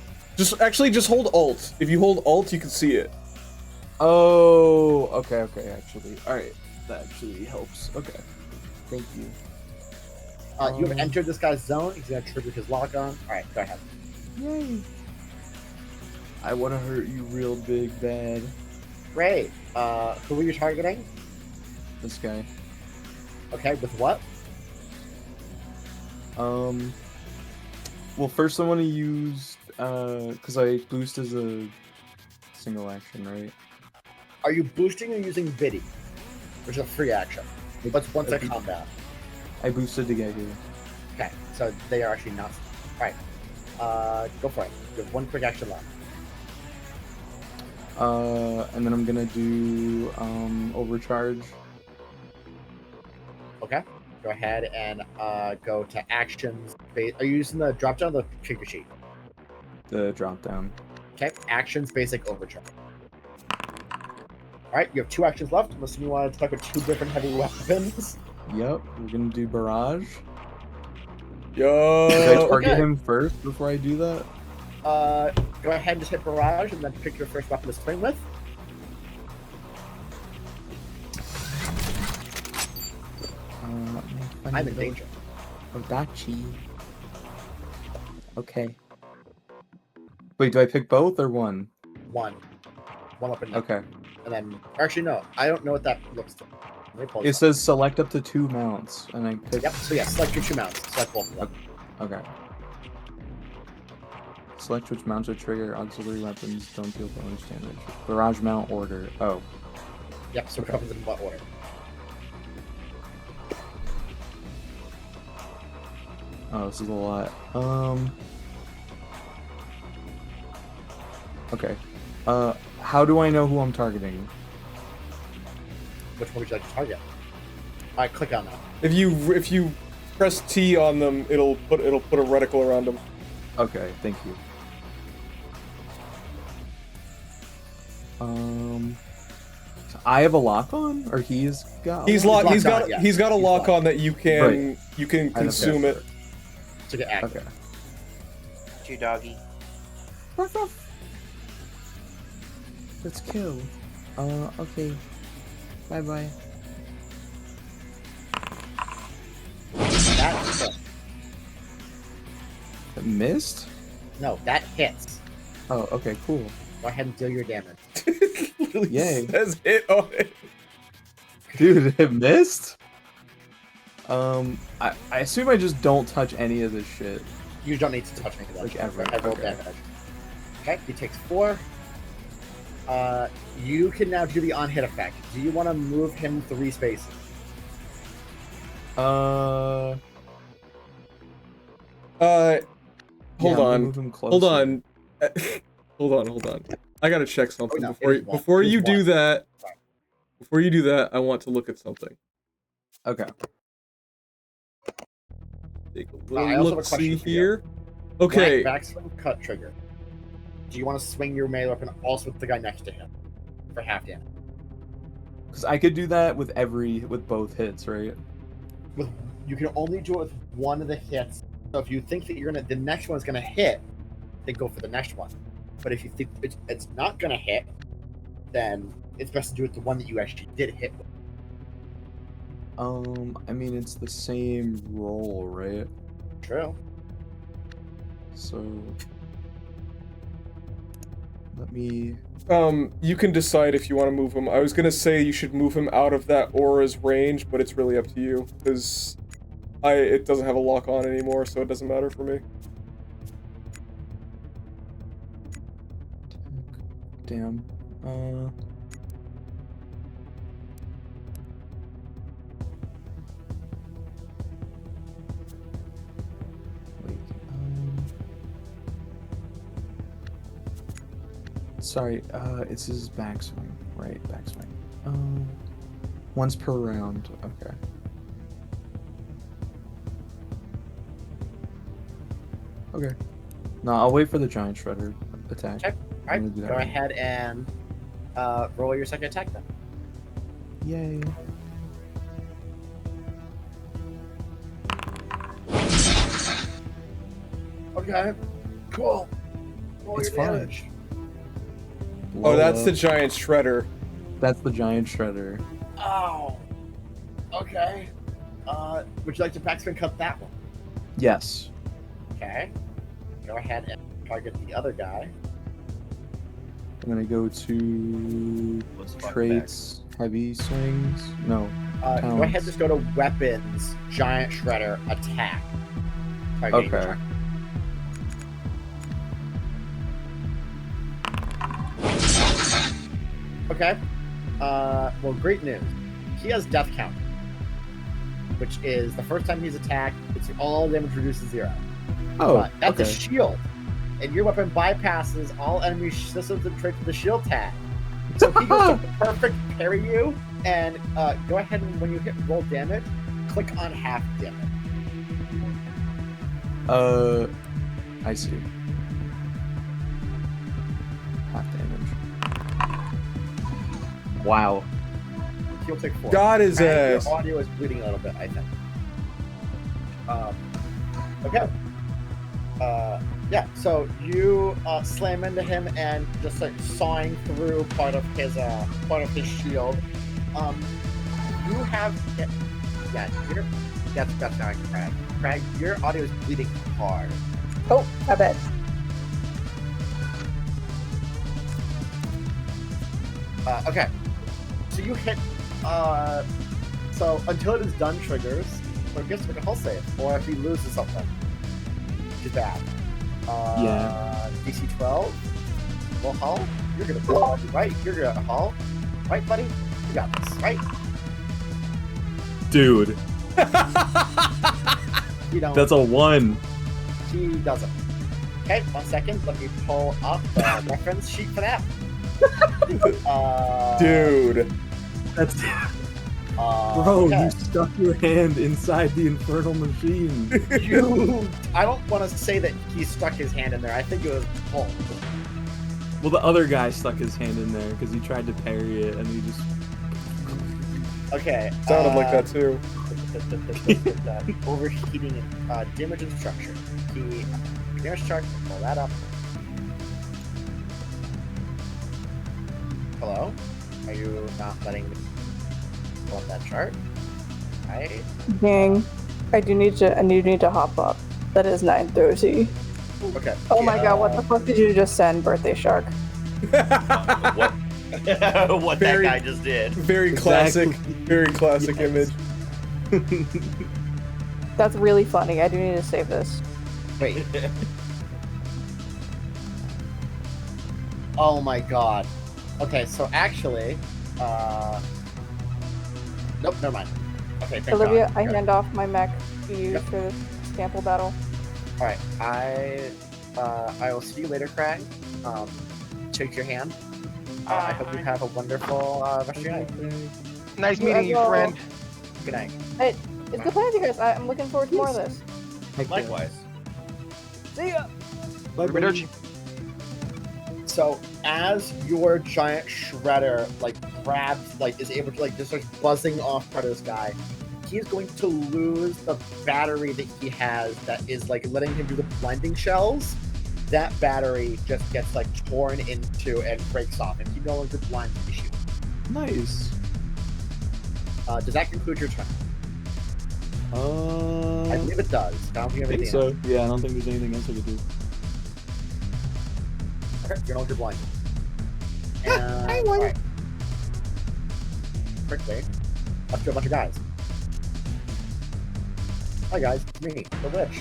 Just hold Alt. If you hold Alt, you can see it. Oh, okay, actually. Alright, that actually helps. Okay. Thank you. You have entered this guy's zone. He's gonna trigger his lock on. Alright, go ahead. Yay. I want to hurt you real big bad. Great. Who are you targeting? This guy. Okay, with what? Well, first I want to use, because I boost as a single action, right? Are you boosting or using Biddy? Which is a free action. What's once at combat? I boosted to get here. Okay, so they are actually not. Alright. Go for it. You have one quick action left. And then I'm gonna do, overcharge. Okay. Go ahead and go to actions. Are you using the drop down or the trigger sheet? The drop down. Okay. Actions basic overcharge. Alright, you have 2 actions left, unless you want to attack with 2 different heavy weapons. Yep, we're gonna do barrage. Yo. Should I target Okay. him first before I do that? Go ahead and just hit barrage and then pick your first weapon to swing with. I'm in danger. Odachi. Okay. Wait, do I pick both or one? One weapon. Okay. And then, actually, no. I don't know what that looks like. Let me pull It this up. says select up to 2 mounts, and I pick. Yep. So yeah, select your 2 mounts. Select both of them. Okay. Select which mounts or trigger auxiliary weapons don't deal bonus damage. Barrage mount order. Oh. Yep. So it comes in what order? Oh, this is a lot. Okay. How do I know who I'm targeting? Which one would you like to target? Alright, click on that. If you press T on them, it'll put a reticle around them. Okay, thank you. So I have a lock on, or he's got. He's locked locked. He's on, got yeah. he's got a He's lock locked. on that you can Right. you can I know. consume it. To get active. Okay. 2 doggy. Let's kill. Okay. Bye bye. That hits. It missed? No, that hits. Oh, okay, cool. Go ahead and deal your damage. Literally Yay. says hit on it. Dude, it missed? I assume I just don't touch any of this shit. You don't need to touch any of that. Like ever, I rolled okay. damage. Okay, he takes 4. You can now do the on-hit effect. Do you want to move him 3 spaces? Hold yeah, I'm gonna on. move him Hold closer. on. Hold on. I gotta check something no, before it is one. before It is you do one. that. Before you do that, I want to look at something. Okay. Take a I little also have a look question see for you. here. Okay. Backswing cut trigger. Do you want to swing your melee weapon also with the guy next to him for half damage? Because I could do that with both hits, right? You can only do it with one of the hits. So if you think that the next one's gonna hit, then go for the next one. But if you think it's not gonna hit, then it's best to do it the one that you actually did hit with. I mean, it's the same roll, right? True. So let me. You can decide if you want to move him. I was gonna say you should move him out of that aura's range, but it's really up to you because it doesn't have a lock on anymore, so it doesn't matter for me. Damn. Wait. Sorry. It's his backswing, right? Backswing. Once per round. Okay. Okay. No, I'll wait for the giant shredder attack. Okay. All I'm gonna do right. that Go right ahead and roll your second attack then. Yay. Okay. Cool. Roll It's your fine. damage. Oh, that's Lola. the giant shredder. That's the giant shredder. Oh. Okay. Would you like to backspin cut that one? Yes. Okay. Go ahead and target the other guy. I'm gonna go to What's the fucking traits, heavy swings. No. Go ahead Talents. and just go to weapons, giant shredder, attack. Targeting the Okay. giant. Okay. Well, great news. He has death count, which is the first time he's attacked, it's all damage reduced to 0. Oh, But that's okay. a shield, and your weapon bypasses all enemy systems and traits with the shield tag. So he goes to perfect parry you, and go ahead and when you hit roll damage, click on half damage. I see. Half damage. Wow. He'll take 4. Got his And ass. Your audio is bleeding a little bit, I think. Okay. Yeah, so you slam into him and just like sawing through part of his shield. You have that's not Crag. Crag, your audio is bleeding hard. Oh, I bet. Okay. So you hit so until it is done triggers, so it gets to make a hull save, or if he loses something. Which is bad. Yeah. DC 12. Well, hull? You're gonna blow it, right? You're gonna hull. Right, buddy? You got this, right? Dude, You don't. that's a 1. He doesn't. Okay, 1 second. Let me pull up the reference sheet for that. Dude. That's bro. okay. You stuck your hand inside the infernal machine. I don't want to say that he stuck his hand in there. I think it was pulled. Well, the other guy stuck his hand in there because he tried to parry it, and he just. Okay. Sounded like that too. Overheating and damage and structure. Key damage chart. Pull that up. Hello? Are you not letting me pull up that chart? Right. Dang. I do need to hop up. That is 9:30. Okay. Oh my god, what the fuck did you just send, birthday shark? What? What Very- that guy just did. Very classic. Exactly. Very classic Yes. image. That's really funny. I do need to save this. Wait. Oh my god. Okay, so actually, nope, never mind. Okay, thank Olivia, God. I Okay. hand off my mech to you Yep. for this sample battle. All right, I will see you later, Crag. Shake your hand. I hope you have a wonderful rest of your night. Nice You meeting as you, well. friend. Good night. Hey, it's good playing with you guys. I'm looking forward to more of this. Heck yeah. Likewise. See ya! Bye, buddy. Arrivederci. So as your giant shredder grabs, is able to just starts buzzing off part of this guy, he's going to lose the battery that he has that is letting him do the blending shells. That battery just gets torn into and breaks off, and he no longer blinds the issue. Nice. Does that conclude your turn? I believe it does. I don't think you I have think anything else. so. Yeah, I don't think there's anything else I could do. Okay, you're no longer blinded. And, alright. Quickly, up to a bunch of guys. Hi guys, it's me, the Witch.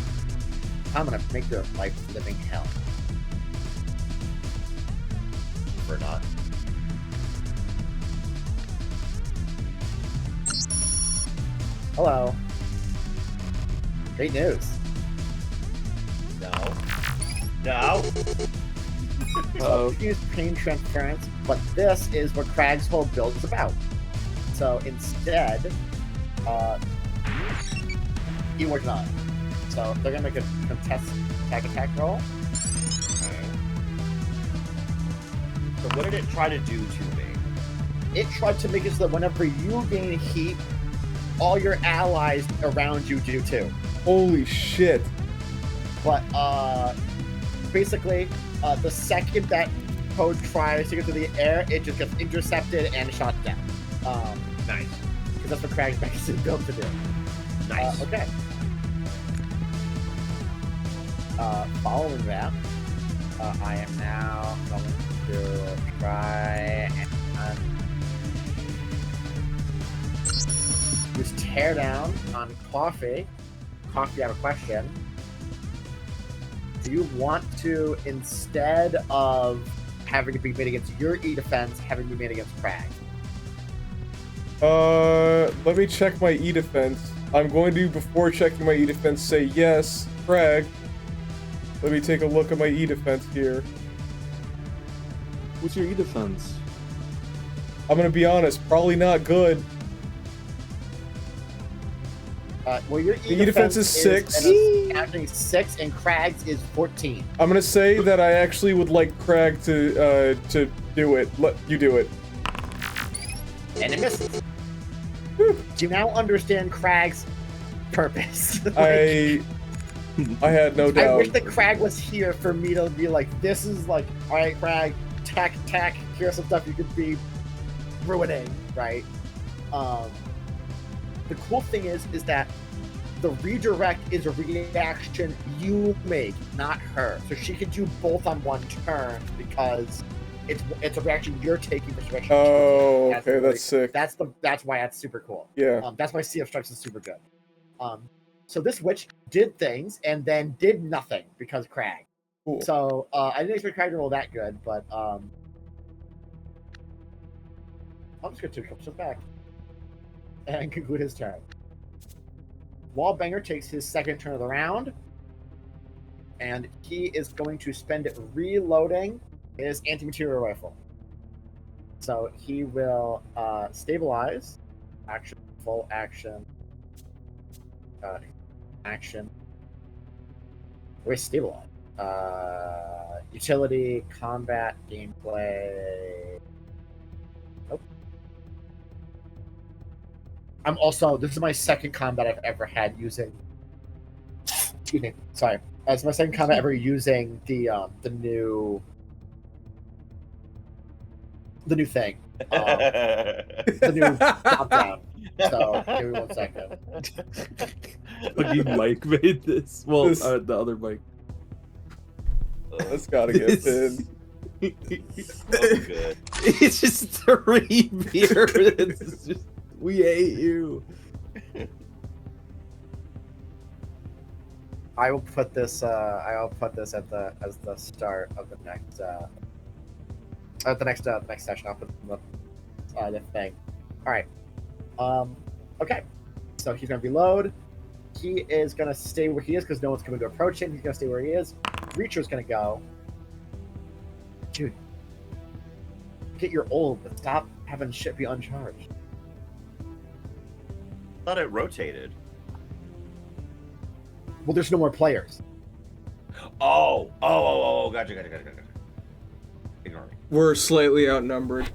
I'm gonna make your life a living hell. Or not. Hello. Great news. No. No. Uh-oh. Use pain transference, but this is what Crag's whole build is about. So instead, he was not. So they're gonna make a contest attack roll. Okay. So what did it try to do to me? It tried to make it so that whenever you gain heat, all your allies around you do too. Holy shit. But basically, The second that Toad tries to get to the air, it just gets intercepted and shot down. Nice. Because that's what Crag's basically built to do. Nice. Okay. Following that, I am now going to try and use tear down on Coffee. Coffee, I have a question. Do you want to, instead of having to be made against your E defense, having to be made against Crag? Let me check my E defense. I'm going to, before checking my E defense, say yes, Crag. Let me take a look at my E defense here. What's your E defense? I'm gonna be honest, probably not good. Well, your The E defense is 6. Averaging 6, and Crag's is 14. I'm gonna say that I actually would like Crag to do it. Let you do it. And it misses. Do you now understand Crag's purpose? I had no doubt. I wish that Crag was here for me to be like, this is like, all right, Crag, tack, here's some stuff you could be ruining, right? The cool thing is that the redirect is a reaction you make, not her. So she can do both on one turn because it's a reaction you're taking for direction. Oh, okay, that's sick. That's why that's super cool. Yeah. That's why Sea of Strikes is super good. So this witch did things and then did nothing because Crag. Cool. So I didn't expect Crag to roll that good, but I'm just gonna 2 steps back and conclude his turn. Wallbanger takes his second turn of the round, and he is going to spend it reloading his anti-material rifle. So he will stabilize, action, full action, action. Where's stabilize? Utility, combat, gameplay. Nope. I'm also, this is my second combat I've ever had using, excuse me, sorry. It's my second combat ever using the new thing. The new drop down. So give me 1 second. Fucking Mike made this. Well, This- the other Mike. That's gotta get pinned. Oh, good. It's just 3 beers. It's just, we hate you. I will put this. I'll put this as the start of the next session. I'll put the thing. All right. Okay. So he's gonna reload. He is gonna stay where he is because no one's coming to approach him. He's gonna stay where he is. Reacher's gonna go. Dude, get your old, but stop having shit be uncharged. I thought it rotated. Well, there's no more players. Oh, gotcha. Ignore me. We're slightly outnumbered.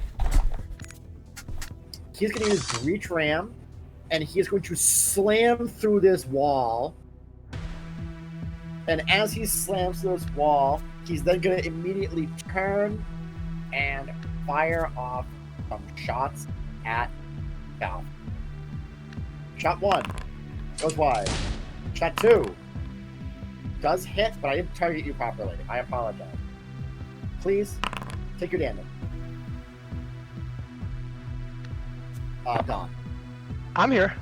He's going to use Breach Ram, and he's going to slam through this wall. And as he slams through this wall, he's then going to immediately turn and fire off some shots at Cal. Shot 1 goes wide. Shot 2 does hit, but I didn't target you properly. I apologize. Please take your damage. Don. I'm here.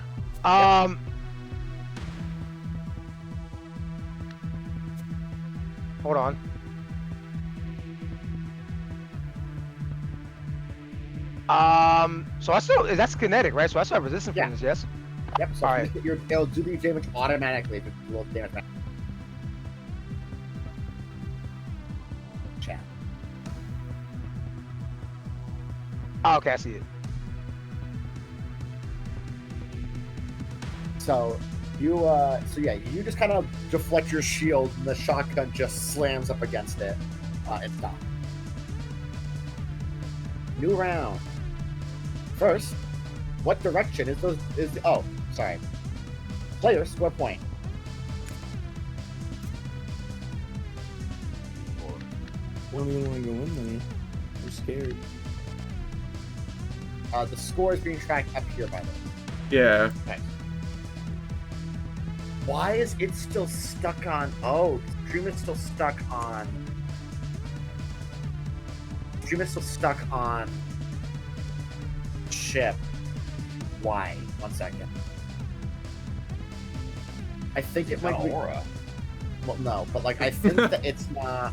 Hold on. So I still, that's kinetic, right? So I still have resistance Yeah. from this, yes? Yep, so All right. it'll do the damage automatically if it rolls damage. Chat. Oh, okay, I see it. So you you just kind of deflect your shield and the shotgun just slams up against it. It's done. New round. First, what direction is oh, sorry. Player score point. I don't even want to go in there. I'm scared. The score is being tracked up here, by the way. Yeah. Okay. Why is it still stuck on? Oh, Dream is still stuck on. Dream is still stuck on. Ship. Why? 1 second. I think it might be. Aura. Well, no, but like I think that it's not.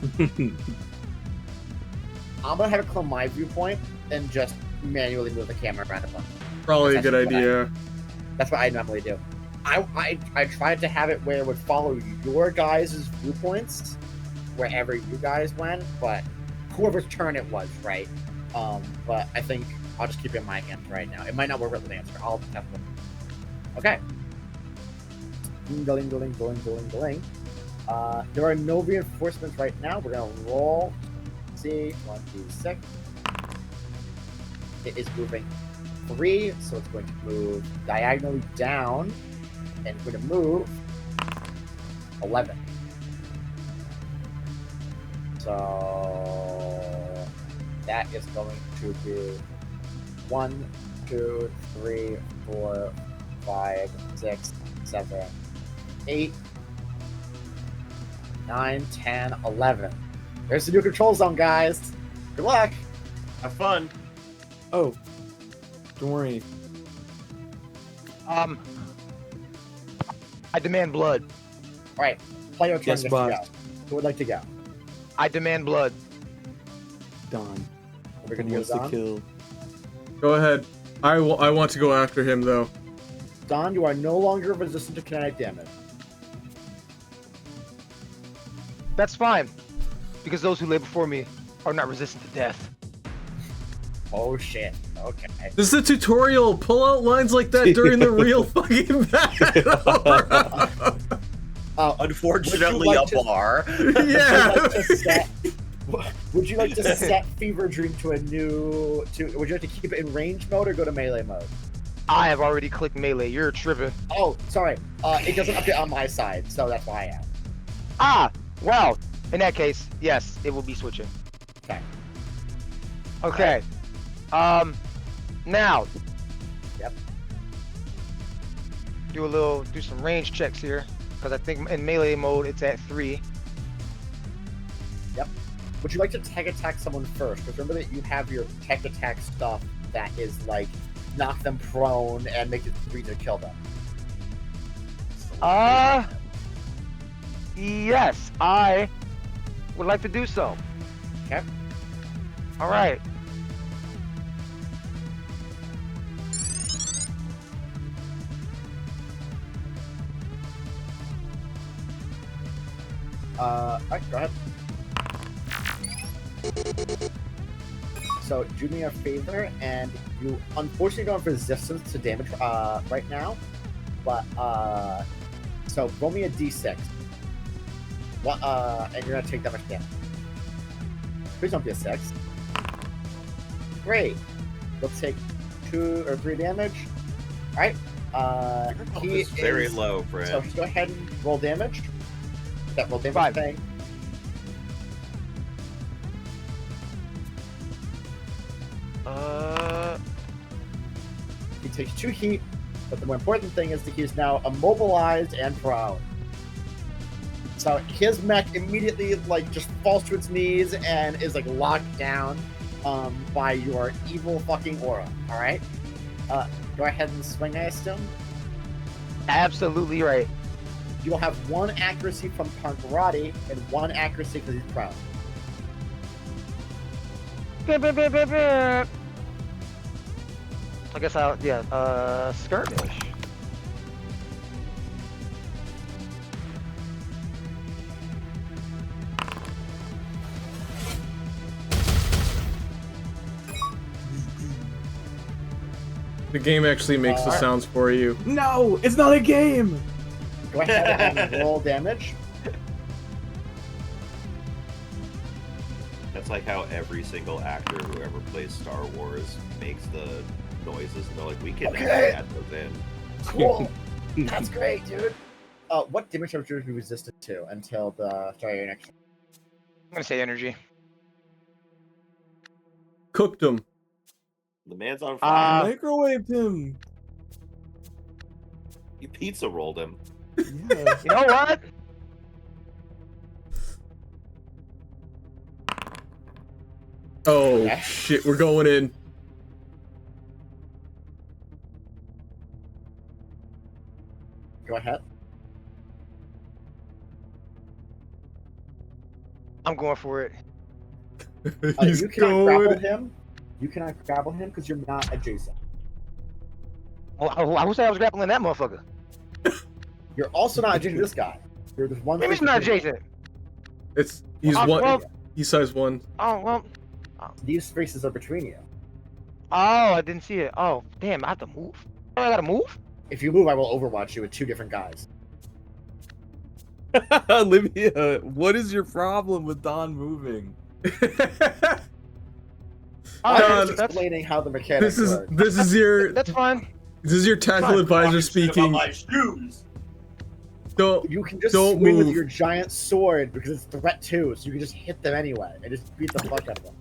I'm gonna have it clone my viewpoint and just manually move the camera around a bunch. Probably a That's good what I- idea. That's what I normally do. I tried to have it where it would follow your guys' viewpoints wherever you guys went, but whoever's turn it was, right? But I think I'll just keep it in my hands right now. It might not work with LANCER. I'll have to look. Okay. Ding-a-ling-a-ling-a-ling-a-ling-a-ling. There are no reinforcements right now. We're gonna roll. See, 1, 2, 6. It is moving 3, so it's going to move diagonally down, and we're going to move 11. So that is going to be 1, 2, 3, 4, 5, 6, 7, 8, 9, 10, 11. There's the new control zone, guys. Good luck. Have fun. Oh, don't worry. I demand blood. All right, player turn Yes, gets to boss. go. Who would like to go? I demand blood. Don. We're Who gonna go wants to Don. kill? Go ahead. I want to go after him though. Don, you are no longer resistant to kinetic damage. That's fine, because those who lay before me are not resistant to death. Oh shit. Okay. This is a tutorial. Pull out lines like that during the real fucking battle. Unfortunately, like a to- bar. Yeah. Would you like to set Fever Dream to a new? Would you like to keep it in range mode or go to melee mode? I have already clicked melee. You're tripping. Oh, sorry. It doesn't update on my side, so that's why I am. Ah, well, in that case, yes, it will be switching. Okay. Okay. Now. Yep. Do some range checks here, because I think in melee mode it's at 3. Would you like to tech attack someone first? Because remember that you have your tech attack stuff that is like knock them prone and make it 3 to kill them. Yes, I would like to do so. Okay. All right. All right, go ahead. So do me a favor, and you unfortunately don't have resistance to damage right now, but so roll me a d6. And you're gonna take that much damage. Please don't be a 6. Great. You'll take 2 or 3 damage. All right. He It's very is, low for So him. go ahead and roll damage. That roll damage 5. thing. He takes 2 heat, but the more important thing is that he's now immobilized and prone. So his mech immediately like just falls to its knees and is like locked down by your evil fucking aura. All right, go ahead and swing at him. Absolutely right. You will have 1 accuracy from Pankarati and 1 accuracy because he's prone. Beep, beep, beep, beep, beep. I guess skirmish. The game actually makes the sounds for you. No, it's not a game. Go ahead and roll damage. That's like how every single actor who ever plays Star Wars makes the noises, and they're like, we can Okay. add those in. Cool. That's great, dude. What damage would you be resistant to until the start of your next? I'm gonna say energy. cooked him. The man's on fire. Microwaved him. You pizza rolled him. Yeah. You know what? Oh Yeah. shit, we're going in. Go ahead. I'm going for it. He's You cannot grapple going. him. You cannot grapple him because you're not adjacent. I wish I was grappling that motherfucker. You're also not adjacent to this guy. There's one. Maybe space he's not between you. adjacent. He's one. Well, He's size 1. oh well. These spaces are between you. Oh, I didn't see it. Oh, damn! I have to move. Oh, I gotta move. If you move, I will overwatch you with 2 different guys. Olivia, what is your problem with Don moving? Oh, I'm Don, just that's explaining how the mechanics this work. is your that's fine. tactical advisor speaking. My shoes. Don't You can just don't swing with move. your giant sword because it's threat 2, so you can just hit them anyway and just beat the fuck out of them.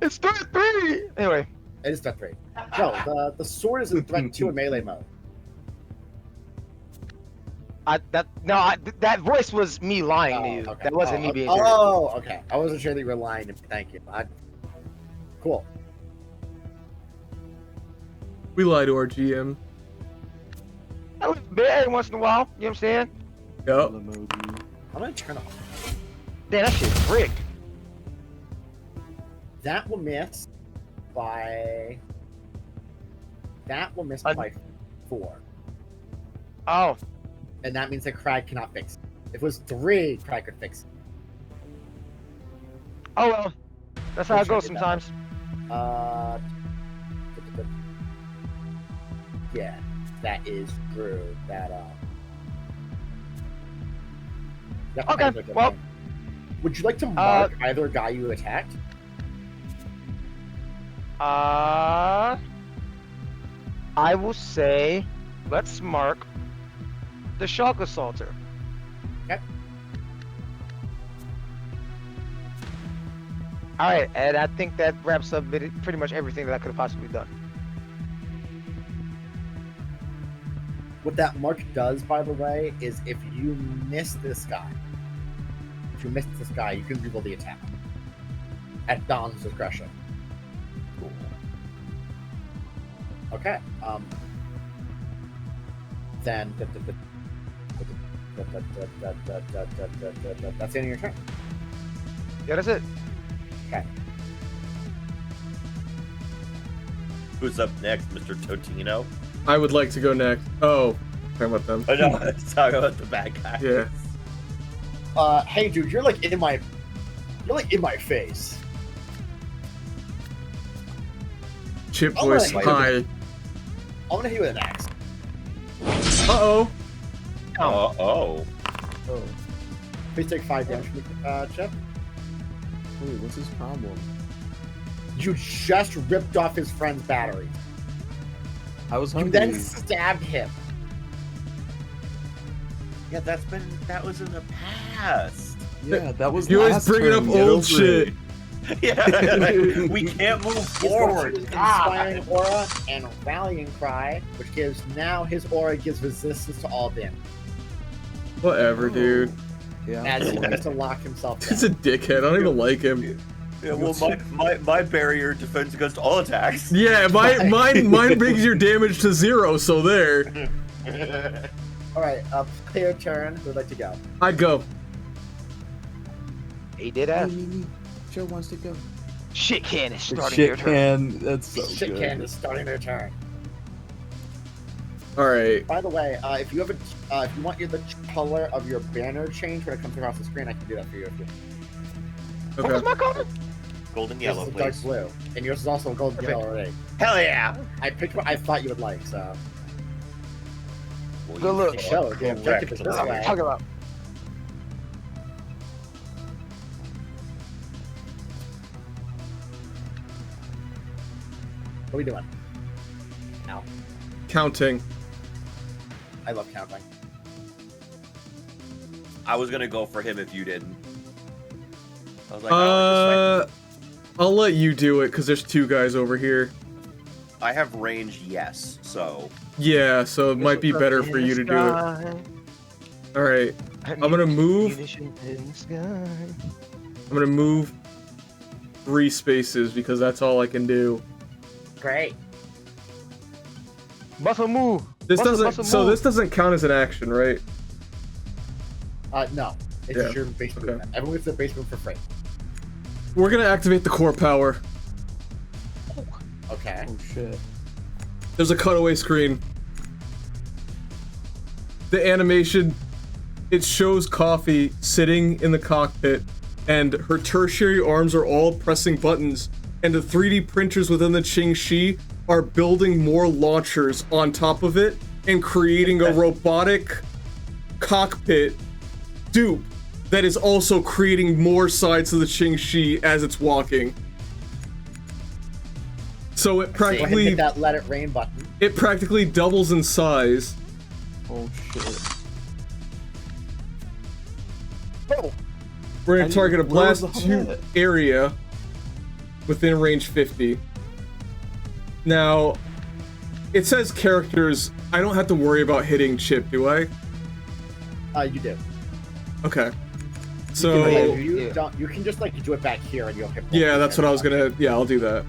It's threat 3. Anyway, It is threat 3. No, the sword is in threat 2 in melee mode. that voice was me lying to you. Okay. That wasn't me being serious. Oh, okay. I wasn't sure that you were lying. Thank you. Cool. We lie to our GM. I was bit every once in a while. You know what I'm saying? Yep. Emoji. I'm gonna turn off. Damn, that shit's rigged. That will miss by. That will miss by 4. Oh, And that means that Crag cannot fix it. If it was 3, Crag could fix it. oh well. That's how it goes sometimes. Uh, yeah, that is true. Yep, Okay, that is a good well- point. Would you like to mark either guy you attacked? I will say, let's mark the shock assaulter. Okay. All right, and I think that wraps up pretty much everything that I could have possibly done. What that mark does, by the way, is if you miss this guy, you can reroll the attack at Don's discretion. Okay. Then that's the end of your turn. Yeah, that's it. Okay. Who's up next, Mr. Totino? I would like to go next. Oh, talking about them. Oh no, let's talk about the bad guy. Yeah. Hey, dude, you're like in my face. Chip Oh, voice. my Hi. I'm gonna hit you with an axe. Uh-oh. Oh. Oh, Please take 5 damage, Chip. wait, what's his problem? You just ripped off his friend's battery. I was You hungry. then stabbed him. Yeah, that was in the past. Yeah, that was You always last bringing turn, up get old over shit. it. Yeah, like, we can't move He's forward. got Inspiring Aura and Rallying Cry, which gives his aura gives resistance to all damage. Whatever, Oh. dude. Yeah. As he tries to lock himself He's a down. dickhead. I don't even like him. Yeah, well, my barrier defends against all attacks. Yeah, mine brings your damage to 0, so there. Alright, play your turn. Who would like to go? I'd go. He did ask. Me. Joe wants to go. Shit can is The starting their shit turn. can. That's so Shit good. can is starting their turn. Alright. By the way, if you have if you want the color of your banner change when it comes across the screen, I can do that for you. If you What was Okay. my color? Golden yours yellow, is a dark please. blue, and yours is also a golden Perfect. yellow already. Hell yeah! I picked what I thought you would like, so Well, Good look. you show. fuck The objective is this correct. way. Talk about. What are we doing? Counting. I love counting. I was gonna go for him if you didn't. I was like, oh, I'll let you do it because there's 2 guys over here. I have range, yes. So Yeah, so it might be better for you to do it. All right, I'm gonna move. I'm gonna move 3 spaces because that's all I can do. Great. Muscle move. This Muscle, doesn't. muscle So move. this doesn't count as an action, right? No. It's Yeah, just your base movement. Everyone gets their base move for free. We're gonna activate the core power. Okay. Oh shit. There's a cutaway screen. The animation, it shows Coffee sitting in the cockpit, and her tertiary arms are all pressing buttons, and the 3D printers within the Qingxi are building more launchers on top of it and creating a robotic cockpit dupe that is also creating more sides of the Qingxi as it's walking. So it practically hit that let it rain button. it practically doubles in size. Oh shit. Oh, We're gonna target a Where was blast the 2 hit? area within range 50. Now, it says characters. I don't have to worry about hitting Chip, do I? You do. Okay. You So can, Yeah. you don't. You can just like do it back here, and you'll hit. both yeah, of that's them. what I was gonna. Yeah, I'll do that.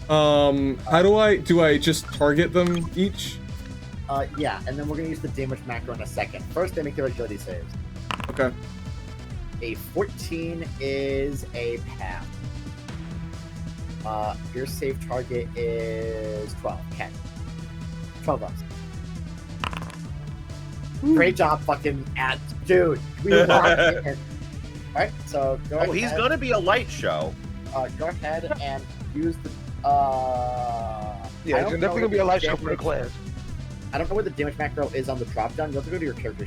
How do I just target them each? Yeah, and then we're gonna use the damage macro in a second. First, they make their agility saves. Okay. A 14 is a pass. Your save target is 12. Okay. 12 bucks. Great job, fucking dude. We locked it in. Alright, so go ahead. oh, he's gonna be a light show. Go ahead and use the. yeah, it's definitely gonna be a light show for the class. I don't know where the damage macro is on the drop down. You have to go to your character.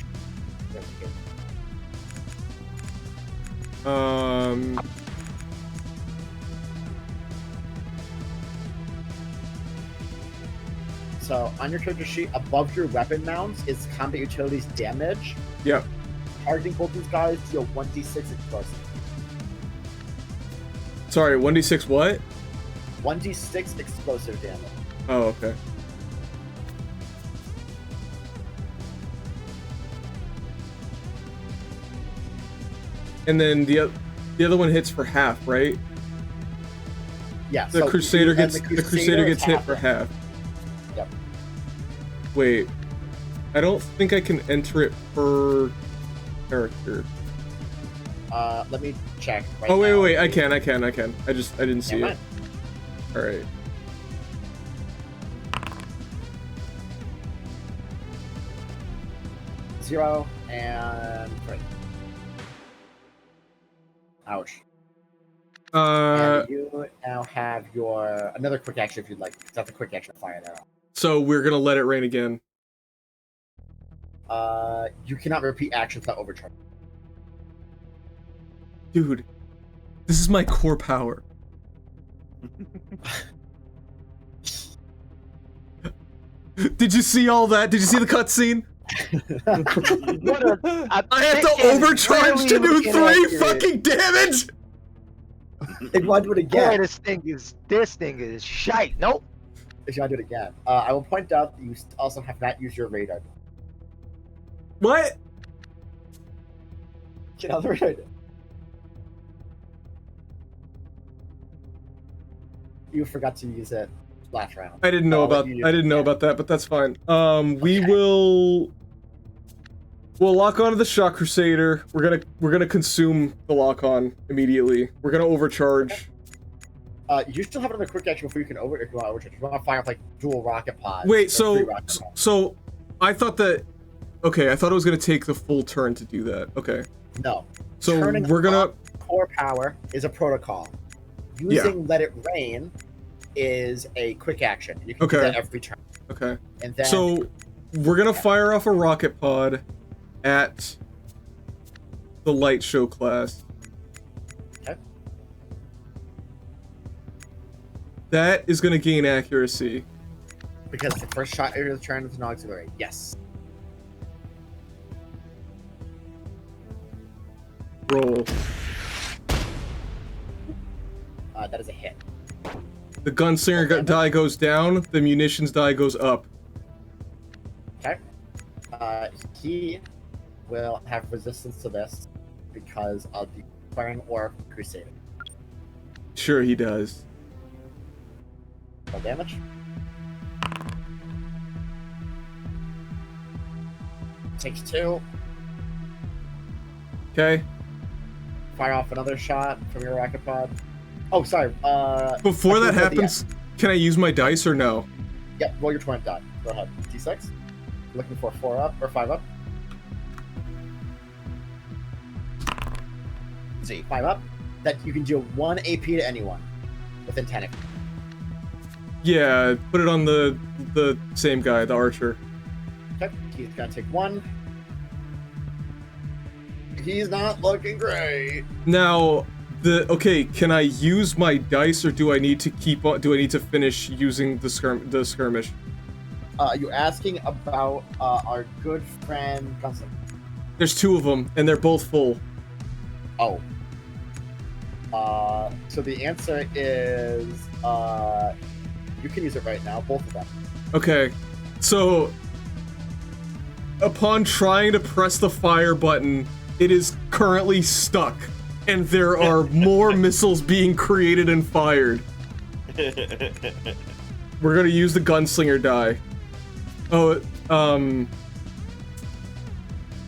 So on your character sheet, above your weapon mounts is combat utilities damage. Yep. Targeting both these guys deal 1d6 explosive. Sorry, 1d6 what? 1d6 explosive damage. Oh, okay. And then the other one hits for half, right? Yeah. The so Crusader and gets the Crusader is gets hit half for it. half. Yep. Wait, I don't think I can enter it per character. Let me check. Right Oh wait, now. wait, I can. I didn't see Never it. mind. All right. Zero and 3. Ouch. Uh, And you now have your another quick action if you'd like. That's a quick action to fire an arrow. so we're gonna let it rain again. You cannot repeat actions without overcharge. Dude, this is my core power. Did you see all that? Did you see the cutscene? I have to overcharge to do 3 fucking damage. If you want to do it Boy, again, this thing is shite. Nope. if you want to do it again, I will point out that you also have not used your radar. What? Get out the radar. You forgot to use it last round. I didn't know I'll let about you use I didn't it know again. about that, but that's fine. We Okay. we'll lock onto the Shock Crusader. We're gonna consume the lock on immediately. We're gonna overcharge. You still have another quick action before you can if you want to overcharge. If you want to fire off like dual rocket pods. Wait, or so 3 rocket pods. so I thought that okay, I thought it was gonna take the full turn to do that. Okay. No. So Turning we're gonna on core power is a protocol. Using Let It Rain is a quick action. You can do Okay. that every turn. okay. And then So we're gonna fire off a rocket pod at the light show class. Okay. That is gonna gain accuracy. because the first shot area of the turn is an auxiliary. Yes. Roll. That is a hit. The gunslinger die goes down, the munitions die goes up. Okay. He will have resistance to this because of the firing orb Crusader. Sure he does. Roll damage. Takes 2. Okay. Fire off another shot from your rocket pod. Oh, sorry. Before that happens, can I use my dice or no? Yep, roll your 20 die. Go ahead. D6. Looking for 4 up or 5 up. Z. 5 up. That you can deal 1 AP to anyone within 10 of you. Yeah, put it on the same guy, the archer. Okay, he's gonna take 1. He's not looking great. Now, okay, can I use my dice or do I need to keep on? Do I need to finish using the skirmish? You're asking about our good friend Gunslinger. There's 2 of them, and they're both full. Oh. So the answer is you can use it right now, both of them. Okay, so upon trying to press the fire button, it is currently stuck, and there are more missiles being created and fired. We're gonna use the gunslinger die. Oh,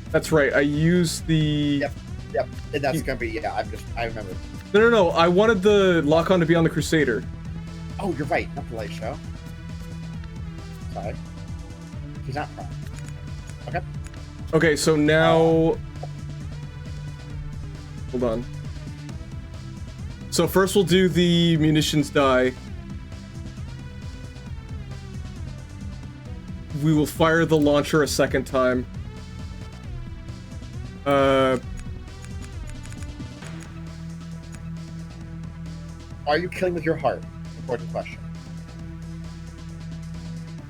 that's right. I used the. Yep, and that's gonna be I remember. No. I wanted the lock-on to be on the Crusader. Oh, you're right. Not the light show. Sorry. He's not prime. Okay. Okay, so now. Hold on. So first we'll do the munitions die. We will fire the launcher a second time. Are you killing with your heart? Important question.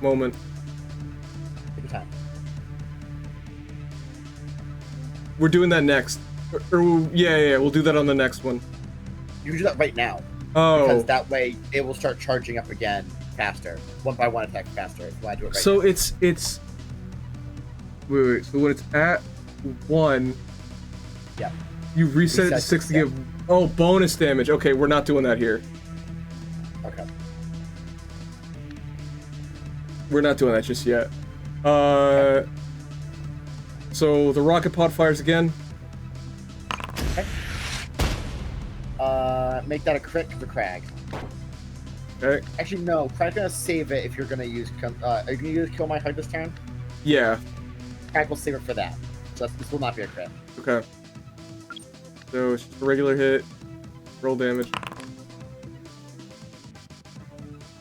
Moment. Take your time. We're doing that next. Yeah, we'll do that on the next one. You can do that right now. Oh. Because that way it will start charging up again faster. 1 by 1 attack faster if you want to do it right So now. it's wait. So when it's at 1, yeah, you reset it to 6 to give bonus damage. Okay, we're not doing that here. Okay. We're not doing that just yet. So the rocket pod fires again. Okay. Make that a crit for Crag. Okay. Actually, no. Crag's gonna save it if you're gonna use. Are you gonna use Kill My Heart this turn? Yeah. Crag will save it for that. So this will not be a crit. Okay. So it's just a regular hit. Roll damage.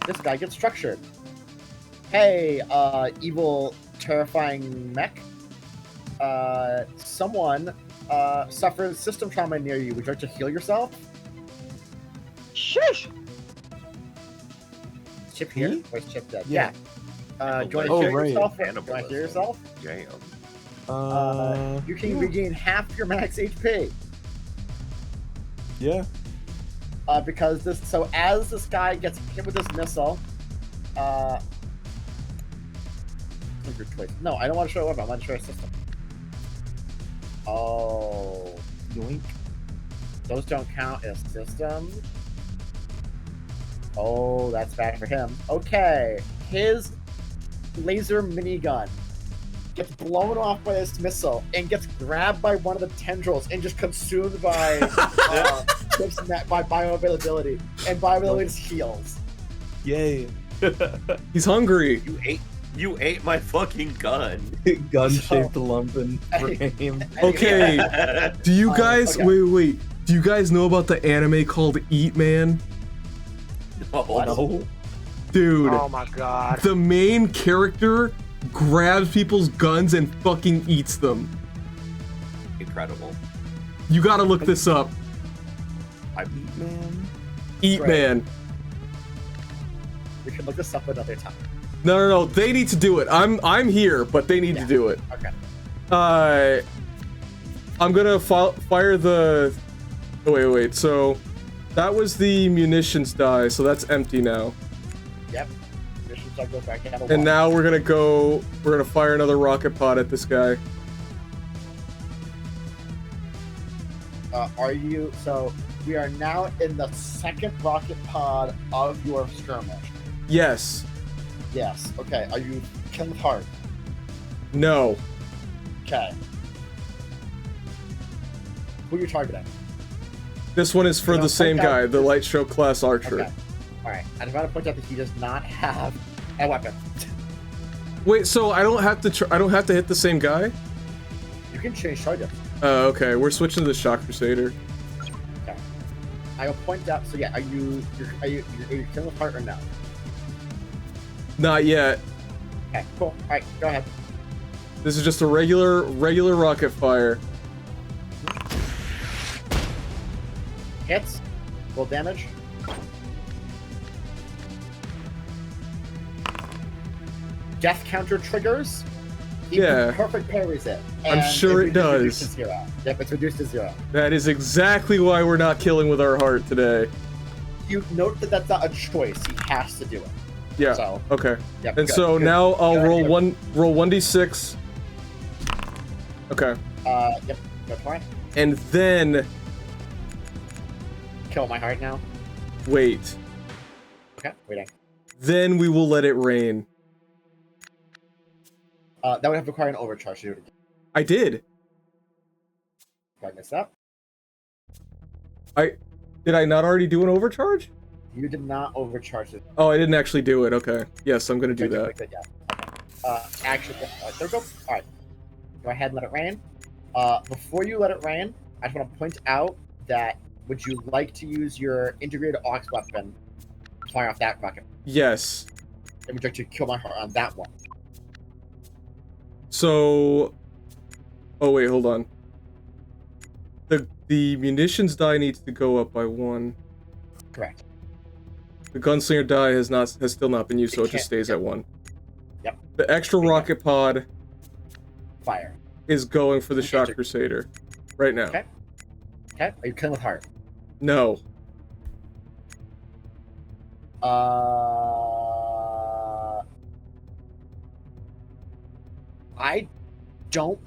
This guy gets structured. Hey, evil, terrifying mech. Someone suffers system trauma near you. Would you like to heal yourself? Shush! Chip here? Me? Or is Chip dead? Yeah. Do you want to heal right. yourself? Do you want to heal yourself? Damn. You can regain half your max HP. Yeah. Because this, so as this guy gets hit with this missile, your choice. No, I don't want to show a weapon. I want to show a system. Oh, yoink! Those don't count as systems. Oh, that's bad for him. Okay, his laser minigun gets blown off by this missile and gets grabbed by one of the tendrils and just consumed by by bioavailability, and bioavailability just heals. Yay. He's hungry. You ate my fucking gun. Gun-shaped lumpen frame. Okay. Do you guys wait? Do you guys know about the anime called Eat Man? No. Dude. Oh my god. The main character grabs people's guns and fucking eats them. Incredible. You gotta look this up. Eat Man. Eat Right. Man. We can look this up another time. No. They need to do it. I'm here, but they need to do it. Okay. I'm gonna fire the. Oh, wait. So, That was the munitions die, so that's empty now. Yep. Mission I go back out of And now we're gonna fire another rocket pod at this guy. So we are now in the second rocket pod of your skirmish. Yes. Yes. Okay. Are you killing with heart? No. Okay. Who are you targeting? This one is for the same guy, the light show class archer. Okay. All right. I just want to point out that he does not have a weapon. Wait, so I don't have to hit the same guy? You can change targets. Okay. We're switching to the Shock Crusader. Okay. I will point out. So yeah, are you killing with heart or no? Not yet. Okay. Cool. All right. Go ahead. This is just a regular rocket fire. Hits. Roll damage. Death counter triggers. Yeah. Perfect parries it. I'm sure it does. Reduced to 0. Yep, it's reduced to 0. That is exactly why we're not killing with our heart today. You note that that's not a choice. He has to do it. Yeah. So, okay. Yep, And good, so good. now I'll Good roll idea. roll 1d6. Okay. Yep. Go fine. And then Kill my heart now. wait. Okay. Waiting. Then we will let it rain. That would have to require an overcharge to do it again. I did. Did I miss that? Did I not already do an overcharge? You did not overcharge it. Oh, I didn't actually do it. Okay. Yes, I'm gonna do that. Yeah. Okay. Actually, there we go. All right. Go ahead and let it rain. Before you let it rain, I just want to point out that would you like to use your integrated aux weapon to fire off that rocket? Yes. And would you like to kill my heart on that one? So, oh wait, hold on. The munitions die needs to go up by 1. Correct. The gunslinger die has still not been used, so it just stays at 1. Yep. The extra rocket pod Fire. is going for the Okay. Shock Crusader right now. Okay. Okay. Are you killing with heart? No. I don't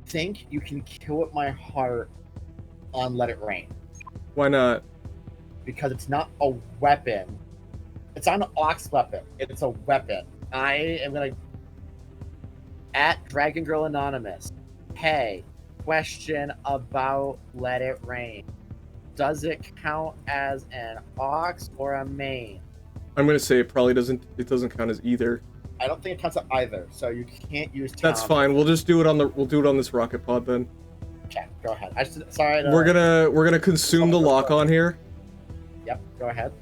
think you can kill with my heart on Let It Rain Why not? because it's not a weapon. It's not an aux weapon. It's a weapon. I am gonna at Dragon Girl Anonymous. Hey, question about Let It Rain. Does it count as an aux or a main? I'm gonna say it probably doesn't. It doesn't count as either. I don't think it counts as either, so you can't use. That's Tom. fine. We'll just do it on the. We'll do it on this rocket pod then. Okay, go ahead. Sorry. We're gonna consume the lock on here. Yep, go ahead.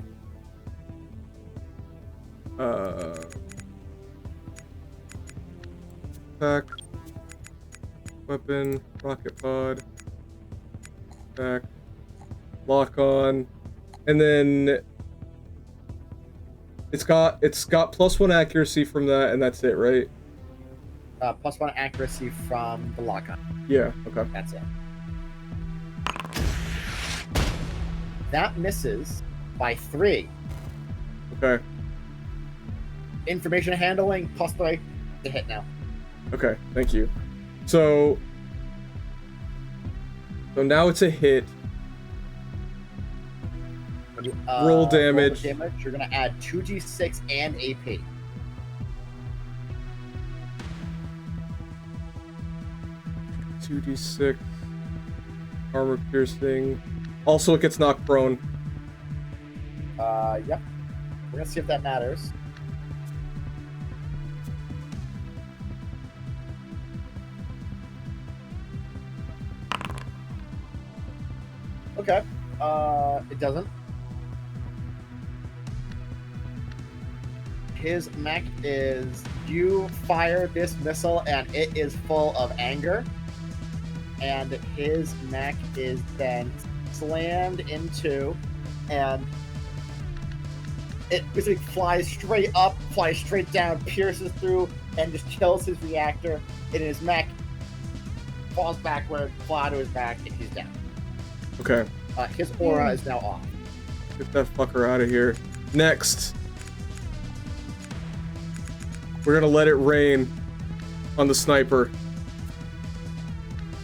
Pack. Weapon. Rocket pod. Pack. Lock on. And then it's got +1 accuracy from that, and that's it, right? +1 accuracy from the lock on. Yeah. Okay. That's it. That misses by 3. Okay. Information handling +3 to hit now. Okay. Thank you. So now it's a hit. When you, Roll damage. You're gonna add 2d6 and AP. $2d6 armor piercing. Also, it gets knocked prone. Yep. We're gonna see if that matters. Okay. It doesn't. His mech is you fire this missile and it is full of anger. And his mech is then slammed into and it basically flies straight up, flies straight down, pierces through, and just kills his reactor. And his mech falls backward, fly to his back, and he's down. Okay. His aura is now off. Get that fucker out of here. Next. We're gonna let it rain on the sniper.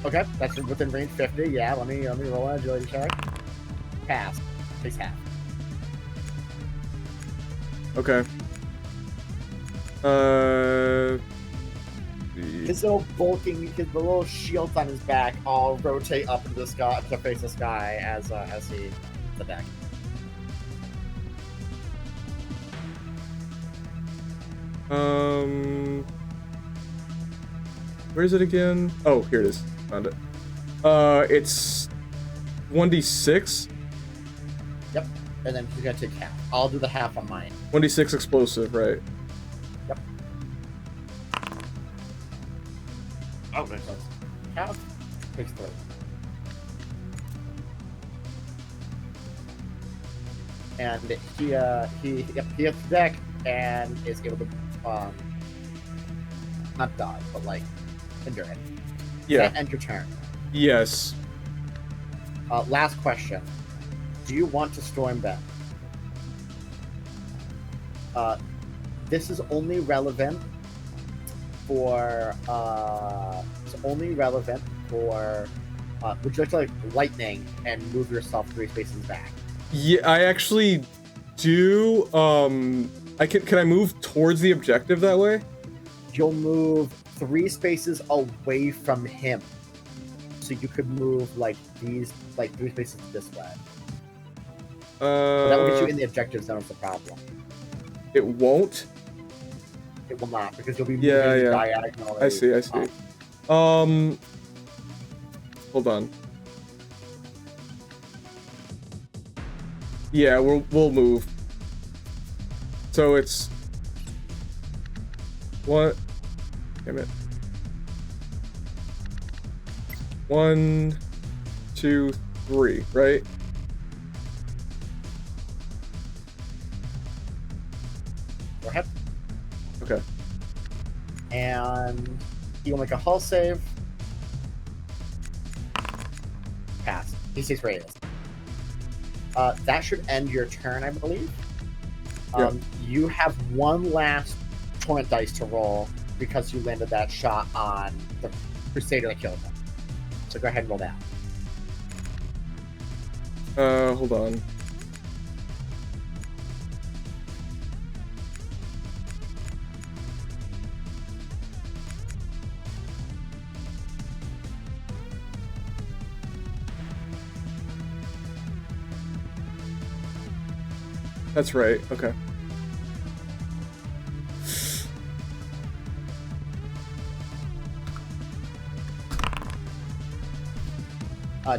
Okay, that's within range 50. Yeah, let me roll an agility check. Pass. Takes half. Okay. His little bulking, his little shields on his back all rotate up into the sky to face the sky as he the deck. Where is it again? Oh, here it is. Found it. It's 1d6. Yep, and then he's gonna take half. I'll do the half on mine. 1d6 explosive, right? Yep. Oh, nice. Half takes 3. And he hits the deck and is able to not die, but like endure it. Yeah. End your turn. Yes. Last question. Do you want to storm them? This is only relevant for would you like to like lightning and move yourself 3 spaces back? Yeah, I actually do. Can I move towards the objective that way? You'll move 3 spaces away from him. So you could move like these, like 3 spaces this way. But that will get you in the objective zone. Is the problem? It won't. It will not, because you'll be moving Yeah. diagonally. I see. Hold on. Yeah, we'll move. So it's what? Damn it. 1, 2, 3, right? Go ahead. Okay. And you'll make a hull save. Pass. D6 radius. That should end your turn, I believe. Yep. You have one last torrent dice to roll because you landed that shot on the Crusader that killed him. So go ahead and roll that. Hold on. That's right. Okay.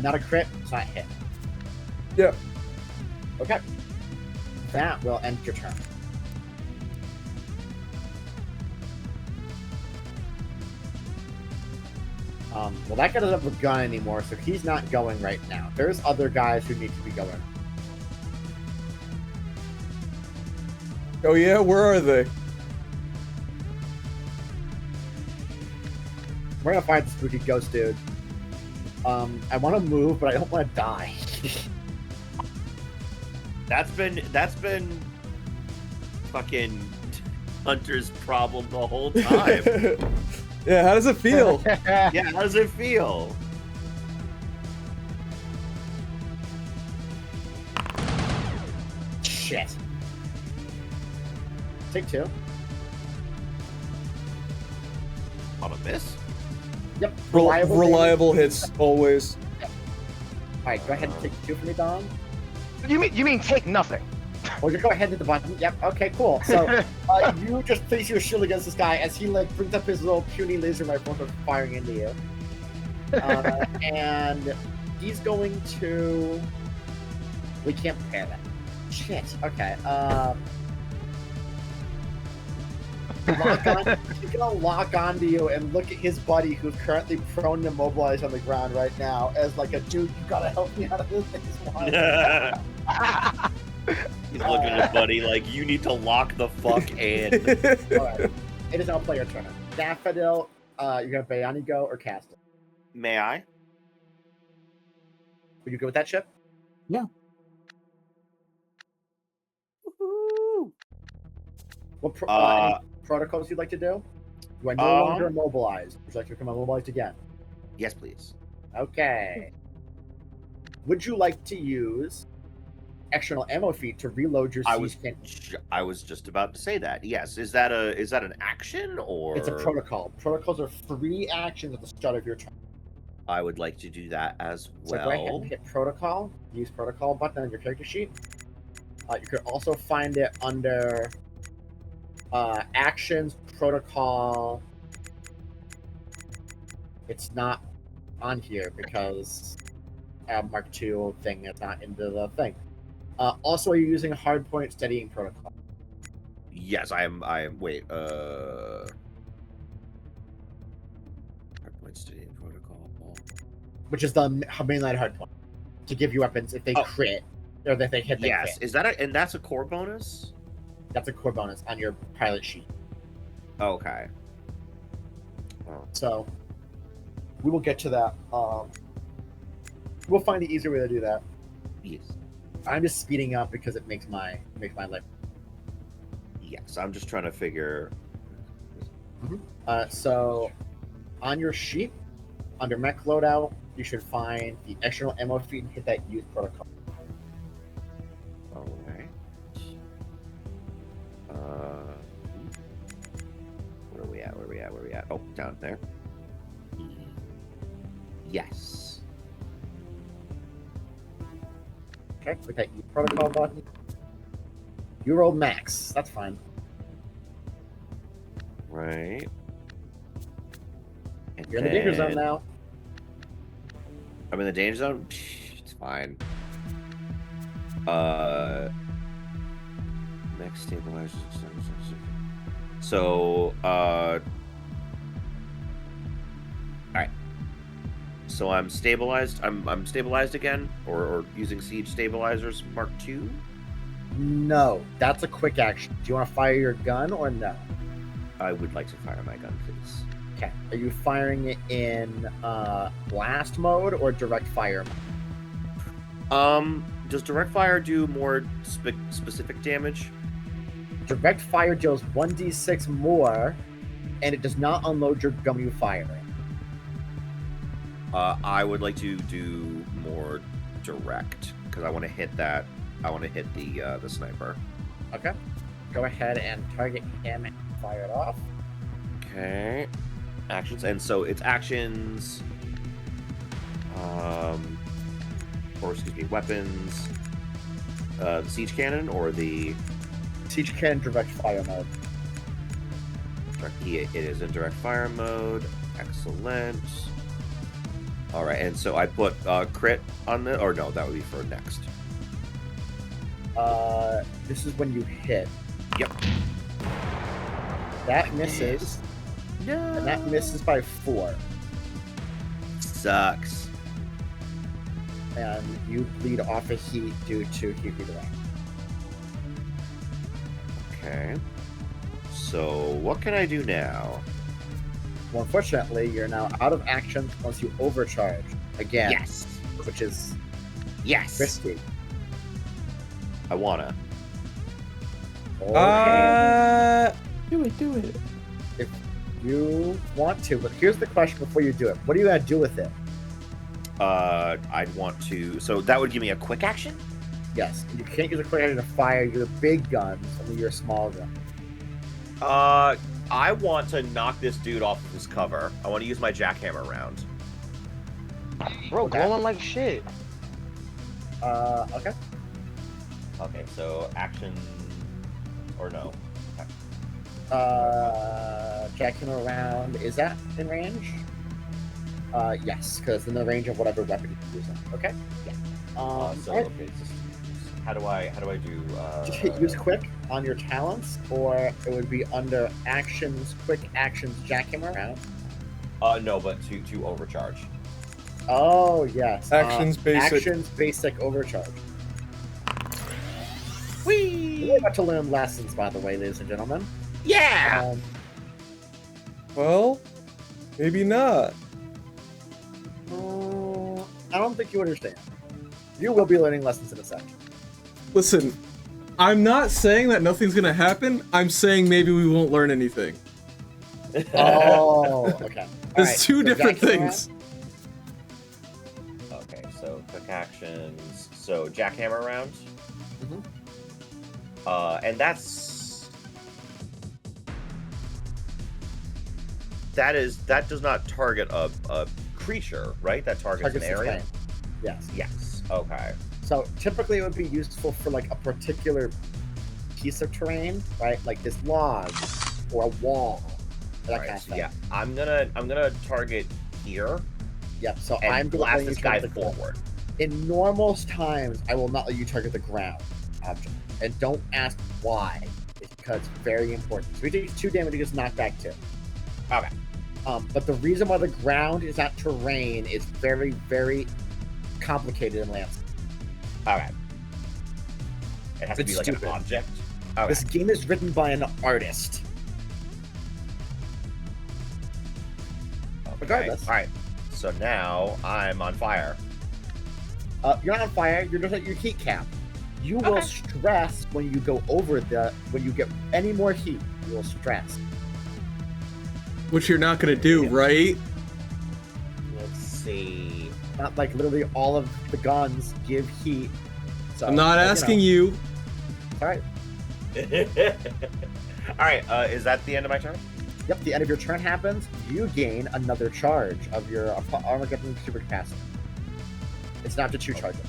Not a crit, it's not a hit. Yeah. Okay. That will end your turn. Well, that guy doesn't have a gun anymore, so he's not going right now. There's other guys who need to be going. Oh yeah, where are they? We're gonna find the spooky ghost dude. I want to move, but I don't want to die. That's been fucking Hunter's problem the whole time. Yeah, how does it feel? Yeah, how does it feel? Shit. Take 2. On a miss? Yep. Reliable hits always. Alright, go ahead and take 2 for me, Dom. You mean take nothing? Well, you go ahead and hit the button. Yep. Okay, cool. So you just place your shield against this guy as he like brings up his little puny laser rifle and starts firing into you. And he's going to. We can't prepare that. Shit. Okay. He's gonna lock onto you and look at his buddy who's currently prone and immobilized on the ground right now as like a dude, you gotta help me out of this thing. He's looking at his buddy like, you need to lock the fuck in. Alright. It is now player turn. Daffodil, you're gonna Bayani go or cast it? May I? Will you go with that ship? Yeah. What any protocols you'd like to do? You are no longer immobilized. Would you like to become immobilized again? Yes, please. Okay. Would you like to use external ammo feed to reload your siege cannon? I was just about to say that. Yes. Is that an action or? It's a protocol. Protocols are 3 actions at the start of your turn. I would like to do that as well. So go ahead and hit protocol. Use protocol button on your character sheet. You could also find it under actions, protocol. It's not on here because Mark II thing is not into the thing. Also, are you using hardpoint steadying protocol? Yes, I am. Wait. Hardpoint steadying protocol. Which is the mainline hardpoint to give you weapons if they crit or if they hit. Yes, crit. is that and that's a core bonus? That's a core bonus on your pilot sheet. Okay. Oh. So we will get to that. We'll find the easier way to do that. Yes. I'm just speeding up because it makes my life. Yes, I'm just trying to figure. So on your sheet, under mech loadout, you should find the external ammo feed and hit that use protocol. Okay. Where are we at? Oh, down there. Yes. Okay, with that use protocol button. You rolled max. That's fine. Right. And You're in the danger zone now. I'm in the danger zone? It's fine. Next stabilizer. So, alright. So I'm stabilized. I'm stabilized again? Or using siege stabilizers Mark II? No, that's a quick action. Do you want to fire your gun or no? I would like to fire my gun, please. Okay. Are you firing it in blast mode or direct fire mode? Does direct fire do more specific damage? Direct fire deals 1d6 more, and it does not unload your gun when you fire it. I would like to do more direct because I want to hit that. I want to hit the sniper. Okay. Go ahead and target him and fire it off. Okay. Actions, and so it's actions. Or excuse me, weapons. The siege cannon or the Siege cannon direct fire mode. It is in direct fire mode. Excellent. All right, and so I put crit on the, or no, that would be for next. This is when you hit. Yep. That misses. No. And that misses by 4. Sucks. And you bleed off a heat due to heat redirect. Okay. So what can I do now? Well, unfortunately, you're now out of action once you overcharge again. Yes. Which is risky. I wanna. Okay. Do it. If you want to, but here's the question before you do it. What are you gonna do with it? I'd want to. So that would give me a quick action. Yes, you can't use a quick action to fire your big guns, only your small gun. I want to knock this dude off of his cover. I want to use my jackhammer round. Bro, Okay. glowing like shit. Okay. Okay, so action or no? Jackhammer round, is that in range? Yes, because in the range of whatever weapon you're using. Okay. Yeah. Alright. Okay, how do I do? Just hit use quick on your talents, or it would be under actions, quick actions, jackhammer round. No, but to overcharge. Oh yes. Actions basic. Actions basic overcharge. Whee! We're about to learn lessons, by the way, ladies and gentlemen. Yeah. Well, maybe not. I don't think you understand. You will be learning lessons in a second. Listen, I'm not saying that nothing's gonna happen. I'm saying maybe we won't learn anything. Oh, okay. There's two different things. Okay, so quick actions. So jackhammer round. And that does not target a creature, right? That targets an area. Yes. Yes. Okay. So typically it would be useful for like a particular piece of terrain, right? Like this log or a wall. That kind of So thing. yeah, I'm gonna target here. Yep. So And I'm going blast to this guy forward. In normal times, I will not let you target the ground object, and don't ask why. It's because it's very important. So we take 2 damage, he gets knocked back 2. Okay. But the reason why the ground is not terrain is very, very complicated in Lancer. Okay. It has to It's be like stupid. an object. Okay. This game is written by an artist. Regardless. All right. So now I'm on fire. You're not on fire. You're just at your heat cap. You will stress when you go over when you get any more heat. You will stress. Which you're not gonna do, right? Let's see. Not like literally all of the guns give heat. So, I'm not asking you. All right. All right. Is that the end of my turn? Yep. The end of your turn happens. You gain another charge of your Armageddon super capacity. It's not to 2 charges.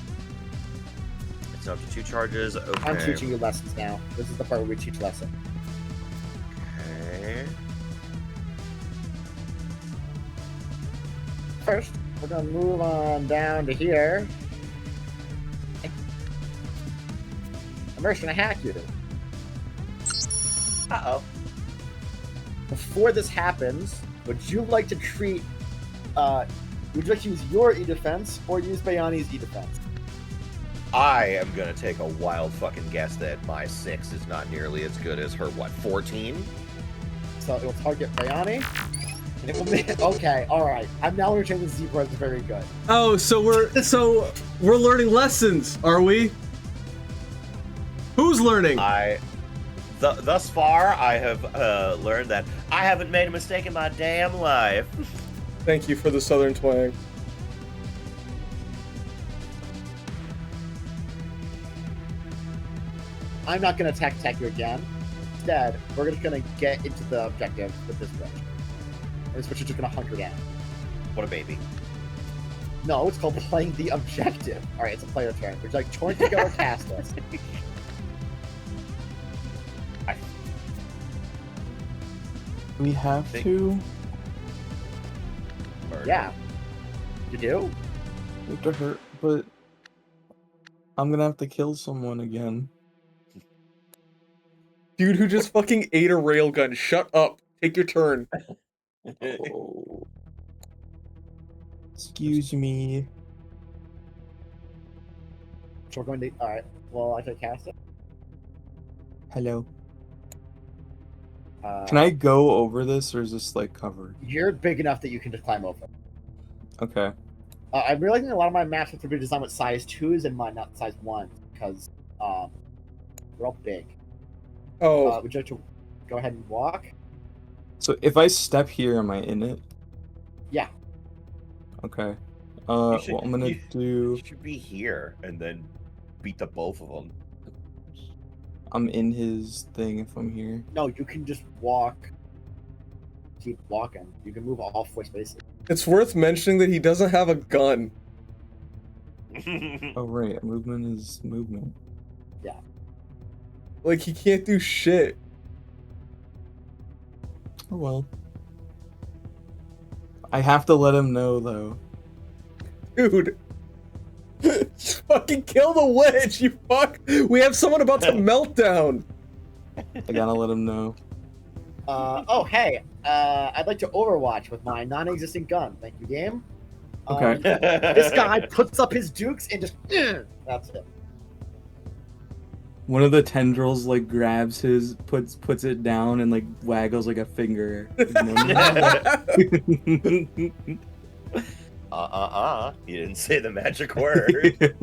It's up to 2 charges. Okay. I'm teaching you lessons now. This is the part where we teach lesson. Okay. First, we're gonna move on down to here. I'm first gonna hack you. Uh-oh. Before this happens, would you like to treat would you like to use your E-Defense or use Bayani's E-Defense? I am gonna take a wild fucking guess that my 6 is not nearly as good as her, 14? So it will target Bayani. And it will make, okay, alright. I'm now understanding the zebra is very good. Oh, so we're learning lessons, are we? Who's learning? Thus far, I have learned that I haven't made a mistake in my damn life. Thank you for the southern twang. I'm not going to attack you again. Instead, we're just going to get into the objective with this witch. And this witch is just going to hunker down. What a baby. No, it's called playing the objective. Alright, it's a player turn. Would you like Torn to go or cast us? We have to. Yeah. You do? We have to hurt, but I'm gonna have to kill someone again. Dude who just fucking ate a railgun. Shut up. Take your turn. Oh. Excuse me. So we're going to... Alright. Well, I can cast it. Hello. Can I go over this, or is this like covered? You're big enough that you can just climb over. Okay. I'm realizing a lot of my maps have to be designed with size 2s and mine not size 1 because we're all big. Oh. Would you like to go ahead and walk? So if I step here, am I in it? Yeah. Okay. You should- What I'm gonna you- do... You should be here and then beat the both of them. I'm in his thing if I'm here. No, you can just walk. Keep walking. You can move all 4 spaces. It's worth mentioning that he doesn't have a gun. Oh right, movement is movement. Yeah. Like, he can't do shit. Oh well. I have to let him know though. Dude. Just fucking kill the witch, you fuck! We have someone about to melt down! I gotta let him know. Oh, hey. I'd like to Overwatch with my non-existent gun. Thank you, game. Okay. This guy puts up his dukes and just... That's it. One of the tendrils like grabs his, puts it down and like waggles like a finger. You didn't say the magic word.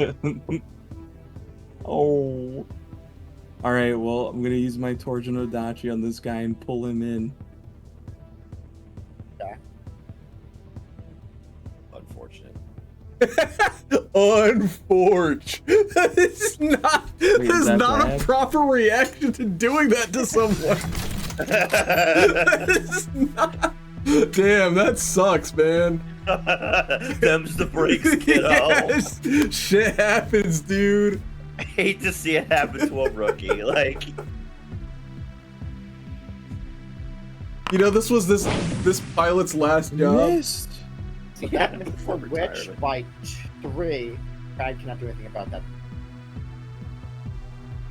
Oh. All right, well, I'm gonna use my Torjin Odachi on this guy and pull him in. Okay. Unfortunate. Unfortunate. That is not. Wait, is that not bad? a proper reaction to doing that to someone. That is not. Damn, that sucks, man. Them's the breaks, kiddo. Yes. Shit happens, dude. I hate to see it happen to a rookie. Like, You know, this was this pilot's last job. Missed. So Yeah, that means before for which retirement. by 3, I cannot do anything about that.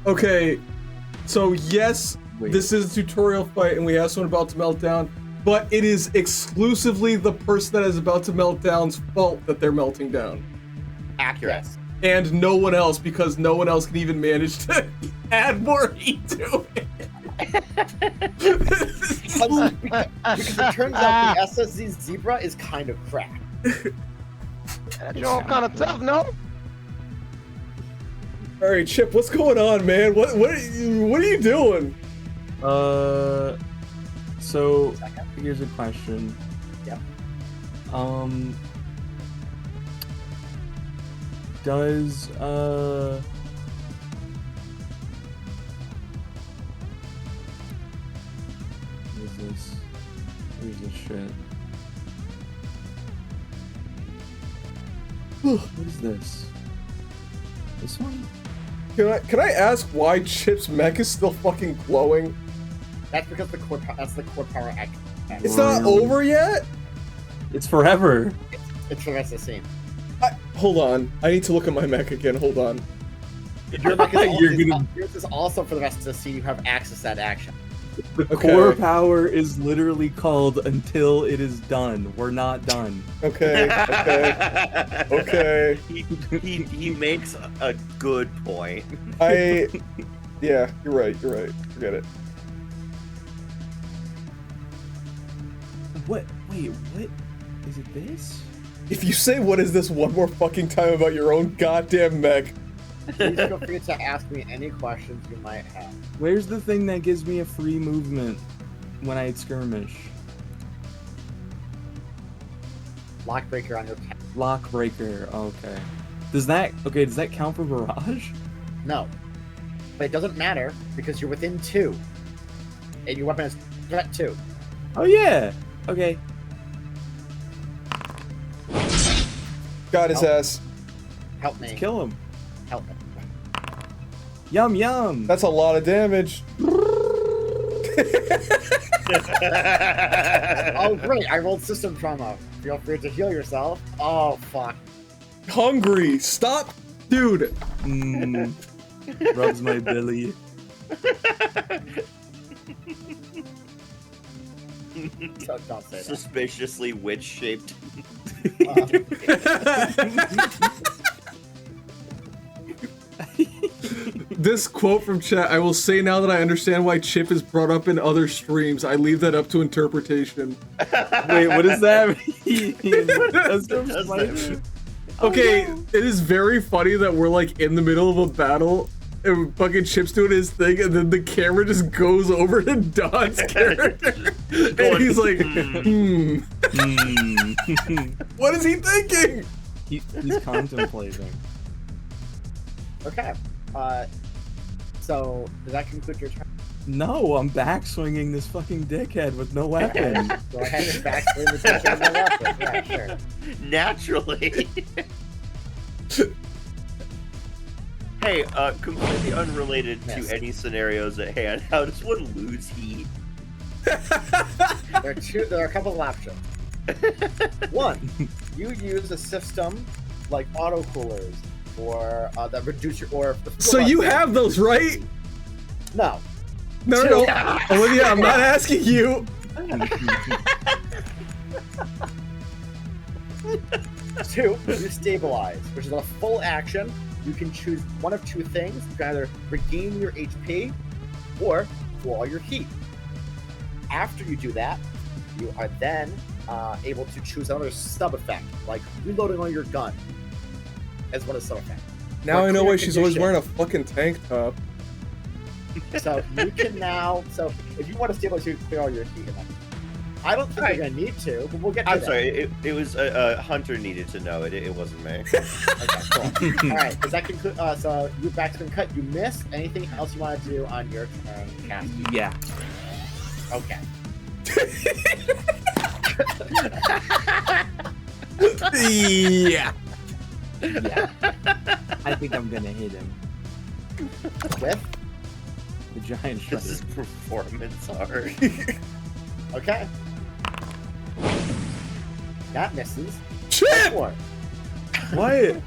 Okay, so yes, Wait. this is a tutorial fight, and we have someone about to melt down, but it is exclusively the person that is about to melt down's fault that they're melting down. Accurate. Yes. And no one else, because no one else can even manage to add more heat to it. Because it turns out the SSZ Zebra is kind of crap. That joint kind of tough, no? All right, Chip, what's going on, man? What are you doing? So here's a question. Yep. Does what is this? Where's this shit? What is this? This one? Can I ask why Chip's mech is still fucking glowing? That's because that's the core power act. It's not over yet? It's forever. It's the rest of the scene. Hold on. I need to look at my mech again. Hold on. Your mech is You're gonna- yours is also for the rest of the scene. You have access to that action. The Okay. core power is literally called until it is done. We're not done. Okay. Okay. Okay. He makes a good point. Yeah, you're right. You're right. Forget it. What? Wait, what? Is it this? If you say what is this one more fucking time about your own goddamn mech, Please feel free to ask me any questions you might have. Where's the thing that gives me a free movement when I skirmish? Lockbreaker on your cat. Lockbreaker. Okay. Does that count for barrage? No. But it doesn't matter because you're within 2. And your weapon is threat 2. Oh yeah. Okay. got his ass. Help me. Let's kill him. Help me. Yum yum. That's a lot of damage. Oh great, I rolled system trauma. Feel free to heal yourself. Oh fuck. Hungry. Stop, dude. Mm. Rubs my belly. Don't say that. Suspiciously witch-shaped. This quote from chat, I will say now that I understand why Chip is brought up in other streams. I leave that up to interpretation. Wait, what does that mean? Custom Does slider? Okay, it is very funny that we're like in the middle of a battle and fucking Chip's doing his thing and then the camera just goes over to Don's character. And he's like, What is he thinking? He's contemplating. Okay. So does that conclude your turn? No, I'm back swinging this fucking dickhead with no weapon. Go ahead and backswing the dick on the weapon. Yeah, sure. Naturally. Hey, completely unrelated Yes. to any scenarios at hand, how does one lose heat? There are a couple of options. One, you use a system like auto coolers or that reduce your or. So you have those, right? No. No, no, no. Olivia, I'm not asking you. 2, you stabilize, which is a full action. You can choose one of 2 things. You can either regain your HP or wall your heat. After you do that, you are then able to choose another sub effect, like reloading on your gun as one of the sub effects. Now Or I know clear why she's always condition. wearing a fucking tank top. So you can now. So if you want to stabilize, you can clear all your heat. I don't think you're gonna need to, but we'll get to I'm that. sorry. It was Hunter needed to know it. It wasn't me. Okay, cool. All right, does that conclude? So your back's been cut. You missed. Anything else you want to do on your turn, Cassie? Yeah. Okay. Yeah. Yeah. I think I'm gonna hit him. With? The giant This is shredder. performance art. Okay. That misses. Shit! Four. What?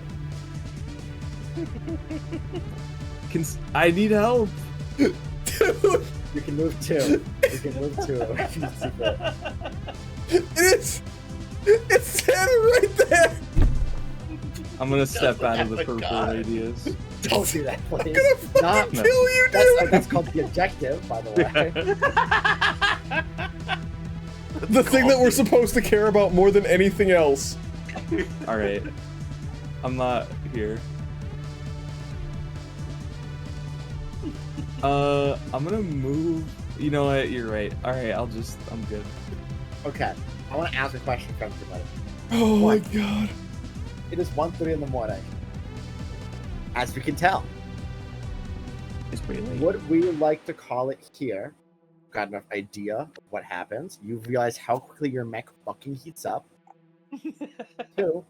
I need help. Dude, You can move two. You can move two. it's standing right there. I'm gonna step out of the Oh my purple God. radius. Don't do that, please. I'm gonna fucking Not- kill you, dude. That's called the objective, by the way. The thing that we're supposed to care about more than anything else. All right. I'm not here. I'm gonna move. You know what? You're right. All right. I'm good. Okay. I want to ask a question from everybody. Oh my What? god. It is 1:30 in the morning. As we can tell, It's pretty late. would we like to call it here? Got enough idea of what happens. You realize how quickly your mech fucking heats up. Two,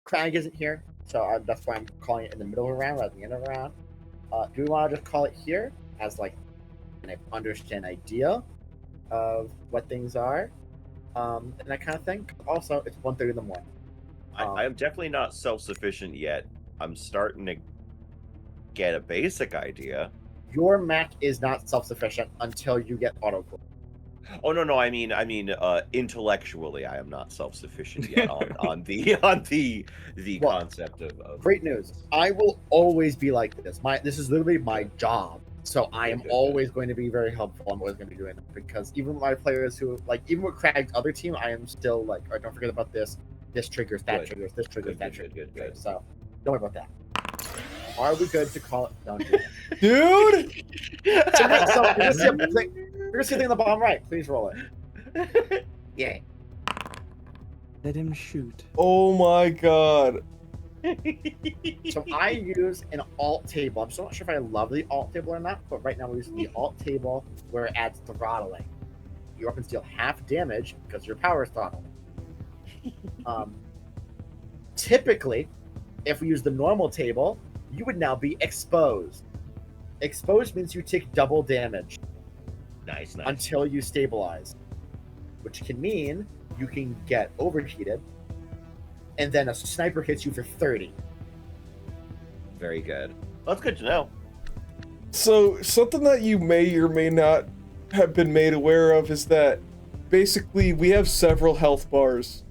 Crag isn't here, so that's why I'm calling it in the middle of a round rather than the end of a round. Do we want to just call it here as like an understand idea of what things are, and that kind of thing? Also, it's 1:30 in the morning. I am definitely not self-sufficient yet. I'm starting to get a basic idea. Your mech is not self-sufficient until you get autocool. Oh no, I mean, intellectually, I am not self-sufficient yet on the Well, concept of. Great news. I will always be like this. This is literally my job. So I am Good. always going to be very helpful. I'm always going to be doing that because even with my players who even with Crag's other team, I am still like, all right, don't forget about this. This triggers, that Good. triggers, this triggers, Good, that good, triggers. good. So don't worry about that. Are we good to call it? Don't do that. Dude! So you're gonna see a thing in the bottom right. Please roll it. Yeah. Let him shoot. Oh my god. So I use an alt table. I'm still not sure if I love the alt table or not, but right now we're using the alt table where it adds throttling. Your weapons deal half damage because your power is throttled. Typically, if we use the normal table, you would now be exposed. Exposed means you take double damage Nice. until you stabilize, which can mean you can get overheated, and then a sniper hits you for 30. Very good. That's good to know. So, something that you may or may not have been made aware of is that basically we have several health bars.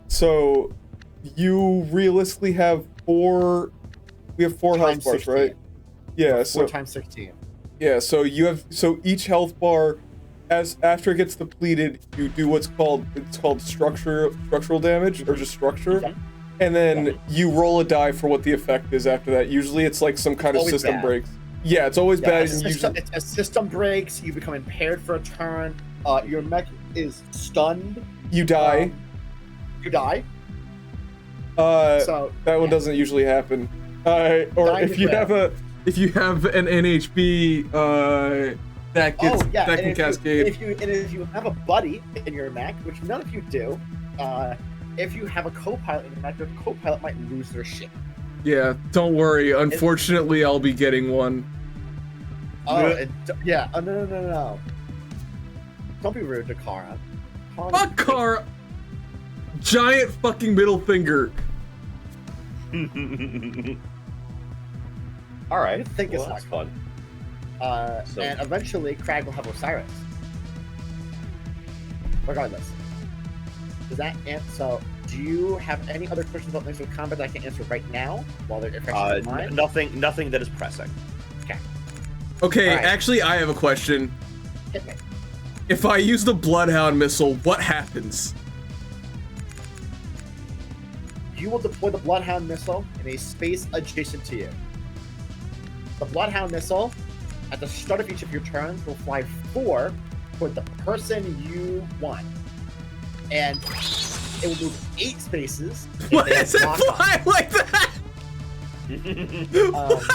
So you realistically have four. We have four health Times bars, 16. right? Yeah. 4 So times 16. yeah. So you have each health bar, as after it gets depleted, you do what's called structural damage or just structure. Okay. And then you roll a die for what the effect is after that. Usually it's like some kind of Always system bad. breaks. Yeah, it's always Yeah, bad. a And system, usually, a system breaks, you become impaired for a turn, your mech is stunned, you die. you die. So That one yeah. doesn't usually happen. Or Dying if you is have an NHB, that gets Oh yeah, that can and cascade. if you have a buddy in your mech, which none of you do, if you have a co-pilot in your mech, your co-pilot might lose their shit. Yeah, don't worry. Unfortunately, I'll be getting one. Oh, yeah. Oh, no. Don't be rude to Kara. Fuck Kara! Giant fucking middle finger. All right. I think it's Well, not that's fun. So- And eventually, Crag will have Osiris. Regardless. Does that answer? So, do you have any other questions about things with combat that I can answer right now while they're fresh in your mind? Nothing that is pressing. Okay, Alright. actually, I have a question. Hit me. If I use the Bloodhound missile, what happens? You will deploy the Bloodhound missile in a space adjacent to you. The Bloodhound missile, at the start of each of your turns, will fly 4 toward the person you want. And it will move 8 spaces. What is it flying like that?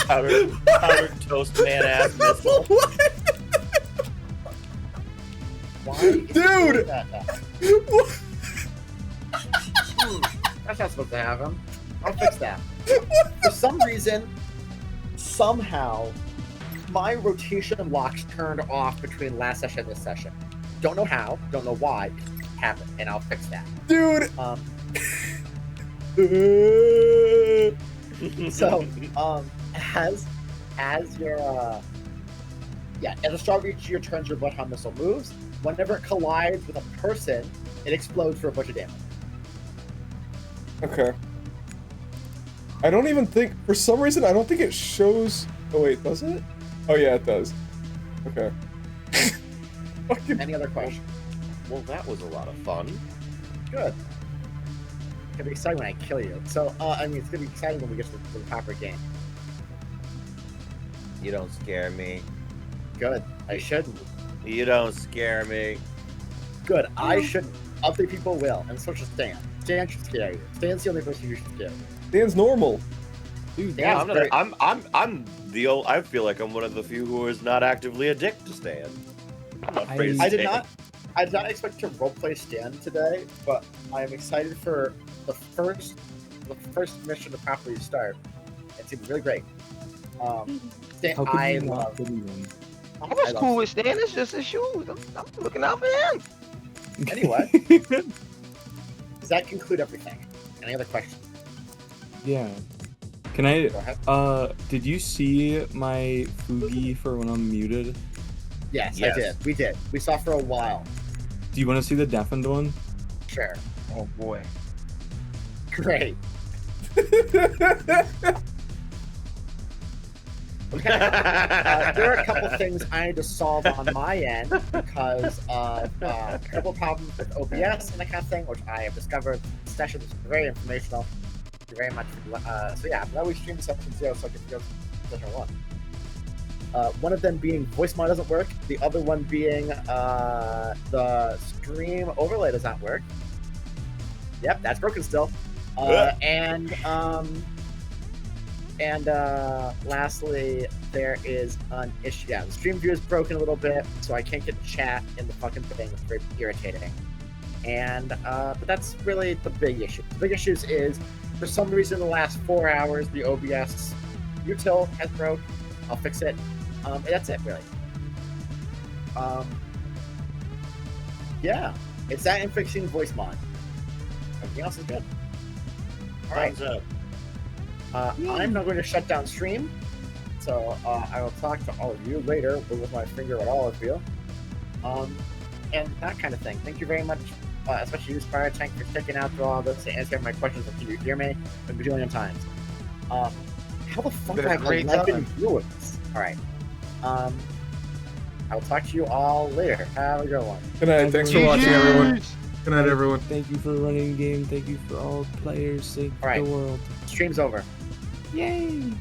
Powdered toast man ass missile. What? Why is it Dude! doing that now? What? That's not supposed to happen. I'll fix that. For some reason, somehow, my rotation locks turned off between last session and this session. Don't know how, don't know why. It happened, and I'll fix that. Dude! So, as your at the start of each of your turns, your Bloodhound missile moves. Whenever it collides with a person, it explodes for a bunch of damage. Okay. I don't even think, for some reason, I don't think it shows. Oh wait, does it? Oh yeah, it does. Okay. Fucking. Any other questions? Well, that was a lot of fun. Good. It's gonna be exciting when I kill you. So, I mean, it's gonna be exciting when we get to the proper game. You don't scare me. Good. I shouldn't. You don't scare me. Good. I shouldn't. Other people will, and so should Stan. Stan should scare you. Stan's the only person who should scare you. Dan's normal. Dude, Yeah, Stan's very- I'm the old. I feel like I'm one of the few who is not actively addicted to Stan. I'm not afraid of I did Stan. not expect to roleplay Stan today, but I am excited for the first mission to properly start. It seems really great. Stan, How could I you not love. pity him? I was I love cool with Stan. It's just his shoes. I'm looking out for him. Anyway, does that conclude everything? Any other questions? Yeah. Can I, Go ahead. did you see my Fugi for when I'm muted? Yes, Yes. I did. We did. We saw for a while. Do you want to see the deafened one? Sure. Oh boy. Great. Okay. There are a couple things I need to solve on my end because of a couple problems with OBS and that kind of thing, which I have discovered. This session is very informational. Thank you very much. So yeah, I'm always streaming session 0 so I can go to session 1. One of them being voice mod doesn't work. The other one being the stream overlay does not work. Yep, that's broken still. And lastly, there is an issue. Yeah, the stream view is broken a little bit, so I can't get chat in the fucking thing. It's very irritating. And but that's really the big issue. The big issues is, for some reason, in the last 4 hours, the OBS util has broke. I'll fix it. And that's it, really. Yeah, it's that and fixing voice mod. Everything else is good. All right. Thumbs up. I'm not going to shut down stream, so I will talk to all of you later with my finger at all of you, and that kind of thing. Thank you very much, especially you, Spire Tank, for sticking out through all this to answer my questions. Can you hear me? I've been doing it times. How the fuck Been do I a have great 11 viewers? All right. I will talk to you all later. Have a good one. Good night. Thanks for watching, everyone. Good night, everyone. Thank you for running the game. Thank you for all players. Save All right. the world. Stream's over. Yay!